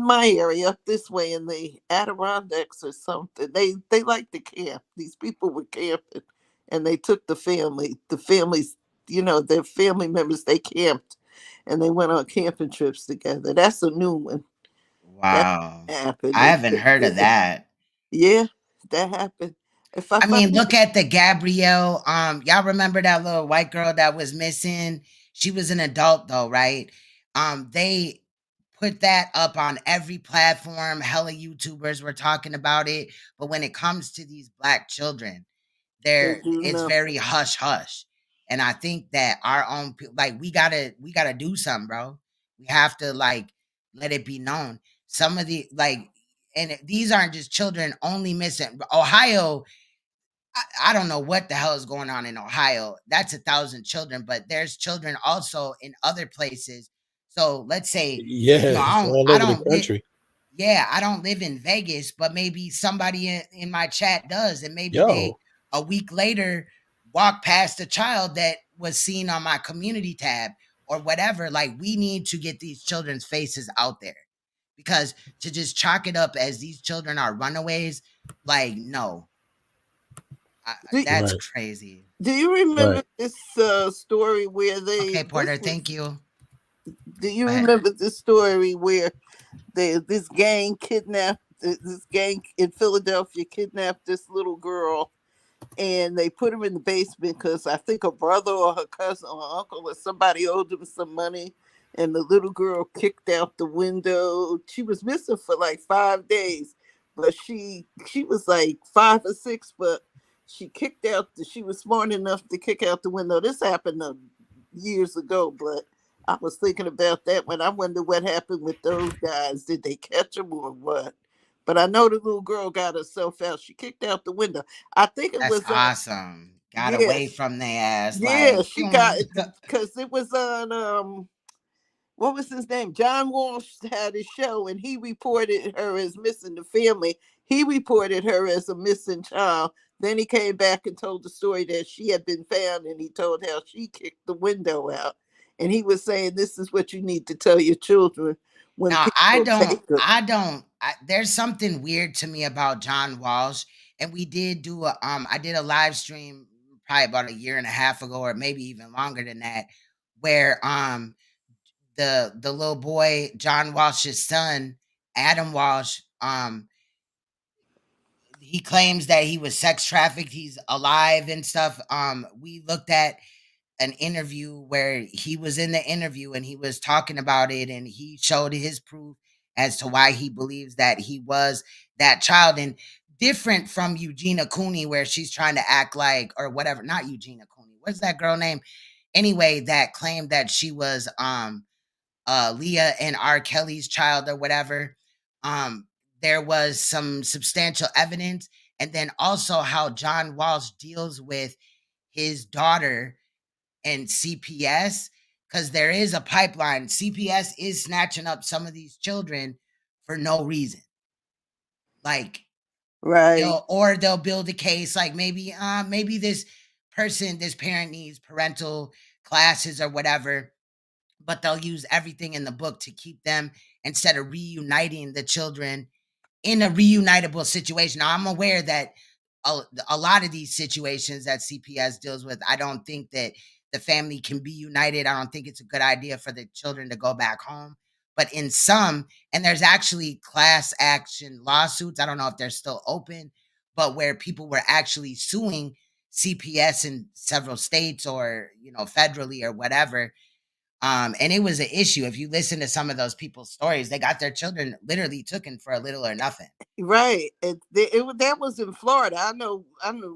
my area up this way in the Adirondacks or something. They like to camp. These people were camping, and they took the families, their family members, they camped. And they went on camping trips together. That's a new one. Wow. I haven't heard of that. Yeah, that happened. I mean, look at the Gabrielle. Y'all remember that little white girl that was missing? She was an adult though, right? They put that up on every platform. Hella YouTubers were talking about it. But when it comes to these Black children, it's very hush hush. And I think that our own, like, we gotta do something, bro. We have to let it be known. Some of the and these aren't just children only missing. Ohio, I don't know what the hell is going on in Ohio. That's 1,000 children, but there's children also in other places. So let's say, all over the country. I don't live in Vegas, but maybe somebody in my chat does, and maybe they a week later walk past a child that was seen on my community tab. or whatever. Like, we need to get these children's faces out there, because to just chalk it up as these children are runaways, like, no, that's crazy. Do you remember this story where they? Okay, Porter, thank you. Do you remember this story where this gang kidnapped this gang in Philadelphia kidnapped this little girl, and they put her in the basement because I think her brother or her cousin or uncle or somebody owed them some money, and the little girl kicked out the window. She was missing for like 5 days, but she was like 5 or 6, but she kicked out. She was smart enough to kick out the window. This happened years ago, but I was thinking about that when I wonder what happened with those guys. Did they catch them or what? But I know the little girl got herself out. She kicked out the window. I think it That's was awesome. Got away from their ass. Yeah, like, she got it because it was on what was his name? John Walsh had a show and he reported her as missing. The family, he reported her as a missing child. Then he came back and told the story that she had been found, and he told how she kicked the window out. And he was saying, this is what you need to tell your children when Now, people there's something weird to me about John Walsh, and we did do I did a live stream probably about a year and a half ago, or maybe even longer than that, where the little boy, John Walsh's son, Adam Walsh, he claims that he was sex trafficked. He's alive and stuff. We looked at an interview where he was in the interview and he was talking about it, and he showed his proof as to why he believes that he was that child. And different from Eugenia Cooney, where she's trying to act like, or whatever, not Eugenia Cooney, what's that girl name? Anyway, that claimed that she was Leah and R. Kelly's child or whatever. There was some substantial evidence, and then also how John Walsh deals with his daughter and CPS, because there is a pipeline. CPS is snatching up some of these children for no reason. Like, they'll build a case like maybe this parent needs parental classes or whatever, but they'll use everything in the book to keep them instead of reuniting the children in a reunitable situation. Now, I'm aware that a lot of these situations that CPS deals with, I don't think that the family can be united. I don't think it's a good idea for the children to go back home. But in some, and there's actually class action lawsuits, I don't know if they're still open, but where people were actually suing CPS in several states or, federally or whatever. And it was an issue. If you listen to some of those people's stories, they got their children literally taken for a little or nothing. Right. That was in Florida. I know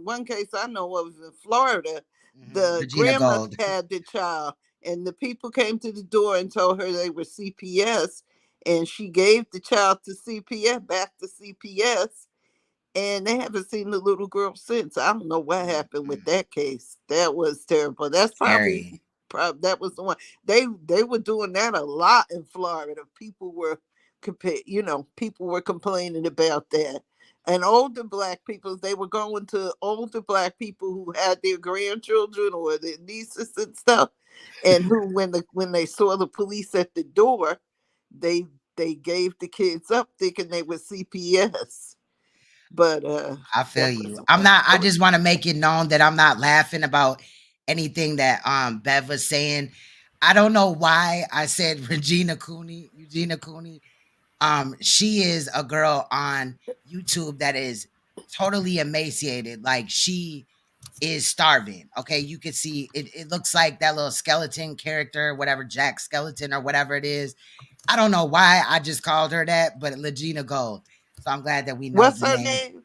one case I know of in Florida. The Regina grandma Gold. had the child, and the people came to the door and told her they were CPS, and she gave the child to CPS, back to CPS, and they haven't seen the little girl since. I don't know what happened with that case. That was terrible. That's probably that was the one. They were doing that a lot in Florida. People were people were complaining about that. And older Black people, they were going to older Black people who had their grandchildren or their nieces and stuff, and who when they saw the police at the door, they gave the kids up thinking they were CPS. But I feel you. I just want to make it known that I'm not laughing about anything that Bev was saying. I don't know why I said Eugenia Cooney. She is a girl on YouTube that is totally emaciated. Like, she is starving. Okay, you can see it looks like that little skeleton character, whatever, Jack Skeleton or whatever it is. I don't know why I just called her that, but Legina Gold. So I'm glad that we know what's the her name. name?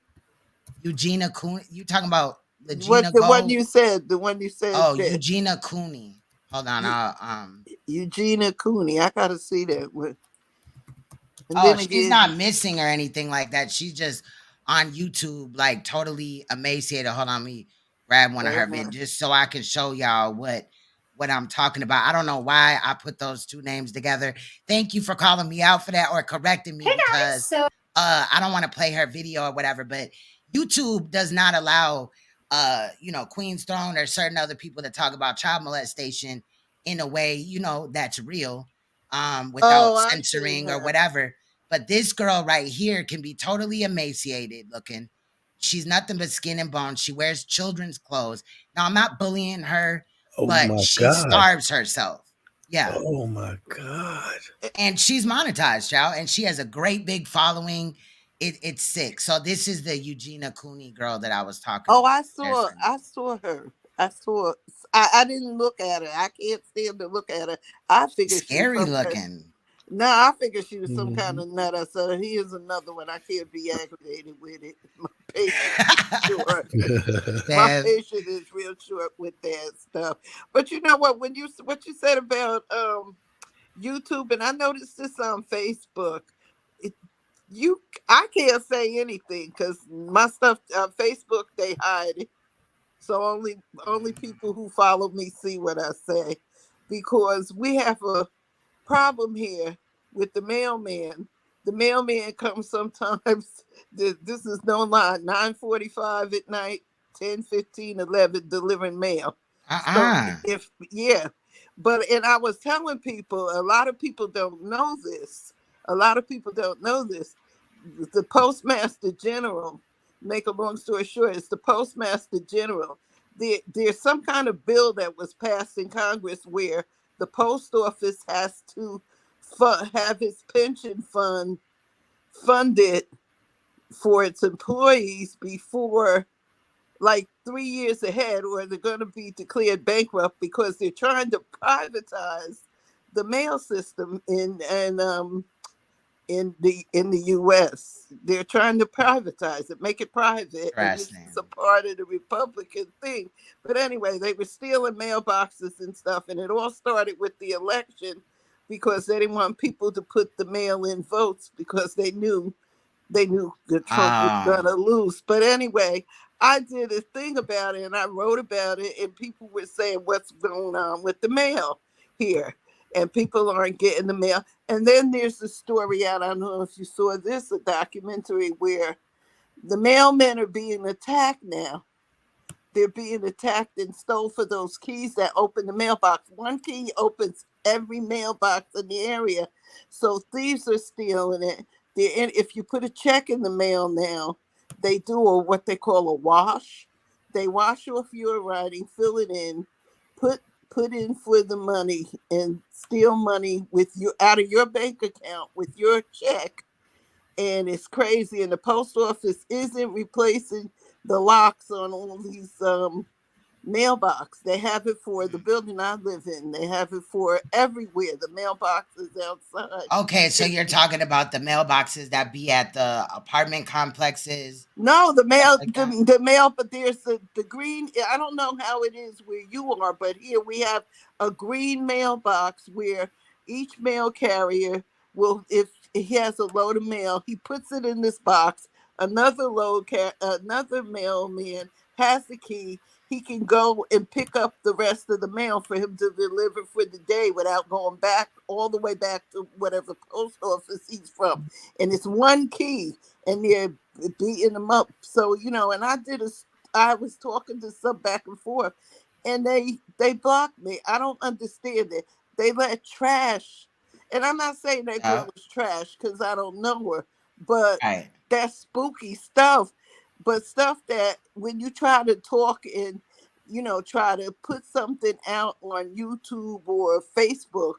Eugenia Cooney. You talking about What Legina the Gold? one you said? The one you said. Oh, Eugenia Cooney. Hold on. Eugenia Cooney. I gotta see that one. And she's not missing or anything like that. She's just on YouTube, like totally emaciated. Hold on, let me grab one of her videos just so I can show y'all what I'm talking about. I don't know why I put those two names together. Thank you for calling me out for that or correcting me, because I don't want to play her video or whatever, but YouTube does not allow Queen's Throne or certain other people to talk about child molestation in a way, you know, that's real, without I seen censoring or her. whatever. But this girl right here can be totally emaciated looking. She's nothing but skin and bones. She wears children's clothes. Now, I'm not bullying her, Oh but my she God. starves herself. Yeah. Oh my God. And she's monetized, child, and she has a great big following. It's sick. So this is the Eugenia Cooney girl that I was talking Oh, about. I saw her. I didn't look at her. I can't stand to look at her. I figured she was Scary some kind. looking. No, I figured she was some kind Mhm. of nutter. So here's another one. I can't be aggravated with it. My patience is short. My Bev. patience is real short with that stuff. But you know what? What you said about YouTube, and I noticed this on Facebook. It, I can't say anything because my stuff on Facebook they hide it. So only people who follow me see what I say, because we have a problem here with the mailman. The mailman comes sometimes. This is no lie. 9:45 at night, 10:15, 11, delivering mail. So if and I was telling people, a lot of people don't know this. A lot of people don't know this. The Postmaster General, make a long story short, it's the Postmaster General. There's some kind of bill that was passed in Congress where the post office has to have its pension fund funded for its employees before like 3 years ahead, or they're going to be declared bankrupt because they're trying to privatize the mail system in the U.S. They're trying to privatize it, make it private, and this is a part of the Republican thing. But anyway, they were stealing mailboxes and stuff, and it all started with the election because they didn't want people to put the mail-in votes because they knew that Trump was gonna lose. But anyway, I did a thing about it and I wrote about it, and people were saying, what's going on with the mail here? And people aren't getting the mail. And then there's a story out, I don't know if you saw this, a documentary where the mailmen are being attacked now. They're being attacked and stole for those keys that open the mailbox. One key opens every mailbox in the area. So thieves are stealing it. If you put a check in the mail now, they do what they call a wash. They wash off your writing, fill it in, put in for the money, and steal money with you out of your bank account with your check. And it's crazy. And the post office isn't replacing the locks on all these mailbox. They have it for the building I live in. They have it for everywhere. The mailboxes outside. Okay, so you're talking about the mailboxes that be at the apartment complexes? No, the mail, the mail, but there's the green. I don't know how it is where you are, but here we have a green mailbox where each mail carrier will, if he has a load of mail, he puts it in this box. Another another mailman has the key. He can go and pick up the rest of the mail for him to deliver for the day without going back all the way back to whatever post office he's from. And it's one key, and they're beating them up. So, and I was talking to some back and forth, and they blocked me. I don't understand it. They let trash, and I'm not saying that girl is trash because I don't know her, but that's spooky stuff. But stuff that when you try to talk and, try to put something out on YouTube or Facebook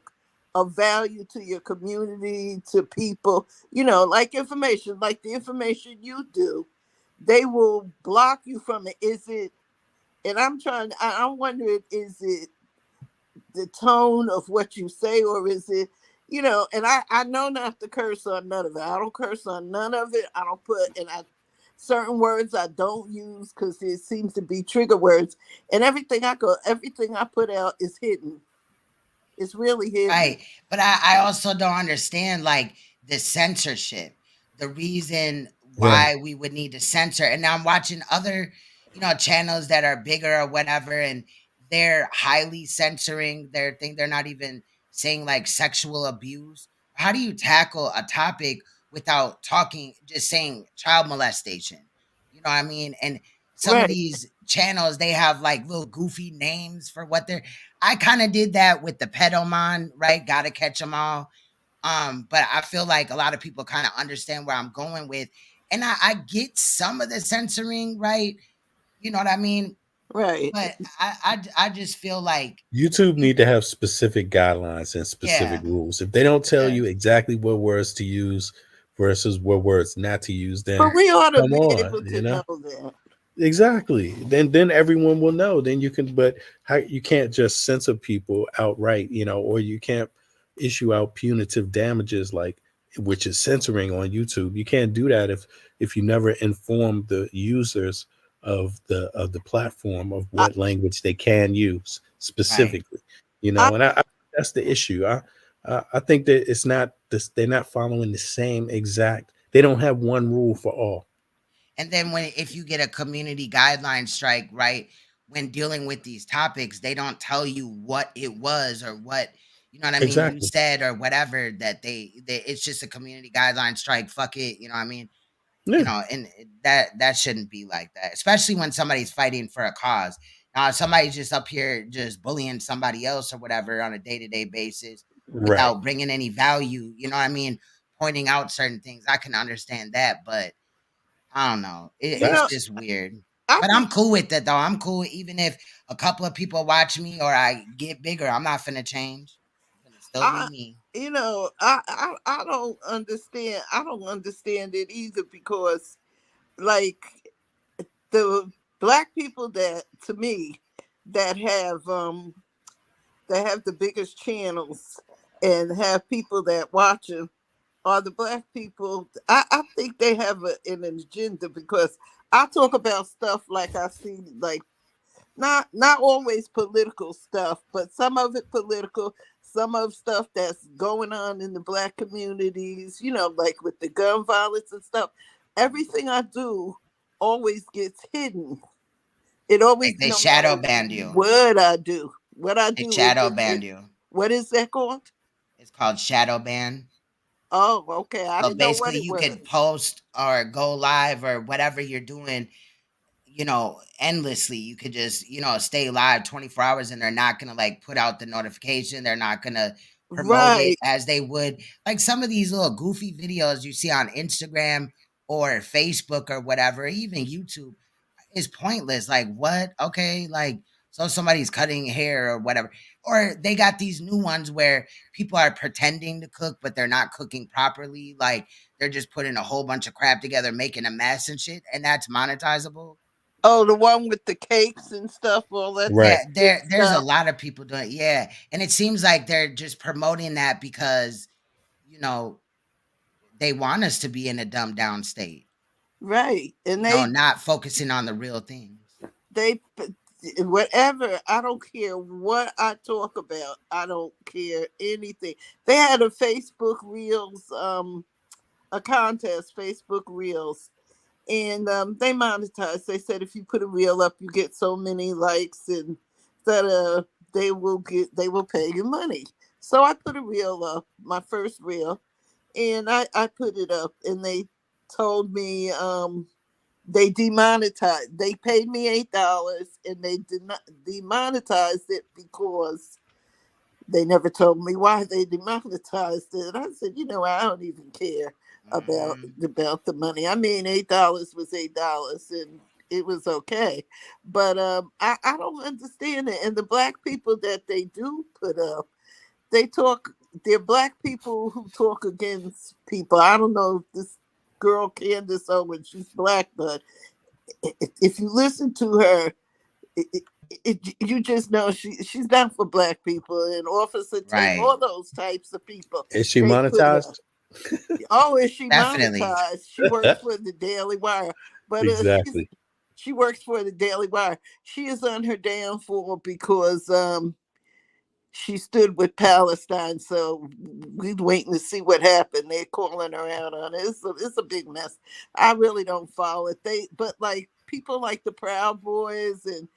of value to your community, to people, like information, like the information you do, they will block you from it. And I'm wondering, is it the tone of what you say, or is it, and I know not to curse on none of it. I don't curse on none of it. I don't put, certain words I don't use because it seems to be trigger words, and everything I put out is hidden. It's really hidden. Right. But I also don't understand like the censorship, the reason why we would need to censor. And now I'm watching other, channels that are bigger or whatever, and they're highly censoring their thing. They're not even saying like sexual abuse. How do you tackle a topic without just saying child molestation? You know what I mean? And some of these channels, they have like little goofy names for what they're. I kind of did that with the pedomon, right? Gotta catch them all. But I feel like a lot of people kind of understand where I'm going with, and I get some of the censoring, right? You know what I mean? Right. But I just feel like YouTube need to have specific guidelines and specific rules. If they don't tell you exactly what words to use versus what words not to use, then But we ought to come be on, able to know that. Exactly. Then everyone will know. Then you can, but how you can't just censor people outright, or you can't issue out punitive damages like which is censoring on YouTube. You can't do that if you never inform the users of the platform of what language they can use specifically. And I that's the issue. I think that it's not this, they're not following the same exact, they don't have one rule for all. And then if you get a community guideline strike, right, when dealing with these topics, they don't tell you what it was or what, you know what I mean, you Exactly. said or whatever, that they it's just a community guideline strike. Fuck it, you know what I mean? Yeah. And that shouldn't be like that, especially when somebody's fighting for a cause. Now, if somebody's just up here just bullying somebody else or whatever on a day-to-day basis Right. without bringing any value, you know what I mean, pointing out certain things, I can understand that, but I don't know. It's just weird. But I'm cool with it, though. I'm cool even if a couple of people watch me or I get bigger. I'm not finna change. I'm gonna still be me. I don't understand. I don't understand it either because, like, the black people that, to me, that have the biggest channels and have people that watch them are the black people. I think they have an agenda because I talk about stuff like I see, like not always political stuff, but some of it political, some of stuff that's going on in the black communities, like with the gun violence and stuff. Everything I do always gets hidden. It always, They no shadow matter ban you. what I do. They shadow ban you. What is that called? It's called shadow ban. Oh, okay. I So didn't know what basically, it you was. could post or go live or whatever you're doing, endlessly. You could just, stay live 24 hours and they're not going to like put out the notification. They're not going to promote it as they would. Like some of these little goofy videos you see on Instagram or Facebook or whatever, even YouTube, is pointless. Like, what? Okay. Like, so somebody's cutting hair or whatever. Or they got these new ones where people are pretending to cook, but they're not cooking properly. Like, they're just putting a whole bunch of crap together, making a mess and shit. And that's monetizable. Oh, the one with the cakes and stuff. All that. Yeah, there's a lot of people doing it. Yeah. And it seems like they're just promoting that because, they want us to be in a dumbed down state. Right. And not focusing on the real things. Whatever, I don't care what I talk about. I don't care anything. They had a Facebook Reels, a contest, Facebook Reels, and they monetized. They said if you put a reel up, you get so many likes, and that they will pay you money. So I put a reel up, my first reel, and I put it up, and they told me they demonetized. They paid me $8, and they did not demonetized it because they never told me why they demonetized it. I said, I don't even care about the money. I mean, $8 was $8, and it was okay. But I don't understand it. And the black people that they do put up, they're black people who talk against people. I don't know if this girl Candace Owens, she's black, but if you listen to her, you just know she's not for black people. And Officer Tate, all those types of people. Is she monetized? Oh, is she Definitely monetized? She works for the Daily Wire, but exactly. She works for the Daily Wire. She is on her downfall because she stood with Palestine, so we're waiting to see what happened. They're calling her out on it. It's a big mess. I really don't follow it. But like people like the Proud Boys and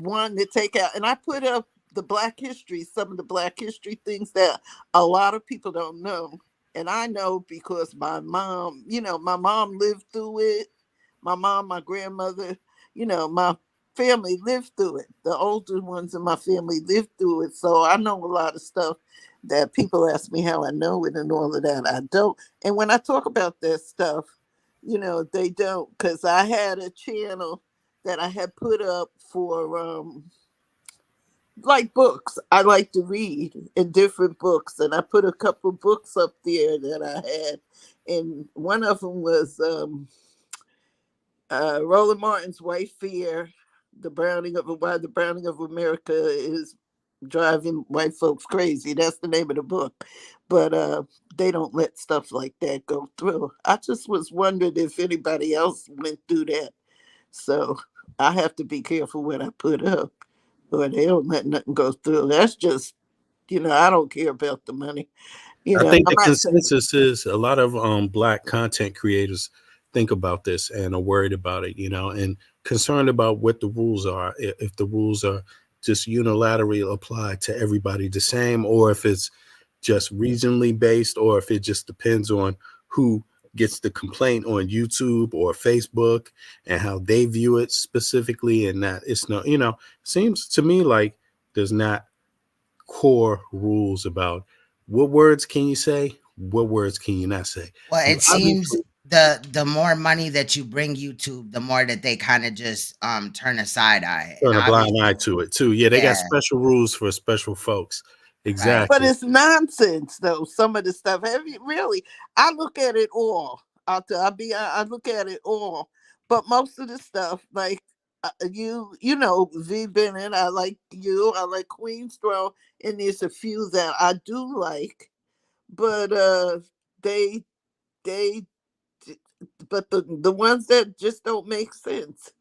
wanting to take out. And I put up the Black History, some of the Black History things that a lot of people don't know, and I know because my mom lived through it. my mom, my grandmother, my family lived through it. The older ones in my family lived through it. So I know a lot of stuff that people ask me how I know it and all of that. I don't. And when I talk about that stuff, they don't, because I had a channel that I had put up for like books. I like to read in different books, and I put a couple books up there that I had, and one of them was Roland Martin's White Fear, why the Browning of America is driving white folks crazy. That's the name of the book. But they don't let stuff like that go through. I just was wondering if anybody else went through that. So I have to be careful what I put up, or they don't let nothing go through. That's just, I don't care about the money. I think I the might say, consensus is a lot of Black content creators think about this and are worried about it, and concerned about what the rules are. If the rules are just unilaterally applied to everybody the same, or if it's just regionally based, or if it just depends on who gets the complaint on YouTube or Facebook and how they view it specifically, and that it's not, seems to me like there's not core rules about what words can you say, what words can you not say. Well, You it seems obviously the more money that you bring YouTube, the more that they kind of just turn a side eye. And turn a blind eye obviously, to it too. Yeah, they got yeah, special rules for special folks. right. but Exactly. it's nonsense though. Some of the stuff, really, I look at it all. I look at it all, but most of the stuff, like V Bennett, I like you, I like Queen's Throne, and there's a few that I do like, but they they, but the ones that just don't make sense.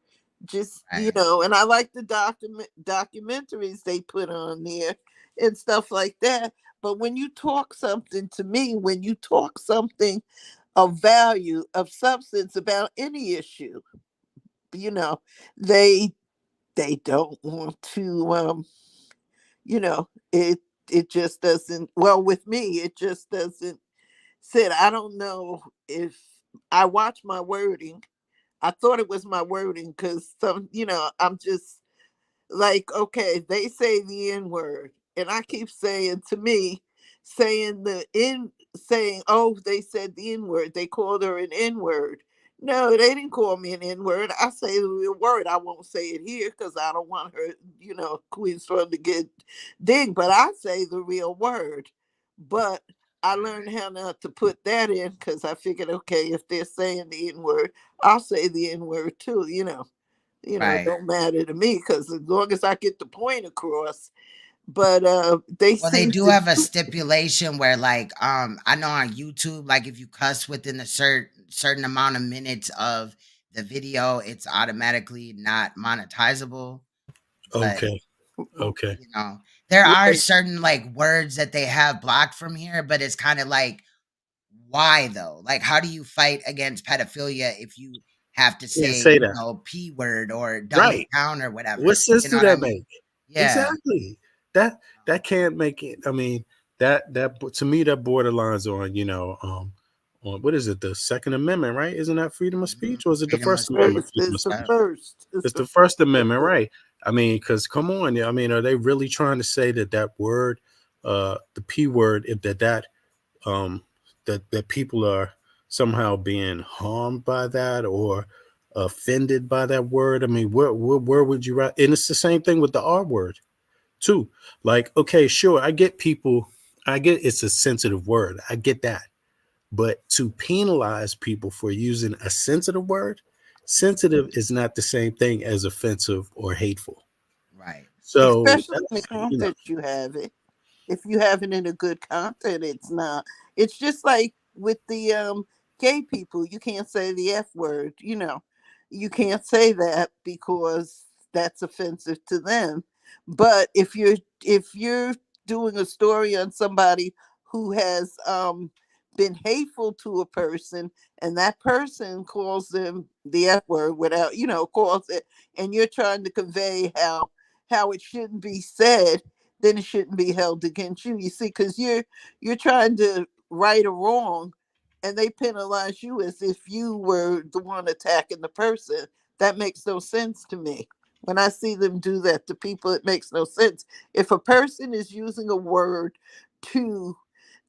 Just Right. And I like the documentaries they put on there and stuff like that. But when you talk something to me, when you talk something of value, of substance about any issue, you know they they don't want to it just doesn't, well, with me it just doesn't sit. I don't know if I watch my wording. I thought it was my wording because I'm just like, okay, they say the N word, and I keep saying, to me, saying, oh, they said the N word, they called her an N word. No, they didn't call me an N word. I say the real word. I won't say it here because I don't want her, Queen Storm to get dinged, but I say the real word. But I learned how not to put that in because I figured, okay, if they're saying the N word, I'll say the N word too, Right. don't matter to me because as long as I get the point across. But they Well, they seem do to have a stipulation where, like, I know on YouTube, like, if you cuss within a certain amount of minutes of the video, it's automatically not monetizable. But Okay. Okay. there are right. certain like words that they have blocked from here, but it's kind of like, why though? Like, how do you fight against pedophilia if you have to Can't say, say that. P word or dumb it Right. down or whatever? What sense You know do what I that mean? make? Yeah. Exactly. That can't make it. I mean, that to me that borderlines on what is it? The Second Amendment, right? Isn't that freedom of speech, or is it the Freedom of First Amendment? speech. Freedom of It's the speech. Yeah. first. It's the First Amendment, right? I mean, because come on, I mean, are they really trying to say that word, the P word, if um that people are somehow being harmed by that or offended by that word? I mean, where would you write? And it's the same thing with the R word too. Like, okay, sure, I get it's a sensitive word. I get that. But to penalize people for using a sensitive word, sensitive is not the same thing as offensive or hateful. Right. So Especially in the that's, context you have it. If you have it in a good content, it's not. It's just like with the gay people, you can't say the F word, You can't say that because that's offensive to them. But if you're doing a story on somebody who has been hateful to a person, and that person calls them the F word without, calls it, and you're trying to convey how it shouldn't be said, then it shouldn't be held against you. You see, because you're trying to right a wrong, and they penalize you as if you were the one attacking the person. That makes no sense to me. When I see them do that to people, it makes no sense. If a person is using a word to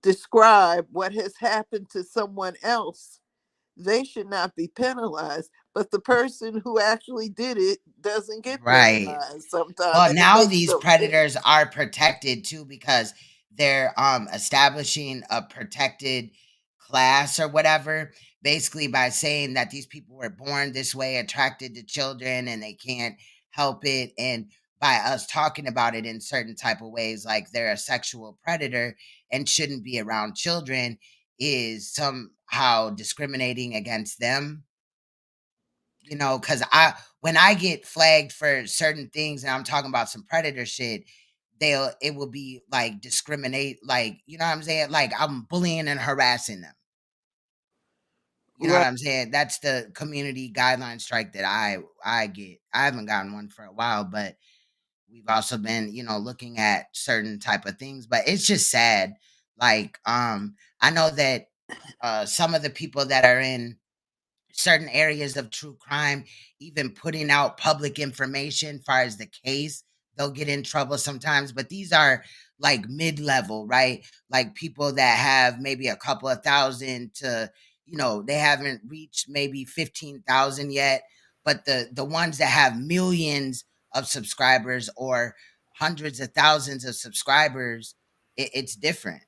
describe what has happened to someone else, they should not be penalized. But the person who actually did it doesn't get Right. penalized sometimes. Well, And it now makes these no sense. predators are protected too because they're establishing a protected class or whatever, basically by saying that these people were born this way, attracted to children, and they can't help it. And by us talking about it in certain type of ways, like they're a sexual predator and shouldn't be around children, is somehow discriminating against them. You know, because when I get flagged for certain things and I'm talking about some predator shit, it will be like discriminate, like, you know what I'm saying? Like I'm bullying and harassing them. You know what Right. I'm saying? That's the community guideline strike that I get. I haven't gotten one for a while, but we've also been, looking at certain type of things. But it's just sad. Like, I know that some of the people that are in certain areas of true crime, even putting out public information far as the case, they'll get in trouble sometimes. But these are like mid-level, right? Like people that have maybe a couple of thousand to, they haven't reached maybe 15,000 yet. But the ones that have millions of subscribers or hundreds of thousands of subscribers, it's different.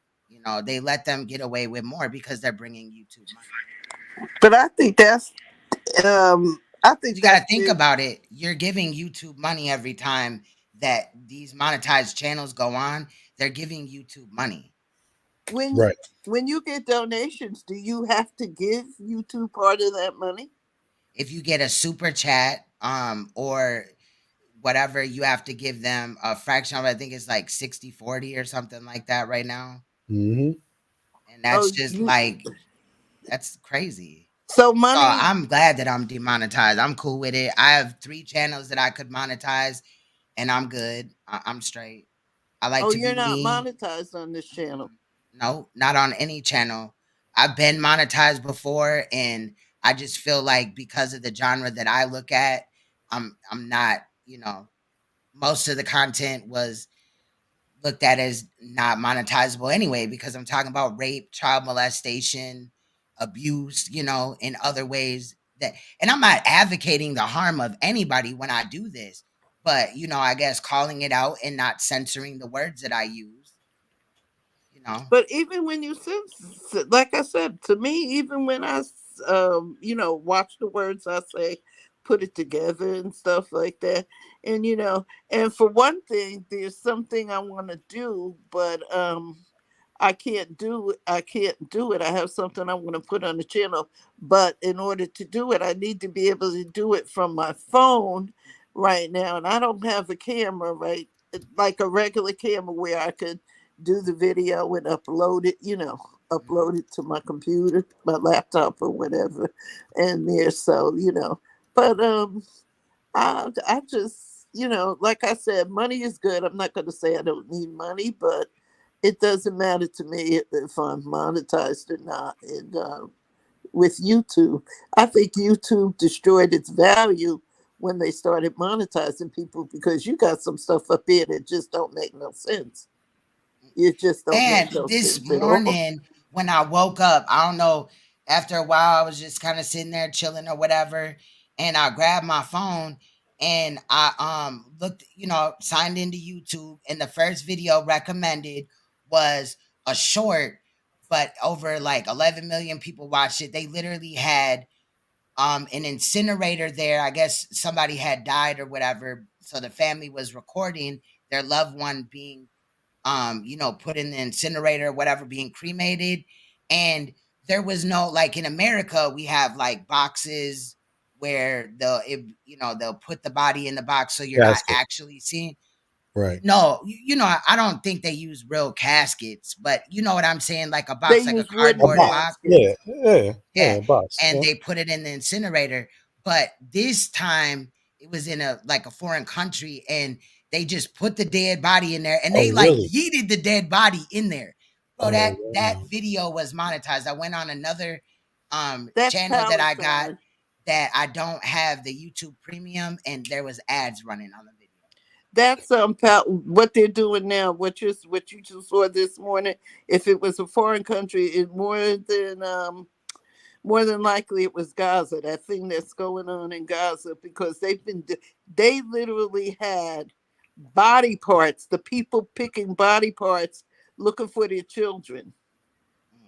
They let them get away with more because they're bringing YouTube money. But I think You got to think about it. You're giving YouTube money every time that these monetized channels go on. They're giving YouTube money. When you get donations, do you have to give YouTube part of that money? If you get a super chat, or whatever, you have to give them a fraction of it. I think it's like 60-40 or something like that right now. Mm-hmm. And that's just like, that's crazy. So I'm glad that I'm demonetized. I'm cool with it. I have 3 channels that I could monetize and I'm good. I'm straight. I like to be you're not me. monetized on this channel? No, not on any channel. I've been monetized before, and I just feel like because of the genre that I look at, I'm not, most of the content was looked at as not monetizable anyway, because I'm talking about rape, child molestation, abuse, in other ways and I'm not advocating the harm of anybody when I do this, but, I guess calling it out and not censoring the words that I use. But even when you censor, like I said, to me, even when I, watch the words I say, put it together and stuff like that, and and for one thing, there's something I want to do, but I can't do it. I can't do it. I have something I want to put on the channel, but in order to do it, I need to be able to do it from my phone right now, and I don't have a camera, right, like a regular camera where I could do the video and upload it, upload it to my computer, my laptop or whatever, and there. So but I just like I said, money is good. I'm not going to say I don't need money, but it doesn't matter to me if I'm monetized or not. And with YouTube, I think YouTube destroyed its value when they started monetizing people, because you got some stuff up here that just don't make no sense. It just don't make no This sense at all. morning when I woke up, I don't know, after a while, I was just kind of sitting there chilling or whatever, and I grabbed my phone and I looked, signed into YouTube, and the first video recommended was a short, but over like 11 million people watched it. They literally had an incinerator there. I guess somebody had died or whatever, so the family was recording their loved one being put in the incinerator, whatever, being cremated. And there was no, like in America, we have like boxes where they'll put the body in the box so you're not actually seeing. Right. No, I don't think they use real caskets, but you know what I'm saying? Like a They box, like a use wooden cardboard box. caskets. Yeah. Box. And they put it in the incinerator. But this time it was in a foreign country, and they just put the dead body in there, and they like really? yeeted the dead body in there. Bro, that video was monetized. I went on another That's channel that I got Palestine. that I don't have the YouTube premium, and there was ads running on the video. That's what they're doing now. What you just saw this morning. If it was a foreign country, it more than likely it was Gaza. That thing that's going on in Gaza, because they literally had body parts. The people picking body parts, looking for their children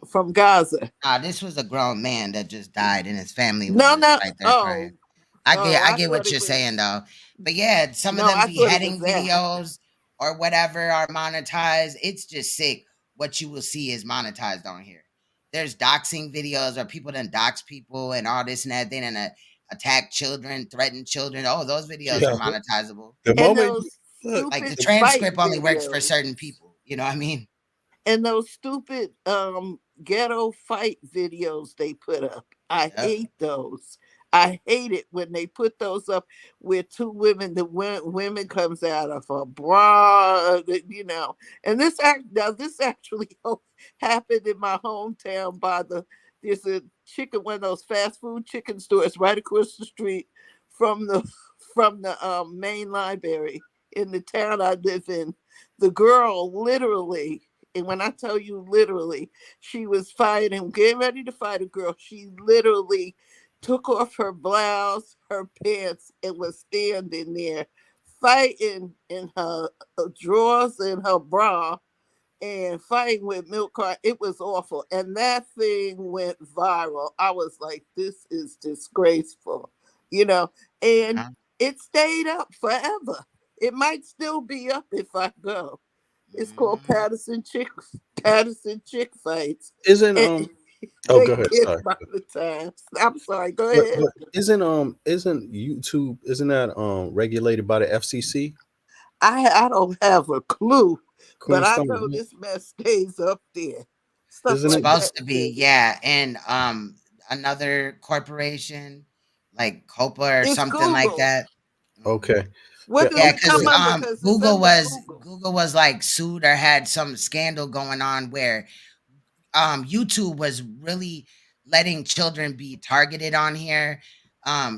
from Gaza. This was a grown man that just died, and his family was No. right there crying. I get what you're saying though, but yeah, some of them beheading videos or whatever are monetized. It's just sick. What you will see is monetized on here. There's doxing videos, or people done dox people and all this and that. They done attack children, threaten children. Oh, those videos are monetizable. The moment, like the transcript only works for certain people. You know what I mean? And those stupid ghetto fight videos they put up. I hate those. I hate it when they put those up where two women, the women comes out of a bra, and this actually happened in my hometown there's a one of those fast food chicken stores right across the street from the main library in the town I live in. The girl literally, and when I tell you literally, she was fighting, getting ready to fight a girl. She literally took off her blouse, her pants, and was standing there fighting in her drawers and her bra and fighting with milk cart. It was awful. And that thing went viral. I was like, this is disgraceful, and it stayed up forever. It might still be up if I go. It's called Patterson Chick Fights. Isn't Oh, go ahead. Sorry. I'm sorry. Go ahead. But isn't YouTube, isn't that regulated by the FCC? I don't have a clue, but I know this mess stays up there. It's supposed to be, yeah. And another corporation like Copa or something like that. Okay. Yeah, because Google was like sued or had some scandal going on where YouTube was really letting children be targeted on here.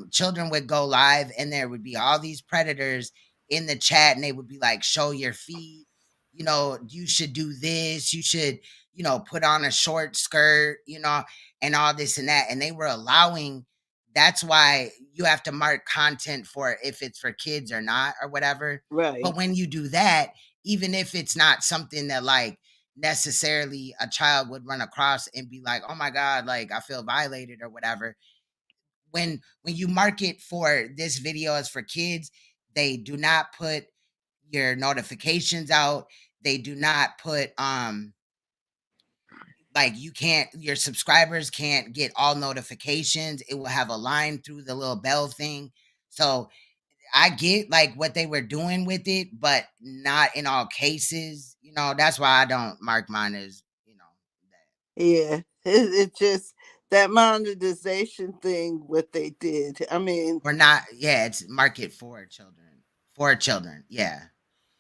Children would go live and there would be all these predators in the chat, and they would be like, show your feet, you should do this, you should, put on a short skirt, and all this and that. And they were allowing, that's why you have to mark content for if it's for kids or not or whatever. Right. But when you do that, even if it's not something that like necessarily a child would run across and be like, oh my God, like I feel violated or whatever. When you mark it for this video as for kids, they do not put your notifications out. They do not put like your subscribers can't get all notifications. It will have a line through the little bell thing. So I get like what they were doing with it, but not in all cases. That's why I don't mark mine as, that. Yeah, it just that monetization thing, what they did. I mean, or not. Yeah, it's market for children. For children. Yeah.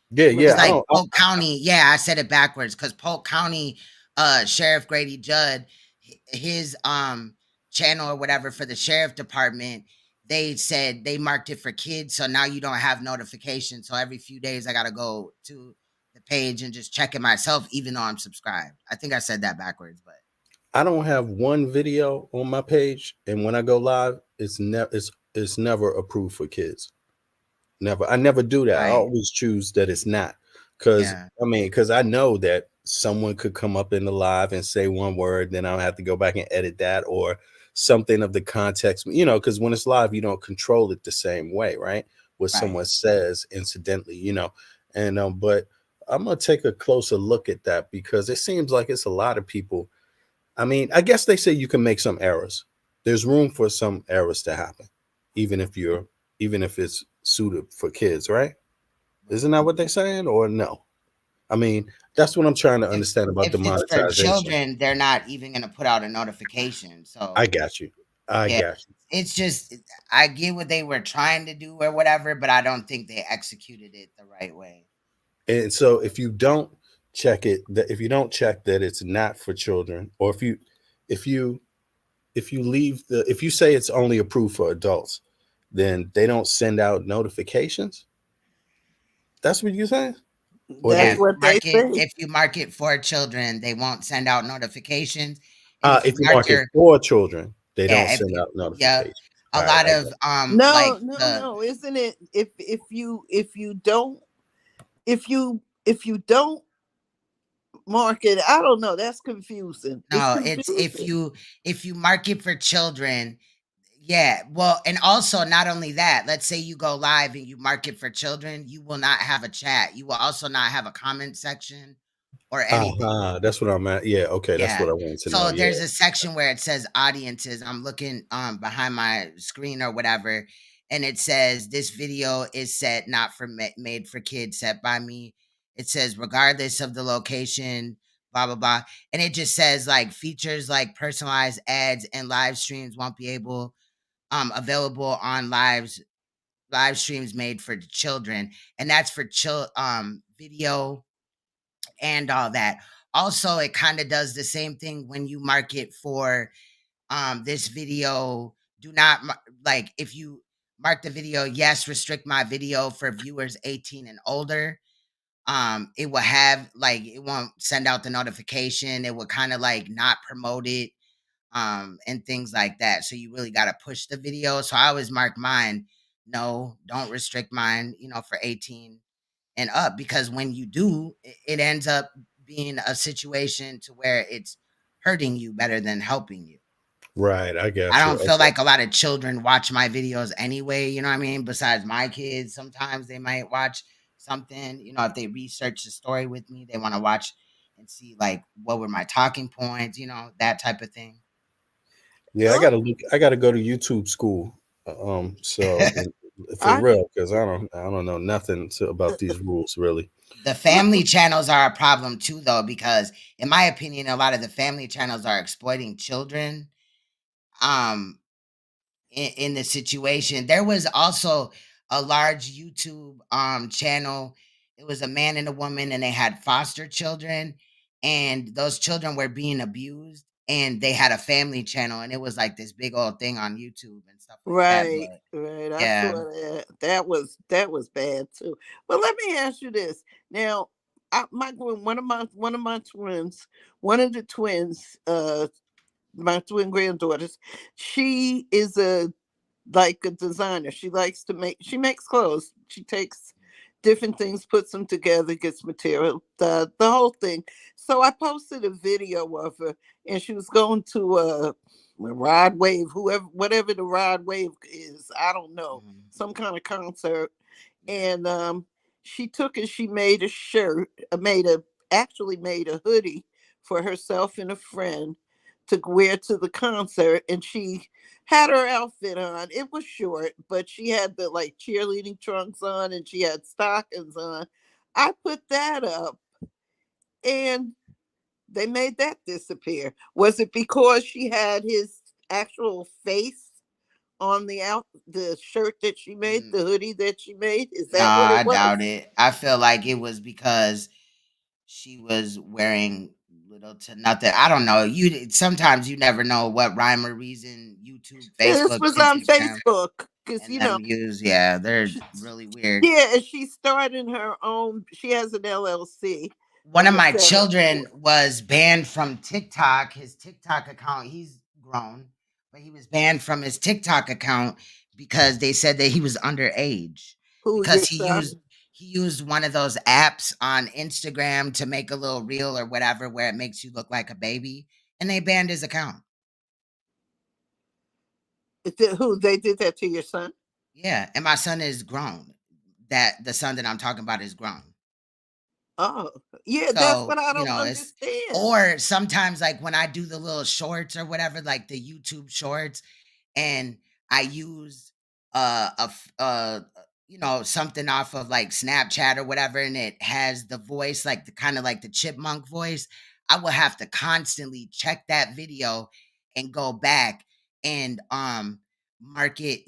Yeah. Like Polk County. Yeah, I said it backwards because Polk County Sheriff Grady Judd, his channel or whatever for the sheriff department, they said they marked it for kids, so now you don't have notifications. So every few days I gotta go to the page and just check it myself, even though I'm subscribed. I think I said that backwards, but I don't have one video on my page, and when I go live, it's never approved for kids. Never. I never do that. I always choose that it's not, because I know that someone could come up in the live and say one word, then I'll have to go back and edit that or something of the context, because when it's live, you don't control it the same way, right? What someone says incidentally, and but I'm gonna take a closer look at that because it seems like it's a lot of people. I mean, I guess they say you can make some errors. There's room for some errors to happen, even if it's suited for kids, right? Isn't that what they're saying, or no? I mean, that's what I'm trying to understand about the monetization. If it's for children, they're not even going to put out a notification. So I got you. I got you. It's just, I get what they were trying to do or whatever, but I don't think they executed it the right way. And so if you don't check it. If you don't check that it's not for children, or if you if you say it's only approved for adults, then they don't send out notifications. That's what you're saying? Or That's Yeah, they what they say. if you mark it for children, they won't send out notifications. And if you if you mark mark it your for children, they don't yeah, if send you out yep, notifications. a All right, lot I got of it. like No, no, the no. Isn't it if you don't mark it, I don't know. That's confusing. It's no, it's confusing. if you mark it for children, yeah. Well, and also not only that, let's say you go live and you mark it for children, you will not have a chat. You will also not have a comment section or anything. That's what I'm at. Yeah, okay, that's Yeah. what I wanted to know. So Yeah. there's a section where it says audiences. I'm looking behind my screen or whatever, and it says this video is set not for made for kids, set by me. It says regardless of the location, blah blah blah, and it just says like features like personalized ads and live streams won't be able available on live streams made for children, and that's for video and all that. Also, it kind of does the same thing when you market for this video. Do not like if you mark the video, yes, restrict my video for viewers 18 and older. It will have like it won't send out the notification. It will kind of like not promote it and things like that. So you really got to push the video. So I always mark mine. No, don't restrict mine, for 18 and up, because when you do, it ends up being a situation to where it's hurting you better than helping you. Right, I got I you. don't feel Okay. like a lot of children watch my videos anyway, you know what I mean? Besides my kids, sometimes they might watch something, if they research the story with me, they want to watch and see like what were my talking points, that type of thing. Yeah, I gotta go to YouTube school. So for I real, because I don't know nothing about these rules really. The family channels are a problem too, though, because in my opinion, a lot of the family channels are exploiting children. Um, in the situation, there was also a large YouTube channel. It was a man and a woman, and they had foster children, and those children were being abused, and they had a family channel, and it was like this big old thing on YouTube and stuff like that. right, But right. I saw yeah, that. That was bad too. But let me ask you this. Now, one of my twins, one of the twins, my twin granddaughters, she is like a designer. She makes clothes. She takes different things, puts them together, gets material, the whole thing. So I posted a video of her, and she was going to a Rod Wave, whatever the Rod Wave is, I don't know, some kind of concert. And she took and she made a shirt, actually made a hoodie for herself and a friend to wear to the concert, and she had her outfit on. It was short, but she had the like cheerleading trunks on and she had stockings on. I put that up and they made that disappear. Was it because she had his actual face on the shirt that she made, the hoodie that she made? Is no, that what it I was? doubt it. I feel like it was because she was wearing little to nothing. I don't know. Sometimes you never know what rhyme or reason YouTube, This Facebook, was on Instagram, Facebook because and them use. Yeah, they're really weird. yeah, and she started her own. She has an LLC One that of was my set up children for. was banned from TikTok. His TikTok account, he's grown, but he was banned from his TikTok account because they said that he was underage. Who, Because your son? he used one of those apps on Instagram to make a little reel or whatever where it makes you look like a baby, and they banned his account. Who, they did that to your son? Yeah, and my son is grown. That the son that I'm talking about is grown. Oh, yeah, that's So, what I don't it's understand. or sometimes like when I do the little shorts or whatever, like the YouTube shorts, and I use something off of like Snapchat or whatever, and it has the voice like the kind of like the chipmunk voice, I will have to constantly check that video and go back and mark it,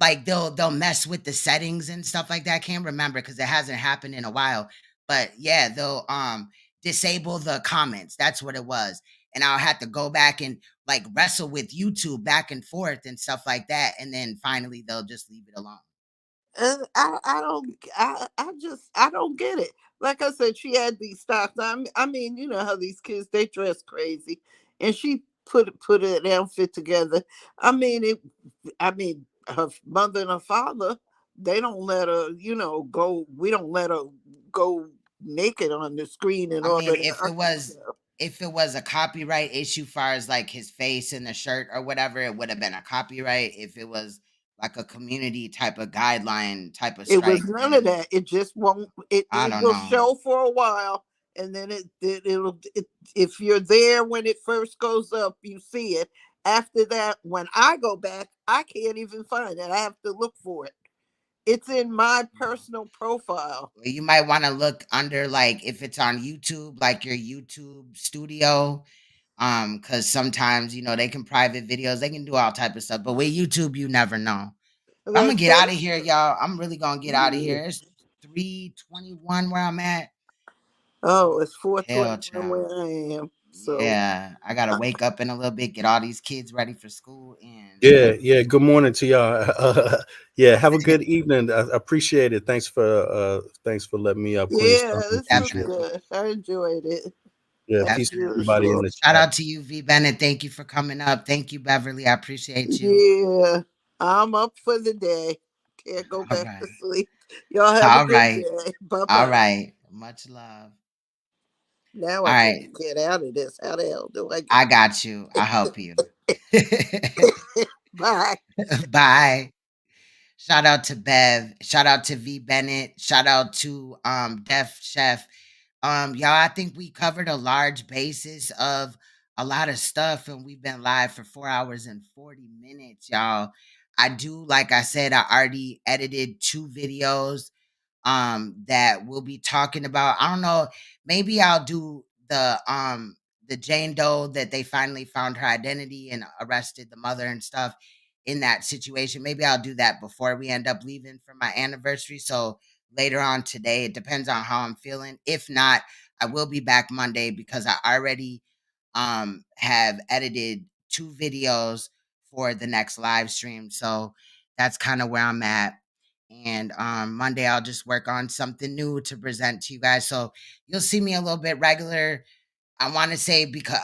like they'll mess with the settings and stuff like that. I can't remember because it hasn't happened in a while. But yeah, they'll disable the comments. That's what it was. And I'll have to go back and like wrestle with YouTube back and forth and stuff like that. And then finally they'll just leave it alone. I don't get it. Like I said, she had these stocks. I mean, you know how these kids, they dress crazy, and she put an outfit together. I mean, her mother and her father, they don't let her, go. We don't let her go naked on the screen and I all mean, that. if it was a copyright issue, far as like his face in the shirt or whatever, it would have been a copyright. If it was like a community type of guideline type of It was strike, none of that. It just won't. It I don't will know. show for a while, and then it'll. If you're there when it first goes up, you see it. After that, when I go back, I can't even find it. I have to look for it. It's in my personal profile. You might want to look under, like, if it's on YouTube, like your YouTube studio, because sometimes they can private videos, they can do all type of stuff. But with YouTube, you never know. But I'm gonna get out of here, y'all. I'm really gonna get out of here. It's 3:21 where I'm at. Oh, it's Hell, 4:21 child. where I am. So Yeah, I gotta wake up in a little bit, get all these kids ready for school, and Yeah. Good morning to y'all. Yeah, have a good evening. I appreciate it. Thanks for letting me up, Queen yeah, Star. this was Appreciate it. good. I enjoyed it. Yeah, As peace to everybody in usual. the shout chat. out to you, V Bennett. Thank you for coming up. Thank you, Beverly. I appreciate you. Yeah, I'm up for the day. Can't go All back right. to sleep. Y'all have a All good right. day. Bye All bye. right. Much love. Now All I right. can't get out of this. How the hell do I get? I got you. I'll help you. Bye. Bye. Shout out to Bev. Shout out to V Bennett. Shout out to Def Chef. Y'all, I think we covered a large basis of a lot of stuff, and we've been live for 4 hours and 40 minutes, y'all. I do, like I said, I already edited 2 videos that we'll be talking about. I don't know, maybe I'll do the Jane Doe that they finally found her identity and arrested the mother and stuff in that situation. Maybe I'll do that before we end up leaving for my anniversary. So later on today, it depends on how I'm feeling. If not, I will be back Monday because I already have edited 2 videos for the next live stream. So that's kind of where I'm at. And Monday I'll just work on something new to present to you guys. So you'll see me a little bit regular. I want to say, because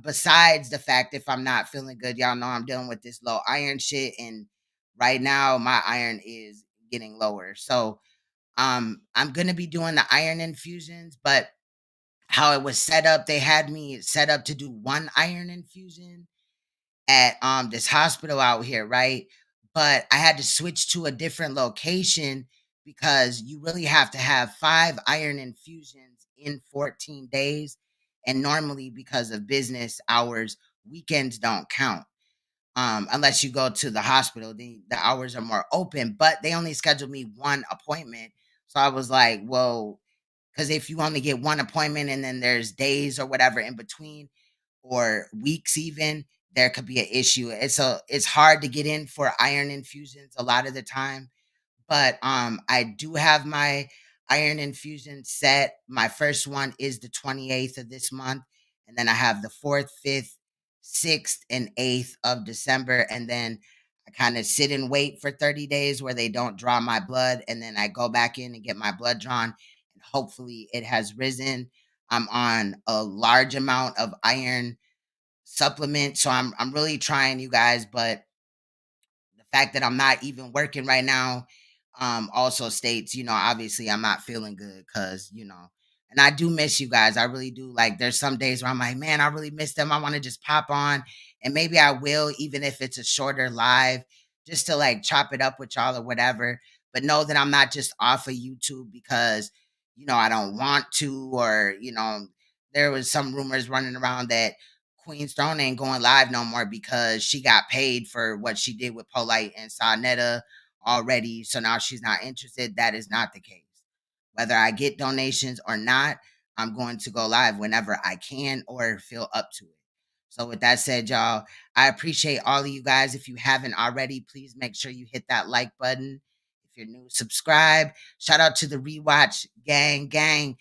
besides the fact, if I'm not feeling good, y'all know I'm dealing with this low iron shit, and right now my iron is getting lower. So I'm gonna be doing the iron infusions, but how it was set up, they had me set up to do 1 iron infusion at this hospital out here, right? But I had to switch to a different location because you really have to have 5 iron infusions in 14 days. And normally, because of business hours, weekends don't count. Unless you go to the hospital, the hours are more open, but they only scheduled me 1 appointment. So I was like, well, because if you only get 1 appointment and then there's days or whatever in between, or weeks even, there could be an issue. It's hard to get in for iron infusions a lot of the time. But I do have my iron infusion set. My first one is the 28th of this month, and then I have the 4th, 5th, 6th, and 8th of December, and then I kind of sit and wait for 30 days where they don't draw my blood, and then I go back in and get my blood drawn, and hopefully it has risen. I'm on a large amount of iron supplement, so I'm really trying, you guys, but the fact that I'm not even working right now also states, obviously I'm not feeling good, because and I do miss you guys. I really do. Like, there's some days where I'm like, man, I really miss them. I want to just pop on, and maybe I will, even if it's a shorter live, just to like chop it up with y'all or whatever. But know that I'm not just off of YouTube because I don't want to, or there was some rumors running around that Queen Stone ain't going live no more because she got paid for what she did with Polight and Saneter already. So now she's not interested. That is not the case. Whether I get donations or not, I'm going to go live whenever I can or feel up to it. So with that said, y'all, I appreciate all of you guys. If you haven't already, please make sure you hit that like button. If you're new, subscribe. Shout out to the rewatch gang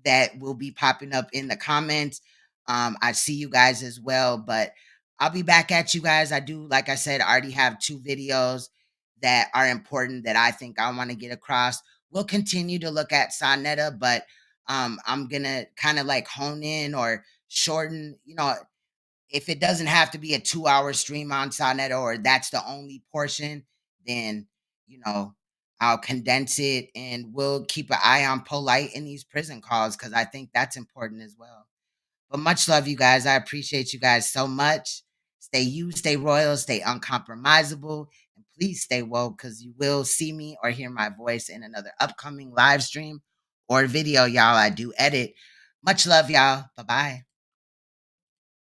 that will be popping up in the comments. I see you guys as well, but I'll be back at you guys. I do, like I said, already have 2 videos that are important that I think I want to get across. We'll continue to look at Saneter, but I'm gonna kind of like hone in or shorten, if it doesn't have to be a 2-hour stream on Saneter or that's the only portion, then I'll condense it, and we'll keep an eye on Polight in these prison calls, because I think that's important as well. But much love, you guys. I appreciate you guys so much. Stay you, stay royal, stay uncompromisable, and please stay woke, because you will see me or hear my voice in another upcoming live stream or video, y'all. I do edit. Much love, y'all. Bye-bye.